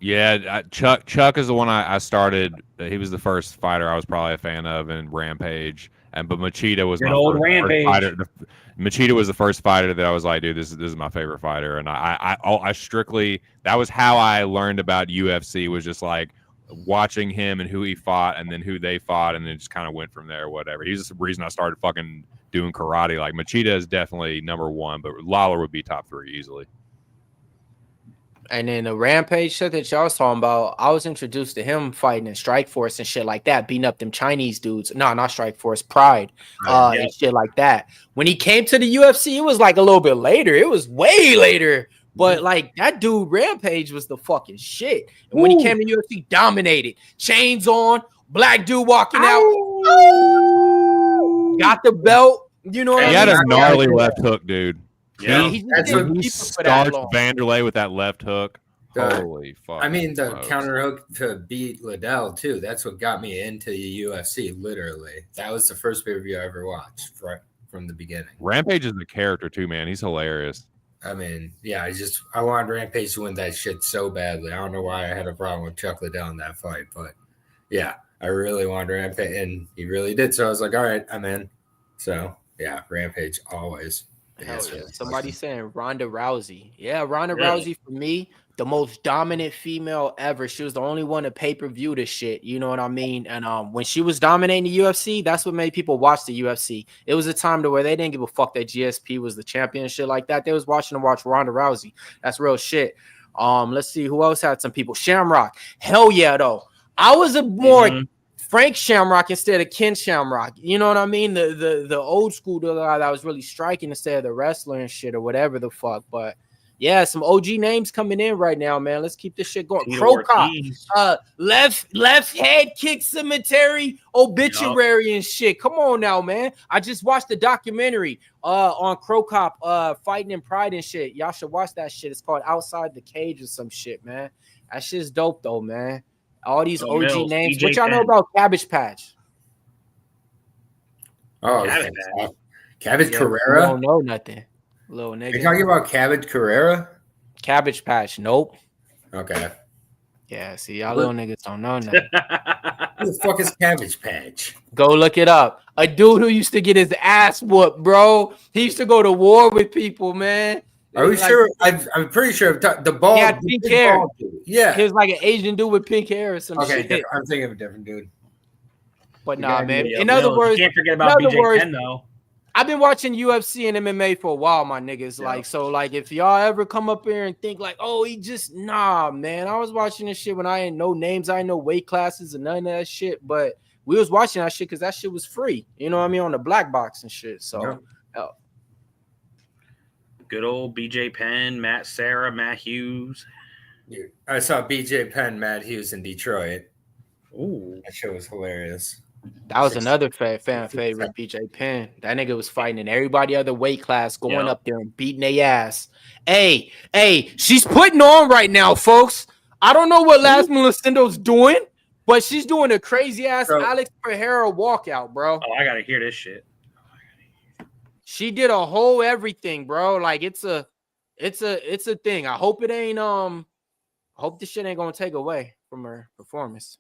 Yeah, Chuck is the one I started. He was the first fighter I was probably a fan of in Rampage, but Machida was my old first Rampage fighter. Machida was the first fighter that I was like, dude, this is my favorite fighter, and I strictly, that was how I learned about UFC, was just like watching him and who he fought and then who they fought, and then just kind of went from there. Whatever. He's the reason I started fucking doing karate. Like Machida is definitely number one, but Lawler would be top 3 easily. And then the Rampage shit that y'all was talking about, I was introduced to him fighting in Strikeforce and shit like that, beating up them Chinese dudes. No, not Strikeforce, Pride, and shit like that. When he came to the UFC, it was like a little bit later. It was way later. But like that dude, Rampage was the fucking shit. And when he came to UFC, dominated. Chains on, black dude walking out. Got the belt. You know what I mean? He had a gnarly left hook, dude. Yeah, he starched Vanderlei with that left hook. Holy fuck! I mean, the counter hook to beat Liddell too. That's what got me into the UFC. Literally, that was the first pay-per-view I ever watched right from the beginning. Rampage is the character too, man. He's hilarious. I mean, yeah, I wanted Rampage to win that shit so badly. I don't know why I had a problem with Chuck Liddell in that fight, but yeah, I really wanted Rampage, and he really did. So I was like, all right, I'm in. So yeah, Rampage always. Hell yeah. Somebody saying Ronda Rousey. Yeah, Ronda Rousey for me, the most dominant female ever. She was the only one to pay-per-view this shit. You know what I mean? And when she was dominating the UFC, that's what made people watch the UFC. It was a time to where they didn't give a fuck that GSP was the champion and shit like that. They was watching to watch Ronda Rousey. That's real shit. Let's see who else had some people. Shamrock. Hell yeah, though. I was a more Frank Shamrock instead of Ken Shamrock. You know what I mean? The old school guy that was really striking instead of the wrestler and shit or whatever the fuck. But yeah, some OG names coming in right now, man. Let's keep this shit going. Crow Cop, left head kick cemetery, obituary and shit. Come on now, man. I just watched the documentary on Crow Cop fighting in Pride and shit. Y'all should watch that shit. It's called Outside the Cage or some shit, man. That shit's dope though, man. All these OG Mills, names. BJ What y'all know Penn. about Cabbage Patch? Oh, Cabbage Carrera? I don't know nothing. Little nigga. You're talking about Cabbage Carrera? Cabbage Patch. Nope. Okay. Yeah, see, y'all little niggas don't know nothing. Who the fuck is Cabbage Patch? Go look it up. A dude who used to get his ass whooped, bro. He used to go to war with people, man. Are we sure? I'm pretty sure the ball. Yeah, pink hair. Yeah, he was like an Asian dude with pink hair or some shit. Okay, I'm thinking of a different dude. But nah, man. Yeah, in other words, you can't forget about BJ Penn though. I've been watching UFC and MMA for a while, my niggas. Like, so, like, if y'all ever come up here and think like, oh, he just man. I was watching this shit when I ain't no names, I ain't no weight classes and none of that shit. But we was watching that shit because that shit was free. You know what I mean? On the black box and shit. So. Good old BJ Penn, Matt Serra, Matt Hughes. Dude, I saw BJ Penn, Matt Hughes in Detroit. Ooh, that shit was hilarious. That was another fan favorite, BJ Penn. That nigga was fighting in everybody other weight class, going up there and beating their ass. Hey, she's putting on right now, folks. I don't know what Iasmin Lucindo's doing, but she's doing a crazy ass Alex Pereira walkout, bro. Oh, I gotta hear this shit. She did a whole everything, bro. Like it's a thing. I hope it ain't I hope this shit ain't gonna take away from her performance.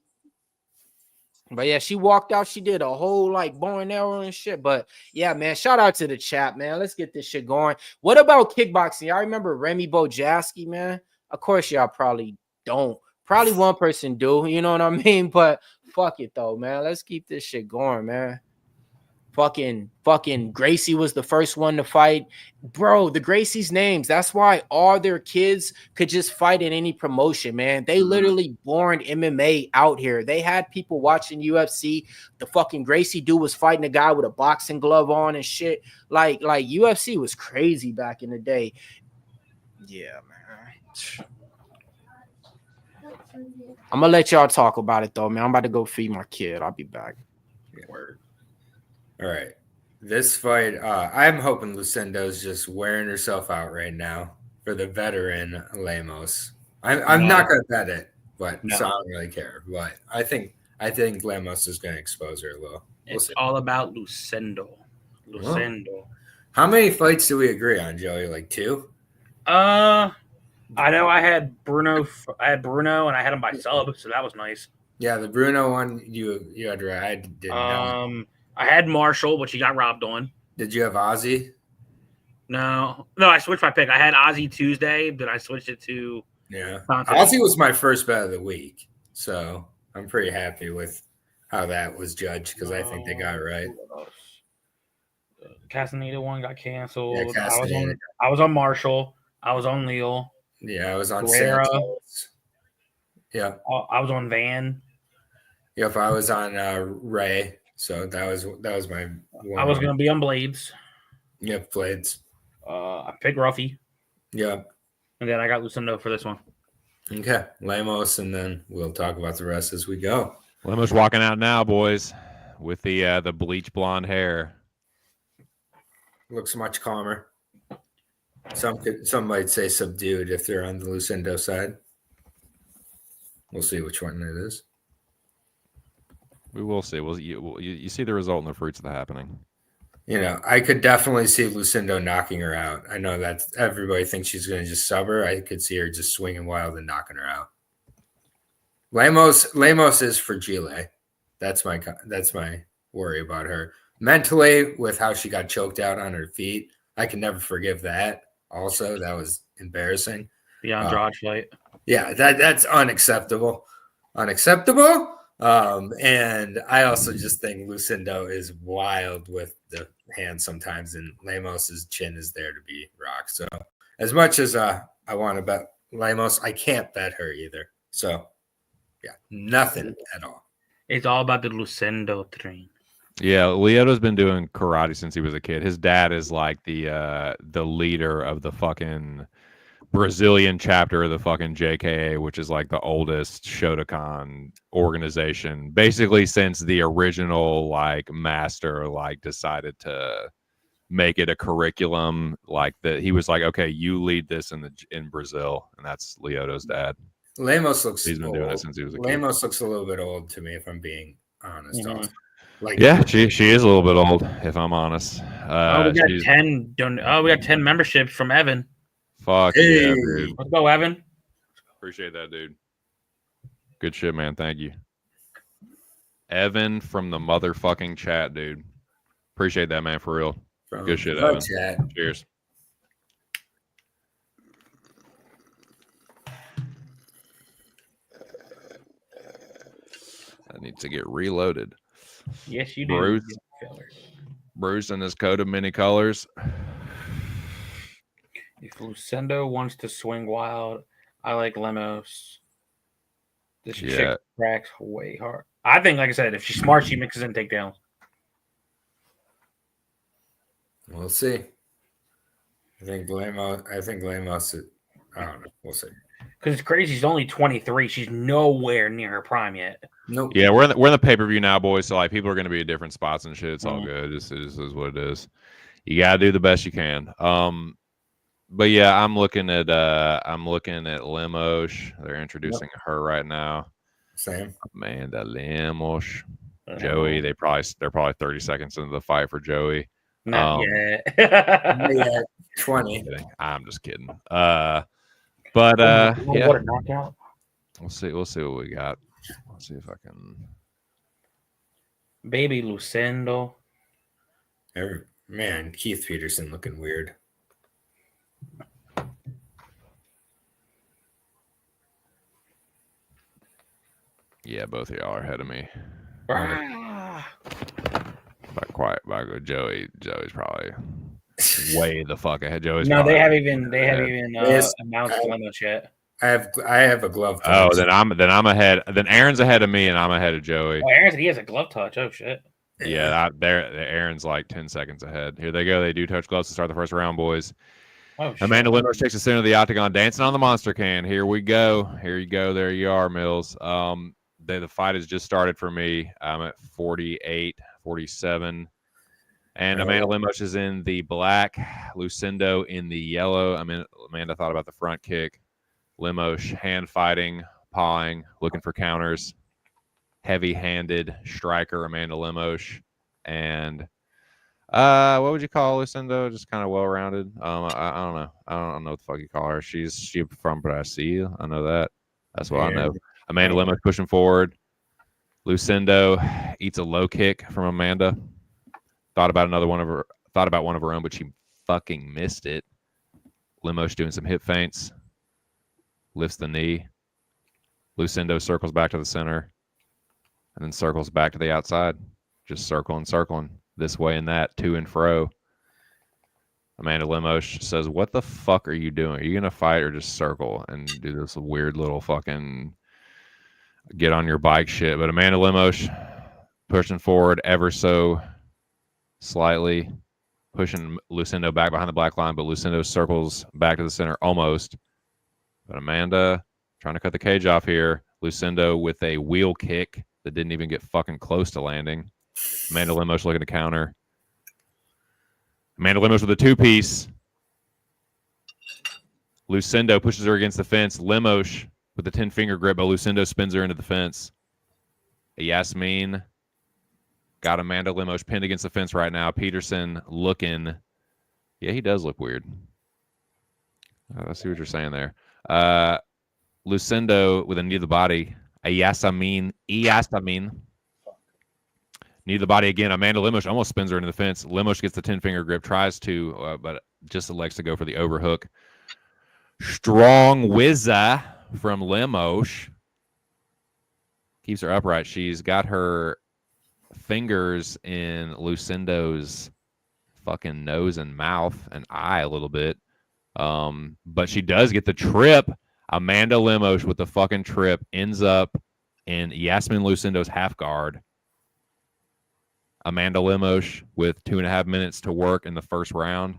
But yeah, she walked out. She did a whole like bow and arrow and shit. But yeah, man, shout out to the chat, man. Let's get this shit going. What about kickboxing? Y'all remember Remy Bojaski, man? Of course, y'all probably don't. Probably one person do. You know what I mean? But fuck it though, man. Let's keep this shit going, man. Fucking Gracie was the first one to fight. Bro, the Gracie's names. That's why all their kids could just fight in any promotion, man. They literally born MMA out here. They had people watching UFC. The fucking Gracie dude was fighting a guy with a boxing glove on and shit. Like UFC was crazy back in the day. Yeah, man. I'm gonna let y'all talk about it though, man. I'm about to go feed my kid. I'll be back. Word. All right. This fight, I'm hoping Lucindo's just wearing herself out right now for the veteran Lemos. I'm not gonna bet it, but so I don't really care. But I think Lemos is gonna expose her a little. It's all about Lucindo. Lucindo. How many fights do we agree on, Joey? Like 2? I know I had Bruno and I had him by sub, so that was nice. Yeah, the Bruno one you had right. I didn't know. I had Marshall, which he got robbed on. Did you have Ozzy? No, I switched my pick. I had Ozzy Tuesday, but I switched it to Ozzy was my first bet of the week, so I'm pretty happy with how that was judged because I think they got it right. Castaneda one got canceled. Yeah, I was on Marshall. I was on Leal. Yeah, I was on Guerra. Santos. Yeah, I was on Van. Yep, I was on Ray. So that was my one. I was gonna be on Blades. Yep, Blades. I picked Ruffy. Yep. And then I got Lucindo for this one. Okay. Lemos, and then we'll talk about the rest as we go. Lemos walking out now, boys, with the bleach blonde hair. Looks much calmer. Some might say subdued if they're on the Lucindo side. We'll see which one it is. We will see. You see the result in the fruits of the happening. You know, I could definitely see Lucindo knocking her out. I know that everybody thinks she's going to just sub her. I could see her just swinging wild and knocking her out. Lemos is fragile. That's my worry about her. Mentally, with how she got choked out on her feet, I can never forgive that. Also, that was embarrassing. The Andrade fight. Yeah, that's unacceptable. Unacceptable. And I also just think Lucindo is wild with the hand sometimes, and Lemos's chin is there to be rocked. So as much as I want to bet Lemos, I can't bet her either. So yeah, nothing at all. It's all about the Lucindo train. Yeah, Leoto's been doing karate since he was a kid. His dad is like the leader of the fucking Brazilian chapter of the fucking JKA, which is like the oldest Shotokan organization, basically since the original like master like decided to make it a curriculum. Like that, he was like, okay, you lead this in Brazil, and that's Leoto's dad. Lemos looks. He's been doing it since he was a kid. Lemos looks a little bit old to me, if I'm being honest. Mm-hmm. Like, yeah, she is a little bit old, if I'm honest. We got 10. We got 10 memberships from Evan. Fuck yeah, dude. Let's go, Evan. Appreciate that, dude. Good shit, man. Thank you. Evan from the motherfucking chat, dude. Appreciate that, man, for real. Good shit, Evan. Chat. Cheers. I need to get reloaded. Yes, you do. Bruce in his coat of many colors. If Lucindo wants to swing wild, I like Lemos. This chick cracks way hard. I think, like I said, if she's smart, she mixes in takedowns. We'll see. I think Lemos. I don't know. We'll see. Because it's crazy. She's only 23. She's nowhere near her prime yet. Nope. Yeah, we're in the pay-per-view now, boys. So like, people are going to be at different spots and shit. It's all good. This is what it is. You got to do the best you can. But yeah, I'm looking at Lemos. They're introducing her right now. Same. Amanda Lemos. Joey. They're probably 30 seconds into the fight for Joey. Not yet. Yeah, 20. I'm just kidding. Yeah. What a knockout. We'll see what we got. Let's see if I can. Baby Lucindo. Man, Keith Peterson looking weird. Yeah, both of y'all are ahead of me. Ah. By quite by good. Joey's probably way the fuck ahead. Joey's No, probably they haven't even Yes. announced Lemos yet. I have a glove. Oh, touch. then I'm ahead. Then Aaron's ahead of me, and I'm ahead of Joey. Oh, Aaron said he has a glove touch. Oh shit. Yeah, Aaron's like 10 seconds ahead. Here they go. They do touch gloves to start the first round, boys. Oh shit. Amanda Lemos takes the center of the octagon, dancing on the monster can. Here we go. Here you go. There you are, Mills. The fight has just started for me. I'm at 48, 47. And Amanda Lemos is in the black, Lucindo in the yellow. Amanda thought about the front kick. Lemos hand fighting, pawing, looking for counters. Heavy-handed striker Amanda Lemos. And what would you call Lucindo? Just kind of well-rounded. I don't know. I don't know what the fuck you call her. She's from Brazil. I know that. That's what I know. Amanda Lemos pushing forward. Lucindo eats a low kick from Amanda. Thought about one of her own, but she fucking missed it. Lemos doing some hip feints. Lifts the knee. Lucindo circles back to the center. And then circles back to the outside. Just circling. This way and that, to and fro. Amanda Lemos says, what the fuck are you doing? Are you going to fight or just circle and do this weird little fucking get on your bike shit? But Amanda Lemos pushing forward ever so slightly, pushing Lucindo back behind the black line, but Lucindo circles back to the center almost. But Amanda trying to cut the cage off here. Lucindo with a wheel kick that didn't even get fucking close to landing. Amanda Lemos looking to counter. Amanda Lemos with a two-piece. Lucindo pushes her against the fence. Lemos with the 10-finger grip, but Lucindo spins her into the fence. Iasmin got Amanda Lemos pinned against the fence right now. Peterson looking. Yeah, he does look weird. I see what you're saying there. Lucindo with a knee to the body. Iasmin. Knee to the body again. Amanda Lemos almost spins her into the fence. Lemos gets the 10-finger grip, tries to, but just elects to go for the overhook. Strong whizza from Lemos. Keeps her upright. She's got her fingers in Lucindo's fucking nose and mouth and eye a little bit. But she does get the trip. Amanda Lemos with the fucking trip ends up in Iasmin Lucindo's half guard. Amanda Lemos with 2.5 minutes to work in the first round.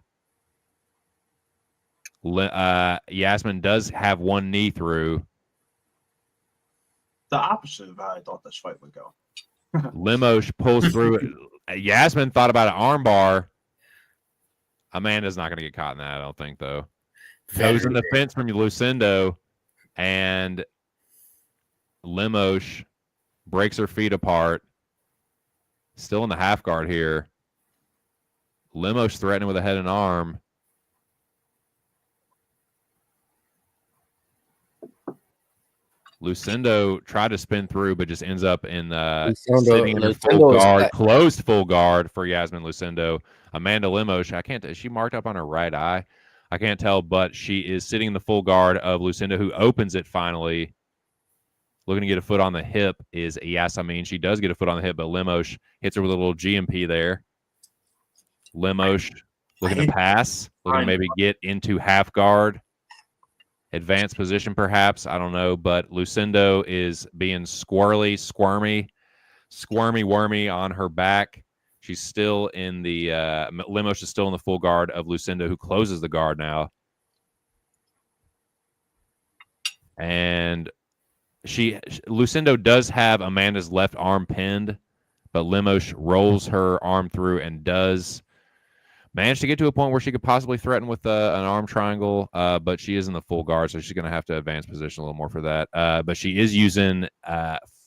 Iasmin does have one knee through. The opposite of how I thought this fight would go. Lemos pulls through it. Iasmin thought about an arm bar. Amanda's not going to get caught in that, I don't think, though. Goes in the fence from Lucindo, and Lemos breaks her feet apart. Still in the half guard here. Lemos threatening with a head and arm. Lucindo tried to spin through, but just ends up in sitting in full guard, closed full guard for Iasmin Lucindo. Amanda Lemos, is she marked up on her right eye? I can't tell, but she is sitting in the full guard of Lucindo, who opens it finally. Looking to get a foot on the hip is Iasmin. She does get a foot on the hip, but Lemos hits her with a little GMP there. Lemos looking to pass, looking to maybe get into half guard. Advanced position, perhaps. I don't know, but Lucindo is being squirmy, wormy on her back. She's still in the Lemos is still in the full guard of Lucindo, who closes the guard now. And Lucindo does have Amanda's left arm pinned, but Lemos rolls her arm through and does manage to get to a point where she could possibly threaten with an arm triangle, but she is in the full guard, so she's going to have to advance position a little more for that. But she is using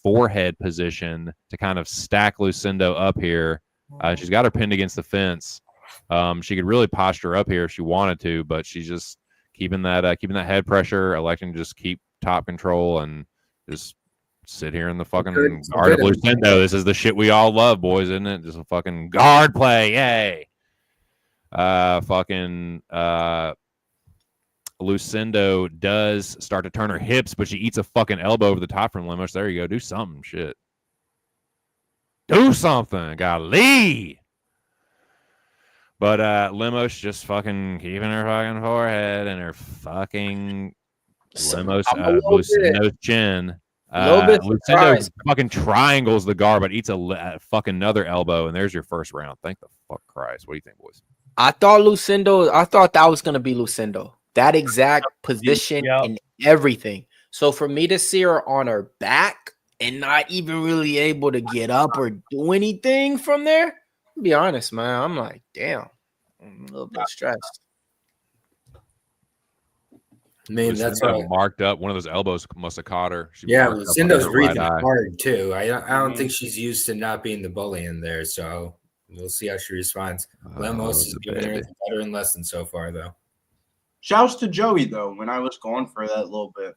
forehead position to kind of stack Lucindo up here. She's got her pinned against the fence. She could really posture up here if she wanted to, but she's just keeping that head pressure, electing to just keep top control and just sit here in the fucking guard of Lucindo. This is the shit we all love, boys, isn't it? Just a fucking guard play, yay! Lucindo does start to turn her hips, but she eats a fucking elbow over the top from Lemos. There you go. Do something, shit. Do something. Golly. But Lemos just fucking keeping her fucking forehead and her fucking Lemos Lucindo's chin. A little bit Lucindo surprised. fucking triangles the guard, but eats a fucking another elbow, and there's your first round. Thank the fuck Christ. What do you think, boys? I thought that was gonna be Lucindo. That exact position and everything. So for me to see her on her back and not even really able to get up or do anything from there, to be honest, man, I'm like, damn, I'm a little bit stressed. I mean, that's what marked up. One of those elbows must have caught her. Lucindo's breathing hard too. I don't think she's used to not being the bully in there, so we'll see how she responds. Lemos is giving her the veteran lesson so far, though. Shouts to Joey though. When I was gone for that little bit,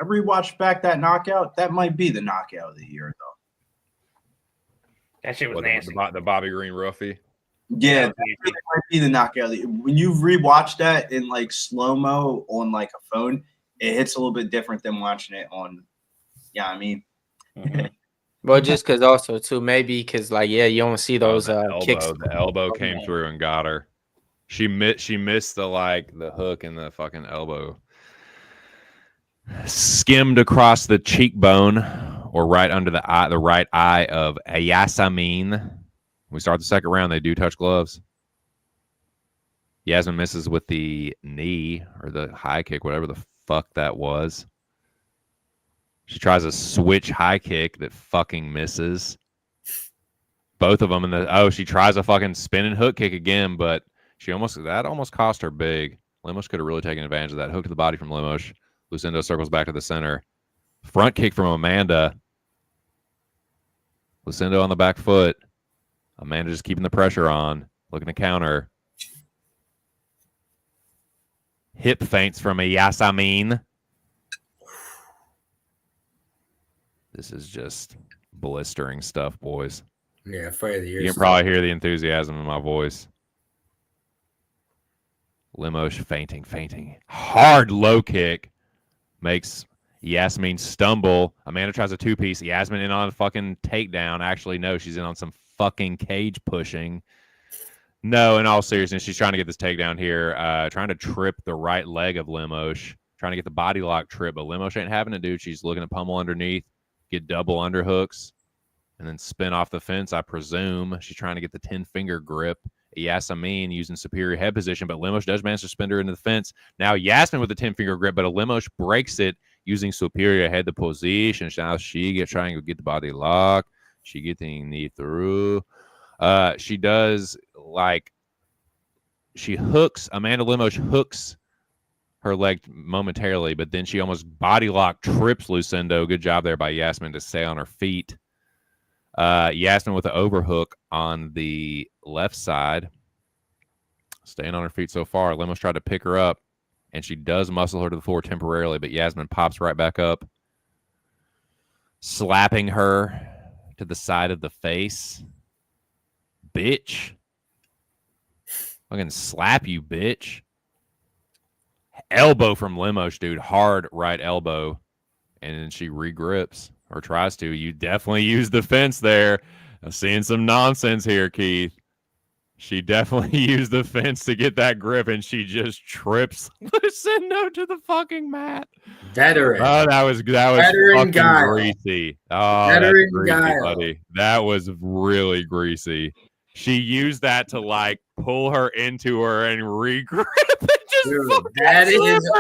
I rewatched back that knockout. That might be the knockout of the year, though. That shit was nasty. The Bobby Green roughie. Yeah, that might be the knockout. When you rewatch that in like slow mo on like a phone, it hits a little bit different than watching it on. Yeah, I mean, Well, just because also too, maybe because like you don't see those kicks. The elbow came through and got her. She missed the hook and the fucking elbow. Skimmed across the cheekbone or right under the right eye of Iasmin. We start the second round. They do touch gloves. Iasmin misses with the knee or the high kick, whatever the fuck that was. She tries a switch high kick that fucking misses. Both of them she tries a fucking spinning hook kick again, but that almost cost her big. Lemos could have really taken advantage of that. Hook to the body from Lemos. Lucindo circles back to the center. Front kick from Amanda. Lucindo on the back foot. Amanda just keeping the pressure on. Looking to counter. Hip feints from Iasmin. This is just blistering stuff, boys. Yeah, fight of the year. You can probably hear the enthusiasm in my voice. Lemos fainting. Hard low kick. Makes Iasmin stumble. Amanda tries a two-piece. Iasmin in on a fucking takedown. Actually, no, she's in on some fucking cage pushing. No, in all seriousness, she's trying to get this takedown here. Trying to trip the right leg of Lemos. Trying to get the body lock trip, but Lemos ain't having it, dude. She's looking to pummel underneath, get double underhooks, and then spin off the fence, I presume. She's trying to get the 10-finger grip. Iasmin using superior head position, but Lemos does manage to spin her into the fence. Now Iasmin with the 10-finger grip, but Lemos breaks it using superior head position. Now she trying to get the body lock. She getting knee through. She does Amanda Lemos hooks her leg momentarily, but then she almost body lock trips Lucindo. Good job there by Iasmin to stay on her feet. Iasmin with the overhook on the left side. Staying on her feet so far. Lemos tried to pick her up, and she does muscle her to the floor temporarily, but Iasmin pops right back up, slapping her to the side of the face. Bitch. Fucking slap you, bitch. Elbow from Lemos, dude. Hard right elbow. And then she regrips. Or tries to. You definitely use the fence there. I'm seeing some nonsense here, Keith. She definitely used the fence to get that grip, and she just trips Lucindo to the fucking mat. Veteran. Oh, that was veteran fucking greasy. Oh, veteran that's greasy, buddy. That was really greasy. She used that to pull her into her and regrip. Dude, that is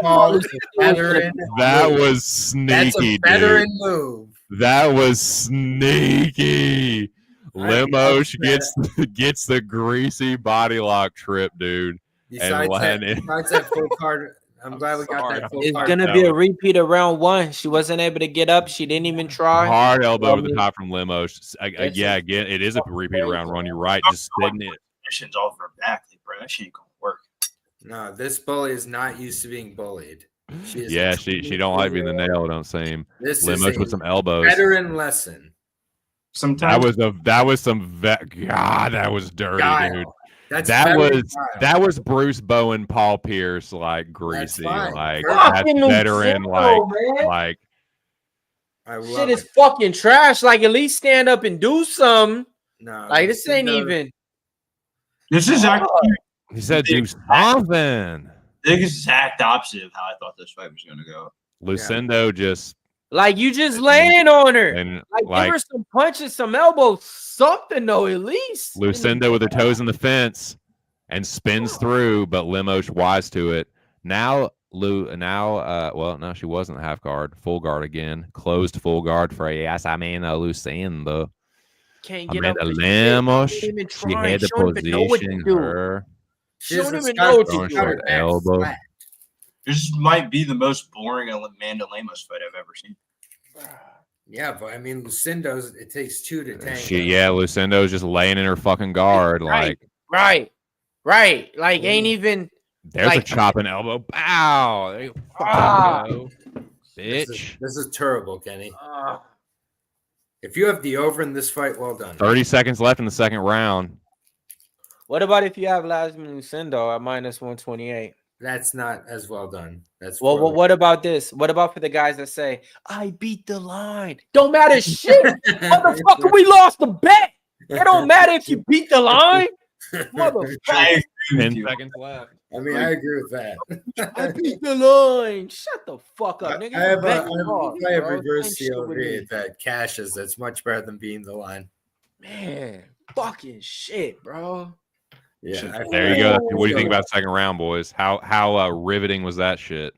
called veteran. That was sneaky. That's a veteran move. That was sneaky. Lemos gets the greasy body lock trip, dude. Besides that full card, I'm glad we got that full card. It's gonna be a repeat of round one. She wasn't able to get up. She didn't even try. Hard elbow over the top from Lemos. Again, it is a repeat of round one. You're right. Just sitting it. Positions off her back, bro. That shit ain't gonna work. No, this bully is not used to being bullied. She don't like being the nail. Don't seem. Lemos with some elbows. Veteran lesson. Sometimes that was dirty, dude. That was Bruce Bowen, Paul Pierce, greasy, that's veteran, shit is fucking trash. At least stand up and do something. No, this ain't even. This is actually He said do something. the exact opposite of how I thought this fight was going to go. Lucindo just Like you just laying on her. and Like give her some punches, some elbows, something though, at least. Lucindo with her toes in the fence and spins through, but Lemos wise to it. Now well, no, she wasn't half guard, full guard again. Closed full guard for Iasmin Lucindo. Can't get up. Lemos, she had the position her. She don't even know what to Short do. elbow. This might be the most boring Amanda Lemos fight I've ever seen. Yeah, but I mean, Lucindo's, it takes two to tango. Lucindo's just laying in her fucking guard. Right. Like, Right. Like, ain't even. there's a chopping elbow. Bow. There you fucking go. Bitch. This is terrible, Kenny. If you have the over in this fight, well done. 30 seconds left in the second round. What about if you have Iasmin Lucindo at minus 128? That's not as well done. That's Well, what about this? What about for the guys that say, I beat the line? Don't matter shit. Motherfucker, we lost the bet. It don't matter if you beat the line. Motherfucker. 10 seconds left. I mean, I agree with that. I beat the line. Shut the fuck up, nigga. I have You a bro. reverse Same shit with me. COV that cashes. That's much better than beating the line. Man, fucking shit, bro. Yeah. There you go. What do you think about second round, boys? How riveting was that shit?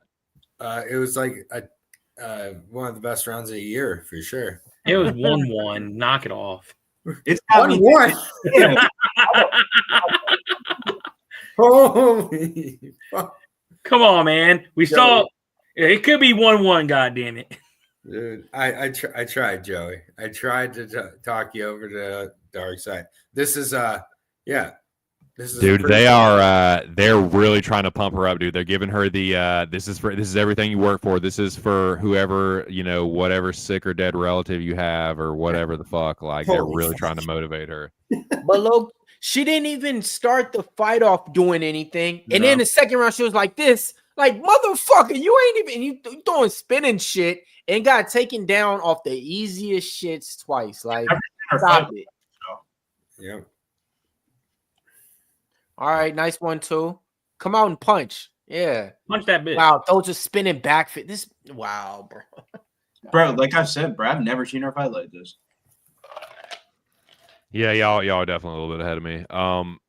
It was like one of the best rounds of the year for sure. It was 1-1. Knock it off. It's 1-1. Holy fuck. Come on, man. We saw it could be 1-1, god damn it. Dude, I tried, Joey. I tried to talk you over to the dark side. This is Dude, they're really trying to pump her up, dude. They're giving her the this is everything you work for. This is for whoever, whatever sick or dead relative you have or whatever the fuck. Like they're really trying to motivate her. But look, she didn't even start the fight off doing anything. And then the second round, she was like this. Like, motherfucker, you ain't even you throwing spinning shit and got taken down off the easiest shits twice. Like, stop it. Yeah. All right, nice one, too. Come out and punch. Yeah. Punch that bitch. Wow, those just spinning back fit. This, wow, bro. Bro, like I said, bro, I've never seen her fight like this. Yeah, y'all are definitely a little bit ahead of me.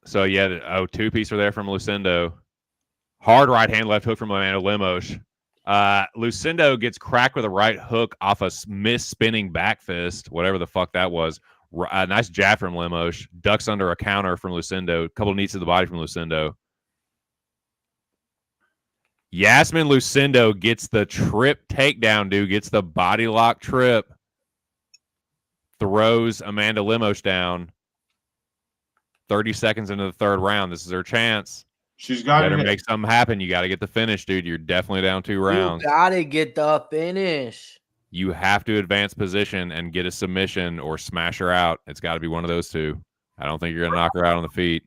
So yeah, two-piece are there from Lucindo. Hard right hand, left hook from Amanda Lemos. Lucindo gets cracked with a right hook off a miss-spinning back fist, whatever the fuck that was. Nice jab from Lemos. Ducks under a counter from Lucindo. A couple of knees to the body from Lucindo. Iasmin Lucindo gets the trip takedown, dude. Gets the body lock trip. Throws Amanda Lemos down. 30 seconds into the third round. This is her chance. She's got to make something happen. You got to get the finish, dude. You're definitely down 2 rounds. You got to get the finish. You have to advance position and get a submission or smash her out. It's got to be one of those two. I don't think you're going to knock her out on the feet.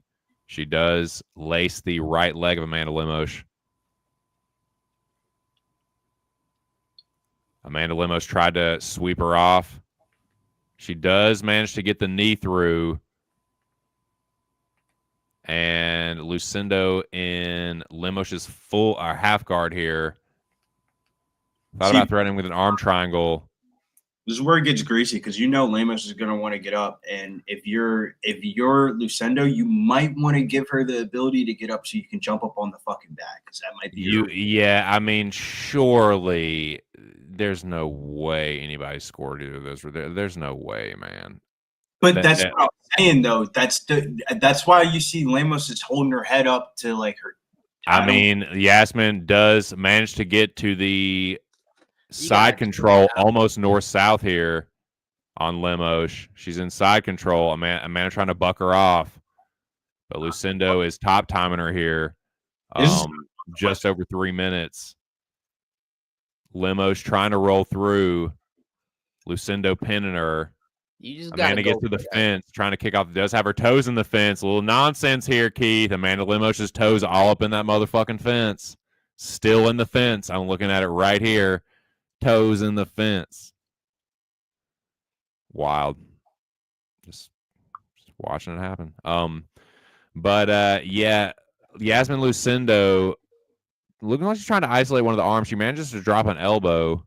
She does lace the right leg of Amanda Lemos. Amanda Lemos tried to sweep her off. She does manage to get the knee through. And Lucindo in Lemos's full or half guard here. Thought about threatening with an arm triangle. This is where it gets greasy because Lemos is going to want to get up, and if you're Lucindo, you might want to give her the ability to get up so you can jump up on the fucking back because that might be Yeah, I mean, surely there's no way anybody scored either of those. There's no way, man. But that's what I'm saying, though. That's why you see Lemos is holding her head up to like her. I mean, Iasmin does manage to get to the side control, almost north-south here on Lemos. She's in side control. Amanda trying to buck her off. But Lucindo is top timing her here. Just over 3 minutes. Lemos trying to roll through. Lucindo pinning her. You just Amanda gets to the fence, trying to kick off. Does have her toes in the fence. A little nonsense here, Keith. Amanda Lemos's toes all up in that motherfucking fence. Still in the fence. I'm looking at it right here. Toes in the fence. Wild. Just watching it happen. But yeah, Iasmin Lucindo looking like she's trying to isolate one of the arms. She manages to drop an elbow.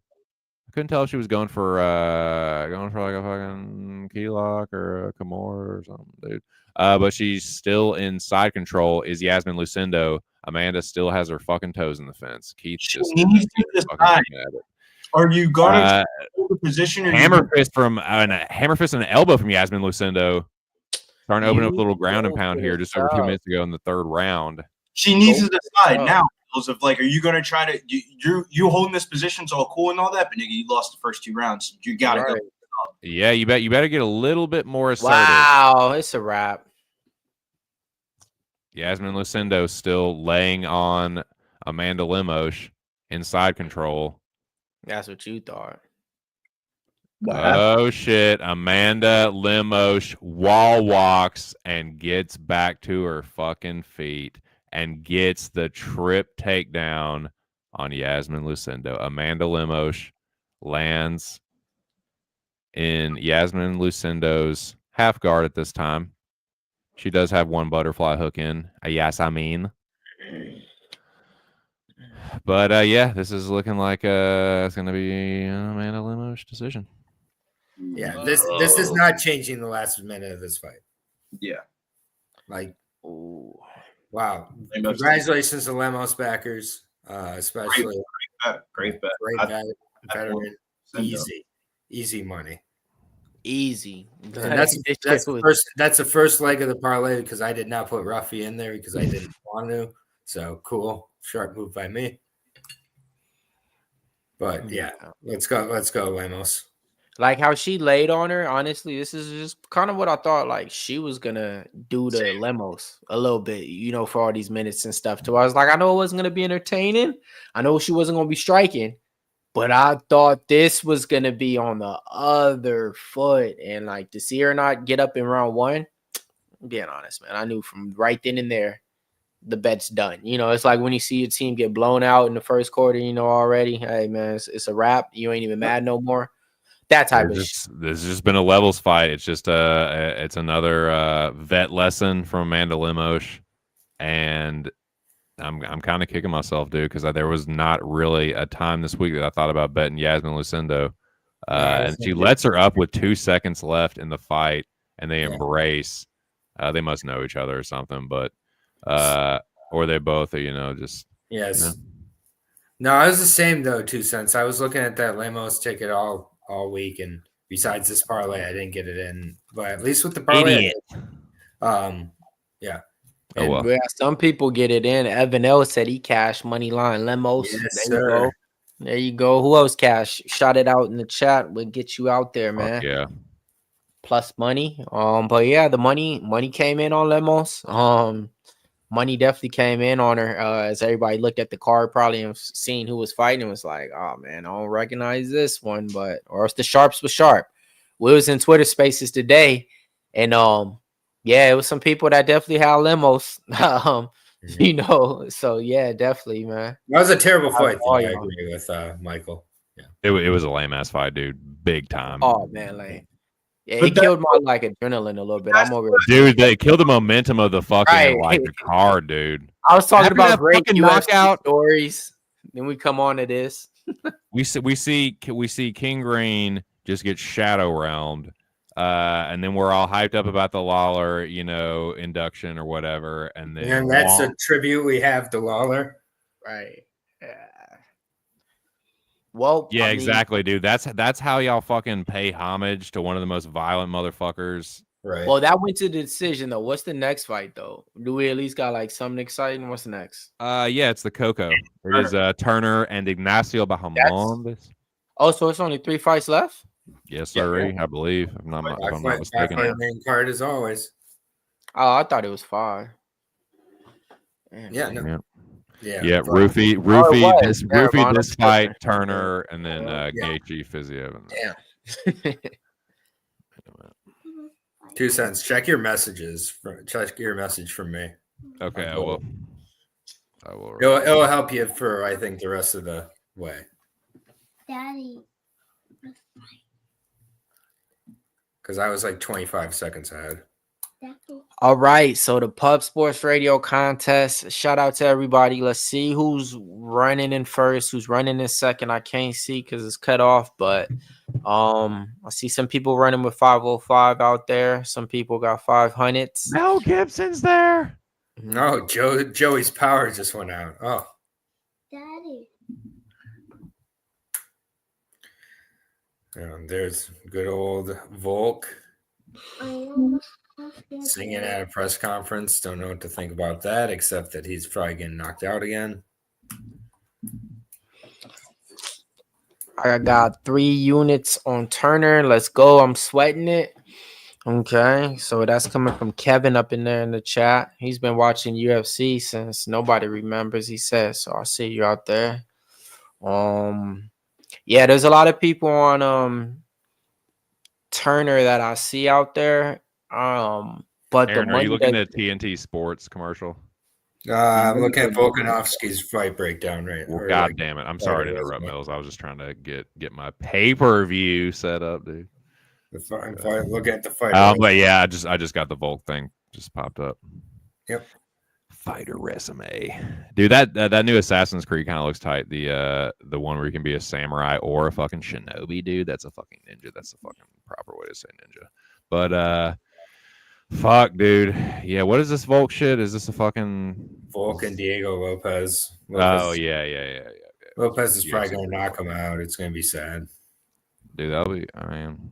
I couldn't tell if she was going for like a fucking key lock or a Kimura or something, dude. But she's still in side control. Is Iasmin Lucindo? Amanda still has her fucking toes in the fence. Keith just needs to decide. Are you gonna hold the position? Hammer fist and an elbow from Iasmin Lucindo. Starting to open up a little ground and pound here just over 2 minutes ago in the third round. She needs to decide now. Of like, are you going to try to you holding this position's all cool and all that, but nigga, you lost the first 2 rounds. You got to go. Yeah, you better get a little bit more assertive. Wow, it's a wrap. Iasmin Lucindo still laying on Amanda Lemos in side control. That's what you thought. Oh shit! Amanda Lemos wall walks and gets back to her fucking feet and gets the trip takedown on Iasmin Lucindo. Amanda Lemos lands in Iasmin Lucindo's half guard at this time. She does have one butterfly hook in. Iasmin. But yeah, this is looking like it's going to be Amanda Lemos' decision. Yeah, this is not changing the last minute of this fight. Yeah. Like, wow. Congratulations to Lemos backers, especially. Great bet. Veteran. Easy money. Easy. And that's the first leg of the parlay because I did not put Ruffy in there because I didn't want to. So cool. Sharp move by me. But yeah, let's go, Lemos. Like how she laid on her, honestly, this is just kind of what I thought like she was gonna do to Lemos a little bit, for all these minutes and stuff. So I was like, I know it wasn't gonna be entertaining. I know she wasn't gonna be striking, but I thought this was gonna be on the other foot. And like to see her not get up in round one, being honest, man, I knew from right then and there the bet's done. It's like when you see your team get blown out in the first quarter, already, hey man, it's a wrap. You ain't even mad no more. That type of This has just been a levels fight. It's just it's another vet lesson from Amanda Lemos, and I'm kind of kicking myself, dude, because there was not really a time this week that I thought about betting Iasmin Lucindo, and she lets her up with 2 seconds left in the fight, and they embrace. They must know each other or something, but or they both are, just yes. No, I was the same though. 2 cents. I was looking at that Lemos ticket all week, and besides this parlay, I didn't get it in. But at least with the parlay, yeah. Oh, well. Yeah, some people get it in. Evan L said he cashed money line Lemos. Yes, there you go. There you go. Who else cash? Shot it out in the chat. We'll get you out there, man. Yeah. Plus money. But yeah, the money came in on Lemos. Money definitely came in on her as everybody looked at the card, probably and seen who was fighting and was like, oh man, I don't recognize this one, or else the sharps was sharp. We was in Twitter spaces today, and yeah, it was some people that definitely had Lemos. So yeah, definitely, man. That was a terrible fight. I agree with Michael. Yeah. It was a lame ass fight, dude. Big time. Oh man, like yeah, it killed my adrenaline a little bit. I'm over it. Dude, they killed the momentum of the fucking the card, dude. I was talking about great UFC knockout stories. Then we come on to this. we see King Green just get shadow realmed. And then we're all hyped up about the Lawler, induction or whatever. And that's a tribute we have to Lawler. Right. Yeah. Well, yeah, exactly, dude. That's how y'all fucking pay homage to one of the most violent motherfuckers. Right. Well, that went to the decision though. What's the next fight though? Do we at least got like something exciting? What's the next? Yeah, it's the Coco. It is Turner and Ignacio Bahamondes. Oh, so it's only 3 fights left? Yes, sir. Yeah. I believe. If I'm not mistaken. Main card as always. Oh, I thought it was 5. Man, yeah. No. Yeah, Roofy this fight, Turner, and then Gaethje, Fiziev. Damn. 2 cents. Check your messages. Check your message from me. Okay, I will. It'll help you for I think the rest of the way. Daddy. Because I was like 25 seconds ahead. All right, so the Pub Sports Radio contest. Shout out to everybody. Let's see who's running in first, who's running in second. I can't see because it's cut off, but I see some people running with 505 out there. Some people got 500s. Mel Gibson's there. No, Joey's power just went out. Oh, Daddy. there's good old Volk singing at a press conference. Don't know what to think about that, except that he's probably getting knocked out again. I got 3 units on Turner. Let's go. I'm sweating it. Okay, so that's coming from Kevin up in there in the chat. He's been watching UFC since nobody remembers, he says. So I'll see you out there. Yeah, there's a lot of people on Turner that I see out there. But Aaron, the are money you looking at TNT Sports commercial? I'm looking at Volkanovski's fight breakdown right now. Well, God damn it! I'm sorry to interrupt, Mills. I was just trying to get my pay-per-view set up, dude. Look at the fight. But yeah, I just got the Volk thing just popped up. Yep. Fighter resume, dude. That new Assassin's Creed kind of looks tight. The one where you can be a samurai or a fucking shinobi, dude. That's a fucking ninja. That's the fucking proper way to say ninja. But fuck, dude. Yeah, what is this Volk shit? Is this a fucking Volk and Diego Lopez? Oh yeah. Lopez is probably gonna knock him out. It's gonna be sad. Dude, that'll be. I mean.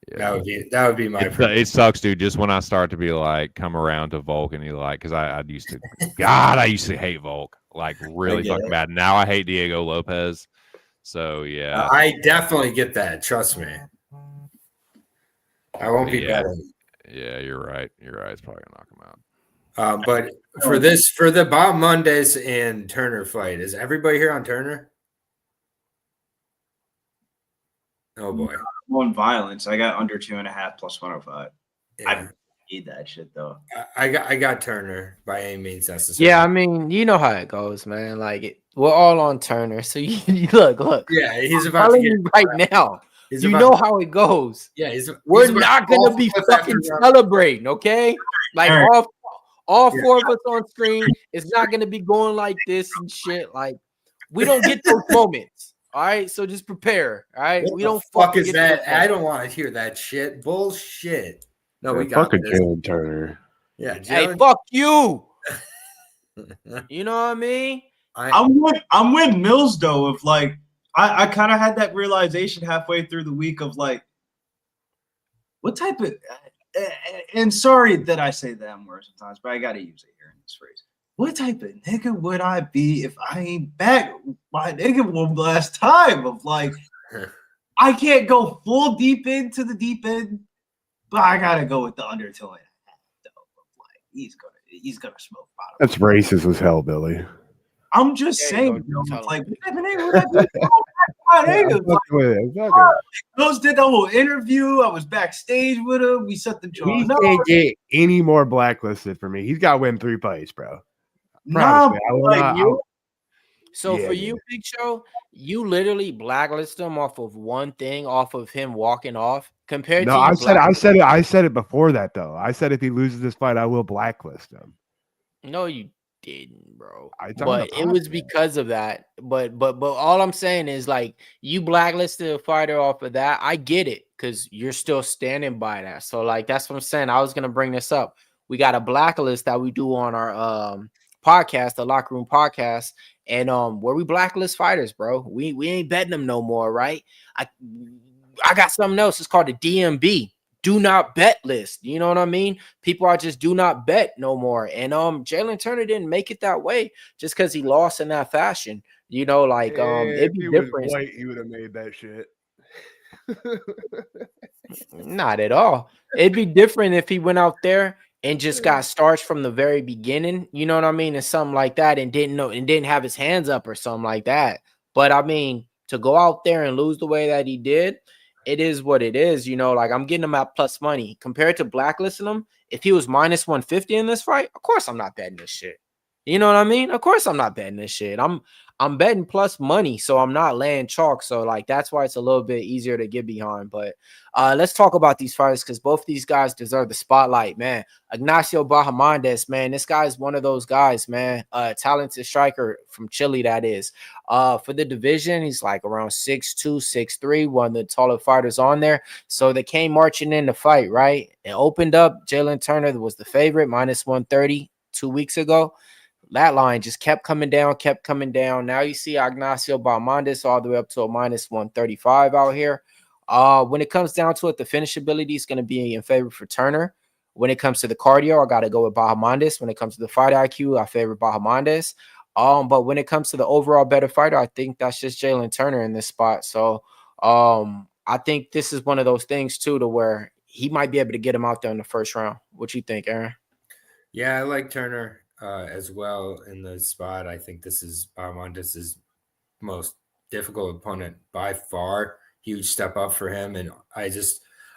Yeah. That would be my. It sucks, dude. Just when I start to be like, come around to Volk, and you like, because I used to, God, I used to hate Volk like really fucking bad. Now I hate Diego Lopez. So yeah, I definitely get that. Trust me. I won't be betting. Yeah, you're right. It's probably gonna knock him out. But for the Bahamondes and Turner fight, is everybody here on Turner? Oh boy. On violence, I got under 2.5 plus 105. Yeah. I need that shit though. I got Turner by any means necessary. Yeah, I mean, you know how it goes, man. Like we're all on Turner, so you look. Yeah, he's about to get right now. You know how it goes. Yeah, we're not gonna be fucking celebrating, okay? Like all 4 of us on screen, it's not gonna be going like this and shit. Like we don't get those moments. All right, so just prepare. All right, what we don't fuck is that? I don't want to hear that shit. Bullshit. No, we got fucking Jalin Turner. Yeah, hey, fuck you. You know what I mean? I'm with Mills though. Of like, I kind of had that realization halfway through the week of like, what type of, and sorry that I say that word sometimes, but I gotta use it here in this phrase. What type of nigga would I be if I ain't back my nigga one last time? Of like, I can't go full deep into the deep end, but I gotta go with the under 2.5 though. Like, he's gonna smoke bottom. That's racist as hell, Billy. I'm just saying, like, what type of nigga would I be? My nigga. Those did the whole interview. I was backstage with him. We set the joint. He can't get any more blacklisted for me. He's got to win 3 fights, bro. For you, Big Show, you literally blacklist him off of one thing, off of him walking off. Compared to I said it before that though. I said if he loses this fight, I will blacklist him. No, you didn't, bro. But it was because of that. But all I'm saying is like you blacklisted a fighter off of that. I get it because you're still standing by that. So like that's what I'm saying. I was gonna bring this up. We got a blacklist that we do on our podcast, the Locker Room Podcast, and where we blacklist fighters, bro. We ain't betting them no more, right? I got something else. It's called the DMB. Do not bet list. You know what I mean? People are just do not bet no more. And Jalin Turner didn't make it that way just because he lost in that fashion. You know, like it'd be different. White, he would have made that shit. Not at all. It'd be different if he went out there and just got starched from the very beginning, you know what I mean, and something like that, and didn't have his hands up or something like that. But I mean, to go out there and lose the way that he did, it is what it is, you know. Like I'm getting him at plus money compared to blacklisting him. If he was minus 150 in this fight, of course I'm not betting this shit. You know what I mean? Of course I'm not betting this shit. I'm betting plus money, so I'm not laying chalk. So like that's why it's a little bit easier to get behind. But let's talk about these fighters because both these guys deserve the spotlight, man. Ignacio Bahamondes, man, this guy is one of those guys, man. Talented striker from Chile, that is. For the division, he's like around 6'2", 6'3", one of the taller fighters on there. So they came marching in the fight, right? It opened up. Jalin Turner was the favorite, minus 130 2 weeks ago. That line just kept coming down, kept coming down. Now you see Ignacio Bahamondes all the way up to a minus 135 out here. When it comes down to it, the finishability is going to be in favor for Turner. When it comes to the cardio, I got to go with Bahamondes. When it comes to the fight IQ, I favor Bahamondes. But when it comes to the overall better fighter, I think that's just Jalin Turner in this spot. So I think this is one of those things too, to where he might be able to get him out there in the first round. What you think, Aaron? Yeah, I like Turner as well in the spot. I think this is Bahamondes' most difficult opponent by far. Huge step up for him. And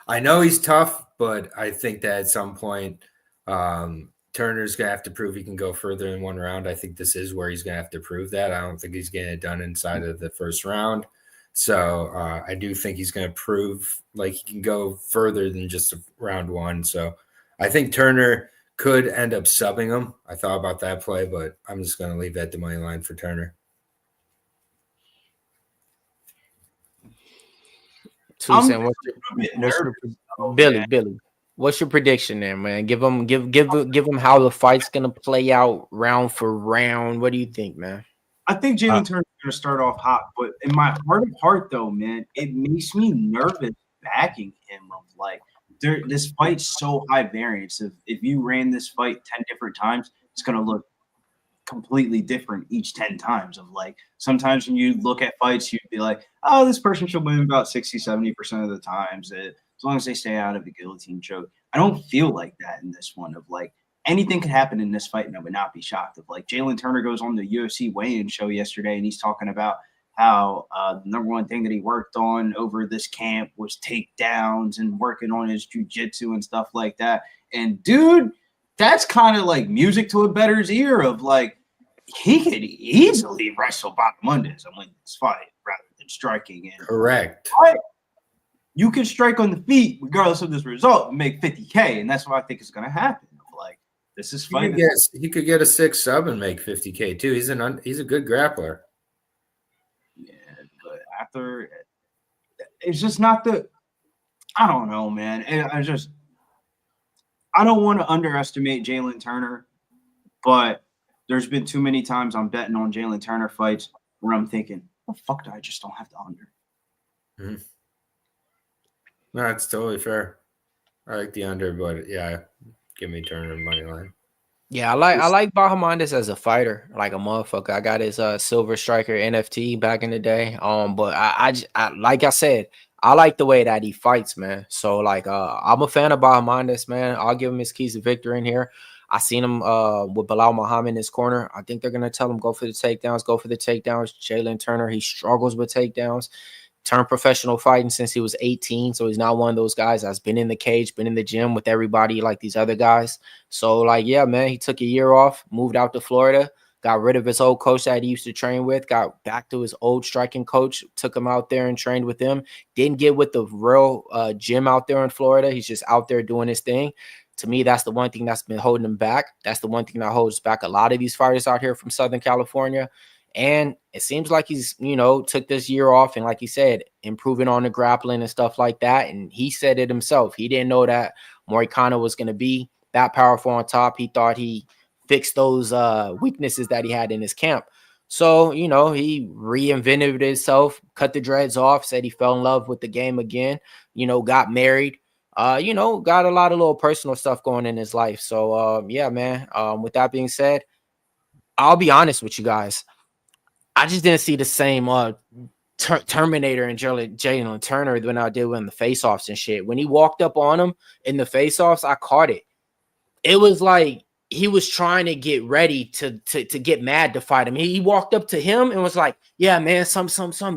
I know he's tough, but I think that at some point Turner's going to have to prove he can go further in one round. I think this is where he's going to have to prove that. I don't think he's getting it done inside of the first round. So I do think he's going to prove like he can go further than just round one. So I think Turner could end up subbing him. I thought about that play, but I'm just going to leave that to money line for Turner. Billy, what's your prediction there, man? Give them how the fight's gonna play out round for round. What do you think, man? I think Jalin Turner's going to start off hot, but in my heart of heart, though, man, it makes me nervous backing him. Of like, this fight's so high variance. If you ran this fight 10 different times, it's going to look completely different each 10 times. Of like, sometimes when you look at fights, you'd be like, oh, this person should win about 60-70% of the times, as long as they stay out of the guillotine choke. I don't feel like that in this one. Of like, anything could happen in this fight and I would not be shocked. Of like, Jalin Turner goes on the UFC weigh-in show yesterday and he's talking about how the number one thing that he worked on over this camp was takedowns and working on his jiu-jitsu and stuff like that. And dude, that's kind of like music to a bettor's ear. Of like, he could easily wrestle Bahamondes and win this fight rather than striking. And correct. But you can strike on the feet regardless of this result and make 50K, and that's what I think is going to happen. Like, this is fun. He could get a 6 sub and make 50K too. He's a good grappler. Yeah, but after, it's just not the. I don't know, man. I don't want to underestimate Jalin Turner, but there's been too many times I'm betting on Jalin Turner fights where I'm thinking, the fuck do I just don't have the under? Mm-hmm. No, it's totally fair. I like the under, but yeah, give me Turner money line. Yeah, I like Bahamondes as a fighter, like a motherfucker. I got his Silver Striker NFT back in the day. But I like I said, I like the way that he fights, man. So like I'm a fan of Bahamondes, man. I'll give him his keys to victory in here. I seen him with Bilal Muhammad in his corner. I think they're gonna tell him go for the takedowns, Jalin Turner, he struggles with takedowns. Turned professional fighting since he was 18, so he's not one of those guys that's been in the cage, been in the gym with everybody like these other guys. So like, yeah, man, he took a year off, moved out to Florida, got rid of his old coach that he used to train with, got back to his old striking coach, took him out there and trained with him. Didn't get with the real gym out there in Florida. He's just out there doing his thing. To me, that's the one thing that's been holding him back. That's the one thing that holds back a lot of these fighters out here from Southern California. And it seems like he's, took this year off and, like he said, improving on the grappling and stuff like that. And he said it himself. He didn't know that Morikana was going to be that powerful on top. He thought he fixed those weaknesses that he had in his camp. So, he reinvented himself, cut the dreads off, said he fell in love with the game again, got married, got a lot of little personal stuff going in his life. So, yeah, man, with that being said, I'll be honest with you guys. I just didn't see the same Terminator and Jalin Turner when I did in the face-offs and shit. When he walked up on him in the face-offs, I caught it. It was like he was trying to get ready to get mad to fight him. He walked up to him and was like, yeah, man, some,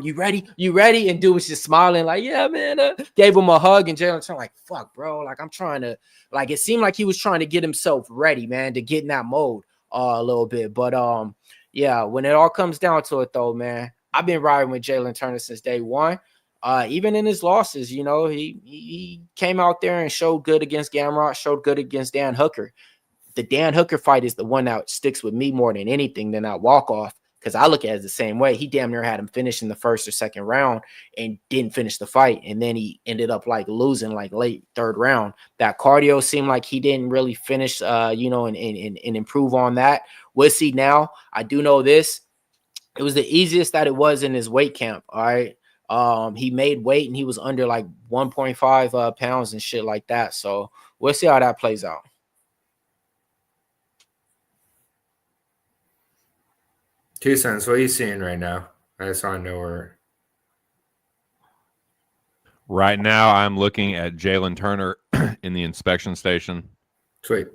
you ready? You ready? And dude was just smiling like, yeah, man. Gave him a hug, and Jalin Turner like, fuck, bro. Like, I'm trying to, like, it seemed like he was trying to get himself ready, man, to get in that mode. a little bit. But yeah, when it all comes down to it, though, man, I've been riding with Jalin Turner since day one. Even in his losses, you know, he came out there and showed good against Gamrot, showed good against Dan Hooker. The Dan Hooker fight is the one that sticks with me more than anything than that walk-off, because I look at it the same way. He damn near had him finish in the first or second round and didn't finish the fight, and then he ended up like losing like late third round. That cardio seemed like he didn't really finish, you know, and improve on that. We'll see now. I do know this. It was the easiest that it was in his weight camp, all right? He made weight, and he was under like 1.5 pounds and shit like that. So we'll see how that plays out. 2 cents. What are you seeing right now? I just want to know where. Right now, I'm looking at Jalin Turner in the inspection station. Sweet.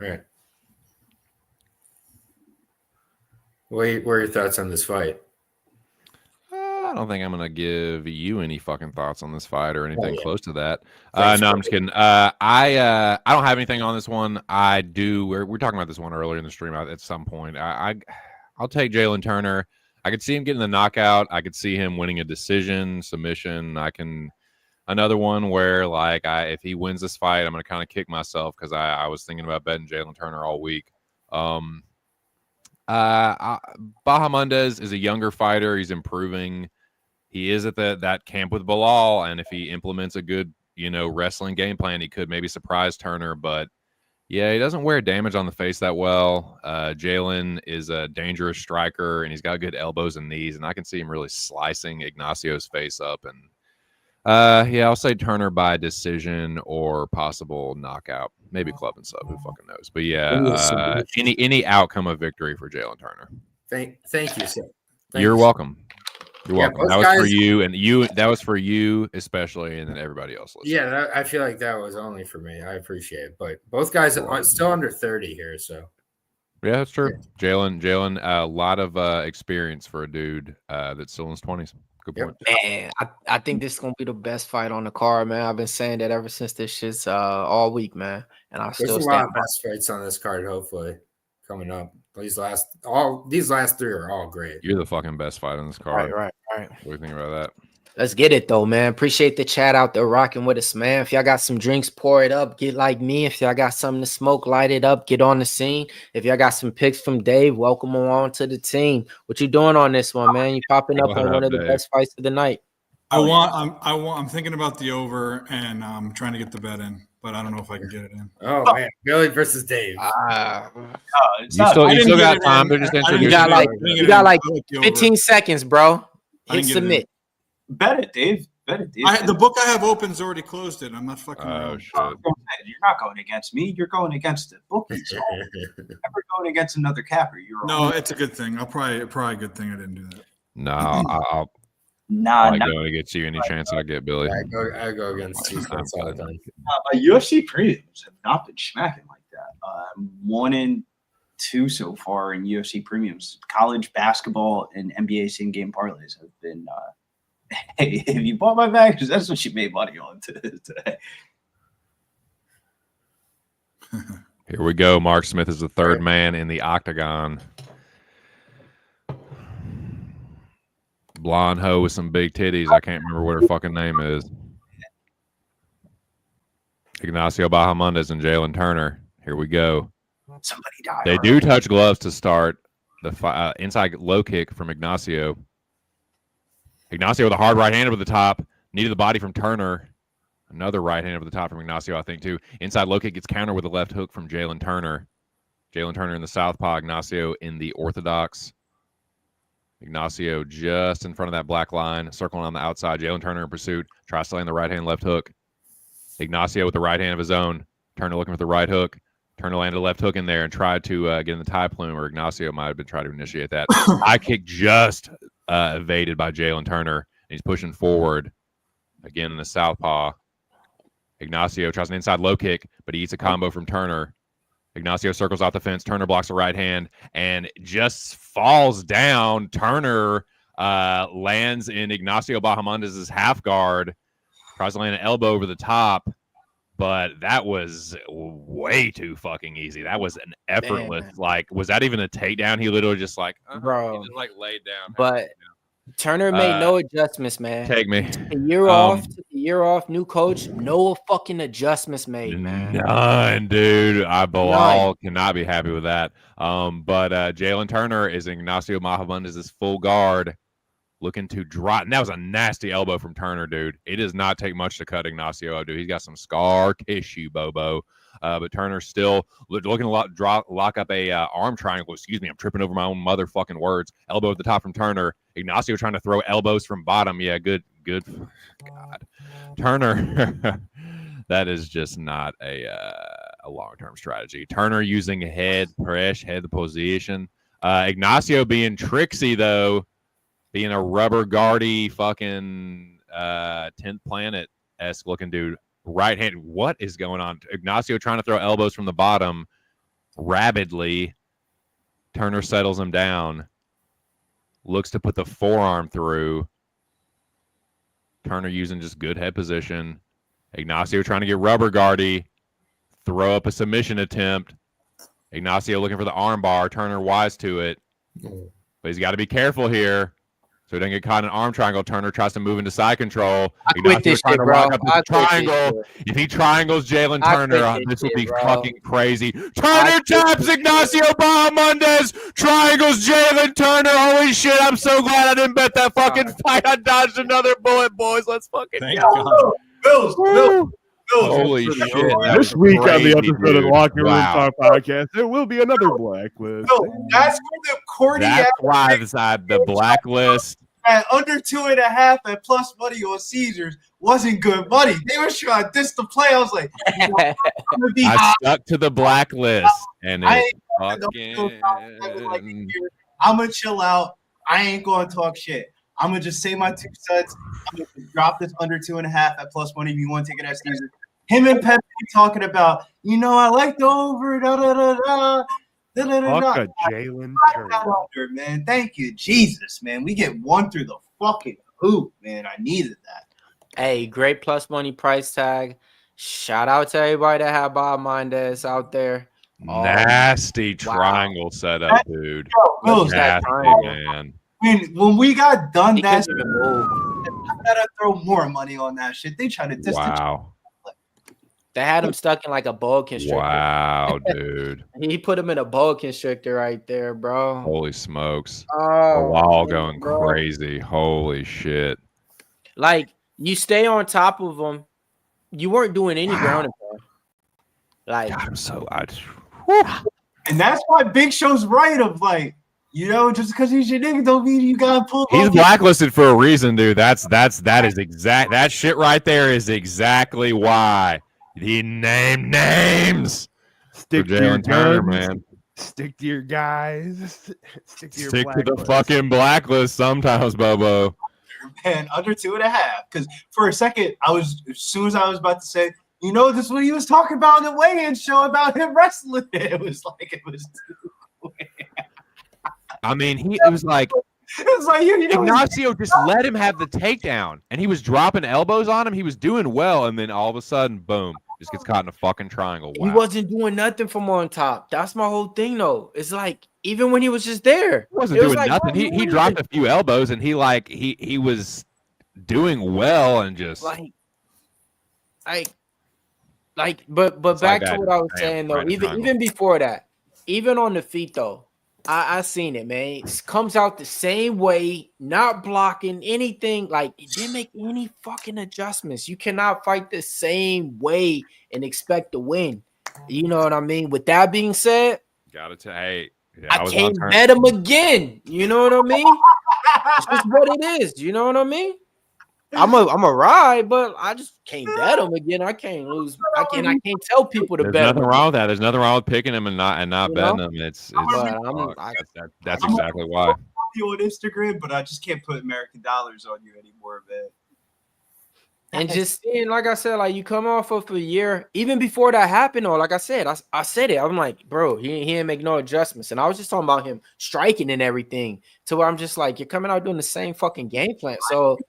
All right. What are your thoughts on this fight? I don't think I'm going to give you any fucking thoughts on this fight or anything close to that. Thanks, no, I'm just kidding. I don't have anything on this one. I do. We're talking about this one earlier in the stream at some point. I'll take Jalin Turner. I could see him getting the knockout. I could see him winning a decision, submission. Another one where, like, if he wins this fight, I'm going to kind of kick myself because I was thinking about betting Jalin Turner all week. Bahamondes is a younger fighter. He's improving. He is at that camp with Bilal, and if he implements a good, you know, wrestling game plan, he could maybe surprise Turner. But yeah, he doesn't wear damage on the face that well. Jalin is a dangerous striker, and he's got good elbows and knees, and I can see him really slicing Ignacio's face up. And yeah, I'll say Turner by decision or possible knockout, maybe club and sub. Who fucking knows? But yeah, any outcome of victory for Jalin Turner. Thank you, sir. You're welcome. You're welcome. That was guys, for you, and you. That was for you especially, and then everybody else listening. Yeah, I feel like that was only for me. I appreciate it, but both guys are still under 30 here, so. Yeah, that's true. Jalin, a lot of experience for a dude that's still in his 20s. Good point. Man, I think this is gonna be the best fight on the card, man. I've been saying that ever since this shit's all week, man. And I still There's a lot of best fights on this card, hopefully, coming up. These last 3 are all great. You're the fucking best fight on this card. Right. What do you think about that? Let's get it though, man. Appreciate the chat out there rocking with us, man. If y'all got some drinks, pour it up. Get like me. If y'all got something to smoke, light it up. Get on the scene. If y'all got some picks from Dave, welcome them on to the team. What you doing on this one, man? You popping up on one of the best fights of the night. I'm thinking about the over, and I'm trying to get the bet in, but I don't know if I can get it in. Oh man, Billy versus Dave. You still got time. They're just introducing. You got like 15 seconds, bro. Hit submit. Bet it, Dave. Bet it, Dave. The book I have open is already closed. I'm not fucking around. Shit. You're not going against me. You're going against the bookies. So never going against another capper. No, it's a good thing. Probably a good thing I didn't do that. No, I'll not going against you any chance I get, Billy. I go against 2 cents all the time. UFC premiums have not been smacking like that. 1 and 2 so far in UFC premiums. College basketball and NBA same-game parlays have been hey, if you bought my bag, because that's what you made money on today. Here we go. Mark Smith is the third man in the octagon. Blonde hoe with some big titties. I can't remember what her fucking name is. Ignacio Bahamondes and Jalin Turner. Here we go. Somebody died. They do touch gloves to start. The inside low kick from Ignacio. Ignacio with a hard right hand over the top. Knee to the body from Turner. Another right hand over the top from Ignacio, I think, too. Inside low kick gets countered with a left hook from Jalin Turner. Jalin Turner in the southpaw. Ignacio in the orthodox. Ignacio just in front of that black line, circling on the outside. Jalin Turner in pursuit. Tries to land the right hand left hook. Ignacio with the right hand of his own. Turner looking for the right hook. Turner landed a left hook in there and tried to get in the tie plume, or Ignacio might have been trying to initiate that. High kick just evaded by Jalin Turner. And he's pushing forward again in the southpaw. Ignacio tries an inside low kick, but he eats a combo from Turner. Ignacio circles off the fence. Turner blocks the right hand and just falls down. Turner lands in Ignacio Bahamondes' half guard. Tries to land an elbow over the top. but that was way too fucking easy. That was an effortless. Man. Like, was that even a takedown? He literally just like, Bro. he just like laid down. But Turner made no adjustments, man. Take me. A year off, took a year off, new coach, no fucking adjustments made, man. None, dude. Bilal cannot be happy with that. But Jalin Turner is Ignacio Magomed full guard, looking to drop. And that was a nasty elbow from Turner, dude. It does not take much to cut Ignacio up, dude. He's got some scar tissue, Bobo. But Turner's still looking to lock up a arm triangle. Excuse me, I'm tripping over my own motherfucking words. Elbow at the top from Turner. Ignacio trying to throw elbows from bottom. Yeah, good. God, Turner. That is just not a long-term strategy. Turner using head the position. Ignacio being tricksy though, being a rubber guardy fucking 10th planet-esque looking dude. Right hand. What is going on? Ignacio trying to throw elbows from the bottom rapidly. Turner settles him down. Looks to put the forearm through. Turner using just good head position. Ignacio trying to get rubber guardy. Throw up a submission attempt. Ignacio looking for the arm bar. Turner wise to it. But he's got to be careful here, so he doesn't get caught in an arm triangle. Turner tries to move into side control. Ignacio trying to lock up the triangle. If he triangles Jalin Turner, this will be fucking crazy. Turner taps Ignacio Bahamondes. Triangles Jalin Turner. Holy shit, I'm so glad I didn't bet that fucking fight. I dodged another bullet, boys. Let's fucking go. Bills. Holy shit. This week on the crazy, episode of dude. Locker Room Wow. Talk Podcast, there will be another blacklist. No, that's where the corny That's why the blacklist. at under 2.5 at plus money on Caesars wasn't good money. They were trying to diss the play. I was like, I'm gonna be I hot. stuck to the blacklist, and I it's ain't fucking. I'm gonna chill out. I ain't gonna talk shit. I'm gonna just say my 2 cents. I'm gonna drop this under 2.5 at plus money if you want to take it at Caesars. Him and Pepe talking about, I like the over. Fuck a Jalin Turner. Man, thank you, Jesus, man. We get one through the fucking hoop, man. I needed that. Hey, great plus money price tag. Shout out to everybody that had Bahamondes out there. Nasty wow. triangle setup, dude. Bills, Nasty, triangle. man. I mean, when we got done, He that couldn't even move. I gotta throw more money on that shit. They try to distance. Wow. They had him stuck in like a boa constrictor. Wow, dude. He put him in a boa constrictor right there, bro. Holy smokes. The Oh, wall going bro. crazy. Holy shit. Like, you stay on top of him. You weren't doing any grounding, bro. Like, God, I'm so. And that's why Big Show's right of like, just because he's your nigga don't mean you gotta pull. He's off. blacklisted for a reason, dude. That shit right there is exactly why he named names. Stick for to your Jalin Turner, guns. man. Stick to your guys. Stick to your Stick to the blacklist. fucking blacklist sometimes, Bobo. Man, under 2.5. Because for a second, as soon as I was about to say, this is what he was talking about in the weigh-in show about him wrestling. It was I mean, it was like Ignacio just let him have the takedown, and he was dropping elbows on him. He was doing well, and then all of a sudden, boom, just gets caught in a fucking triangle. Wow. he wasn't doing nothing from on top. That's my whole thing, though. It's like, even when he was just there, He wasn't it was doing like, nothing. He dropped a few elbows, and he was doing well, and just but It's back like to that. what I was Damn, saying though. right in the Even before that, even on the feet though, I seen it, man. It comes out the same way, not blocking anything. Like, it didn't make any fucking adjustments. You cannot fight the same way and expect to win. You know what I mean? With that being said, hey, I can't bet him again. You know what I mean? It's just what it is. You know what I mean? I'm a ride, but I just can't bet him again. I can't lose. I can't tell people to There's bet nothing him. wrong with that. There's nothing wrong with picking him and not You betting know? him. It's But that's exactly why. you on Instagram, but I just can't put American dollars on you anymore, man. And just seeing, like I said, like you come off of a year, even before that happened, or like I said, I said it. I'm like, bro, he didn't make no adjustments. And I was just talking about him striking and everything, to where I'm just like, you're coming out doing the same fucking game plan. So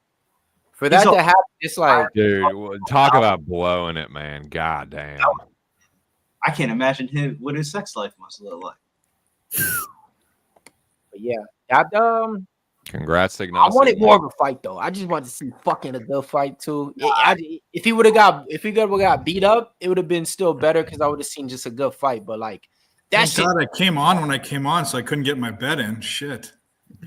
For that to happen, it's like, dude, talk about blowing it, man. God damn. I can't imagine what his sex life must look like. but yeah, I Congrats, Ignacio. I wanted more of a fight though. I just wanted to see fucking a good fight too. If he would have got beat up, it would have been still better because I would have seen just a good fight. But like that shit, God, I came on when I came on, so I couldn't get my bet in. Shit.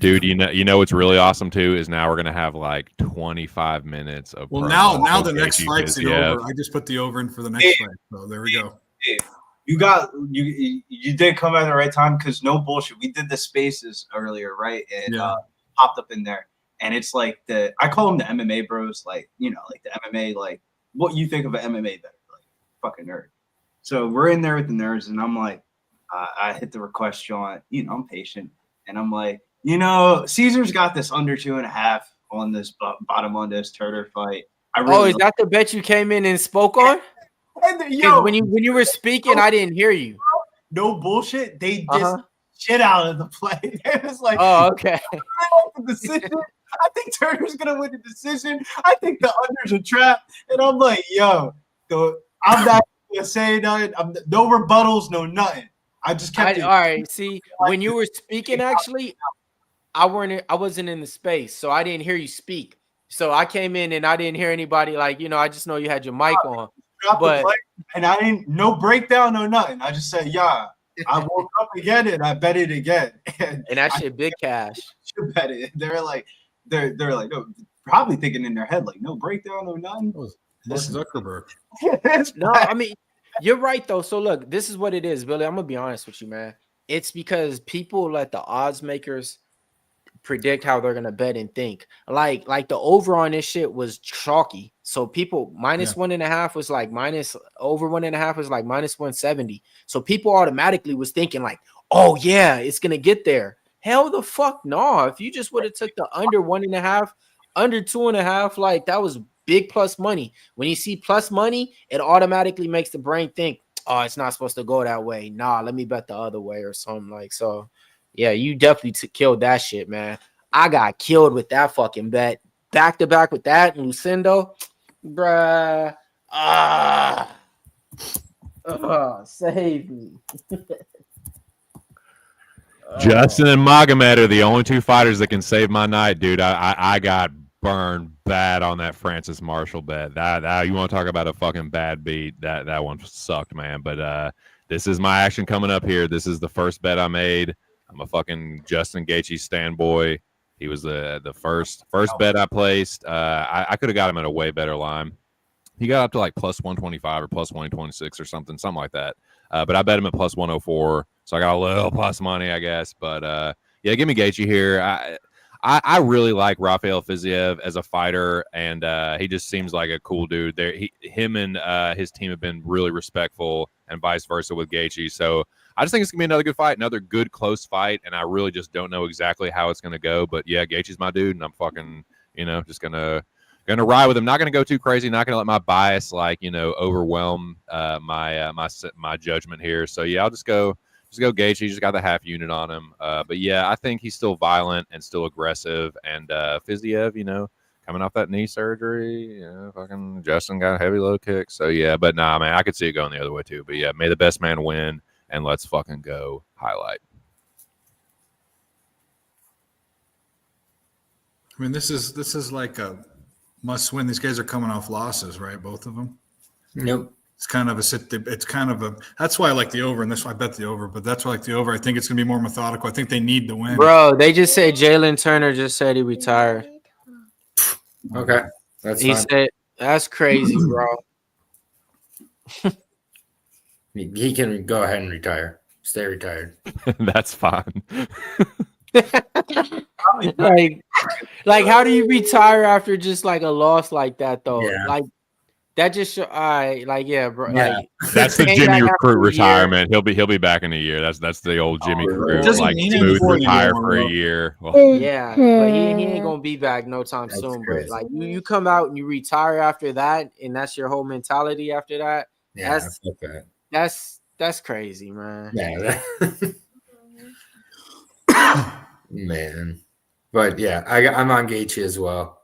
Dude, you know what's really awesome too is now we're gonna have like 25 minutes of. Well, now the next fight's the over. I just put the over in for the next fight. So there we go. You did come at the right time because no bullshit. We did the spaces earlier, right? And popped up in there, and it's like I call them the MMA bros, like like the MMA, like what you think of an MMA better, like fucking nerd. So we're in there with the nerds, and I'm like, I hit the request, John. I'm patient, and I'm like, Caesar's got this under 2.5 on this Bahamondes Turner fight. Is that the bet you came in and spoke on? When you were speaking, I didn't hear you. No bullshit. They just shit out of the play. It was like, oh, okay. The decision. I think Turner's gonna win the decision. I think the under's a trap, and I'm like, I'm not gonna say nothing. No rebuttals, no nothing. I just kept. All right. See, when you were speaking, actually, I wasn't in the space, so I didn't hear you speak. So I came in and I didn't hear anybody. Like I just know you had your mic on. But and I didn't no breakdown, no nothing. I just said, I woke up again and I bet it again. And that shit big cash. Should bet it. They're like, no, probably thinking in their head, like, no breakdown, no nothing. Mark Zuckerberg. No, I mean, you're right though. So look, this is what it is, Billy. I'm gonna be honest with you, man. It's because people let the odds makers predict how they're gonna bet and think. Like the over on this shit was chalky. So people minus 1.5 was like over 1.5 was like minus 170. So people automatically was thinking like, oh yeah, it's gonna get there. Hell the fuck no. If you just would have took the under 1.5, under 2.5, like that was big plus money. When you see plus money, it automatically makes the brain think, oh, it's not supposed to go that way. Nah, let me bet the other way or something like so. Yeah, you definitely killed that shit, man. I got killed with that fucking bet. Back to back with that and Lucindo. Bruh. Save me. Justin and Magomed are the only two fighters that can save my night, dude. I got burned bad on that Francis Marshall bet. That you want to talk about a fucking bad beat? That one sucked, man. But this is my action coming up here. This is the first bet I made. I'm a fucking Justin Gaethje stan boy. He was the first bet I placed. I could have got him at a way better line. He got up to like plus 125 or plus 126 or something like that. But I bet him at plus 104, so I got a little plus money, I guess. But yeah, give me Gaethje here. I really like Rafael Fiziev as a fighter, and he just seems like a cool dude. Him and his team have been really respectful, and vice versa with Gaethje. So I just think it's gonna be another good fight, another good close fight, and I really just don't know exactly how it's gonna go. But yeah, Gaethje's my dude, and I'm fucking just gonna ride with him. Not gonna go too crazy. Not gonna let my bias overwhelm my judgment here. So yeah, I'll just go Gaethje. Just got the half unit on him. But yeah, I think he's still violent and still aggressive. And Fiziev, coming off that knee surgery, fucking Justin got a heavy low kick. So yeah, but nah, man, I could see it going the other way too. But yeah, may the best man win, and let's fucking go highlight. I mean, this is like a must win. These guys are coming off losses, right? Both of them. Nope. It's kind of that's why I like the over, and that's why I bet the over, but that's why I like the over. I think it's going to be more methodical. I think they need to win. Bro, they just said Jalin Turner just said he retired. Okay. He said, that's crazy, bro. He can go ahead and retire. Stay retired. That's fine. like how do you retire after just like a loss like that though? Yeah. Like that just show, yeah, bro. Yeah. Like, That's the Jimmy Recruit retirement. He'll be back in a year. That's the old Jimmy Recruit, like smooth retire for a year. Well, yeah, but he ain't gonna be back no time soon. Crazy. But like you come out and you retire after that, and that's your whole mentality after that. Yeah, that's crazy, man. Yeah. Man. But yeah, I'm on Gaethje as well.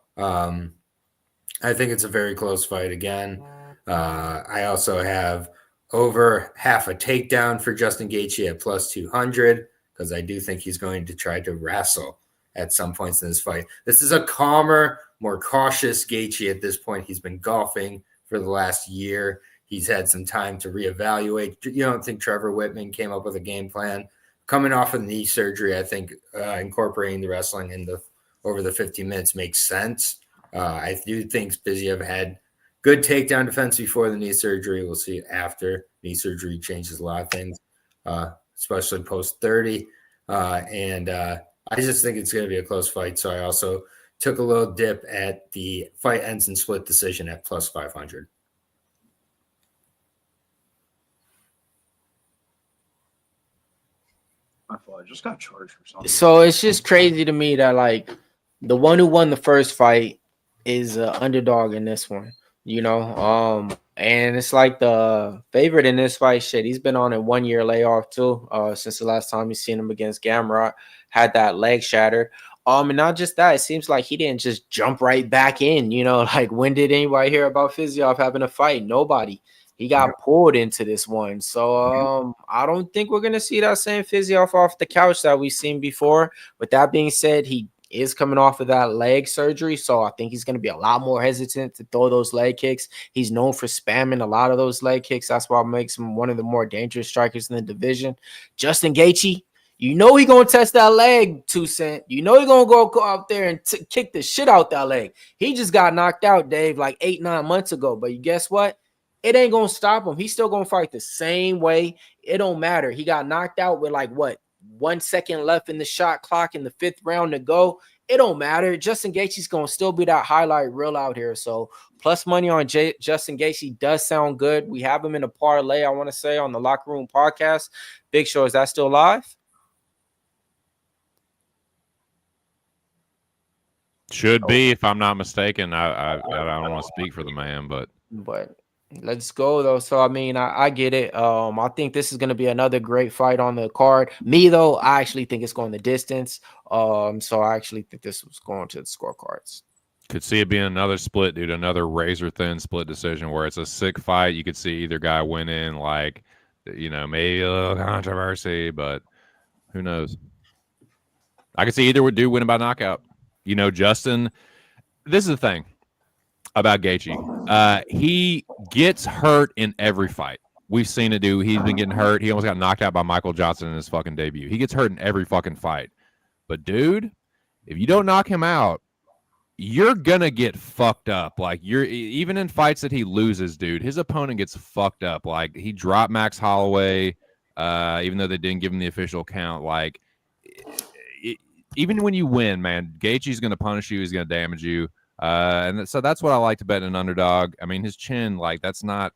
I think it's a very close fight again. I also have over half a takedown for Justin Gaethje at plus 200 because I do think he's going to try to wrestle at some points in this fight. This is a calmer, more cautious Gaethje at this point. He's been golfing for the last year. He's had some time to reevaluate. You don't think Trevor Whitman came up with a game plan? Coming off of knee surgery, I think incorporating the wrestling over the 15 minutes makes sense. I do think Fiziev had good takedown defense before the knee surgery. We'll see after knee surgery changes a lot of things, especially post 30. I just think it's going to be a close fight. So I also took a little dip at the fight ends in split decision at plus 500. I thought I just got charged for something. So it's just crazy to me that like the one who won the first fight is an underdog in this one, you know. And it's like the favorite in this fight. Shit, he's been on a 1 year layoff too. Since the last time you seen him against Gamrot, had that leg shatter. And not just that, it seems like he didn't just jump right back in. You know, like when did anybody hear about Fiziev having a fight? Nobody. He got pulled into this one. So I don't think we're gonna see that same Fiziev off the couch that we've seen before. With that being said, he is coming off of that leg surgery, so I think he's going to be a lot more hesitant to throw those leg kicks. He's known for spamming a lot of those leg kicks. That's why it makes him one of the more dangerous strikers in the division. Justin Gaethje, you know he's going to test that leg, 2 Cent. You know he's going to go out there and kick the shit out that leg. He just got knocked out, Dave, like 8-9 months ago. But you guess what? It ain't going to stop him. He's still going to fight the same way. It don't matter. He got knocked out with like what? 1 second left in the shot clock in the 5th round to go. It don't matter. Justin Gaethje's going to still be that highlight reel out here. So plus money on Justin Gaethje does sound good. We have him in a parlay, I want to say, on the Locker Room podcast. Big Show, is that still live? Should be, if I'm not mistaken. I don't want to speak for the man, but let's go though. So I mean, I get it. I think this is going to be another great fight on the card. Me though, I actually think it's going the distance. So I actually think this was going to the scorecards. Could see it being another split, dude. Another razor thin split decision where it's a sick fight. You could see either guy winning, like, you know, maybe a little controversy, but who knows? I could see either would do winning by knockout. You know, Justin. This is the thing about Gaethje. He gets hurt in every fight. We've seen it do. He's been getting hurt. He almost got knocked out by Michael Johnson in his fucking debut. He gets hurt in every fucking fight. But, dude, if you don't knock him out, you're going to get fucked up. Like, even in fights that he loses, dude, his opponent gets fucked up. Like, he dropped Max Holloway, even though they didn't give him the official count. Like, even when you win, man, Gaethje's going to punish you. He's going to damage you. And so that's what I like to bet an underdog. I mean, his chin, like, it's not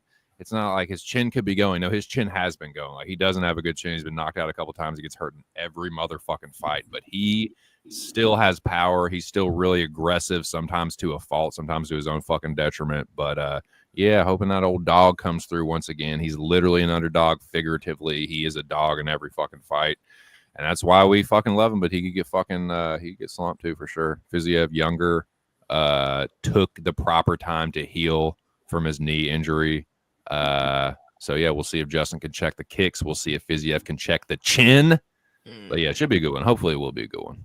like his chin could be going. No, his chin has been going. Like, he doesn't have a good chin. He's been knocked out a couple times. He gets hurt in every motherfucking fight, but he still has power. He's still really aggressive, sometimes to a fault, sometimes to his own fucking detriment. But yeah, hoping that old dog comes through once again. He's literally an underdog figuratively. He is a dog in every fucking fight. And that's why we fucking love him, but he could get fucking he could get slumped too for sure. Fiziev, younger, took the proper time to heal from his knee injury. So yeah, we'll see if Justin can check the kicks. We'll see if Fiziev can check the chin. But yeah, it should be a good one. Hopefully it will be a good one.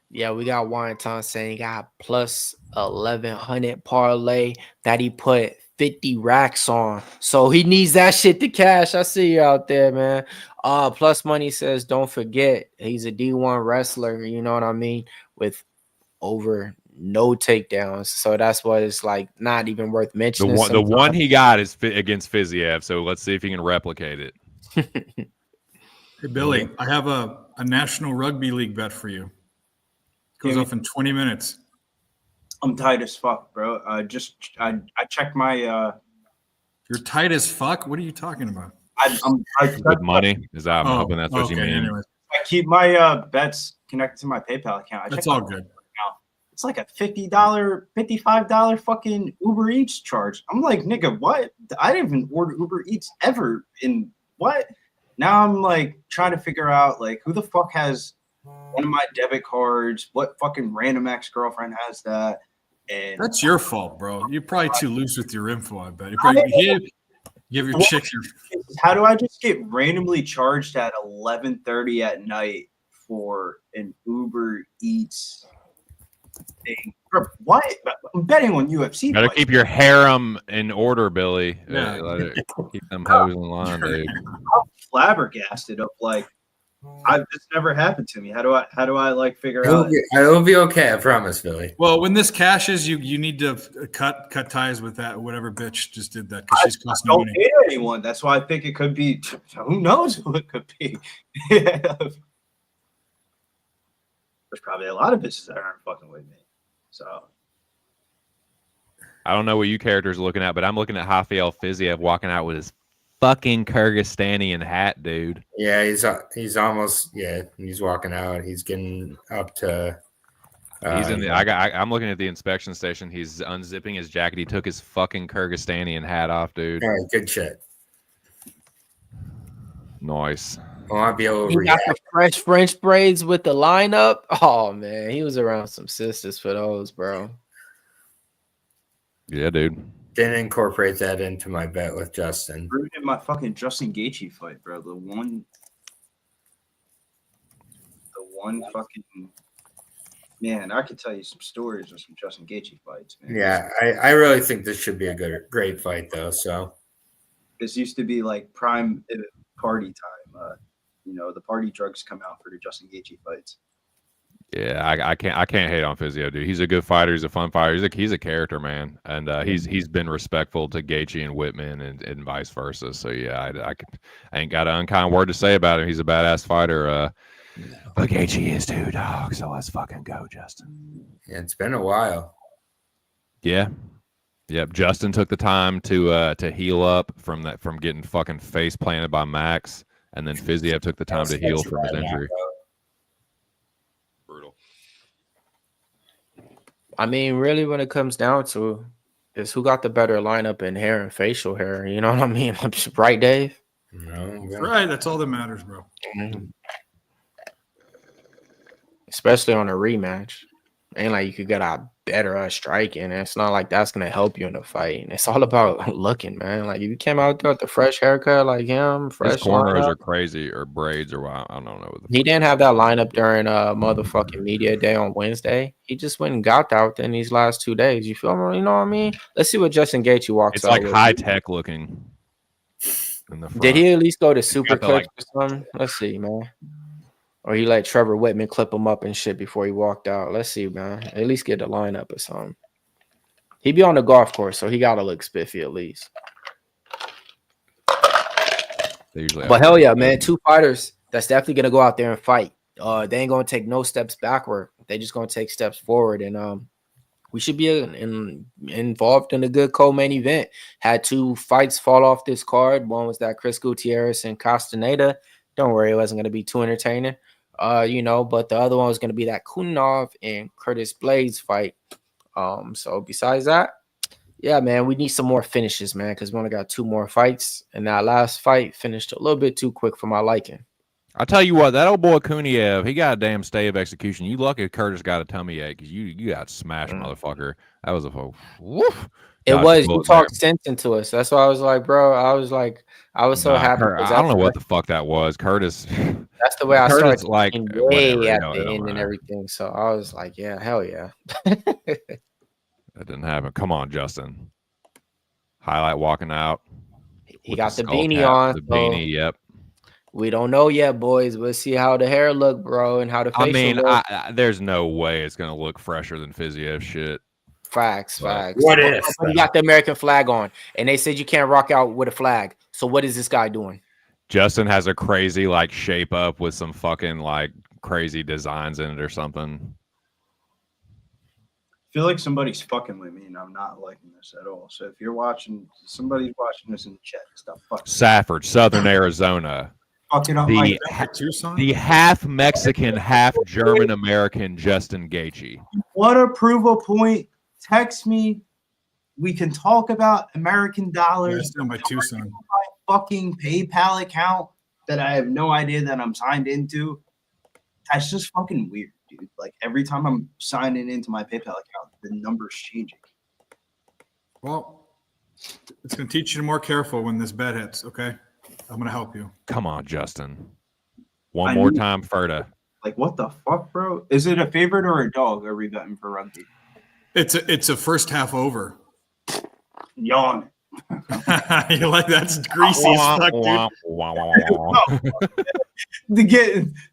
Yeah, we got Wyanton saying he got plus 1,100 parlay that he put 50 racks on. So he needs that shit to cash. I see you out there, man. Plus money says, don't forget, he's a D1 wrestler, you know what I mean? With over no takedowns. So that's why it's like not even worth mentioning. The one he got is against Fiziev. So let's see if he can replicate it. Hey, Billy, I have a National Rugby League bet for you. Goes off in 20 minutes. I'm tight as fuck, bro. I checked my. You're tight as fuck? What are you talking about? With money? I'm hoping that's what you mean. Anyways. I keep my bets connected to my PayPal account. That's all good. It's like a $55 fucking Uber Eats charge. I'm like, nigga, what? I didn't even order Uber Eats ever. In what? Now I'm like trying to figure out like who the fuck has one of my debit cards, what fucking random ex-girlfriend has that, And That's your fault, bro. You're probably too loose with your info. I bet. You probably give your chick your. how do I just get randomly charged at 11:30 at night for an Uber Eats thing? What? I'm betting on UFC. Gotta fights. keep your harem in order, Billy. Yeah. Let it keep them hoes in line, dude. I'm flabbergasted of like, this never happened to me. How do I like figure out? It'll be okay. I promise, Billy. Well, when this cashes, you need to cut ties with that whatever bitch just did that because she's costing Don't money. hate anyone. That's why I think it could be. Who knows who it could be? There's probably a lot of bitches that aren't fucking with me. So I don't know what you characters are looking at, but I'm looking at Rafael Fiziev walking out with his fucking Kyrgyzstanian hat, dude. Yeah, he's almost he's walking out. He's getting up to. He's in the. I'm looking at the inspection station. He's unzipping his jacket. He took his fucking Kyrgyzstanian hat off, dude. All right, good shit. Nice. I want to be able to He got react. the fresh French braids with the lineup. Oh man, he was around some sisters for those, bro. Yeah, dude. Didn't incorporate that into my bet with Justin. rooted my fucking Justin Gaethje fight, bro. The one fucking man. I could tell you some stories of some Justin Gaethje fights, man. Yeah, I really think this should be a great fight though. So This used to be like prime party time. The party drugs come out for the Justin Gaethje fights. Yeah, I can't hate on Fizio, dude. He's a good fighter. He's a fun fighter. He's a character, man, and he's been respectful to Gaethje and Whitman and vice versa. So yeah, I ain't got an unkind word to say about him. He's a badass fighter. But Gaethje is too, dog. So let's fucking go, Justin. yeah, it's been a while. Yeah. Yep. Justin took the time to heal up from getting fucking face planted by Max, and then Fiziev took the time to heal from his injury. Brutal. I mean, really, when it comes down to is who got the better lineup in hair and facial hair. You know what I mean? Right, Dave? No, Right, that's all that matters, bro. Especially on a rematch. Ain't like you could get a better striking. It's not like that's gonna help you in a fight. It's all about looking, man. Like if you came out there with the fresh haircut like him, fresh His cornrows lineup. are crazy, or braids, or what? I don't know. He didn't have that lineup during motherfucking media day on Wednesday. He just went and got out in these last 2 days. You feel me? You know what I mean? Let's see what Justin Gaethje walks It's out like with. high tech looking. In the front. Did he at least go to super got the, clips or something? Let's see, man. Or he let Trevor Whitman clip him up and shit before he walked out. Let's see, man. At least get the lineup or something. He be on the golf course, so he gotta look spiffy at least. They usually But hell yeah, man. Two fighters that's definitely gonna go out there and fight. They ain't gonna take no steps backward. They just gonna take steps forward, and we should be involved in a good co-main event. Had two fights fall off this card. One was that Chris Gutierrez and Castaneda. Don't worry, it wasn't gonna be too entertaining. But the other one was gonna be that Kunov and Curtis Blades fight. So besides that, yeah, man, we need some more finishes, man, because we only got two more fights, and that last fight finished a little bit too quick for my liking. I'll tell you what, that old boy Kuniev, he got a damn stay of execution. You lucky Curtis got a tummy ache because you got smashed, motherfucker. That was a woof. It was. You talked sense into us. That's why I was like, bro. I was so happy. I don't know what the fuck that was, Curtis. That's the way I Curtis, started like way at the end and everything. So I was like, yeah, hell yeah. That didn't happen. Come on, Justin. Highlight walking out. He got the beanie on. The beanie, yep. We don't know yet, boys. We'll see how the hair look, bro, and how the facial look. There's no way it's gonna look fresher than Fiziev shit. Facts. What if you got the American flag on, and they said you can't rock out with a flag? So what is this guy doing? Justin has a crazy like shape up with some fucking like crazy designs in it or something. I feel like somebody's fucking with me, and I'm not liking this at all. So if you're watching, somebody's watching this in the chat. Stop fucking. Safford, Southern Arizona. Fucking up The half Mexican, half German American Justin Gaethje. Want to prove a point? Text me. We can talk about American dollars. Yeah, my Tucson. My fucking PayPal account that I have no idea that I'm signed into. That's just fucking weird, dude. dude. Like every time I'm signing into my PayPal account, the number's changing. Well, it's going to teach you to be more careful when this bet hits, okay? I'm going to help you. Come on, Justin. One more time, Ferda. Like, what the fuck, bro? Is it a favorite or a dog? Are we betting for rugby? It's a first half over. Yawn. You like that's greasy as fuck, dude.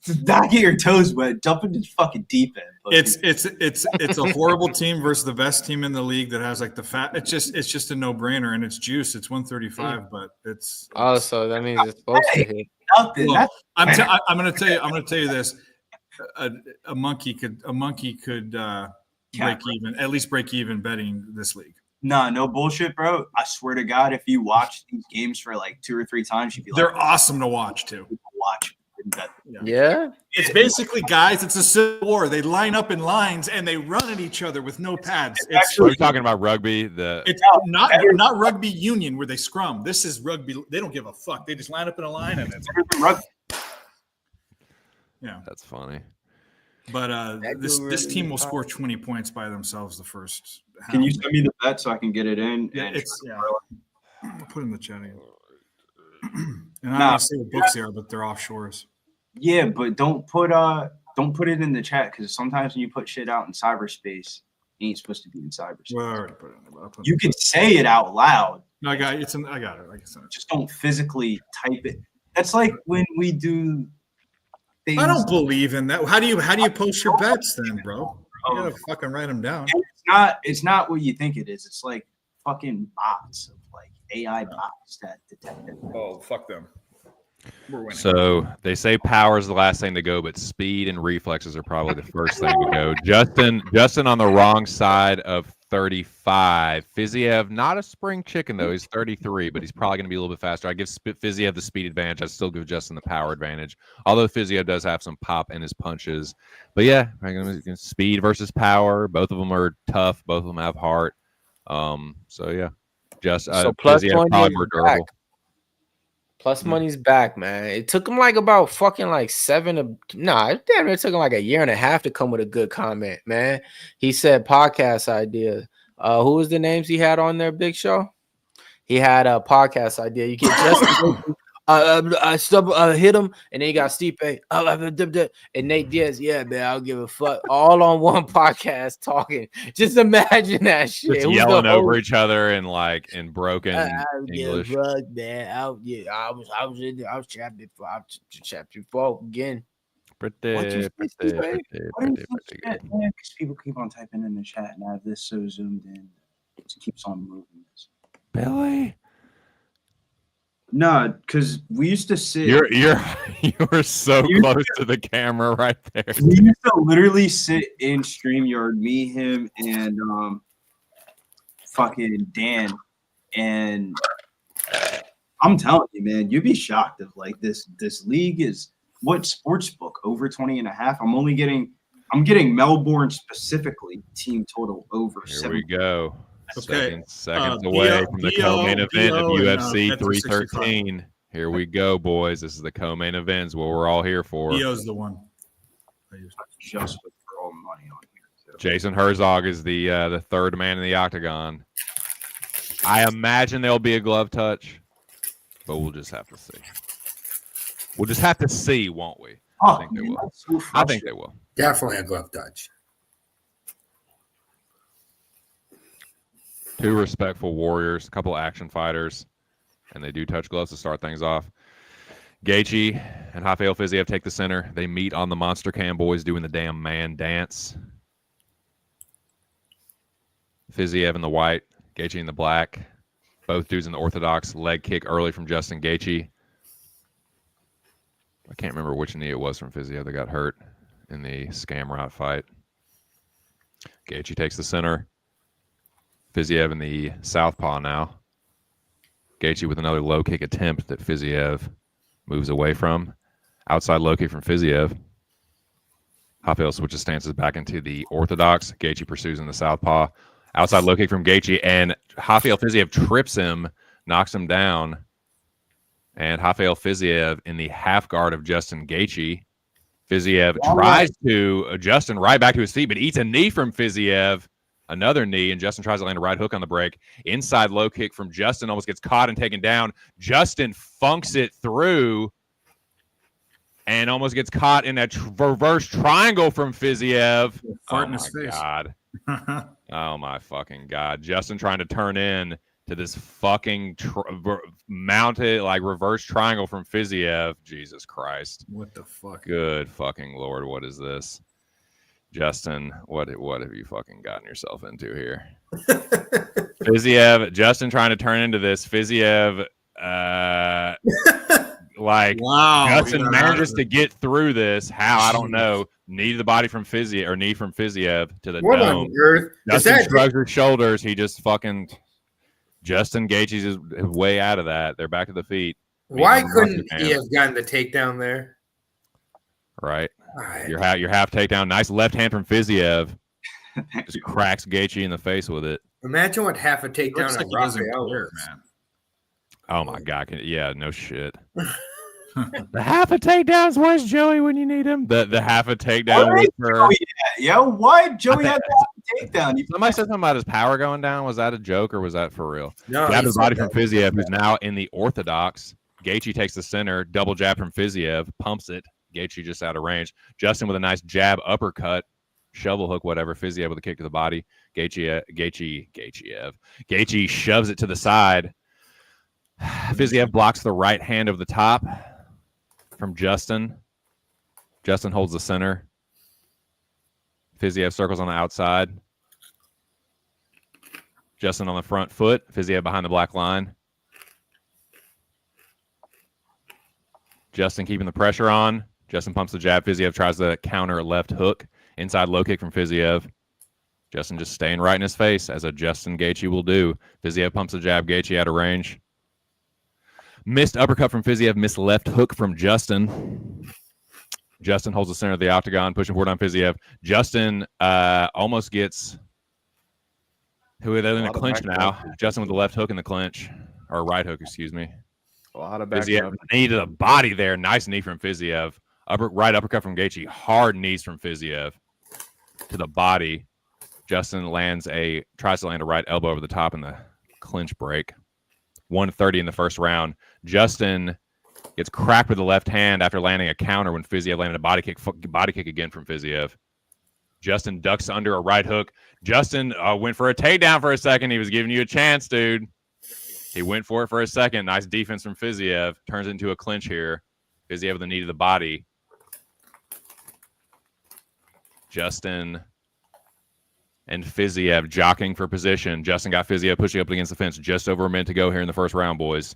To not get your toes wet, jump into fucking deep end. It's a horrible team versus the best team in the league that has like the fat. It's just a no brainer, and it's juice. It's 135, but it's so that means it's supposed to hit. Nothing. Well, I'm gonna tell you this. A monkey could break even, at least break even betting this league. Nah, no bullshit, bro. I swear to God, if you watch these games for like 2 or 3 times, you'd be like, they're awesome to watch too. Watch. Yeah. It's basically, guys, it's a civil war. They line up in lines and they run at each other with no pads. We're talking about rugby. It's not rugby union where they scrum. This is rugby. They don't give a fuck. They just line up in a line and it's rugby. Yeah, that's funny. But this team will score 20 points by themselves the first half. Can you send me the bet so I can get it in? Yeah, I'll put it in the chat again. And I don't say what books they are, but they're offshores. Yeah, but don't put it in the chat because sometimes when you put shit out in cyberspace, it ain't supposed to be in cyberspace. Well, I already put it in there. You can say it out loud. No, I got it. I got it. Just don't physically type it. That's like when we do things. I don't believe in that. How do you post your bets then, bro? You gotta fucking write them down. It's not what you think it is. It's like fucking bots of like AI bots that detect it. Oh, fuck them. We're winning. So they say power is the last thing to go, but speed and reflexes are probably the first thing to go. Justin on the wrong side of 35. Fiziev, not a spring chicken though. He's 33, but he's probably going to be a little bit faster. I give Fiziev the speed advantage. I still give Justin the power advantage. Although Fiziev does have some pop in his punches. But yeah, speed versus power. Both of them are tough. Both of them have heart. So yeah, so plus Fiziev probably more durable. Back. Plus money's back, man. It took him like about fucking like it took him like a year and a half to come with a good comment, man. He said podcast idea. Who was the names he had on there, Big Show? He had a podcast idea. You get Justin hit him, and then you got Stipe, and Nate Diaz. Yeah, man, I'll give a fuck. All on one podcast talking. Just imagine that shit. Just yelling over each other and like in broken English. Fuck, man. I was chapter 4 again. Pretty good. Because people keep on typing in the chat, and I have this so zoomed in, it keeps on moving this. Billy. No, because we used to sit. You're so close to the camera right there. We used to literally sit in StreamYard, me, him, and fucking Dan. And I'm telling you, man, you'd be shocked if like this league is what sports book over 20.5. I'm getting Melbourne specifically team total over. Here 7. we go. Okay. Seconds away from the co-main event of UFC 313. Here we go, boys. This is the co-main events, what we're all here for. Theo's the one. Just with all money on here. Too. Jason Herzog is the third man in the octagon. I imagine there'll be a glove touch, but we'll just have to see. We'll just have to see, won't we? I think they will. I think they will. Definitely a glove touch. Two respectful warriors, a couple action fighters, and they do touch gloves to start things off. Gaethje and Rafael Fiziev take the center. They meet on the Monster Cam boys doing the damn man dance. Fiziev in the white, Gaethje in the black. Both dudes in the orthodox. Leg kick early from Justin Gaethje. I can't remember which knee it was from Fiziev that got hurt in the Scamrot fight. Gaethje takes the center. Fiziev in the southpaw now. Gaethje with another low kick attempt that Fiziev moves away from. Outside low kick from Fiziev. Rafael switches stances back into the orthodox. Gaethje pursues in the southpaw. Outside low kick from Gaethje, and Rafael Fiziev trips him, knocks him down. And Rafael Fiziev in the half guard of Justin Gaethje Fiziev tries to Justin right back to his feet, but eats a knee from Fiziev. Another knee, and Justin tries to land a right hook on the break. Inside low kick from Justin, almost gets caught and taken down. Justin funks it through and almost gets caught in a reverse triangle from Fiziev. Fart in his face. God. Oh, my fucking God. Justin trying to turn in to this fucking mounted, like, reverse triangle from Fiziev. Jesus Christ. What the fuck? Good fucking Lord. What is this? Justin, what have you fucking gotten yourself into here? Fiziev, Justin trying to turn into this. Fiziev, like, wow, Justin manages to get through this. How? I don't know. Knee to the body from Fiziev, or knee from Fiziev to the What dome. on earth? Justin shrugs his shoulders. He just fucking. Justin Gaethje is way out of that. They're back at the feet. Why couldn't he have gotten the takedown there? Right. Your half takedown. Nice left hand from Fiziev. Just cracks Gaethje in the face with it. Imagine what half a takedown Looks like on he doesn't Rafael care, was. man. Oh my God. Yeah, no shit. The half a takedown's where's Joey when you need him? The half a takedown with her. Yo, what? Joey had that takedown. Somebody said something about his power going down. Was that a joke or was that for real? No, Jab to the body from Fiziev, who's now in the orthodox. Gaethje takes the center, double jab from Fiziev, pumps it. Gaethje just out of range. Justin with a nice jab, uppercut, shovel hook, whatever. Fiziev with a kick to the body. Gaethje shoves it to the side. Fiziev blocks the right hand over the top from Justin. Justin holds the center. Fiziev circles on the outside. Justin on the front foot. Fiziev behind the black line. Justin keeping the pressure on. Justin pumps the jab. Fiziev tries to counter a left hook. Inside low kick from Fiziev. Justin just staying right in his face, as a Justin Gaethje will do. Fiziev pumps the jab. Gaethje out of range. Missed uppercut from Fiziev. Missed left hook from Justin. Justin holds the center of the octagon, pushing forward on Fiziev. Justin almost gets... Who are they in the clinch now? Justin with the left hook in the clinch. Or right hook, excuse me. A lot of back Fiziev, knee to the body there. Nice knee from Fiziev. Right uppercut from Gaethje. Hard knees from Fiziev to the body. Justin tries to land a right elbow over the top in the clinch break. 130 in the first round. Justin gets cracked with the left hand after landing a counter when Fiziev landed a body kick again from Fiziev. Justin ducks under a right hook. Justin went for a takedown for a second. He was giving you a chance, dude. He went for it for a second. Nice defense from Fiziev. Turns into a clinch here. Fiziev with the knee to the body. Justin and Fiziev jockeying for position. Justin got Fiziev pushing up against the fence. Just over a minute to go here in the first round, boys.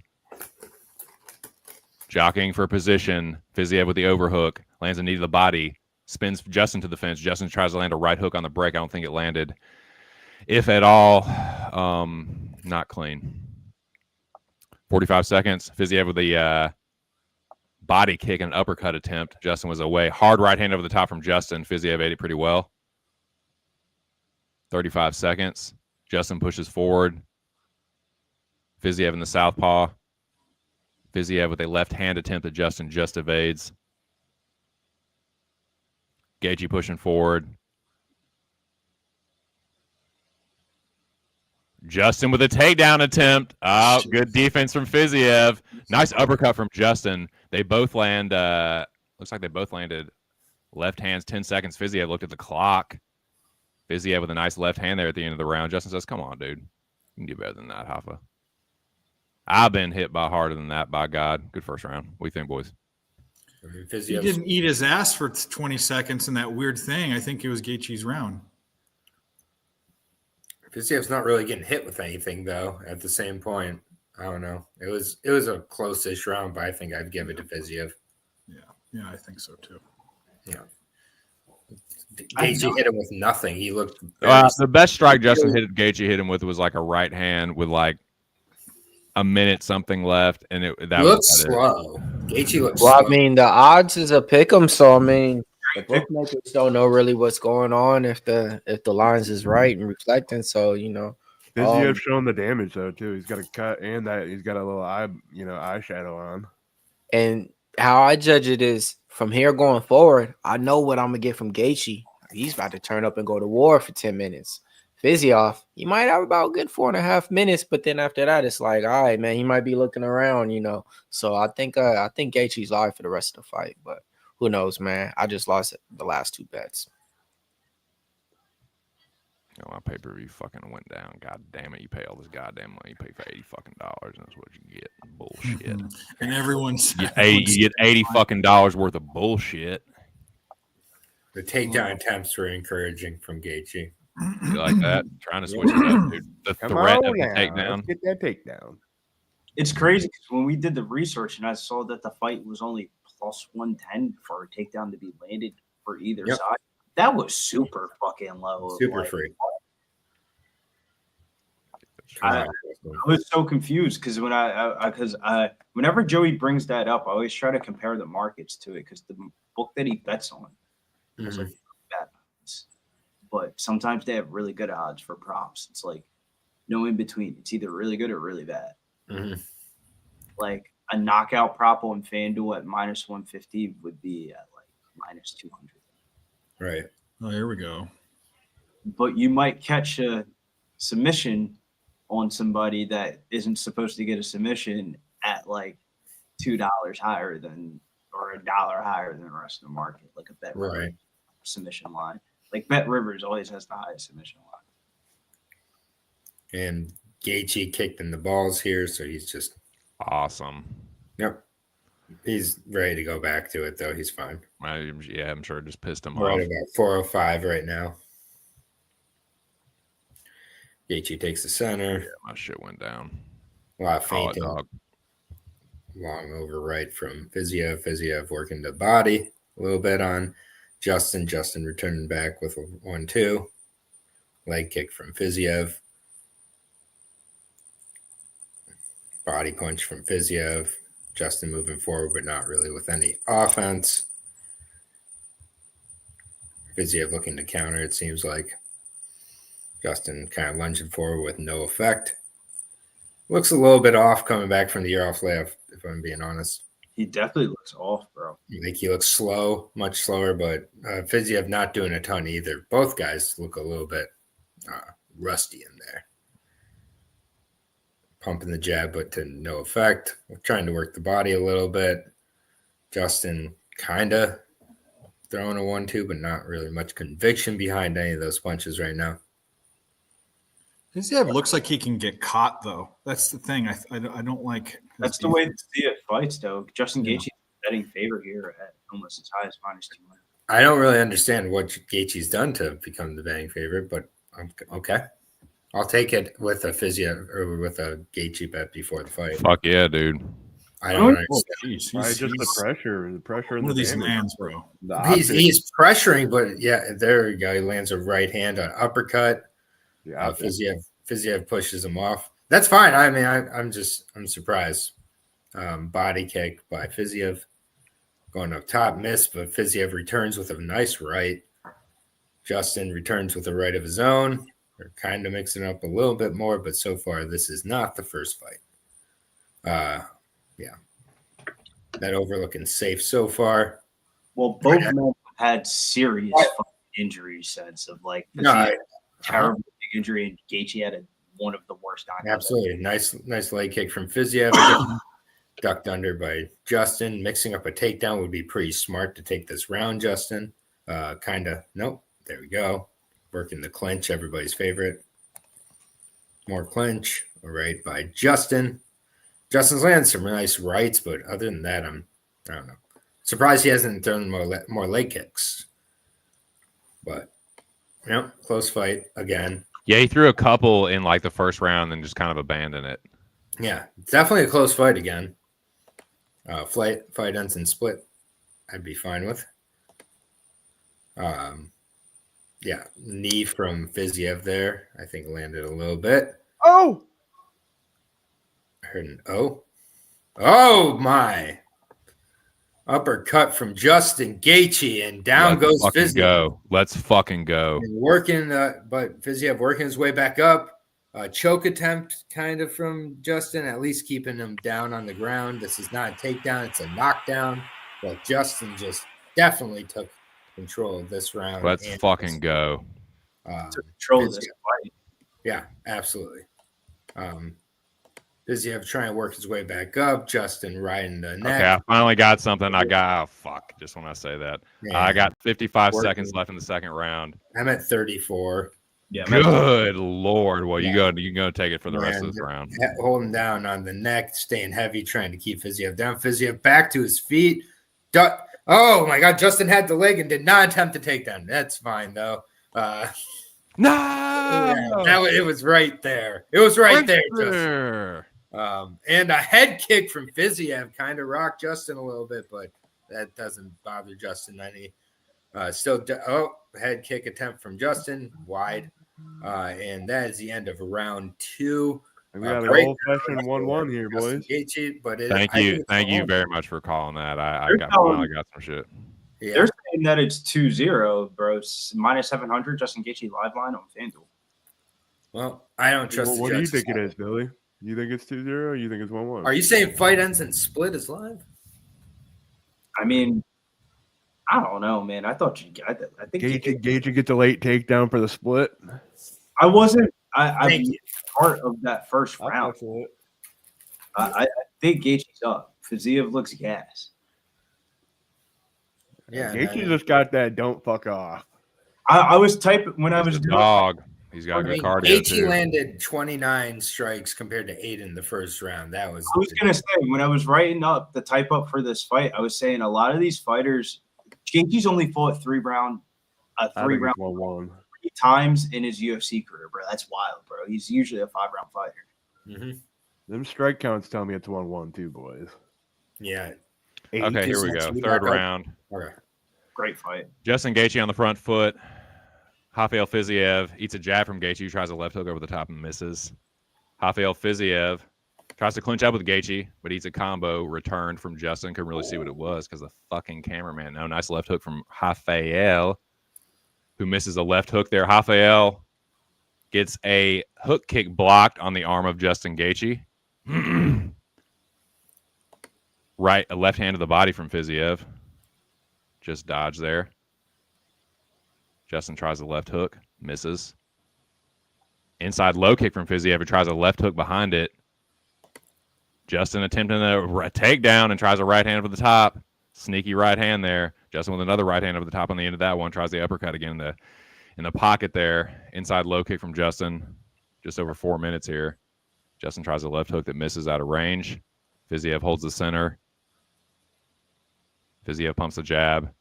Jockeying for position. Fiziev with the overhook. Lands a knee to the body. Spins Justin to the fence. Justin tries to land a right hook on the break. I don't think it landed. If at all, not clean. 45 seconds. Fiziev with the body kick and uppercut attempt. Justin was away. Hard right hand over the top from Justin. Fiziev ate it pretty well. 35 seconds. Justin pushes forward. Fiziev in the southpaw. Fiziev with a left hand attempt that Justin just evades. Gaethje pushing forward. Justin with a takedown attempt. Oh, good defense from Fiziev. Nice uppercut from Justin. They both land, looks like they both landed left hands, 10 seconds. Fiziev looked at the clock. Fiziev with a nice left hand there at the end of the round. Justin says, come on, dude. You can do better than that, Hoffa. I've been hit by harder than that, by God. Good first round. What do you think, boys? He didn't eat his ass for 20 seconds in that weird thing. I think it was Gaethje's round. Fiziev's not really getting hit with anything, though, at the same point. I don't know. It was a close-ish round, but I think I'd give it to Fiziev. Yeah, I think so, too. Yeah. Gaethje hit him with nothing. He looked... the best strike Justin Gaethje hit him with was like a right hand with like a minute something left, and that looked was slow. Gaethje looked Well, slow. I mean, the odds is a pick 'em, so I mean, the bookmakers don't know really what's going on if the lines is right and reflecting. So Fiziev's showing the damage though too. He's got a cut and that he's got a little eyeshadow on. And how I judge it is from here going forward, I know what I'm gonna get from Gaethje. He's about to turn up and go to war for 10 minutes. Fiziev, he might have about a good 4.5 minutes, but then after that, it's like, all right, man, he might be looking around, you know. So I think Gaethje's live for the rest of the fight, but who knows, man? I just lost the last 2 bets. You know, my pay-per-view fucking went down. God damn it! You pay all this goddamn money. You pay for $80 fucking, and that's what you get. Bullshit. And everyone's you get $80 fucking worth of bullshit. The takedown attempts were encouraging from Gaethje. You like that? Trying to switch it up, dude. The Come threat on of the now. takedown. Let's get that takedown. It's crazy because when we did the research and I saw that the fight was only plus 110 for a takedown to be landed for either Yep. side, that was super fucking low. Super Like, free. I was so confused because whenever Joey brings that up, I always try to compare the markets to it because the book that he bets on is like bad odds. But sometimes they have really good odds for props. It's like no in between. It's either really good or really bad. Like a knockout prop on FanDuel at minus 150 would be at like minus 200. Right. Oh, here we go. But you might catch a submission on somebody that isn't supposed to get a submission at like $2 higher than or $1 higher than the rest of the market, like a Bet Rivers submission line. Like Bet Rivers always has the highest submission line. And Gaethje kicked in the balls here, so he's just awesome. Yep. He's ready to go back to it, though. He's fine. I'm sure it just pissed him We're off. at about 405 right now. Gaethje takes the center. Yeah, my shit went down. A lot of feinting. Long over right from Fiziev. Fiziev working the body a little bit on Justin. Justin returning back with a 1-2. Leg kick from Fiziev. Body punch from Fiziev. Justin moving forward, but not really with any offense. Fiziev looking to counter, it seems like. Justin kind of lunging forward with no effect. Looks a little bit off coming back from the year off layoff, if I'm being honest. He definitely looks off, bro. I think he looks slow, much slower, but Fiziev not doing a ton either. Both guys look a little bit rusty in there. Pumping the jab, but to no effect. We're trying to work the body a little bit. Justin kind of throwing a 1-2, but not really much conviction behind any of those punches right now. Fiziev looks like he can get caught, though. That's the thing. I don't like. That's the way to see it fights, though. Justin Gaethje betting favor here at almost as high as minus 200. I don't really understand what Gaethje's done to become the betting favorite, but okay. I'll take it with a Fiziev or with a Gaethje bet before the fight. Fuck yeah, dude. I don't understand. Geez, Just the pressure in one the of these damage. lands, bro. He's pressuring, but yeah, there you go. He lands a right hand on uppercut. Yeah, Fiziev pushes him off. That's fine. I mean, I'm surprised. Body kick by Fiziev going up top, miss, but Fiziev returns with a nice right. Justin returns with a right of his own. They're kind of mixing up a little bit more, but so far this is not the first fight. Yeah, that overlooking safe so far. Well, both men have had serious injury sense of like terrible big injury, and Gaethje had one of the worst knockouts. Absolutely. Nice leg kick from Fiziev. Ducked under by Justin. Mixing up a takedown would be pretty smart to take this round, Justin. Nope. There we go. Working the clinch, everybody's favorite. More clinch. All right, by Justin. Justin's landed some nice rights, but other than that, I don't know. Surprised he hasn't thrown more leg kicks. But, close fight again. Yeah, he threw a couple in like the first round and just kind of abandoned it. Yeah, definitely a close fight again. Fight ends in split. I'd be fine with. Yeah, knee from Fiziev there. I think landed a little bit. Oh! I heard an oh. Oh, my. Uppercut from Justin Gaethje, and down goes Fiziev. Let's fucking go. Working, but Fiziev working his way back up. choke attempt kind of from Justin, at least keeping him down on the ground. This is not a takedown, it's a knockdown. But Justin just definitely took control of this round. Let's fucking go. To control this fight. Yeah, absolutely. Fiziev trying to work his way back up. Justin riding the neck. Okay, I finally got something. Fuck. Just when I say that. Yeah. I got 55 seconds left in the second round. I'm at 34. Yeah, Good Lord. Well, you can go take it for the rest of this round. Holding down on the neck, staying heavy, trying to keep Fiziev down. Fiziev back to his feet. Oh, my God. Justin had the leg and did not attempt to take down. That's fine, though. No! Yeah, it was right there. It was right there, Justin. And a head kick from Fiziev kind of rocked Justin a little bit, but that doesn't bother Justin any. Head kick attempt from Justin, wide. And that is the end of round 2. We got an old-fashioned 1-1 here, boys. Gaethje, but Thank you very much for calling that. I finally got some shit. Yeah. They're saying that it's 2-0, bro. It's -700 Justin Gaethje live line on FanDuel. Well, I don't trust. What do you think it is, Billy? You think it's 2-0 or you think it's 1-1? Are you saying fight ends and split is live? I mean, I don't know, man. I thought you got that. I think Gaethje gets a late takedown for the split. I wasn't. I part of that first round. I think Gaethje's up. Fiziev looks gas. Yeah, Gaethje just got that. Don't fuck off. I was typing when I was doing dog. He's got good cardio. Gaethje landed 29 strikes compared to 8 in the first round. That was. I was gonna say when I was writing up the type up for this fight, I was saying a lot of these fighters. Gaethje's only fought 3 round 1-1 times in his UFC career, bro. That's wild, bro. He's usually a 5-round fighter. Mm-hmm. Them strike counts tell me it's 1-1 too, boys. Yeah. Okay, here we go. Third round. Okay. Great fight. Justin Gaethje on the front foot. Rafael Fiziev eats a jab from Gaethje, who tries a left hook over the top and misses. Rafael Fiziev tries to clinch up with Gaethje, but eats a combo returned from Justin. Couldn't really see what it was because the fucking cameraman. No, nice left hook from Rafael, who misses a left hook there. Rafael gets a hook kick blocked on the arm of Justin Gaethje. A left hand to the body from Fiziev. Just dodge there. Justin tries a left hook, misses. Inside low kick from Fiziev, who tries a left hook behind it. Justin attempting a takedown and tries a right hand over the top. Sneaky right hand there. Justin with another right hand over the top on the end of that one. Tries the uppercut again in the pocket there. Inside low kick from Justin. Just over 4 minutes here. Justin tries a left hook that misses out of range. Fiziev holds the center. Fiziev pumps the jab.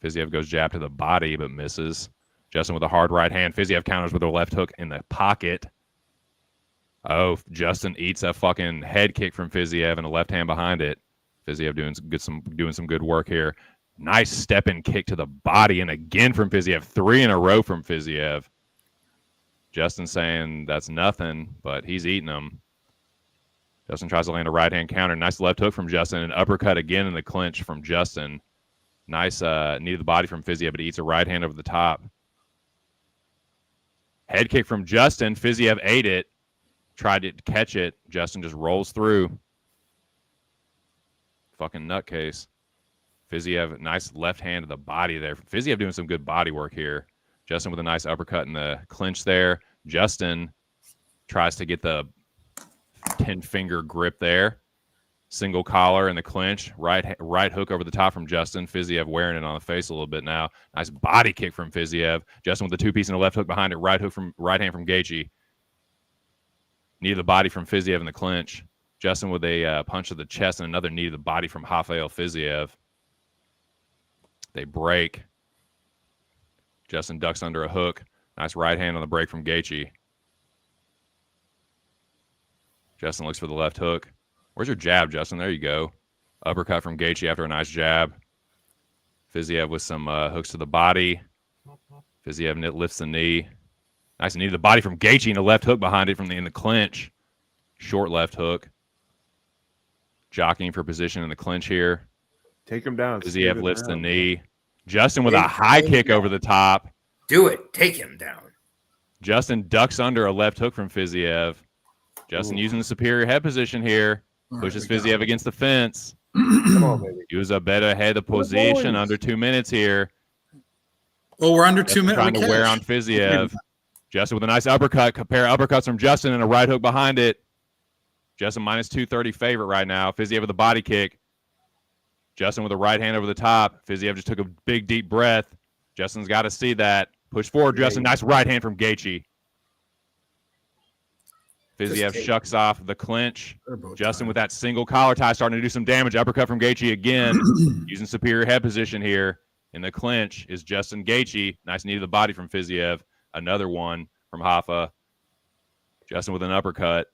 Fiziev goes jab to the body but misses. Justin with a hard right hand. Fiziev counters with a left hook in the pocket. Oh, Justin eats a fucking head kick from Fiziev and a left hand behind it. Fiziev doing some good work here. Nice step-in kick to the body, and again from Fiziev. 3 in a row from Fiziev. Justin saying that's nothing, but he's eating them. Justin tries to land a right-hand counter. Nice left hook from Justin. An uppercut again in the clinch from Justin. Nice knee to the body from Fiziev, but he eats a right hand over the top. Head kick from Justin. Fiziev ate it. Tried to catch it. Justin just rolls through. Fucking nutcase. Fiziev, nice left hand to the body there. Fiziev doing some good body work here. Justin with a nice uppercut in the clinch there. Justin tries to get the 10-finger grip there. Single collar in the clinch. Right hook over the top from Justin. Fiziev wearing it on the face a little bit now. Nice body kick from Fiziev. Justin with the 2-piece and a left hook behind it. Right hand from Gaethje. Knee to the body from Fiziev in the clinch. Justin with a punch to the chest and another knee to the body from Rafael Fiziev. They break. Justin ducks under a hook. Nice right hand on the break from Gaethje. Justin looks for the left hook. Where's your jab, Justin? There you go. Uppercut from Gaethje after a nice jab. Fiziev with some hooks to the body. Fiziev lifts the knee. Nice knee to the body from Gaethje and a left hook behind it in the clinch. Short left hook. Jockeying for position in the clinch here. Take him down. Fiziev lifts the knee. Justin with a high kick over the top. Do it. Take him down. Justin ducks under a left hook from Fiziev. Justin using the superior head position here. Pushes Fiziev against the fence. Come on, baby. Use a better head of position under 2 minutes here. Oh, we're under 2 minutes. Trying to wear on Fiziev. Justin with a nice uppercut. Pair of uppercuts from Justin and a right hook behind it. Justin minus 230 favorite right now. Fiziev with a body kick. Justin with a right hand over the top. Fiziev just took a big, deep breath. Justin's got to see that. Push forward, Justin. Nice right hand from Gaethje. Fiziev shucks off the clinch. Justin with that single collar tie starting to do some damage. Uppercut from Gaethje again. Using superior head position here. In the clinch is Justin Gaethje. Nice knee to the body from Fiziev. Another one from Hoffa. Justin with an uppercut.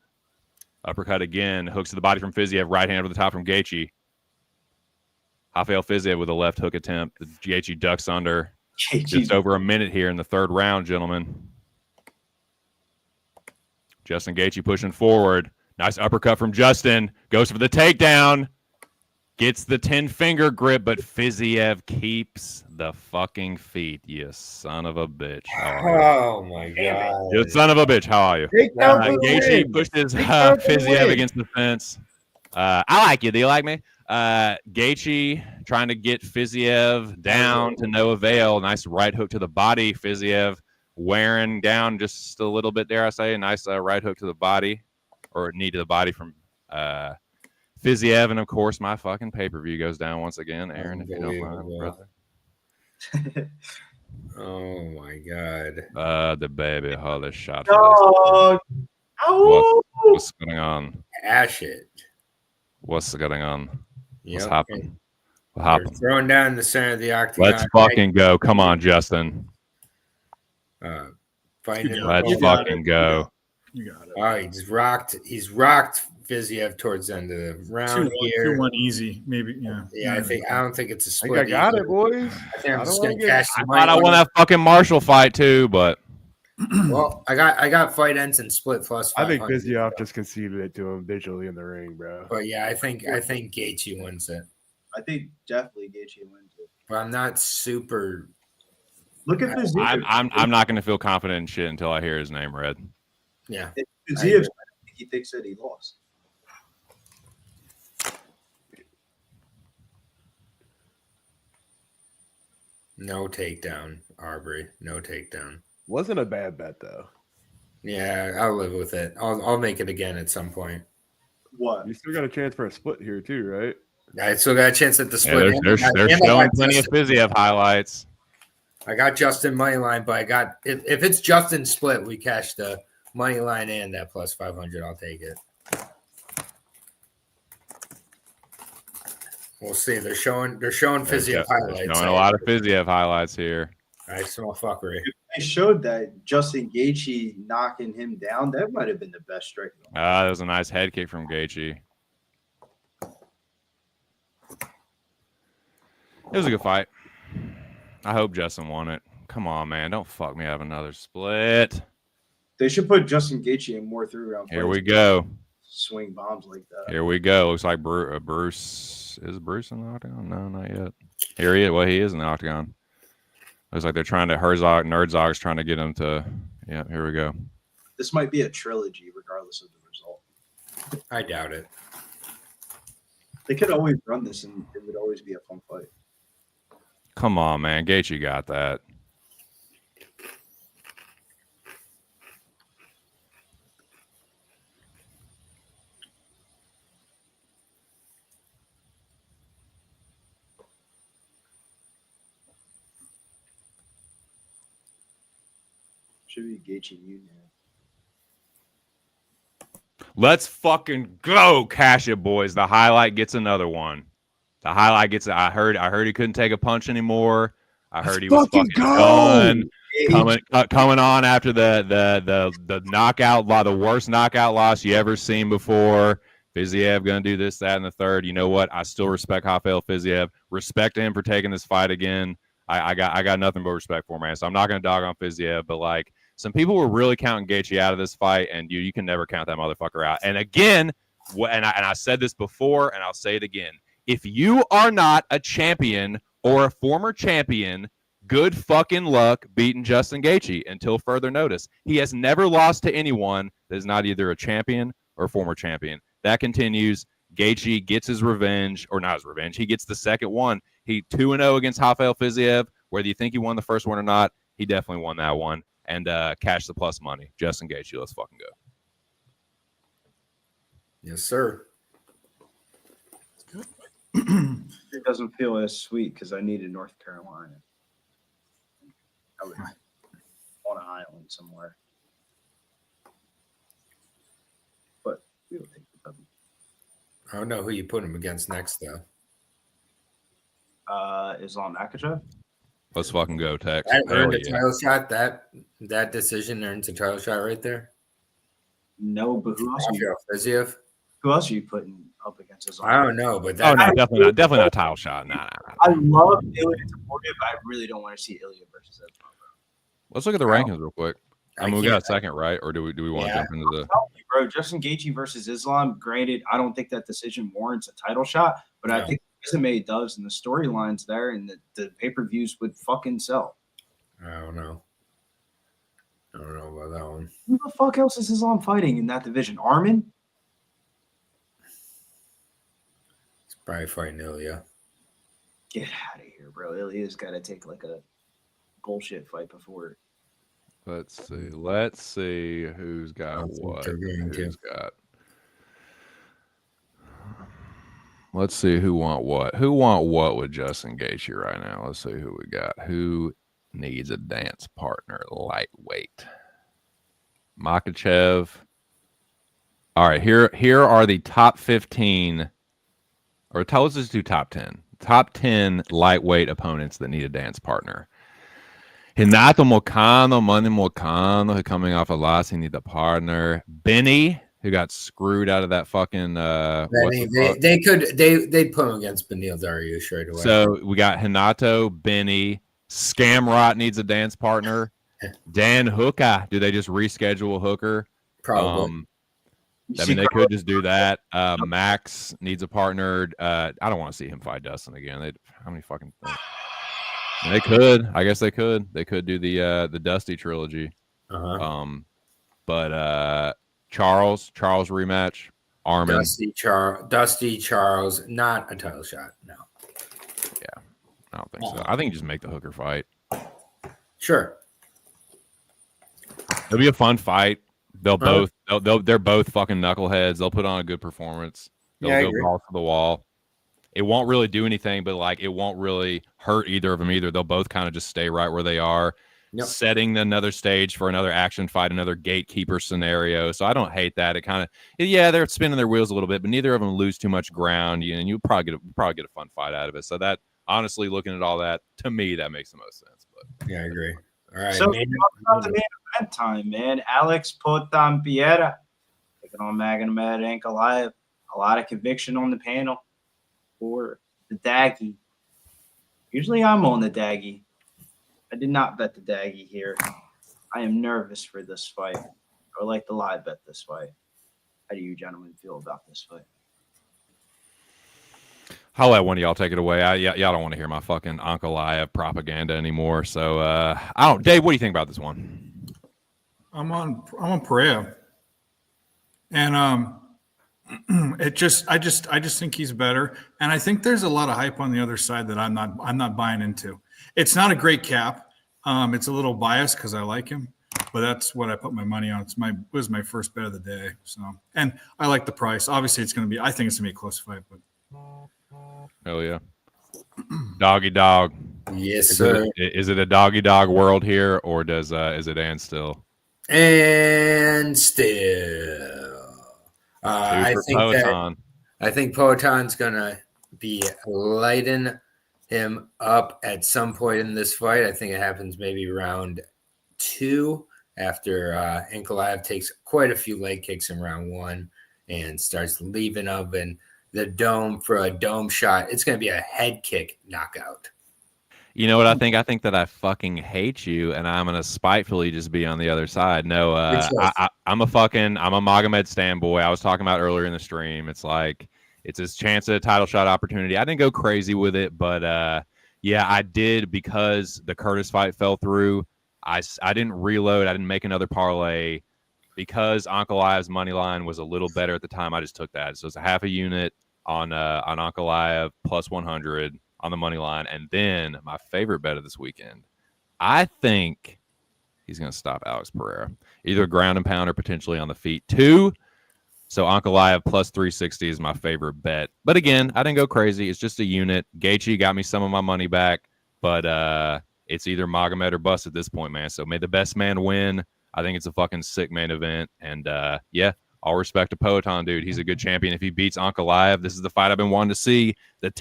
Uppercut again. Hooks to the body from Fiziev. Right hand over the top from Gaethje. Rafael Fiziev with a left hook attempt. Gaethje ducks under. Just over a minute here in the third round, gentlemen. Justin Gaethje pushing forward. Nice uppercut from Justin. Goes for the takedown. Gets the 10-finger grip, but Fiziev keeps the fucking feet. You son of a bitch. Oh, my God. You son of a bitch. How are you? Gaethje pushes Fiziev against the fence. I like you. Do you like me? Gaethje trying to get Fiziev down to no avail. Nice right hook to the body. Fiziev wearing down just a little bit, dare I say. A nice right hook to the body, or knee to the body from Fiziev. And, of course, my fucking pay-per-view goes down once again, Aaron, if you don't mind, brother. Oh, my God. The baby. Holy shot. Dog. What's going on? Ash it. What's going on? What's Yep. happening? What They're happened? throwing down in the center of the octagon. Let's fucking go. Come on, Justin. Fighting Let's fucking go. You got it. Oh, he's rocked Fiziev towards the end of the round here. 2-1 easy, maybe. Yeah. Yeah, I don't think it's a I split. think I got either. it, boys. I think I'm I just don't gonna wanna cash I the thought I money. won that fucking Marshall fight too, but Well, I got fight ends and split plus I think 500. Fiziev just conceded it to him visually in the ring, bro. But yeah, I think Gaethje wins it. I think definitely Gaethje wins it. But I'm not super. Look at this. I'm not going to feel confident in shit until I hear his name read. Yeah. Fiziev, he thinks that he lost. No takedown, Arbery. No takedown. Wasn't a bad bet though. Yeah, I'll live with it. I'll make it again at some point. What? You still got a chance for a split here too, right? I still got a chance at the Yeah, split. they're showing plenty of Fiziev highlights. I got Justin money line, but I got if it's Justin split, we cash the money line and that plus 500. I'll take it. We'll see. They're showing Fiziev highlights. Showing a lot of Fiziev highlights here. I smell fuckery. They showed that Justin Gaethje knocking him down. That might have been the best strike. That was a nice head kick from Gaethje. It was a good fight. I hope Justin won it. Come on, man. Don't fuck me have another split. They should put Justin Gaethje in more 3-round fights. Here we go. Swing bombs like that. Here we go. Looks like Bruce. Is Bruce in the octagon? No, not yet. Here he is. Well, he is in the octagon. Looks like they're trying to Nerdzog's trying to get him to. Yeah, here we go. This might be a trilogy, regardless of the result. I doubt it. They could always run this, and it would always be a fun fight. Come on, man. Gaethje got that. Should be Gaethje Union. Let's fucking go, cash it, boys. The highlight gets another one. The highlight gets. I heard he couldn't take a punch anymore. I heard he was fucking done. Coming on after the knockout, the worst knockout loss you ever seen before. Fiziev gonna do this, that, and the third. You know what? I still respect Rafael Fiziev. Respect him for taking this fight again. I got nothing but respect for him, man. So I'm not gonna dog on Fiziev, but like some people were really counting Gaethje out of this fight, and you can never count that motherfucker out. And again, and I said this before, and I'll say it again. If you are not a champion or a former champion, good fucking luck beating Justin Gaethje until further notice. He has never lost to anyone that is not either a champion or former champion. That continues. Gaethje gets his revenge, or not his revenge. He gets the second one. He 2-0 against Rafael Fiziev. Whether you think he won the first one or not, he definitely won that one. And cash the plus money. Justin Gaethje, let's fucking go. Yes, sir. It doesn't feel as sweet because I needed North Carolina. I was on an island somewhere. But we'll take the W. I don't know who you put him against next, though. Islam Makhachev. Let's fucking go, Tex. That earned Hell a yeah. title shot. That decision earns a title shot right there. No, but who else? Rafael Fiziev. Who else are you putting up against Islam? I don't know, but Oh, that, no, definitely not title shot. Nah. I love Ilya Taporia, but I really don't want to see Ilya versus Islam. Let's look at the rankings real quick. I mean, we got a can't- second, right? Or do we want to jump into the? Bro, Justin Gaethje versus Islam. Granted, I don't think that decision warrants a title shot, but I No. think the resume does, and the storylines there, and the pay-per-views would fucking sell. I don't know. I don't know about that one. Who the fuck else is Islam fighting in that division? Armin? It's probably fighting Ilya. Get out of here, bro. Ilya's got to take like a bullshit fight before. Let's see who's got That's what what. they're getting to. Who's got? Let's see who want what. Who want what with Justin Gaethje right now? Let's see who we got. Who needs a dance partner lightweight? Makhachev. All right, here are the top 15, or let's just do top 10. Top 10 lightweight opponents that need a dance partner. Renato Moicano, Manny Moicano, who coming off a loss, he need a partner. Benny, who got screwed out of that fucking They'd put him against Beneil Dariush right away. So we got Renato, Benny, Scamrot needs a dance partner. Dan Hooker. Do they just reschedule Hooker? Probably. I mean, they could just do that. Max needs a partner. I don't want to see him fight Dustin again. How many fucking things? They could. I guess they could. They could do the Dusty trilogy. But Charles rematch. Armin. Dusty Charles, not a title shot. No. Yeah, I don't think so. I think you just make the Hooker fight. Sure. It'll be a fun fight. They're both fucking knuckleheads. They'll put on a good performance. They'll go balls to the wall. It won't really do anything, but like it won't really hurt either of them either. They'll both kind of just stay right where they are, setting another stage for another action fight, another gatekeeper scenario. So I don't hate that. It kind of, they're spinning their wheels a little bit, but neither of them lose too much ground, and you probably get a fun fight out of it. So that, honestly, looking at all that, to me, that makes the most sense. But yeah, I agree. All right. So talk about the main event time, man. Alex Pereira taking on Magomed Ankalaev. A lot of conviction on the panel for the Daggy. Usually I'm on the Daggy. I did not bet the Daggy here. I am nervous for this fight. I would like to live bet this fight. How do you gentlemen feel about this fight? I'll let one of y'all take it away. Y'all don't want to hear my fucking Ankalaev propaganda anymore. So Dave, what do you think about this one? I'm on Pereira, and I just think he's better, and I think there's a lot of hype on the other side that I'm not buying into. It's not a great cap. It's a little biased because I like him, but that's what I put my money on. It was my first bet of the day. So, and I like the price. Obviously, I think it's gonna be a close fight, but hell yeah, doggy dog. Yes, sir. Is it a doggy dog world here, or is it and still? And still, I think Poetan's gonna be lighting him up at some point in this fight. I think it happens maybe round 2 after Ankalaev takes quite a few leg kicks in round 1 and starts leaving up in the dome for a dome shot. It's going to be a head kick knockout. You know what I think? I think that I fucking hate you, and I'm gonna spitefully just be on the other side. No, I'm a Magomed stan boy. I was talking about earlier in the stream. It's like it's his chance at a title shot opportunity. I didn't go crazy with it, but Yeah, I did because the Curtis fight fell through. I didn't reload. I didn't make another parlay because Ankalaev's money line was a little better at the time. I just took that. So it's a half a unit on Ankalaev plus 100 on the money line. And then my favorite bet of this weekend, I think he's going to stop Alex Pereira, either ground and pound or potentially on the feet too. So Ankalaev plus 360 is my favorite bet. But again, I didn't go crazy. It's just a unit. Gaethje got me some of my money back, but it's either Magomed or bust at this point, man. So may the best man win. I think it's a fucking sick main event. And yeah, all respect to Poatan, dude. He's a good champion. If he beats Ankalaev, this is the fight I've been wanting to see. The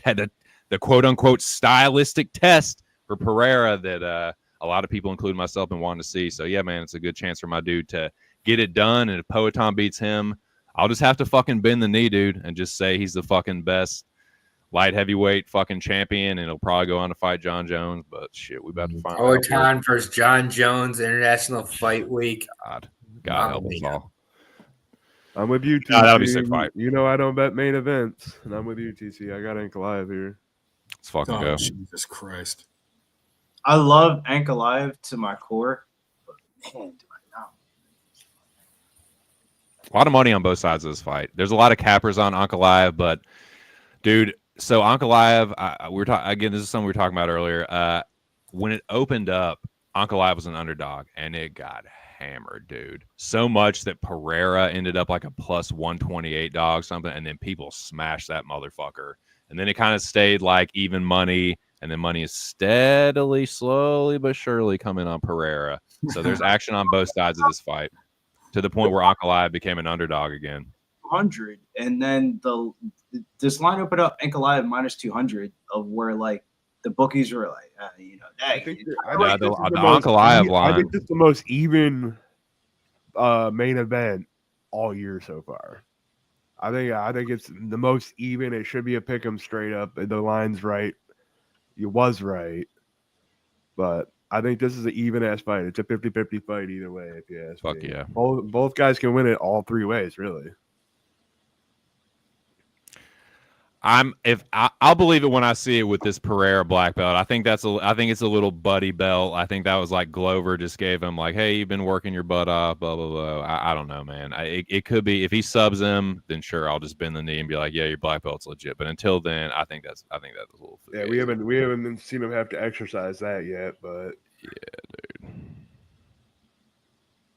quote unquote stylistic test for Pereira that a lot of people, including myself, been wanting to see. So yeah, man, it's a good chance for my dude to get it done. And if Poatan beats him, I'll just have to fucking bend the knee, dude, and just say he's the fucking best light heavyweight fucking champion, and he'll probably go on to fight John Jones. But shit, we about to find out. Poatan versus John Jones, International Fight Week. God help us all. I'm with you, TC. That'll be a sick fight. You know I don't bet main events, and I'm with you, TC. I got Ankalaev here. Let's fucking go. Jesus Christ. I love Ankalaev to my core, but man, do I not. A lot of money on both sides of this fight. There's a lot of cappers on Ankalaev, but dude, so Ankalaev, we're talking again. This is something we were talking about earlier. When it opened up, Ankalaev was an underdog, and it got hammered, dude. So much that Pereira ended up like a plus 128 dog, something, and then people smashed that motherfucker. And then it kind of stayed like even money, and then money is steadily, slowly but surely coming on Pereira. So there's action on both sides of this fight, to the point where Ankalaev became an underdog again. 100, and then this line opened up Ankalaev minus 200, of where like the bookies were like, I think the Ankalaev line. I think this is the most even main event all year so far. I think it's the most even. It should be a pick 'em straight up. The line's right. It was right, but I think this is an even ass fight. It's a 50-50 fight either way. If you ask Fuck me. yeah. Both guys can win it all three ways, really. I'll believe it when I see it with this Pereira black belt. I think it's a little buddy belt. I think that was like Glover just gave him like, hey, you've been working your butt off, blah blah blah. I don't know, man. It could be if he subs him, then sure, I'll just bend the knee and be like, yeah, your black belt's legit. But until then, I think that's a little. Yeah, we haven't seen him have to exercise that yet, but yeah, dude.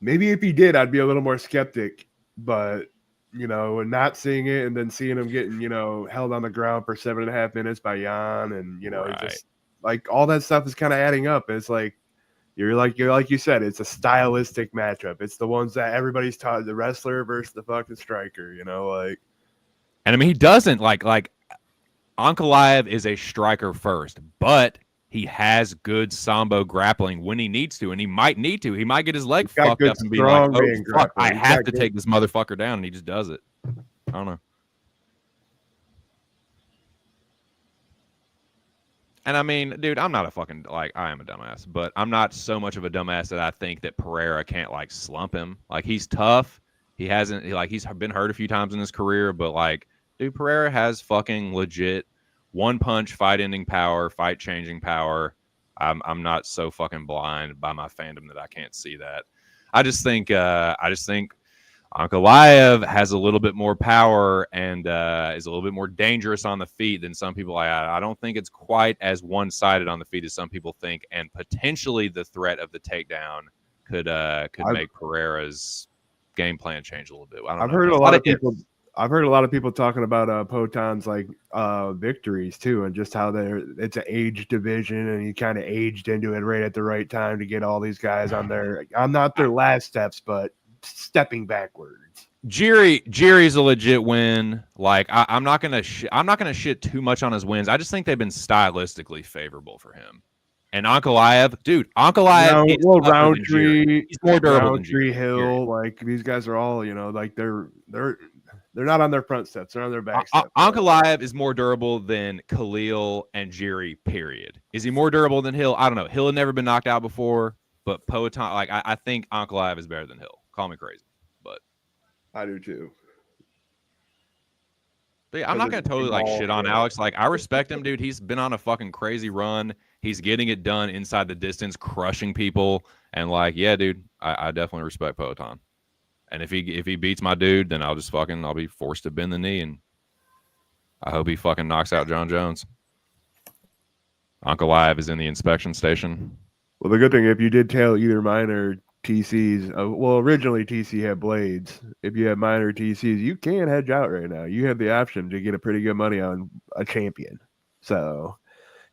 Maybe if he did, I'd be a little more skeptic. But and not seeing it, and then seeing him getting, held on the ground for 7.5 minutes by Jan, and Right. just like all that stuff is kind of adding up. It's like you're like you said, it's a stylistic matchup. It's the ones that everybody's taught: the wrestler versus the fucking striker. And I mean, he doesn't like Ankalaev is a striker first, but he has good sambo grappling when he needs to, and he might need to. He might get his leg fucked up and be like, oh, fuck, I have to take this motherfucker down, and he just does it. I don't know. And I mean, dude, I'm not a fucking, I am a dumbass, but I'm not so much of a dumbass that I think that Pereira can't, slump him. He's tough. He hasn't, he's been hurt a few times in his career, but, dude, Pereira has fucking legit one punch, fight ending power, fight changing power. I'm not so fucking blind by my fandom that I can't see that. I just think Ankalaev has a little bit more power and is a little bit more dangerous on the feet than some people. I don't think it's quite as one-sided on the feet as some people think, and potentially the threat of the takedown could make Pereira's game plan change a little bit. I've heard a lot of people. I've heard a lot of people talking about Potan's victories too, and just how it's an age division, and he kind of aged into it right at the right time to get all these guys on not their last steps, but stepping backwards. Jiri's a legit win. I'm not gonna shit too much on his wins. I just think they've been stylistically favorable for him. And Ankalaev, dude, Roundtree, he's more durable than Roundtree, Hill, these guys are all they're not on their front steps. They're on their back steps. Ankalaev is more durable than Khalil and Jiri, period. Is he more durable than Hill? I don't know. Hill had never been knocked out before, but Poatan, I think Ankalaev is better than Hill. Call me crazy, but I do too. Dude, I'm not gonna totally like shit on Alex. Like, I respect him, dude. He's been on a fucking crazy run. He's getting it done inside the distance, crushing people. And like, yeah, dude, I definitely respect Poatan. And if he beats my dude, then I'll be forced to bend the knee, and I hope he fucking knocks out John Jones. Ankalaev is in the inspection station. Well, the good thing, if you did tail either mine or TCs, well, originally TC had blades. If you have mine or TCs, you can hedge out right now. You have the option to get a pretty good money on a champion. So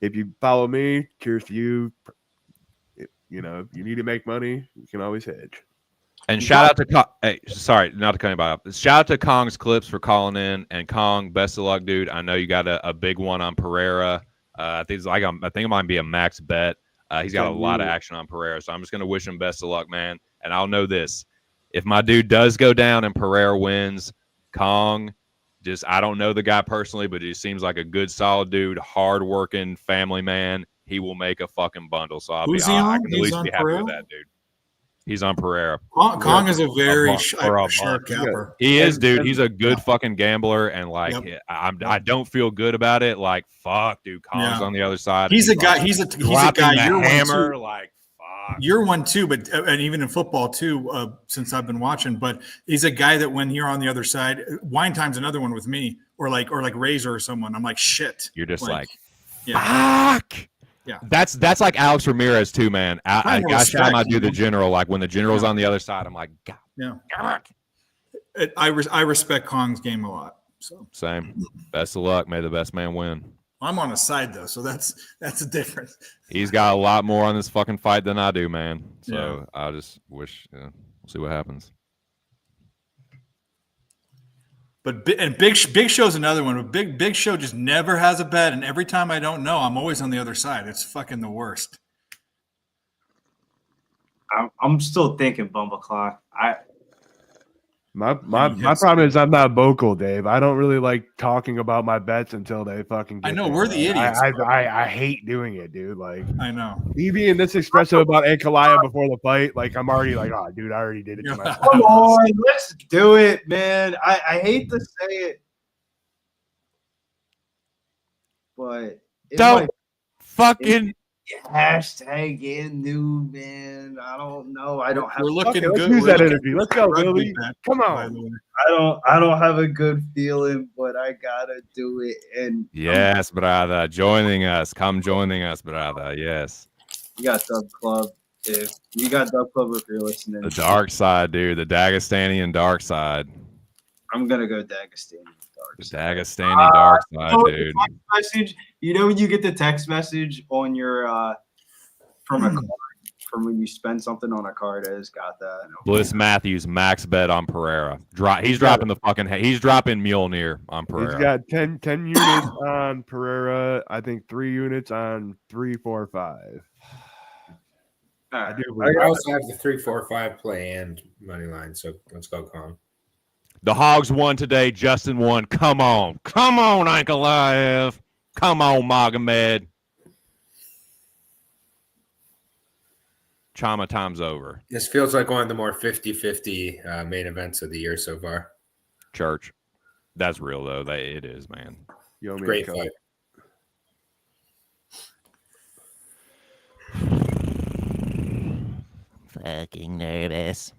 if you follow me, cheers to you. If you need to make money, you can always hedge. And shout out to hey, sorry, not to cut anybody off. Shout out to Kong's Clips for calling in. And Kong, best of luck, dude. I know you got a big one on Pereira. I think it might be a max bet. He's got a lot of action on Pereira, so I'm just gonna wish him best of luck, man. And I'll know this: if my dude does go down and Pereira wins, Kong, I don't know the guy personally, but he seems like a good, solid dude, hardworking family man. He will make a fucking bundle. So I can at least be happy with that, dude. He's on Pereira. Kong is a very sharp capper. He is, dude. He's a good fucking gambler, and like, I don't feel good about it. Like, fuck, dude. Kong's on the other side. He's a guy. He's a guy. You're hammer. One too. Like, fuck. You're one too, but and even in football too. Since I've been watching, but he's a guy that when you're on the other side, Wine Time's another one with me, or like Razor or someone. I'm like, shit. You're just like yeah. Fuck. Yeah, that's like Alex Ramirez too, man. I time I do the general, like when the general's on the other side, I'm like, God. Yeah. I respect Kong's game a lot. So same. Best of luck. May the best man win. I'm on his side though, so that's a difference. He's got a lot more on this fucking fight than I do, man. So I just wish we'll see what happens. But Big Show's another one. But Big Show just never has a bet, and every time I don't know, I'm always on the other side. It's fucking the worst. I'm still thinking Bumble Clock. My problem is I'm not vocal, Dave. I don't really like talking about my bets until they fucking get I know there. we're the idiots. I hate doing it, dude. Like, I know. Me being this expressive about Ankalaev before the fight, like I'm already like, oh, dude, I already did it to myself. Come on, let's do it, man. I hate to say it, but don't fucking hashtag in new, man. I don't know. I don't have. We're looking let's good. use that energy. Let's go, Billy. Come on. I don't have a good feeling, but I gotta do it. And yes, brother, joining us. Come joining us, brother. Yes. You got Dub Club. If you got Dub Club, if you're listening, The dark side, dude. The Dagestani dark side. I'm gonna go Dagestani dark The side. Dagestani dark side, dude. Message. You know when you get the text message on your from a card, from when you spend something on a card, I just got that. Bliss Matthews max bet on Pereira. He's dropping Mjolnir on Pereira. He's got 10 units on Pereira. I think 3 units on 3, 4, 5. Right. I also have the 3, 4, 5 play and money line. So let's go, Kong. The Hogs won today. Justin won. Come on, Ankalaev. Come on, Magomed. Chama time's over. This feels like one of the more 50-50 main events of the year so far. Church. That's real, though. It is, man. Great fight. Fucking nervous.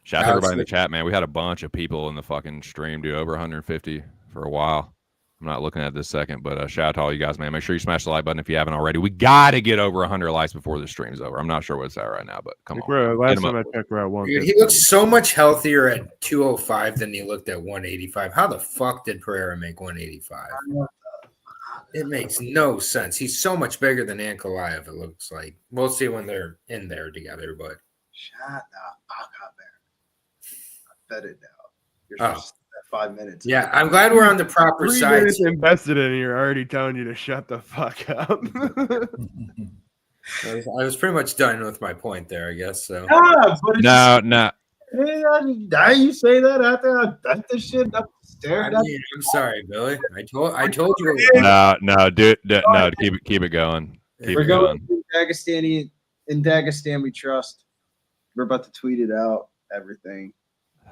Shout out to everybody in the chat, man. We had a bunch of people in the fucking stream do over 150 for a while. I'm not looking at this second, but shout out to all you guys, man. Make sure you smash the like button if you haven't already. We got to get over 100 likes before the stream's over. I'm not sure what it's at right now, but come on. Last time I checked, we're at 150. Dude, he looks so much healthier at 205 than he looked at 185. How the fuck did Pereira make 185? It makes no sense. He's so much bigger than Ankalaev, it looks like. We'll see when they're in there together, but. Shut the fuck up, man. I bet it now. You're supposed to 5 minutes. Yeah, I'm glad we're on the proper 3 side. minutes invested in it, you're already telling you to shut the fuck up. I was pretty much done with my point there, I guess. So. Yeah, but no. Now you say that after I bet the shit up staring. I'm sorry, Billy. I told you. No, dude. No, keep it going. We're going to Dagestani. In Dagestan, we trust. We're about to tweet it out. Everything.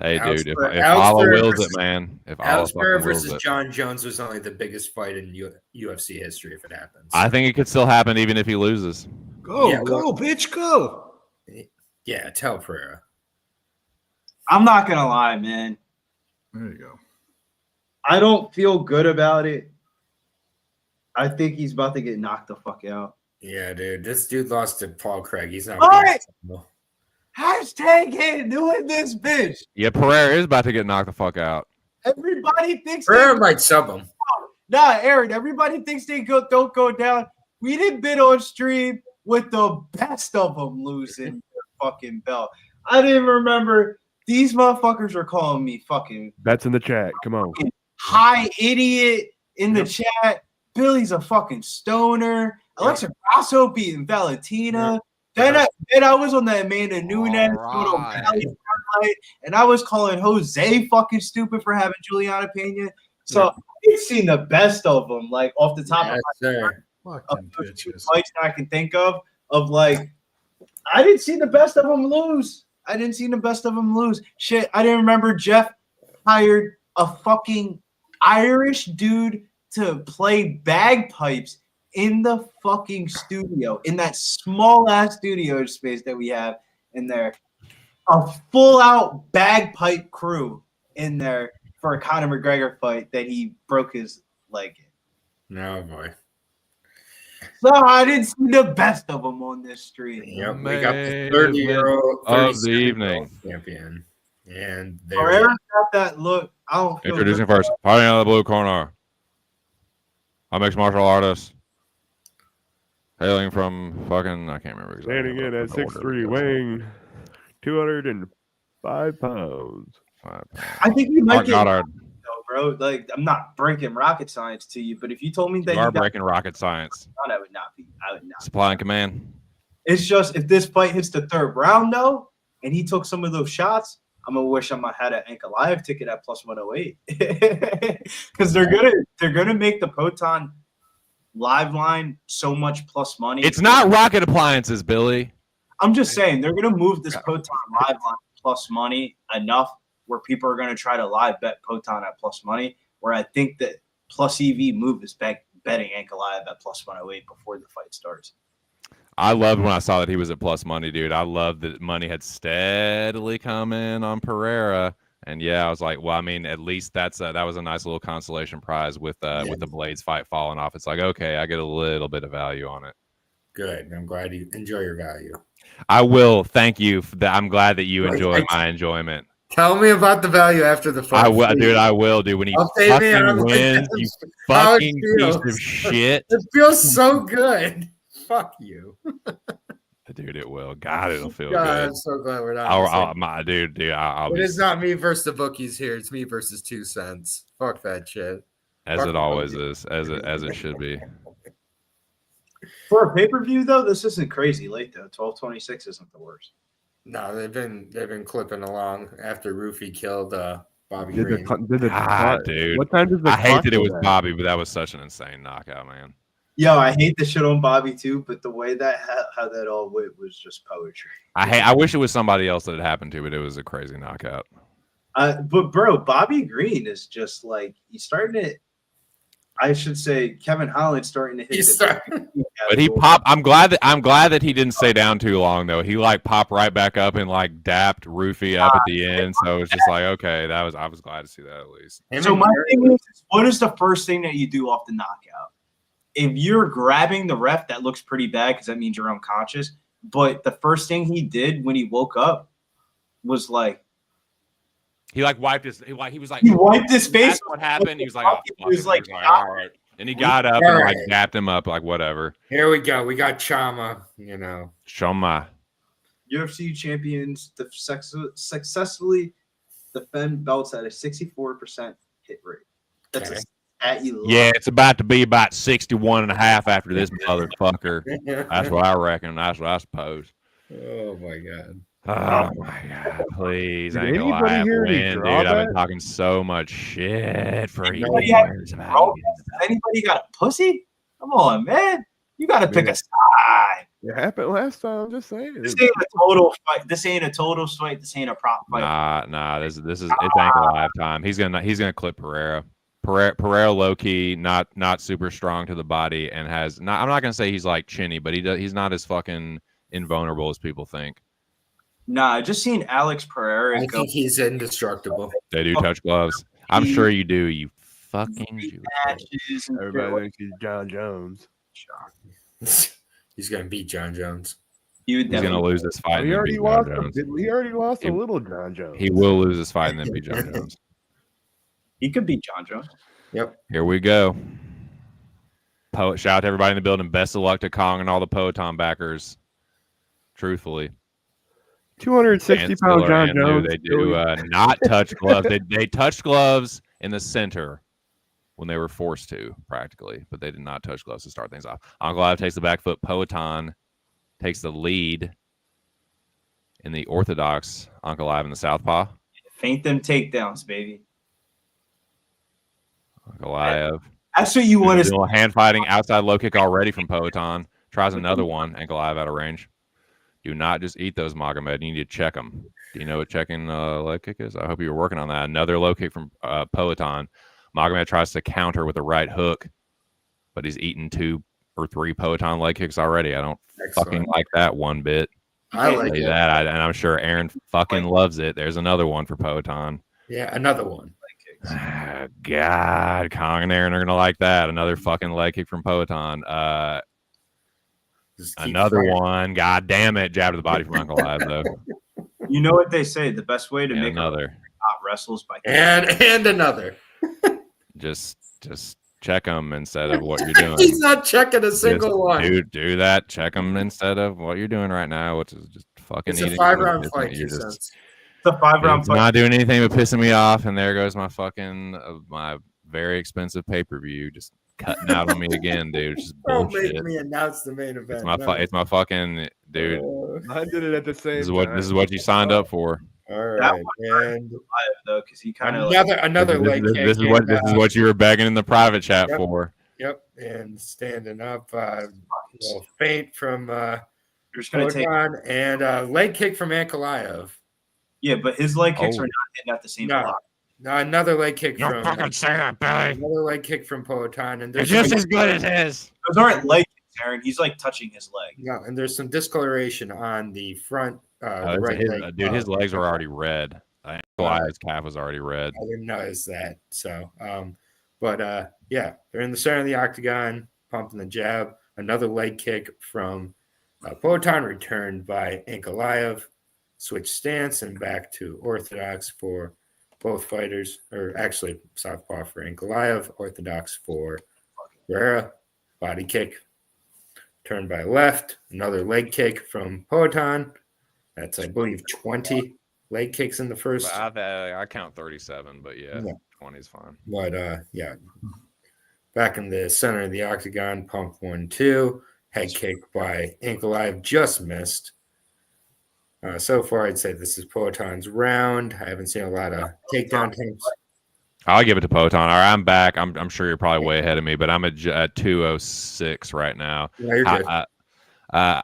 Hey, Alex dude, if Pereira Allah wills versus- it, man. If Alex Allah Pereira fucking wills versus it. John Jones was only the biggest fight in UFC history if it happens. I think it could still happen even if he loses. Go, Yeah, go, bitch, go. Yeah, tell Pereira. I'm not gonna lie, man. There you go. I don't feel good about it. I think he's about to get knocked the fuck out. Yeah, dude. This dude lost to Paul Craig. He's not. All right. beatable. Hashtag hit doing this bitch. Yeah, Pereira is about to get knocked the fuck out. Everybody thinks Pereira might sub him. Nah, Aaron, everybody thinks they don't go down. We didn't been on stream with the best of them losing their fucking belt. I didn't even remember these motherfuckers were calling me fucking That's in the chat. Come on. high idiot in the chat. Billy's a fucking stoner. Alexa Grasso beating Valentina. Then I was on the Amanda Nunes highlight, and I was calling Jose fucking stupid for having Juliana Pena. So I've seen the best of them, like off the top of my head. Of those two fights that I can think of like, I didn't see the best of them lose. Shit, I didn't remember Jeff hired a fucking Irish dude to play bagpipes in the fucking studio, in that small ass studio space that we have in there. A full out bagpipe crew in there for a Conor McGregor fight that he broke his leg in. No boy. So I didn't see the best of them on this stream. Yep, we got the 30-year-old of the evening champion, and Pereira got that look. I don't feel Introducing good. first, fighting out of the blue corner, a mixed martial artist, hailing from fucking, I can't remember exactly. Standing in at what order 6'3", it is. weighing 205 pounds. 5 pounds. I think you might Mark get Goddard, though, bro. Like, I'm not breaking rocket science to you, but if you told me that you are got breaking rocket science. I would not be. I would not. Supply and command. It's just if this fight hits the third round though, and he took some of those shots, I'm gonna wish I had an Ankalaev ticket at plus 108 because they're gonna make the Proton live line so much plus money. It's not rocket appliances, Billy. I'm just saying they're gonna move this Proton live line plus money enough where people are gonna try to live bet Proton at plus money. Where I think that plus EV move is betting Ankalaev at plus 108 before the fight starts. I loved when I saw that he was at plus money, dude. I loved that money had steadily come in on Pereira, and yeah, I was like, well, I mean, at least that was a nice little consolation prize with the Blades fight falling off. It's like, okay, I get a little bit of value on it. good. I'm glad you enjoy your value. I will. Thank you. I'm glad that you enjoy my enjoyment. Tell me about the value after the fight. I will, dude. I will, dude. When he Update me on fucking wins, you how it fucking piece feels. of shit. It feels so good. Fuck you. Dude, it will. God, it'll feel God, good. I'm so glad we're not. on the same- Dude, It is not me versus the bookies here. It's me versus 2 cents. Fuck that shit. as fuck it the always bookies. is, as it should be. For a pay-per-view though, this isn't crazy late though. 12:26 isn't the worst. No, they've been clipping along after Roofy killed Bobby Did Green. Dude. What time does the I hate clock that it go was back? Bobby, but that was such an insane knockout, man. Yo, I hate the shit on Bobby too, but the way that how that all went was just poetry. I wish it was somebody else that it happened to, but it was a crazy knockout. But bro, Bobby Green is just like he's starting to. I should say Kevin Holland's starting to hit. He's the- But he popped. I'm glad that he didn't stay down too long though. He like popped right back up and like dapped Roofy up at the end. So it's just like, okay, I was glad to see that at least. So my thing is, what is the first thing that you do off the knockout? If you're grabbing the ref, that looks pretty bad because that means you're unconscious. But the first thing he did when he woke up was like He like wiped his. He was like. he wiped his face. That's what happened. He was like, oh, He was fuck it. like, He was all right. And he got up and like dapped him up, like whatever. Here we go. We got Chama. You know, Shoma. UFC champions successfully defend belts at a 64% hit rate. That's Okay. a stat you love. Yeah, it's about to be about 61.5 after this motherfucker. That's what I reckon. That's what I suppose. Oh my god. Oh my god! Please, Did ain't gonna anybody lie, hear any win, dude. I've been drawback? talking so much shit for Anybody have years about Bro, it. has anybody got a pussy? Come on, man. You got to pick a side. It happened last time. I'm just saying. This ain't a total fight. This ain't a total fight. This ain't a prop fight. Nah. This is it's Ankalaev time. He's gonna clip Pereira. Pereira low key, not super strong to the body, and has not. I'm not gonna say he's like chinny, but he's not as fucking invulnerable as people think. Nah, I just seen Alex Pereira. I think he's indestructible. They do touch gloves. I'm sure you do. You fucking Jew. Everybody thinks he's John Jones. He's gonna beat John Jones. He's gonna lose this fight. He already lost. He already lost a little John Jones. He will lose this fight and then beat John Jones. He could beat John Jones. Yep. Here we go. Shout out to everybody in the building. Best of luck to Kong and all the Poetom backers. Truthfully, 260-pound John Jones. They do not touch gloves. They touched gloves in the center when they were forced to, practically, but they did not touch gloves to start things off. Ankalaev takes the back foot. Poetom takes the lead in the orthodox. Ankalaev in the southpaw. Feint them takedowns, baby. Ankalaev. That's what you want to see. Hand fighting, outside low kick already from Poetom. Tries another one. Ankalaev out of range. Do not just eat those, Magomed. You need to check them. Do you know what checking leg kick is? I hope you were working on that. Another low kick from Poetom. Magomed tries to counter with a right hook, but he's eaten 2 or 3 Poetom leg kicks already. I don't fucking like that one bit. I like that, and I'm sure Aaron fucking loves it. There's another one for Poetom. Yeah, another one. God, Kong and Aaron are gonna like that. Another fucking leg kick from Poetom. Another one. God damn it! Jab to the body from Ankalaev though. You know what they say? The best way to make another top wrestles by and another. Just check them instead of what you're doing. He's not checking a single one. Dude, do that. Check them instead of what you're doing right now, which is just fucking. It's a 5-round fight. It's a 5-round fight. Not doing anything but pissing me off, and there goes my fucking my very expensive pay-per-view just cutting out on me again, dude. Just Don't bullshit. make me announce the main event. It's my fucking dude. I did it at the same time. This is what you signed up for. All right, and though, because he kind of another leg kick. This is what you were begging in the private chat for. Yep, and standing up, feint from you're just gonna take and leg kick from Ankalaev. Yeah, but his leg kicks are not hitting at the same block. No, another leg kick Don't from fucking say that, Billy. another leg kick from Poetom, and It's just as good as his. Those aren't leg kicks, Aaron. He's like touching his leg. No, and there's some discoloration on the front right leg. Dude, his legs were already red. His calf was already red. I didn't notice that. So, yeah, they're in the center of the octagon, pumping the jab. Another leg kick from Poetom, returned by Ankalaev. Switch stance and back to orthodox for both fighters, or actually southpaw for Ankalaev, orthodox for Pereira. Body kick, turn by left. Another leg kick from Poetom. That's, I believe, 20 leg kicks in the first. I count 37, but yeah, 20 is fine. But yeah, back in the center of the octagon, pump 1-2. Head kick by Ankalaev, just missed. So far, I'd say this is Poetom's round. I haven't seen a lot of takedown attempts. I'll give it to Poetom. All right, I'm back. I'm sure you're probably way ahead of me, but I'm at 206 right now. Yeah, you're good.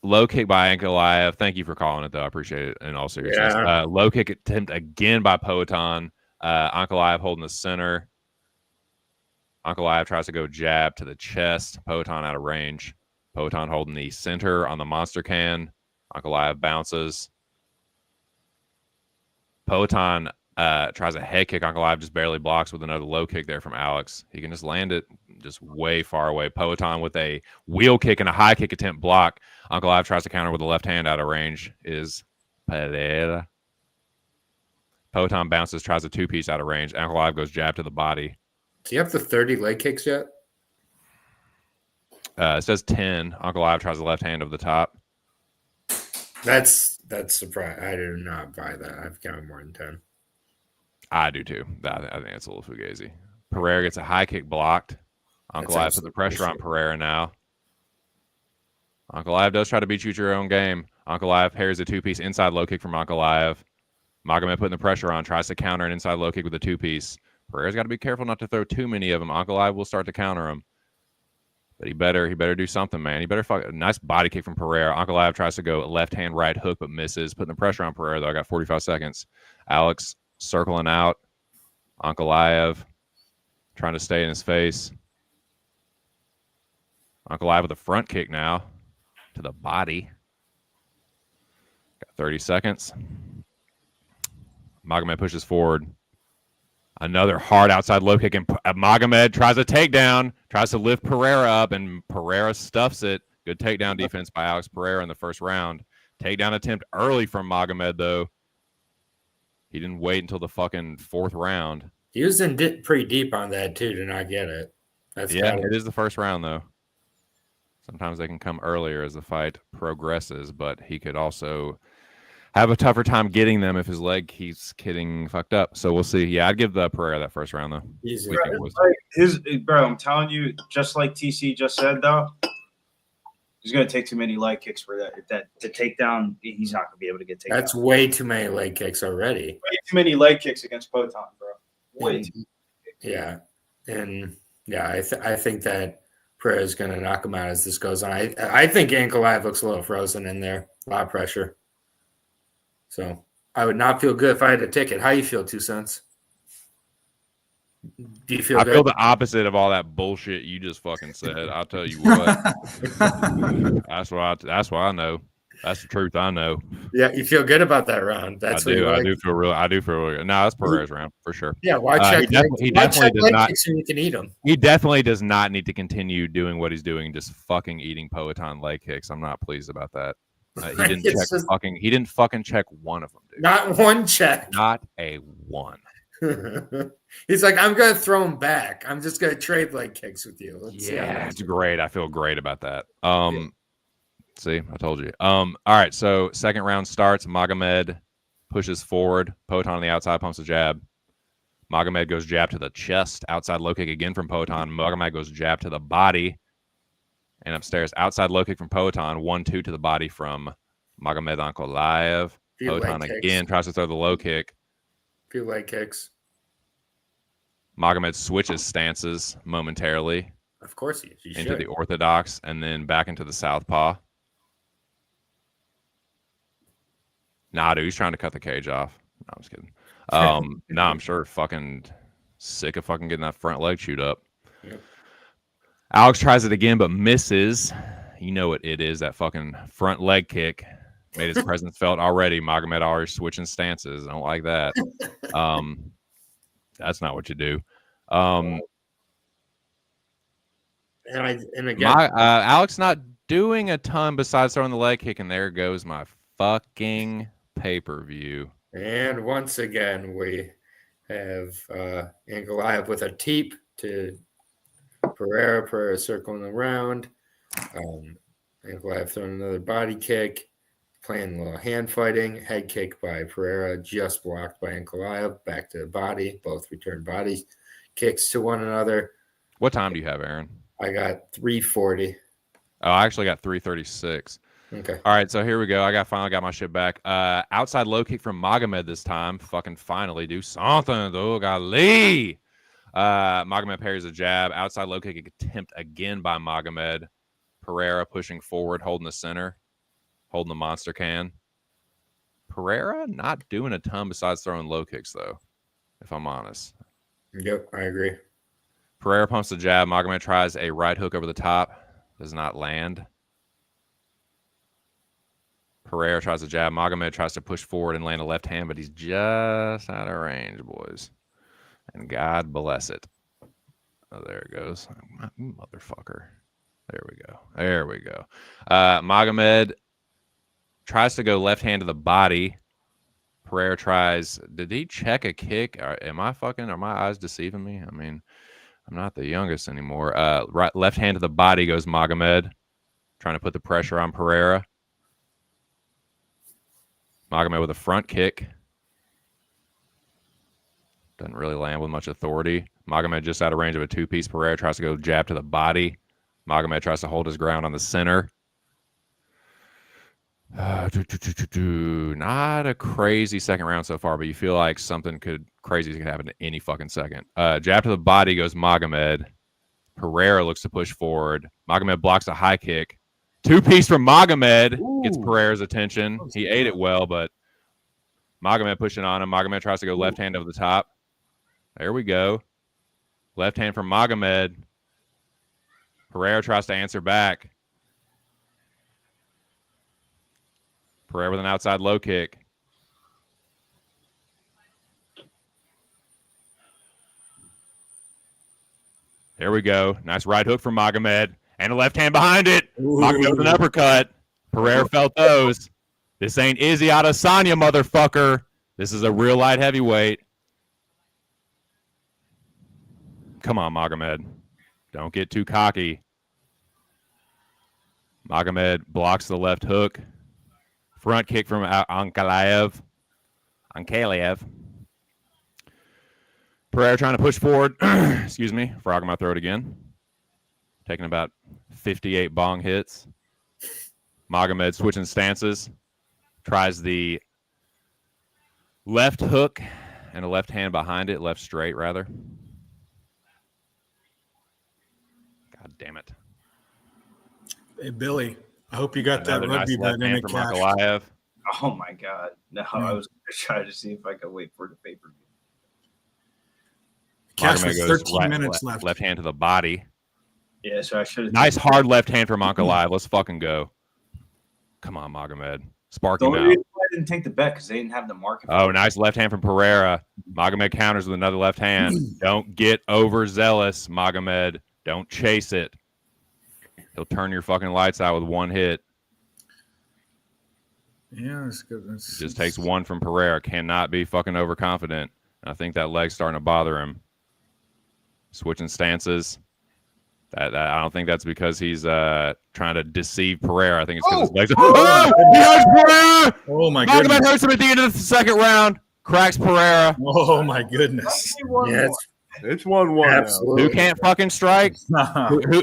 Low kick by Ankalaev. Thank you for calling it, though. I appreciate it in all seriousness. Yeah. Low kick attempt again by Poetom. Ankalaev holding the center. Ankalaev tries to go jab to the chest. Poetom out of range. Poetom holding the center on the monster can. Ankalaev bounces. Poetom tries a head kick. Ankalaev just barely blocks with another low kick there from Alex. He can just land it just way far away. Poetom with a wheel kick and a high kick attempt block. Ankalaev tries to counter with the left hand out of range. Is Pereira. Poetom bounces, tries a two-piece out of range. Ankalaev goes jab to the body. Do you have the 30 leg kicks yet? It says 10. Ankalaev tries the left hand over the top. That's surprising. I did not buy that. I've counted more than 10. I do too. I think it's a little fugazi. Pereira gets a high kick blocked. Ankalaev put the pressure on Pereira now. Ankalaev does try to beat you at your own game. Ankalaev pairs a two-piece inside low kick from Ankalaev. Magomed putting the pressure on, tries to counter an inside low kick with a two-piece. Pereira's got to be careful not to throw too many of them. Ankalaev will start to counter him. But he better do something, man. He better nice body kick from Pereira. Ankalaev tries to go left hand right hook, but misses. Putting the pressure on Pereira, though. I got 45 seconds. Alex circling out. Ankalaev trying to stay in his face. Ankalaev with a front kick now to the body. Got 30 seconds. Magomed pushes forward. Another hard outside low kick, and Magomed tries a takedown, tries to lift Pereira up, and Pereira stuffs it. Good takedown defense by Alex Pereira in the first round. Takedown attempt early from Magomed, though. He didn't wait until the fucking fourth round. He was in pretty deep on that, too, to not get it. It is the first round, though. Sometimes they can come earlier as the fight progresses, but he could also have a tougher time getting them if his leg keeps getting fucked up. So we'll see. Yeah, I'd give the Pereira that first round, though. Easy. Bro, I'm telling you, just like TC just said, though, he's going to take too many leg kicks for that to take down. He's not going to be able to get taken. That's way too many leg kicks already. Way too many leg kicks against Potan, bro. Way too. Yeah. And, yeah, I think that Pereira is going to knock him out as this goes on. I think Ankalaev looks a little frozen in there. A lot of pressure. So I would not feel good if I had a ticket. How you feel, 2 cents? Do you feel I good? feel the opposite of all that bullshit you just fucking said. I'll tell you what. That's what I know. That's the truth I know. Yeah, you feel good about that round. I do feel really good. No, that's Pereira's round for sure. Yeah, why check? He definitely does not. So you can eat them. He definitely does not need to continue doing what he's doing, just fucking eating Poatan leg kicks. I'm not pleased about that. He didn't fucking check one of them, dude. Not one check. Not a one. He's like, I'm gonna throw him back. I'm just gonna trade leg kicks with you. It's great. I feel great about that. See, I told you. All right, so second round starts. Magomed pushes forward. Poatan on the outside pumps a jab. Magomed goes jab to the chest. Outside low kick again from Poatan. Magomed goes jab to the body. And upstairs, outside low kick from Poatan. 1-2 to the body from Magomed Ankalaev. Poatan again tries to throw the low kick. Few leg kicks. Magomed switches stances momentarily. Of course he into the orthodox and then back into the southpaw. Nah, dude, he's trying to cut the cage off. No, I'm just kidding. I'm sure fucking sick of fucking getting that front leg chewed up. Yep. Alex tries it again, but misses. You know what it is, that fucking front leg kick. Made his presence felt already. Magomed already switching stances. I don't like that. That's not what you do. And again, Alex not doing a ton besides throwing the leg kick, and there goes my fucking pay-per-view. And once again, we have Ankalaev with a teep to Pereira circling around. Ankalaev throwing another body kick, playing a little hand fighting. Head kick by Pereira, just blocked by Ankalaev. Back to the body. Both return body kicks to one another. What time do you have, Aaron? I got 3:40. Oh, I actually got 3:36. Okay. All right, so here we go. I finally got my shit back. Outside low kick from Magomed this time. Fucking finally do something, though. Golly. Magomed parries a jab. Outside low kick attempt again by Magomed. Pereira pushing forward, holding the center, holding the monster can. Pereira not doing a ton besides throwing low kicks, though, if I'm honest. Yep, I agree. Pereira pumps the jab. Magomed tries a right hook over the top. Does not land. Pereira tries to jab. Magomed tries to push forward and land a left hand, but he's just out of range, boys. And God bless it. Oh, there it goes. Motherfucker. There we go. Magomed tries to go left hand to the body. Pereira tries. Did he check a kick? Are my eyes deceiving me? I mean, I'm not the youngest anymore. Right, left hand to the body goes Magomed, trying to put the pressure on Pereira. Magomed with a front kick. Doesn't really land with much authority. Magomed just out of range of a two-piece. Pereira tries to go jab to the body. Magomed tries to hold his ground on the center. Not a crazy second round so far, but you feel like something crazy could happen at any fucking second. Jab to the body goes Magomed. Pereira looks to push forward. Magomed blocks a high kick. Two-piece from Magomed gets Pereira's attention. He ate it well, but Magomed pushing on him. Magomed tries to go left hand over the top. There we go. Left hand from Magomed. Pereira tries to answer back. Pereira with an outside low kick. There we go. Nice right hook from Magomed. And a left hand behind it. Magomed with an uppercut. Pereira felt those. This ain't Izzy Adesanya, motherfucker. This is a real light heavyweight. Come on, Magomed. Don't get too cocky. Magomed blocks the left hook. Front kick from Ankalaev. Pereira trying to push forward. Excuse me. Frog in my throat again. Taking about 58 bong hits. Magomed switching stances. Tries the left hook and a left hand behind it. Left straight, rather. God damn it. Hey, Billy, I hope you got Another that rugby nice bet left in hand a from cash. Ankalaev. Oh my God! No, I was gonna try to see if I could wait for the pay-per-view. Cash Magomed with goes 13 minutes left. Left hand to the body. Yeah, so I should have. Nice hard left hand from Ankalaev. Let's fucking go. Come on, Magomed. Spark The him only out. reason why I didn't take the bet because they didn't have the market. Oh, nice left hand from Pereira. Magomed counters with another left hand. Don't get overzealous, Magomed. Don't chase it. He'll turn your fucking lights out with one hit. Yeah, that's good. It just takes one from Pereira. Cannot be fucking overconfident. I think that leg's starting to bother him. Switching stances. I don't think that's because he's trying to deceive Pereira. I think it's because his legs. Oh! He hurts Pereira! Oh my Magomed goodness. hurts him at the end of the second round. Cracks Pereira. Oh my goodness. Yeah, It's 1-1 now. absolutely. Who can't fucking strike?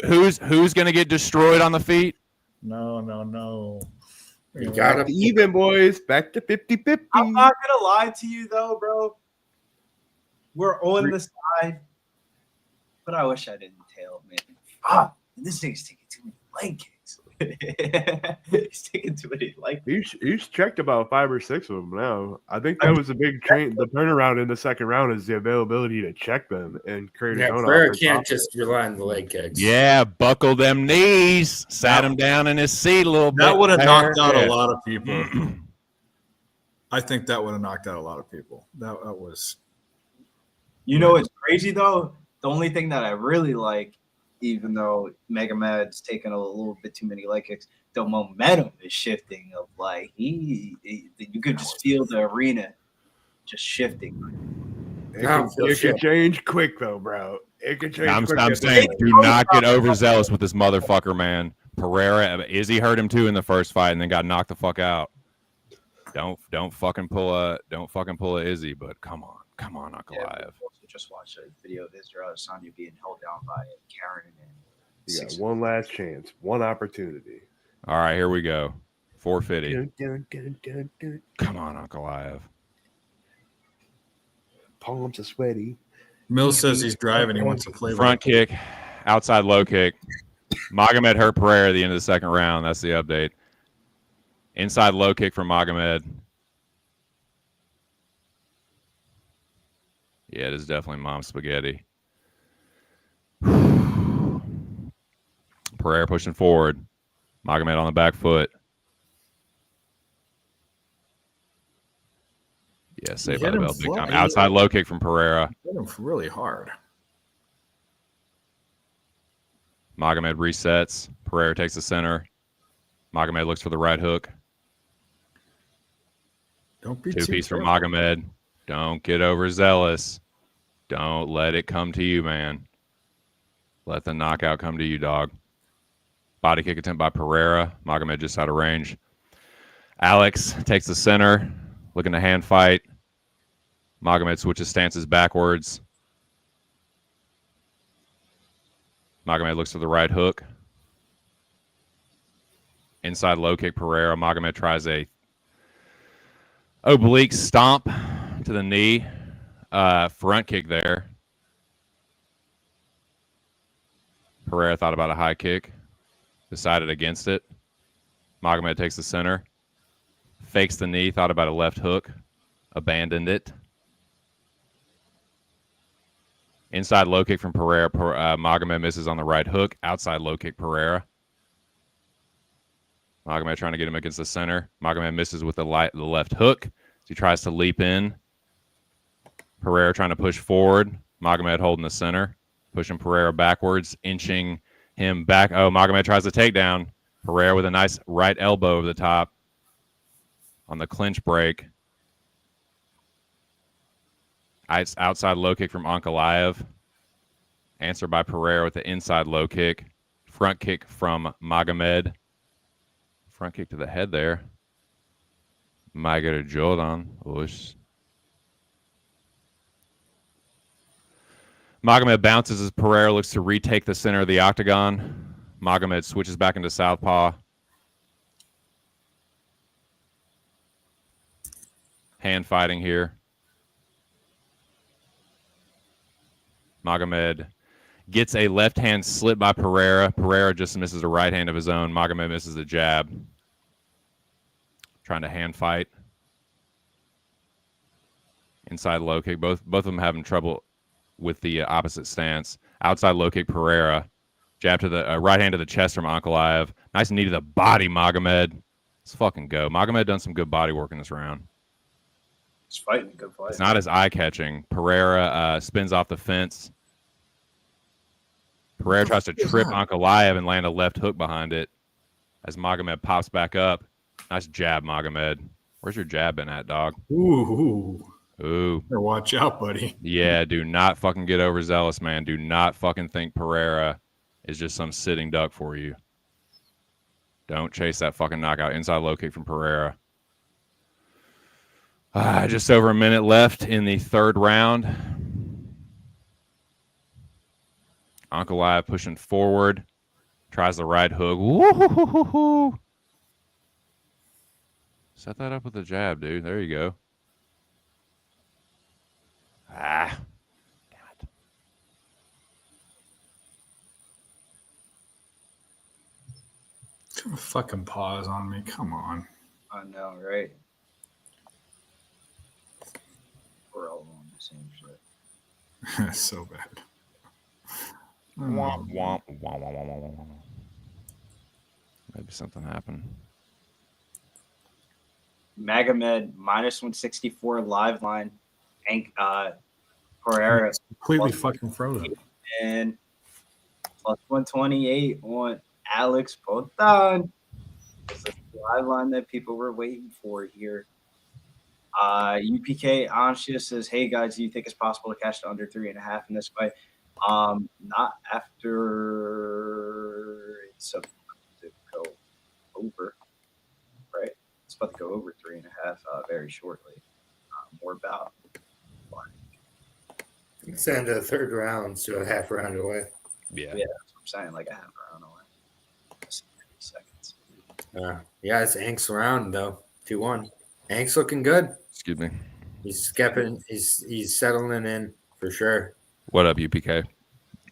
Who's gonna get destroyed on the feet? No. You gotta Even, boys. Back to 50-50. I'm not gonna lie to you though, bro. We're on the side, but I wish I didn't tail, man. This thing's taking too many leg kicks. He's taking too many leg kicks. He's checked about 5 or 6 of them now. I think that was a big train. The turnaround in the second round is the availability to check them and create Yeah, his own Pereira offense. can't just rely on the leg kicks. Yeah, buckle them knees. Sat him down in his seat a little bit. That would have knocked out Yeah. a lot of people. I think that would have knocked out a lot of people. That was. You know what's crazy though? The only thing that I really like, even though Magomed's taking a little bit too many leg kicks, the momentum is shifting. Of like you could just feel the arena just shifting. It can change quick though, bro. It can change. I'm quick. saying, do not get overzealous with this motherfucker, man. Pereira, Izzy hurt him too in the first fight, and then got knocked the fuck out. Don't fucking pull a Izzy, but come on, Ankalaev. Just watched a video of Israel Adesanya being held down by Karen and You got one last chance, one opportunity. All right, here we go. 450. Dun, dun, dun, dun. Come on, Ankalaev. Palms are sweaty. Mills says he's driving. He wants to play Front kick, outside low kick. Magomed hurt Pereira at the end of the second round. That's the update. Inside low kick from Magomed. Yeah, it is definitely mom spaghetti. Pereira pushing forward. Magomed on the back foot. Yeah, saved by the bell big time. Outside low kick from Pereira. Hit him really hard. Magomed resets. Pereira takes the center. Magomed looks for the right hook. Don't be Two-piece from careful. Magomed. Don't get overzealous. Don't let it come to you, man. Let the knockout come to you, dog. Body kick attempt by Pereira. Magomed just out of range. Alex takes the center. Looking to hand fight. Magomed switches stances backwards. Magomed looks for the right hook. Inside low kick Pereira. Magomed tries a oblique stomp to the knee. Front kick there. Pereira thought about a high kick, decided against it. Magomed takes the center, fakes the knee, thought about a left hook, abandoned it. Inside low kick from Pereira. Magomed misses on the right hook. Outside low kick, Pereira. Magomed trying to get him against the center. Magomed misses with the left hook. He tries to leap in. Pereira trying to push forward. Magomed holding the center, pushing Pereira backwards, inching him back. Oh, Magomed tries to take down. Pereira with a nice right elbow over the top on the clinch break. Outside low kick from Ankalaev. Answered by Pereira with the inside low kick. Front kick from Magomed. Front kick to the head there. Magomed Jordan. Magomed bounces as Pereira looks to retake the center of the octagon. Magomed switches back into southpaw. Hand fighting here. Magomed gets a left hand slip by Pereira. Pereira just misses a right hand of his own. Magomed misses a jab. Trying to hand fight. Inside low kick. Both of them having trouble with the opposite stance. Outside low kick, Pereira. Jab to the right hand to the chest from Ankalaev. Nice knee to the body, Magomed. Let's fucking go. Magomed done some good body work in this round. He's fighting a good fight. It's not as eye-catching. Pereira spins off the fence. Pereira tries to trip Ankalaev and land a left hook behind it as Magomed pops back up. Nice jab, Magomed. Where's your jab been at, dog? Ooh. Ooh. Better watch out, buddy. Yeah, do not fucking get overzealous, man. Do not fucking think Pereira is just some sitting duck for you. Don't chase that fucking knockout. Inside low kick from Pereira. Just over a minute left in the third round. Ankalaev pushing forward. Tries the right hook. Woo-hoo-hoo-hoo-hoo. Set that up with a jab, dude. There you go. Damn it. Fucking pause on me. Come on. I know, right? We're all on the same shit. So bad. Womp, womp, womp, womp, womp, womp. Maybe something happened. Magomed minus 164 live line. Pereira Completely fucking frozen. and plus 128 on Alex Pereira. It's the live line that people were waiting for here. UPK Ansha says, "Hey guys, do you think it's possible to catch the under 3.5 in this fight? Not after it's about to go over, right? It's about to go over 3.5 very shortly. More about It's the end of the third round, so a half round away. Yeah. that's what I'm saying, like a half round away. 30 seconds. Yeah, it's Ank's round though. 2-1. Ank's looking good. Excuse me. He's skepping. He's settling in for sure. What up, UPK?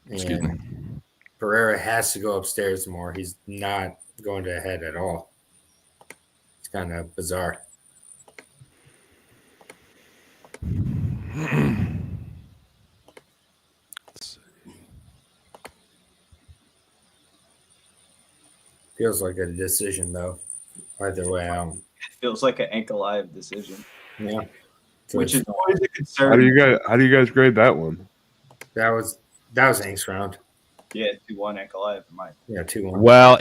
Excuse me. And Pereira has to go upstairs more. He's not going to head at all. It's kind of bizarre. Feels like a decision though. Either way, It feels like an Ankalaev decision, yeah. So which is always a How concern. do you guys grade that one? that was Ank's round. Yeah, 2-1 Ankalaev. 2-1. Well,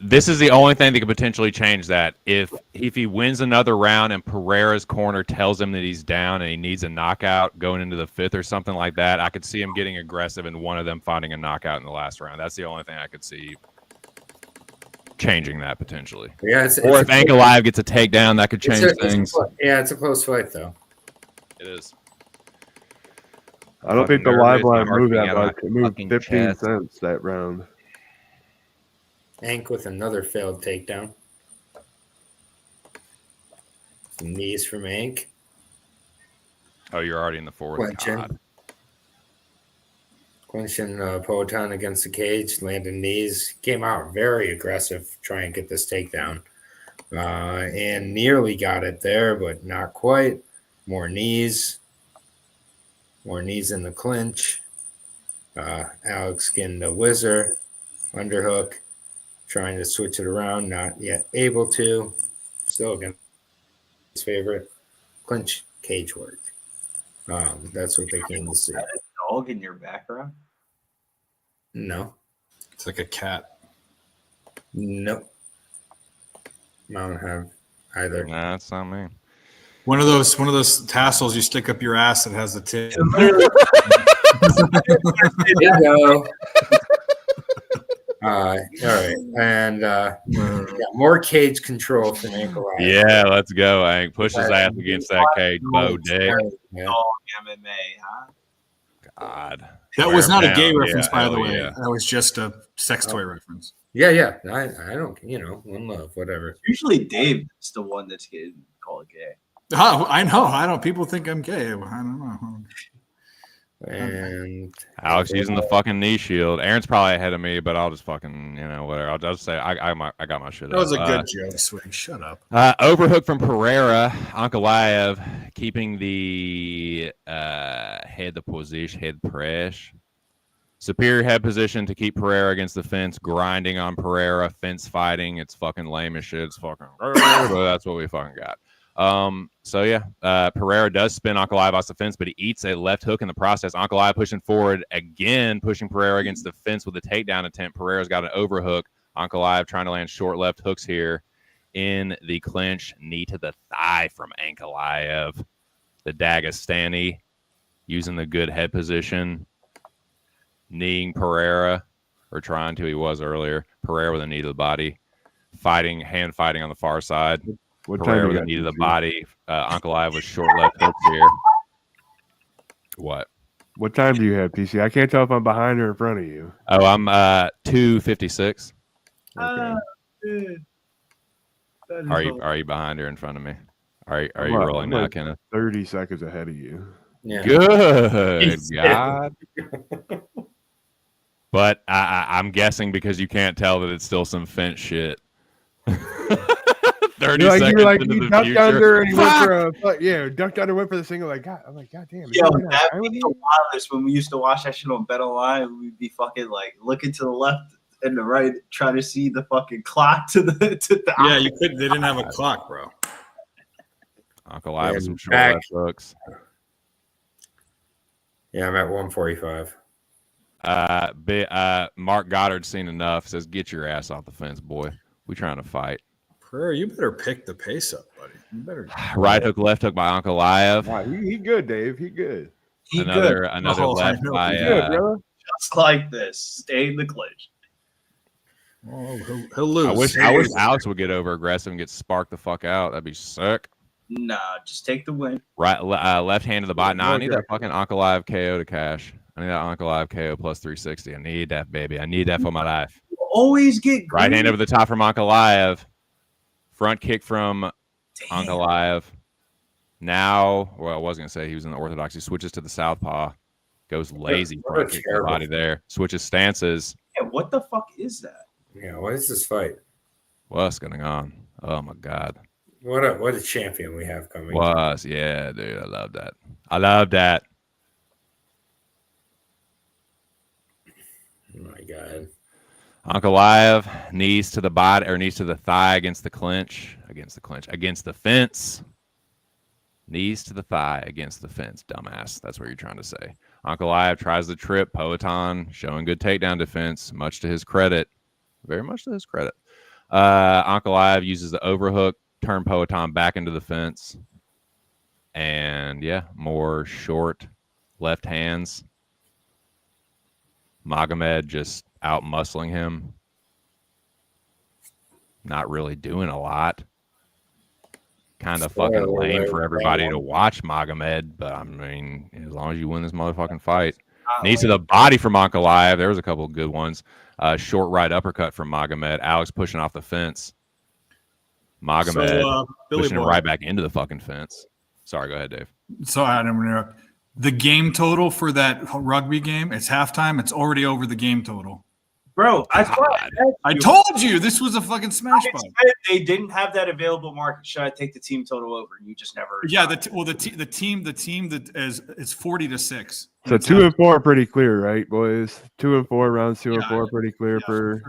this is the only thing that could potentially change that. If he wins another round and Pereira's corner tells him that he's down and he needs a knockout going into the fifth or something like that, I could see him getting aggressive and one of them finding a knockout in the last round. That's the only thing I could see changing that potentially. Yeah, Or if Ankalaev gets a takedown, that could change things. It's a close fight though. It is. I don't think the live line moved that much. It moved 15 cents that round. Ank with another failed takedown. Some knees from Ank. Oh, you're already in the fourth. Clinching. God. Clinching Poatan against the cage, landing knees. Came out very aggressive, trying to get this takedown. And nearly got it there, but not quite. More knees. More knees in the clinch. Alex getting the whizzer. Underhook. Trying to switch it around. Not yet able to. Still against his favorite. Clinch cage work. That's what they came to see. Dog in your background? No. It's like a cat. Nope. I don't have either. Nah, that's not me. One of those tassels you stick up your ass that has the tip. There you go. All right. And more cage control from Ankalaev. Yeah, let's go, Hank. Push his ass against that cage, Bo Dick. Yeah. Dog MMA, huh? God. That was not a gay Yeah, reference, by the hell way. yeah. That was just a sex toy reference. Yeah. I don't, one love, whatever. Usually Dave is the one that's getting called gay. Oh, I know. I don't. People think I'm gay. I don't know. And Alex using the fucking knee shield. Aaron's probably ahead of me, but I'll just fucking, whatever. I'll just say I got my shit That was a up. good joke, Swig. Shut up. Overhook from Pereira. Ankalaev keeping the head position, head press. Superior head position to keep Pereira against the fence, grinding on Pereira, fence fighting. It's fucking lame as shit. It's fucking, but that's what we fucking got. Pereira does spin Ankalaev off the fence, but he eats a left hook in the process. Ankalaev pushing forward again, pushing Pereira against the fence with a takedown attempt. Pereira's got an overhook. Ankalaev trying to land short left hooks here in the clinch. Knee to the thigh from Ankalaev. The Dagestani using the good head position. Kneeing Pereira, or trying to, he was earlier. Pereira with a knee to the body. Hand fighting on the far side. What Pereira time with you a got, knee to the PC? body. Ankalaev with short left hooks here. What? What time do you have, PC? I can't tell if I'm behind or in front of you. Oh, I'm 2:56. Okay. Dude. That is Are you behind or in front of me? Are you I'm like- rolling I'm now, like Kenneth? 30 seconds ahead of you. yeah. Good God. But I'm guessing because you can't tell that it's still some fence shit. 30 You're seconds like into you the ducked future. under and he went Fuck! for ducked under, went for the single. Like, God, I'm like, God damn. Yo, is he that gonna- was the wildest when we used to watch that shit on Bet Online. We'd be fucking like looking to the left and the right, trying to see the fucking clock to the Yeah, you could. They didn't have a clock, bro. Ankalaev with some short Back. left hooks. Yeah, I'm at 145. Mark Goddard's seen enough. Says, get your ass off the fence, boy. We trying to fight. Pereira, you better pick the pace up, buddy. You better. Right hook, left hook by Ankalaev. Wow, he good, Dave. He good. He Another good. another Oh, I left know. by He good, brother. Just like this. Stay in the clinch. Oh, he'll lose. I wish Alex would get over aggressive and get sparked the fuck out. That'd be sick. Nah, just take the win. Right, left hand to the body. Nah, I need that fucking Ankalaev KO to cash. I need that Ankalaev KO plus 360. I need that, baby. I need that for my life. Always get Right hand greedy. over the top from Ankalaev. Front kick from Ankalaev. Now, well, I was going to say he was in the orthodox. He switches to the southpaw. Goes lazy What a front kick to the terrible- body there. Switches stances. Yeah, what the fuck is that? Yeah, what is this fight? What's going on? Oh, my God. What a champion we have coming. Yeah, dude. I love that. I love that. Oh my God. Ankalaev knees to the body or knees to the thigh against the fence. Knees to the thigh against the fence, dumbass. That's what you're trying to say. Ankalaev tries the trip. Poatan showing good takedown defense, much to his credit. Very much to his credit. Ankalaev uses the overhook, turn Poatan back into the fence. And yeah, more short left hands. Magomed just out muscling him. Not really doing a lot. Kind of fucking lame for everybody to watch Magomed, but I mean, as long as you win this motherfucking fight. Knees to the body from Ankalaev. There was a couple of good ones. Short right uppercut from Magomed. Alex pushing off the fence. Magomed Billy pushing Boy. him right back into the fucking fence. Sorry, go ahead, Dave. So I don't interrupt. The game total for that rugby game, it's halftime. It's already over the game total. Bro, I told you this was a fucking smash bug. They didn't have that available market. Should I take the team total over? And you just never. Yeah, the team that is 40-6. So 2 and 4 are pretty clear, right, boys? 2 and 4 rounds, 2 and 4 are pretty clear for.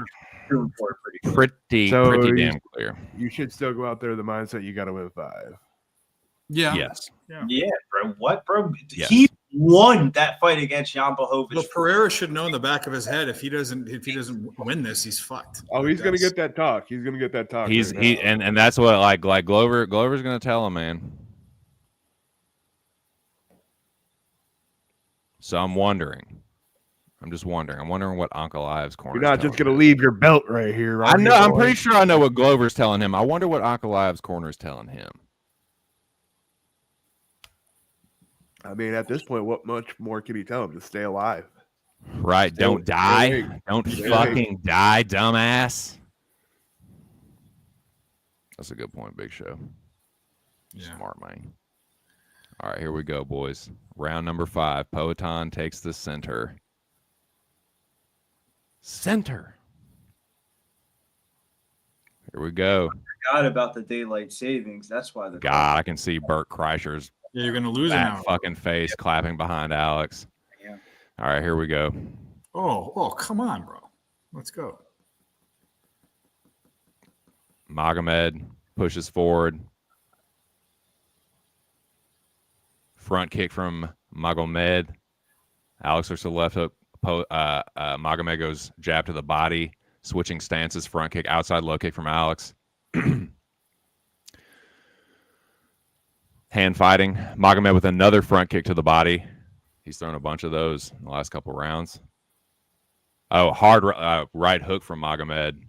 2 and 4 are pretty clear. Pretty damn clear. You should still go out there with the mindset you got to win 5. Yeah. Yes. Yeah, bro. What, bro? Yes. He won that fight against Jan Blachowicz. Well, Pereira should know in the back of his head if he doesn't win this, he's fucked. Oh, he's gonna get that talk. He's gonna get that talk. And that's what like Glover's gonna tell him, man. So I'm just wondering. I'm wondering what Ankalaev's corner. You're not just gonna leave your belt right here. I know. I'm pretty sure I know what Glover's telling him. I wonder what Ankalaev's corner is telling him. I mean, at this point, what much more can he tell him? Just stay alive. Right. Don't die. Don't fucking die, dumbass. That's a good point, Big Show. Yeah. Smart, man. All right, here we go, boys. Round number 5. Poatan takes the center. Here we go. Forgot about the daylight savings. That's why the God, I can see Bert Kreischer's Yeah, you're gonna lose it now. fucking face clapping behind Alex. Yeah. All right, here we go. Oh, come on, bro. Let's go. Magomed pushes forward. Front kick from Magomed. Alex looks to the left hook. Magomed goes jab to the body. Switching stances. Front kick. Outside low kick from Alex. Hand fighting. Magomed with another front kick to the body. He's thrown a bunch of those in the last couple rounds. Oh, hard right hook from Magomed.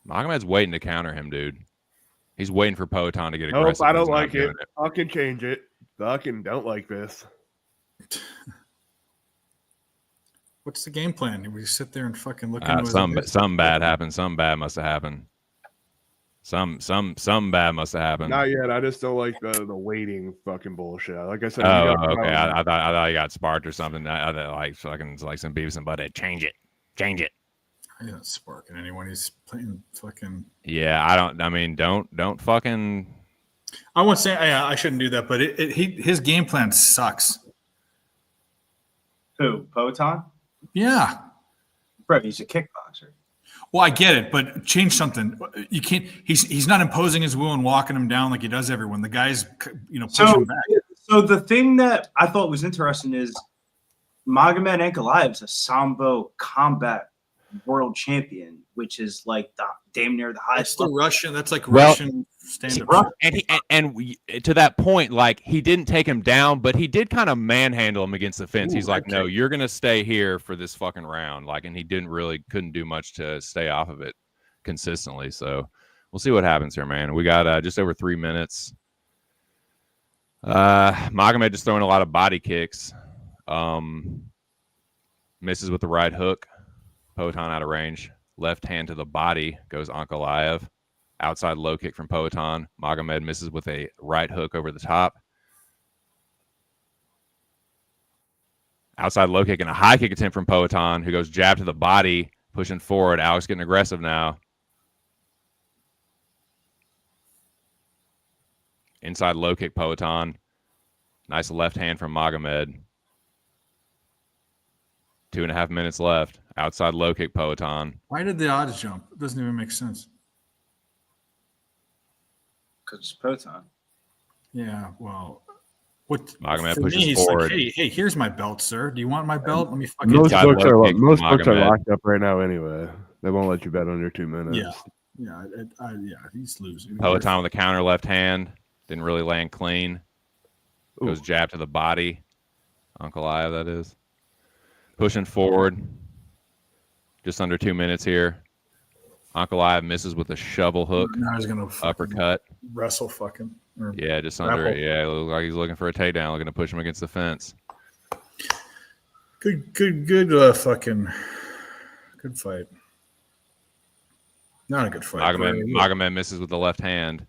Magomed's waiting to counter him, dude. He's waiting for Poatan to get aggressive. Nope, I don't like it. Fucking change it. Fucking don't like this. What's the game plan? We sit there and fucking look. Something bad happened. Something bad must have happened. Something bad must have happened. Not yet. I just don't like the waiting fucking bullshit. Like I said. Oh, okay. I thought you got sparked or something. I like fucking like some Beavis and Butthead. Change it. He's not sparking anyone. He's playing fucking. Yeah, don't fucking. I won't say I shouldn't do that, but his game plan sucks. Who? Poatan? Yeah. Bro, he's a kickboxer. Well, I get it, but change something. You can't. He's not imposing his will and walking him down like he does everyone. The guy's, pushing back. So the thing that I thought was interesting is Magomed Ankalaev is a Sambo combat world champion, which is like damn near the highest. That's the Russian. That's like Russian stand-up. And to that point, like he didn't take him down, but he did kind of manhandle him against the fence. He's like, "No, you're gonna stay here for this fucking round." Like, and he couldn't do much to stay off of it consistently. So we'll see what happens here, man. We got just over 3 minutes. Magomed just throwing a lot of body kicks. Misses with the right hook. Poatan out of range. Left hand to the body goes Ankalaev. Outside low kick from Poatan. Magomed misses with a right hook over the top. Outside low kick and a high kick attempt from Poatan, who goes jab to the body, pushing forward. Alex getting aggressive now. Inside low kick Poatan. Nice left hand from Magomed. 2.5 minutes left. Outside low kick Poatan. Why did the odds jump? It doesn't even make sense. Because it's Poatan. Yeah, well, what Magomed for pushes me, he's forward. like, hey, here's my belt, sir. Do you want my belt? Let me fucking. Most got books low are kick from Magomed. locked up right now anyway. They won't let you bet under 2 minutes. Yeah, he's losing. Poatan with a counter left hand. Didn't really land clean. Goes jab to the body. Ankalaev, that is. Pushing forward. Just under 2 minutes here. Ankalaev misses with a shovel hook. Now he's gonna uppercut. Wrestle fucking. Yeah, just under it. Yeah, it looks like he's looking for a takedown, looking to push him against the fence. Good fucking good fight. Not a good fight. Magomed misses with the left hand.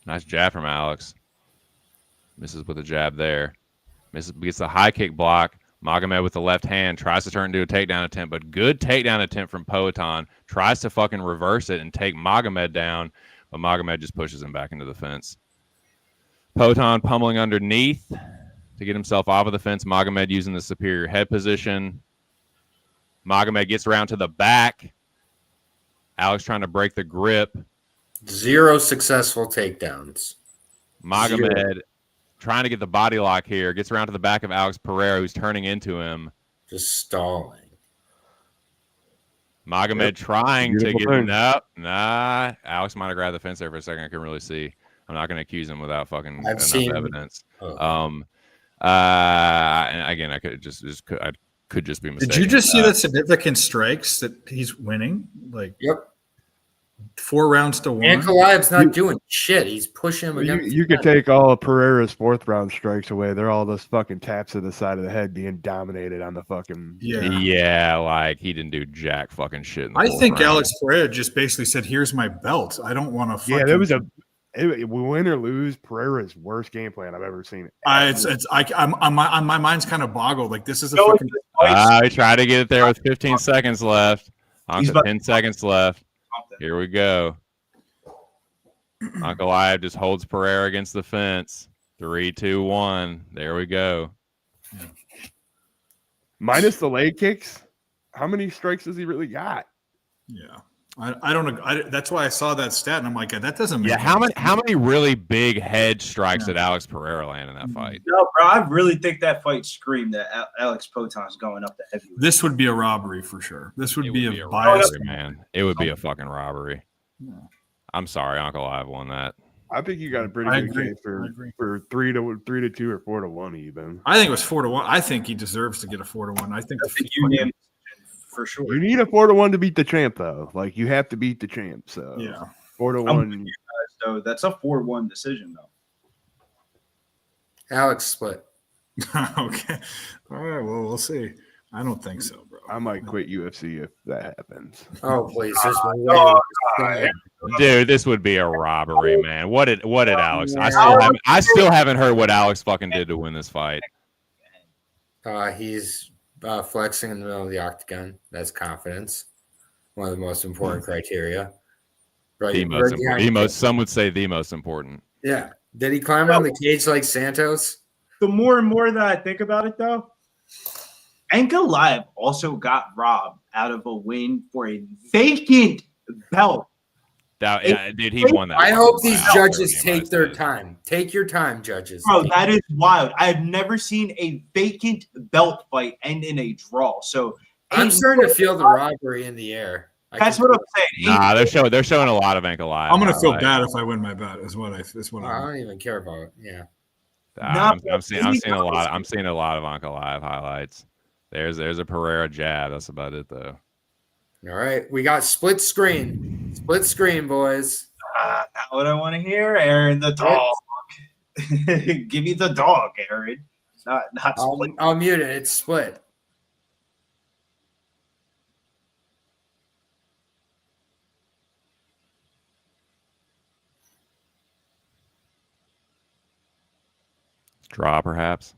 Nice jab from Alex. Misses with a jab there. Misses, gets the high kick block. Magomed with the left hand tries to turn into a takedown attempt, but good takedown attempt from Poatan. Tries to fucking reverse it and take Magomed down, but Magomed just pushes him back into the fence. Poatan pummeling underneath to get himself off of the fence. Magomed using the superior head position. Magomed gets around to the back. Alex trying to break the grip. 0 successful takedowns. Magomed 0. trying to get the body lock here. Gets around to the back of Alex Pereira, who's turning into him. Just stalling. Magomed trying to Beautiful get thing. Nah. Alex might have grabbed the fence there for a second. I couldn't really see. I'm not going to accuse him without fucking enough evidence. Oh. And again, I could I could just be mistaken. Did you just see the significant strikes that he's winning? Like, Yep. 4 rounds to 1. Ankalaev's not doing shit. He's pushing him against You could take all of Pereira's 4th round strikes away. They're all those fucking taps to the side of the head being dominated on the fucking. Yeah, like he didn't do jack fucking shit. In the I fourth think round. Alex Pereira just basically said, "Here's my belt. I don't want to." Yeah, there was win or lose, Pereira's worst game plan I've ever seen. My mind's kind of boggled. Like, this is a No, fucking. I tried to get it there with 15 seconds left. He's 10 seconds left. Here we go. Ankalaev just holds Pereira against the fence. 3, 2, 1. There we go. Minus the leg kicks, how many strikes has he really got? Yeah, I don't know. That's why I saw that stat and I'm like, that doesn't make. Yeah, how many really big head strikes did Alex Pereira land in that fight? No, bro, I really think that fight screamed that Alex Potan's going up the heavyweight. This would be a robbery for sure. This would be a bias, bias, man. It would be a fucking robbery. Yeah. I'm sorry, Ankalaev won that. I think you got a pretty good case for 3 to 2 or 4 to 1 even. I think it was 4 to 1. I think he deserves to get a 4 to 1. I think union for sure. You need a 4 to 1 to beat the champ though. Like you have to beat the champ. So yeah, 4 to 1. So that's a 4-1 decision though. Alex split. Okay. All right. Well, we'll see. I don't think so, bro. I might quit UFC if that happens. Oh please, dude, this would be a robbery, man. What did Alex? I still haven't heard what Alex fucking did to win this fight. He's flexing in the middle of the octagon. That's confidence. One of the most important criteria. Right. The most important. Some would say the most important. Yeah. Did he climb on the cage like Santos? The more and more that I think about it, though, Ankalaev also got robbed out of a win for a vacant belt. Dude, he won that. I hope these judges take their time. Take your time, judges. Bro, that is wild. I have never seen a vacant belt fight end in a draw. So I'm starting to feel the robbery in the air. That's what I'm saying. Nah, they're showing a lot of Ankalaev. I'm gonna feel bad if I win my bet. Is what I don't even care about it. Yeah. I'm seeing a lot. I'm seeing a lot of Ankalaev highlights. There's a Pereira jab. That's about it though. All right, we got split screen. Split screen, boys. Not what I want to hear, Aaron. The dog. Give me the dog, Aaron. Not split. I'll mute it. It's split. Draw, perhaps.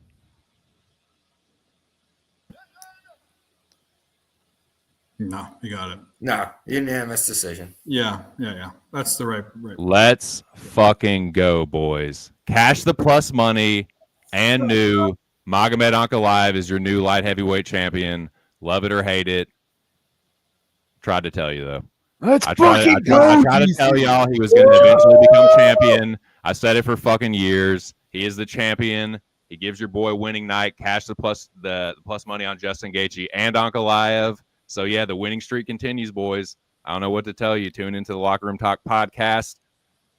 No, you got it. No, unanimous decision. Yeah. That's the right. Let's fucking go, boys. Cash the plus money and new. Magomed Ankalaev is your new light heavyweight champion. Love it or hate it. Tried to tell you, though. I tried to tell y'all he was going to eventually become champion. I said it for fucking years. He is the champion. He gives your boy winning night. Cash the plus money on Justin Gaethje and Ankalaev. So, yeah, the winning streak continues, boys. I don't know what to tell you. Tune into the Locker Room Talk podcast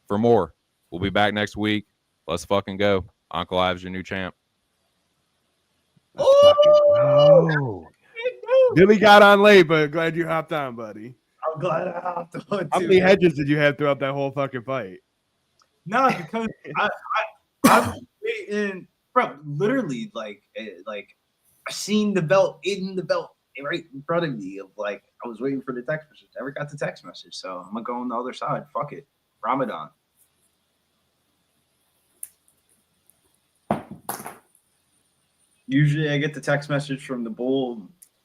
for more. We'll be back next week. Let's fucking go. Ankalaev's your new champ. Oh. Billy got on late, but glad you hopped on, buddy. I'm glad I hopped on. How many hedges did you have throughout that whole fucking fight? No, because I'm waiting, bro. Literally, like I seen the belt in the belt right in front of me. Like I was waiting for the text message. Never got the text message, so I'm gonna go on the other side. Fuck it, Ramadan. Usually I get the text message from the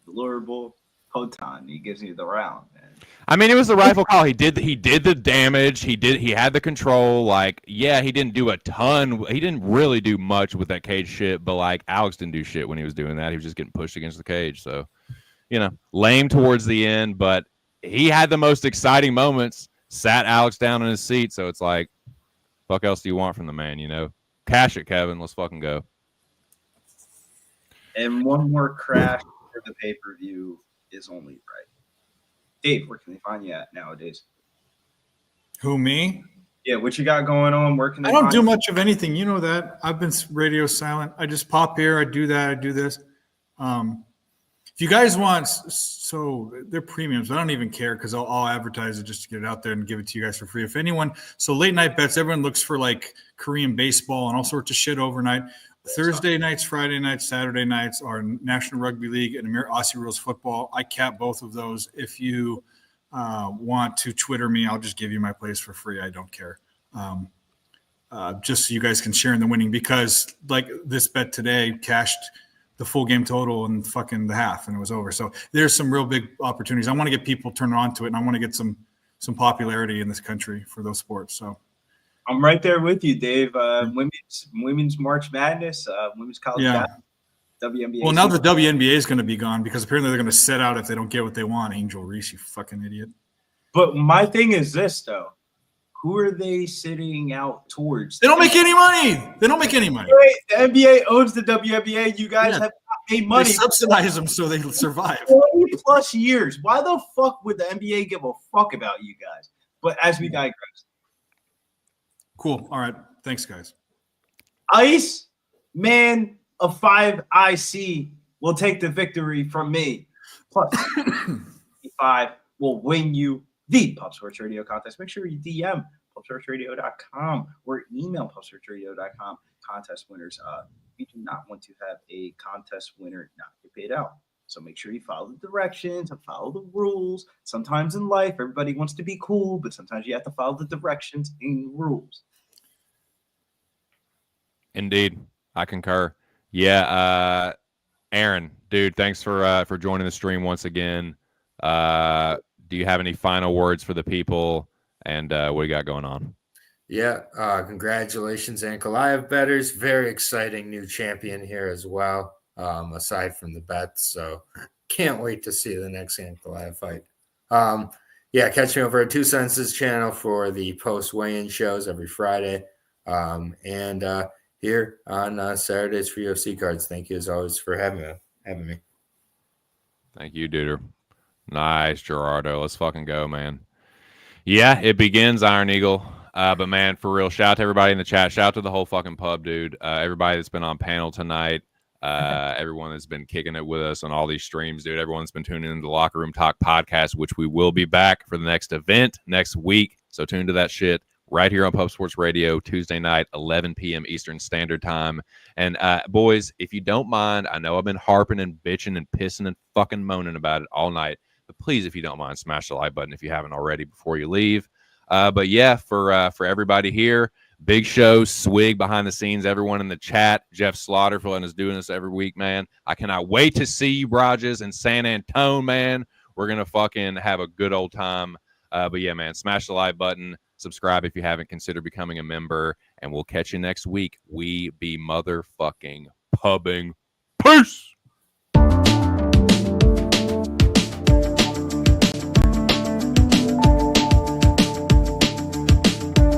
lower bull, Hotan. He gives me the round, man. I mean, it was the rifle call. He did the damage. He had the control. Like, yeah, he didn't do a ton. He didn't really do much with that cage shit, but like Alex didn't do shit when he was doing that. He was just getting pushed against the cage. So, lame towards the end, but he had the most exciting moments. Sat Alex down in his seat. So it's like, fuck else do you want from the man, Cash it, Kevin. Let's fucking go. And one more crash for the pay-per-view is only right. Dave, where can they find you at nowadays? Who, me? Yeah, what you got going on? Where can they I don't find do you? much of anything. You know that. I've been radio silent. I just pop here. I do that. I do this. If you guys want, so they're premiums. I don't even care because I'll advertise it just to get it out there and give it to you guys for free. If anyone, so late night bets, everyone looks for like Korean baseball and all sorts of shit overnight. Thursday nights, Friday nights, Saturday nights are National Rugby League and Aussie Rules football. I cap both of those. If you want to Twitter me, I'll just give you my plays for free. I don't care. Just so you guys can share in the winning, because like this bet today cashed the full game total and fucking the half and it was over. So there's some real big opportunities. I want to get people turned on to it, and I want to get some popularity in this country for those sports. So I'm right there with you, Dave. Women's March Madness, women's college WNBA. Well, now the WNBA is going to be gone because apparently they're going to set out if they don't get what they want. Angel Reese, you fucking idiot. But my thing is this, though. Who are they sitting out towards? They don't make any money. They don't make any money. The NBA owns the WNBA. You guys have not made money. They subsidize them so they survive. 20 plus years. Why the fuck would the NBA give a fuck about you guys? But as we digress. Cool. All right. Thanks, guys. Ice Man of 5 IC will take the victory from me. Plus, 5 will win you the Pop Sports Radio contest. Make sure you DM popsportsradio.com or email popsportsradio.com contest winners. We do not want to have a contest winner not get paid out. So make sure you follow the directions and follow the rules. Sometimes in life, everybody wants to be cool, but sometimes you have to follow the directions and rules. Indeed. I concur. Yeah. Aaron, dude, thanks for joining the stream once again. Do you have any final words for the people, and what you got going on? Yeah, congratulations, Ankalaev bettors. Very exciting new champion here as well, aside from the bets. So can't wait to see the next Ankalaev fight. Catch me over at Two Senses channel for the post weigh-in shows every Friday. And here on Saturdays for UFC cards. Thank you as always for having me. Thank you, Duder. Nice, Gerardo. Let's fucking go, man. Yeah, it begins, Iron Eagle. But, man, for real, shout out to everybody in the chat. Shout out to the whole fucking pub, dude. Everybody that's been on panel tonight. Everyone that's been kicking it with us on all these streams, dude. Everyone's been tuning into the Locker Room Talk podcast, which we will be back for the next event next week. So tune to that shit right here on Pub Sports Radio, Tuesday night, 11 p.m. Eastern Standard Time. And, boys, if you don't mind, I know I've been harping and bitching and pissing and fucking moaning about it all night. But please, if you don't mind, smash the like button if you haven't already before you leave. But yeah, for everybody here, big show, swig behind the scenes, everyone in the chat, Jeff Slaughter for letting us do this every week, man. I cannot wait to see you, Rajas, in San Antonio, man. We're going to fucking have a good old time. But yeah, man, smash the like button, subscribe if you haven't, consider becoming a member, and we'll catch you next week. We be motherfucking pubbing. Peace!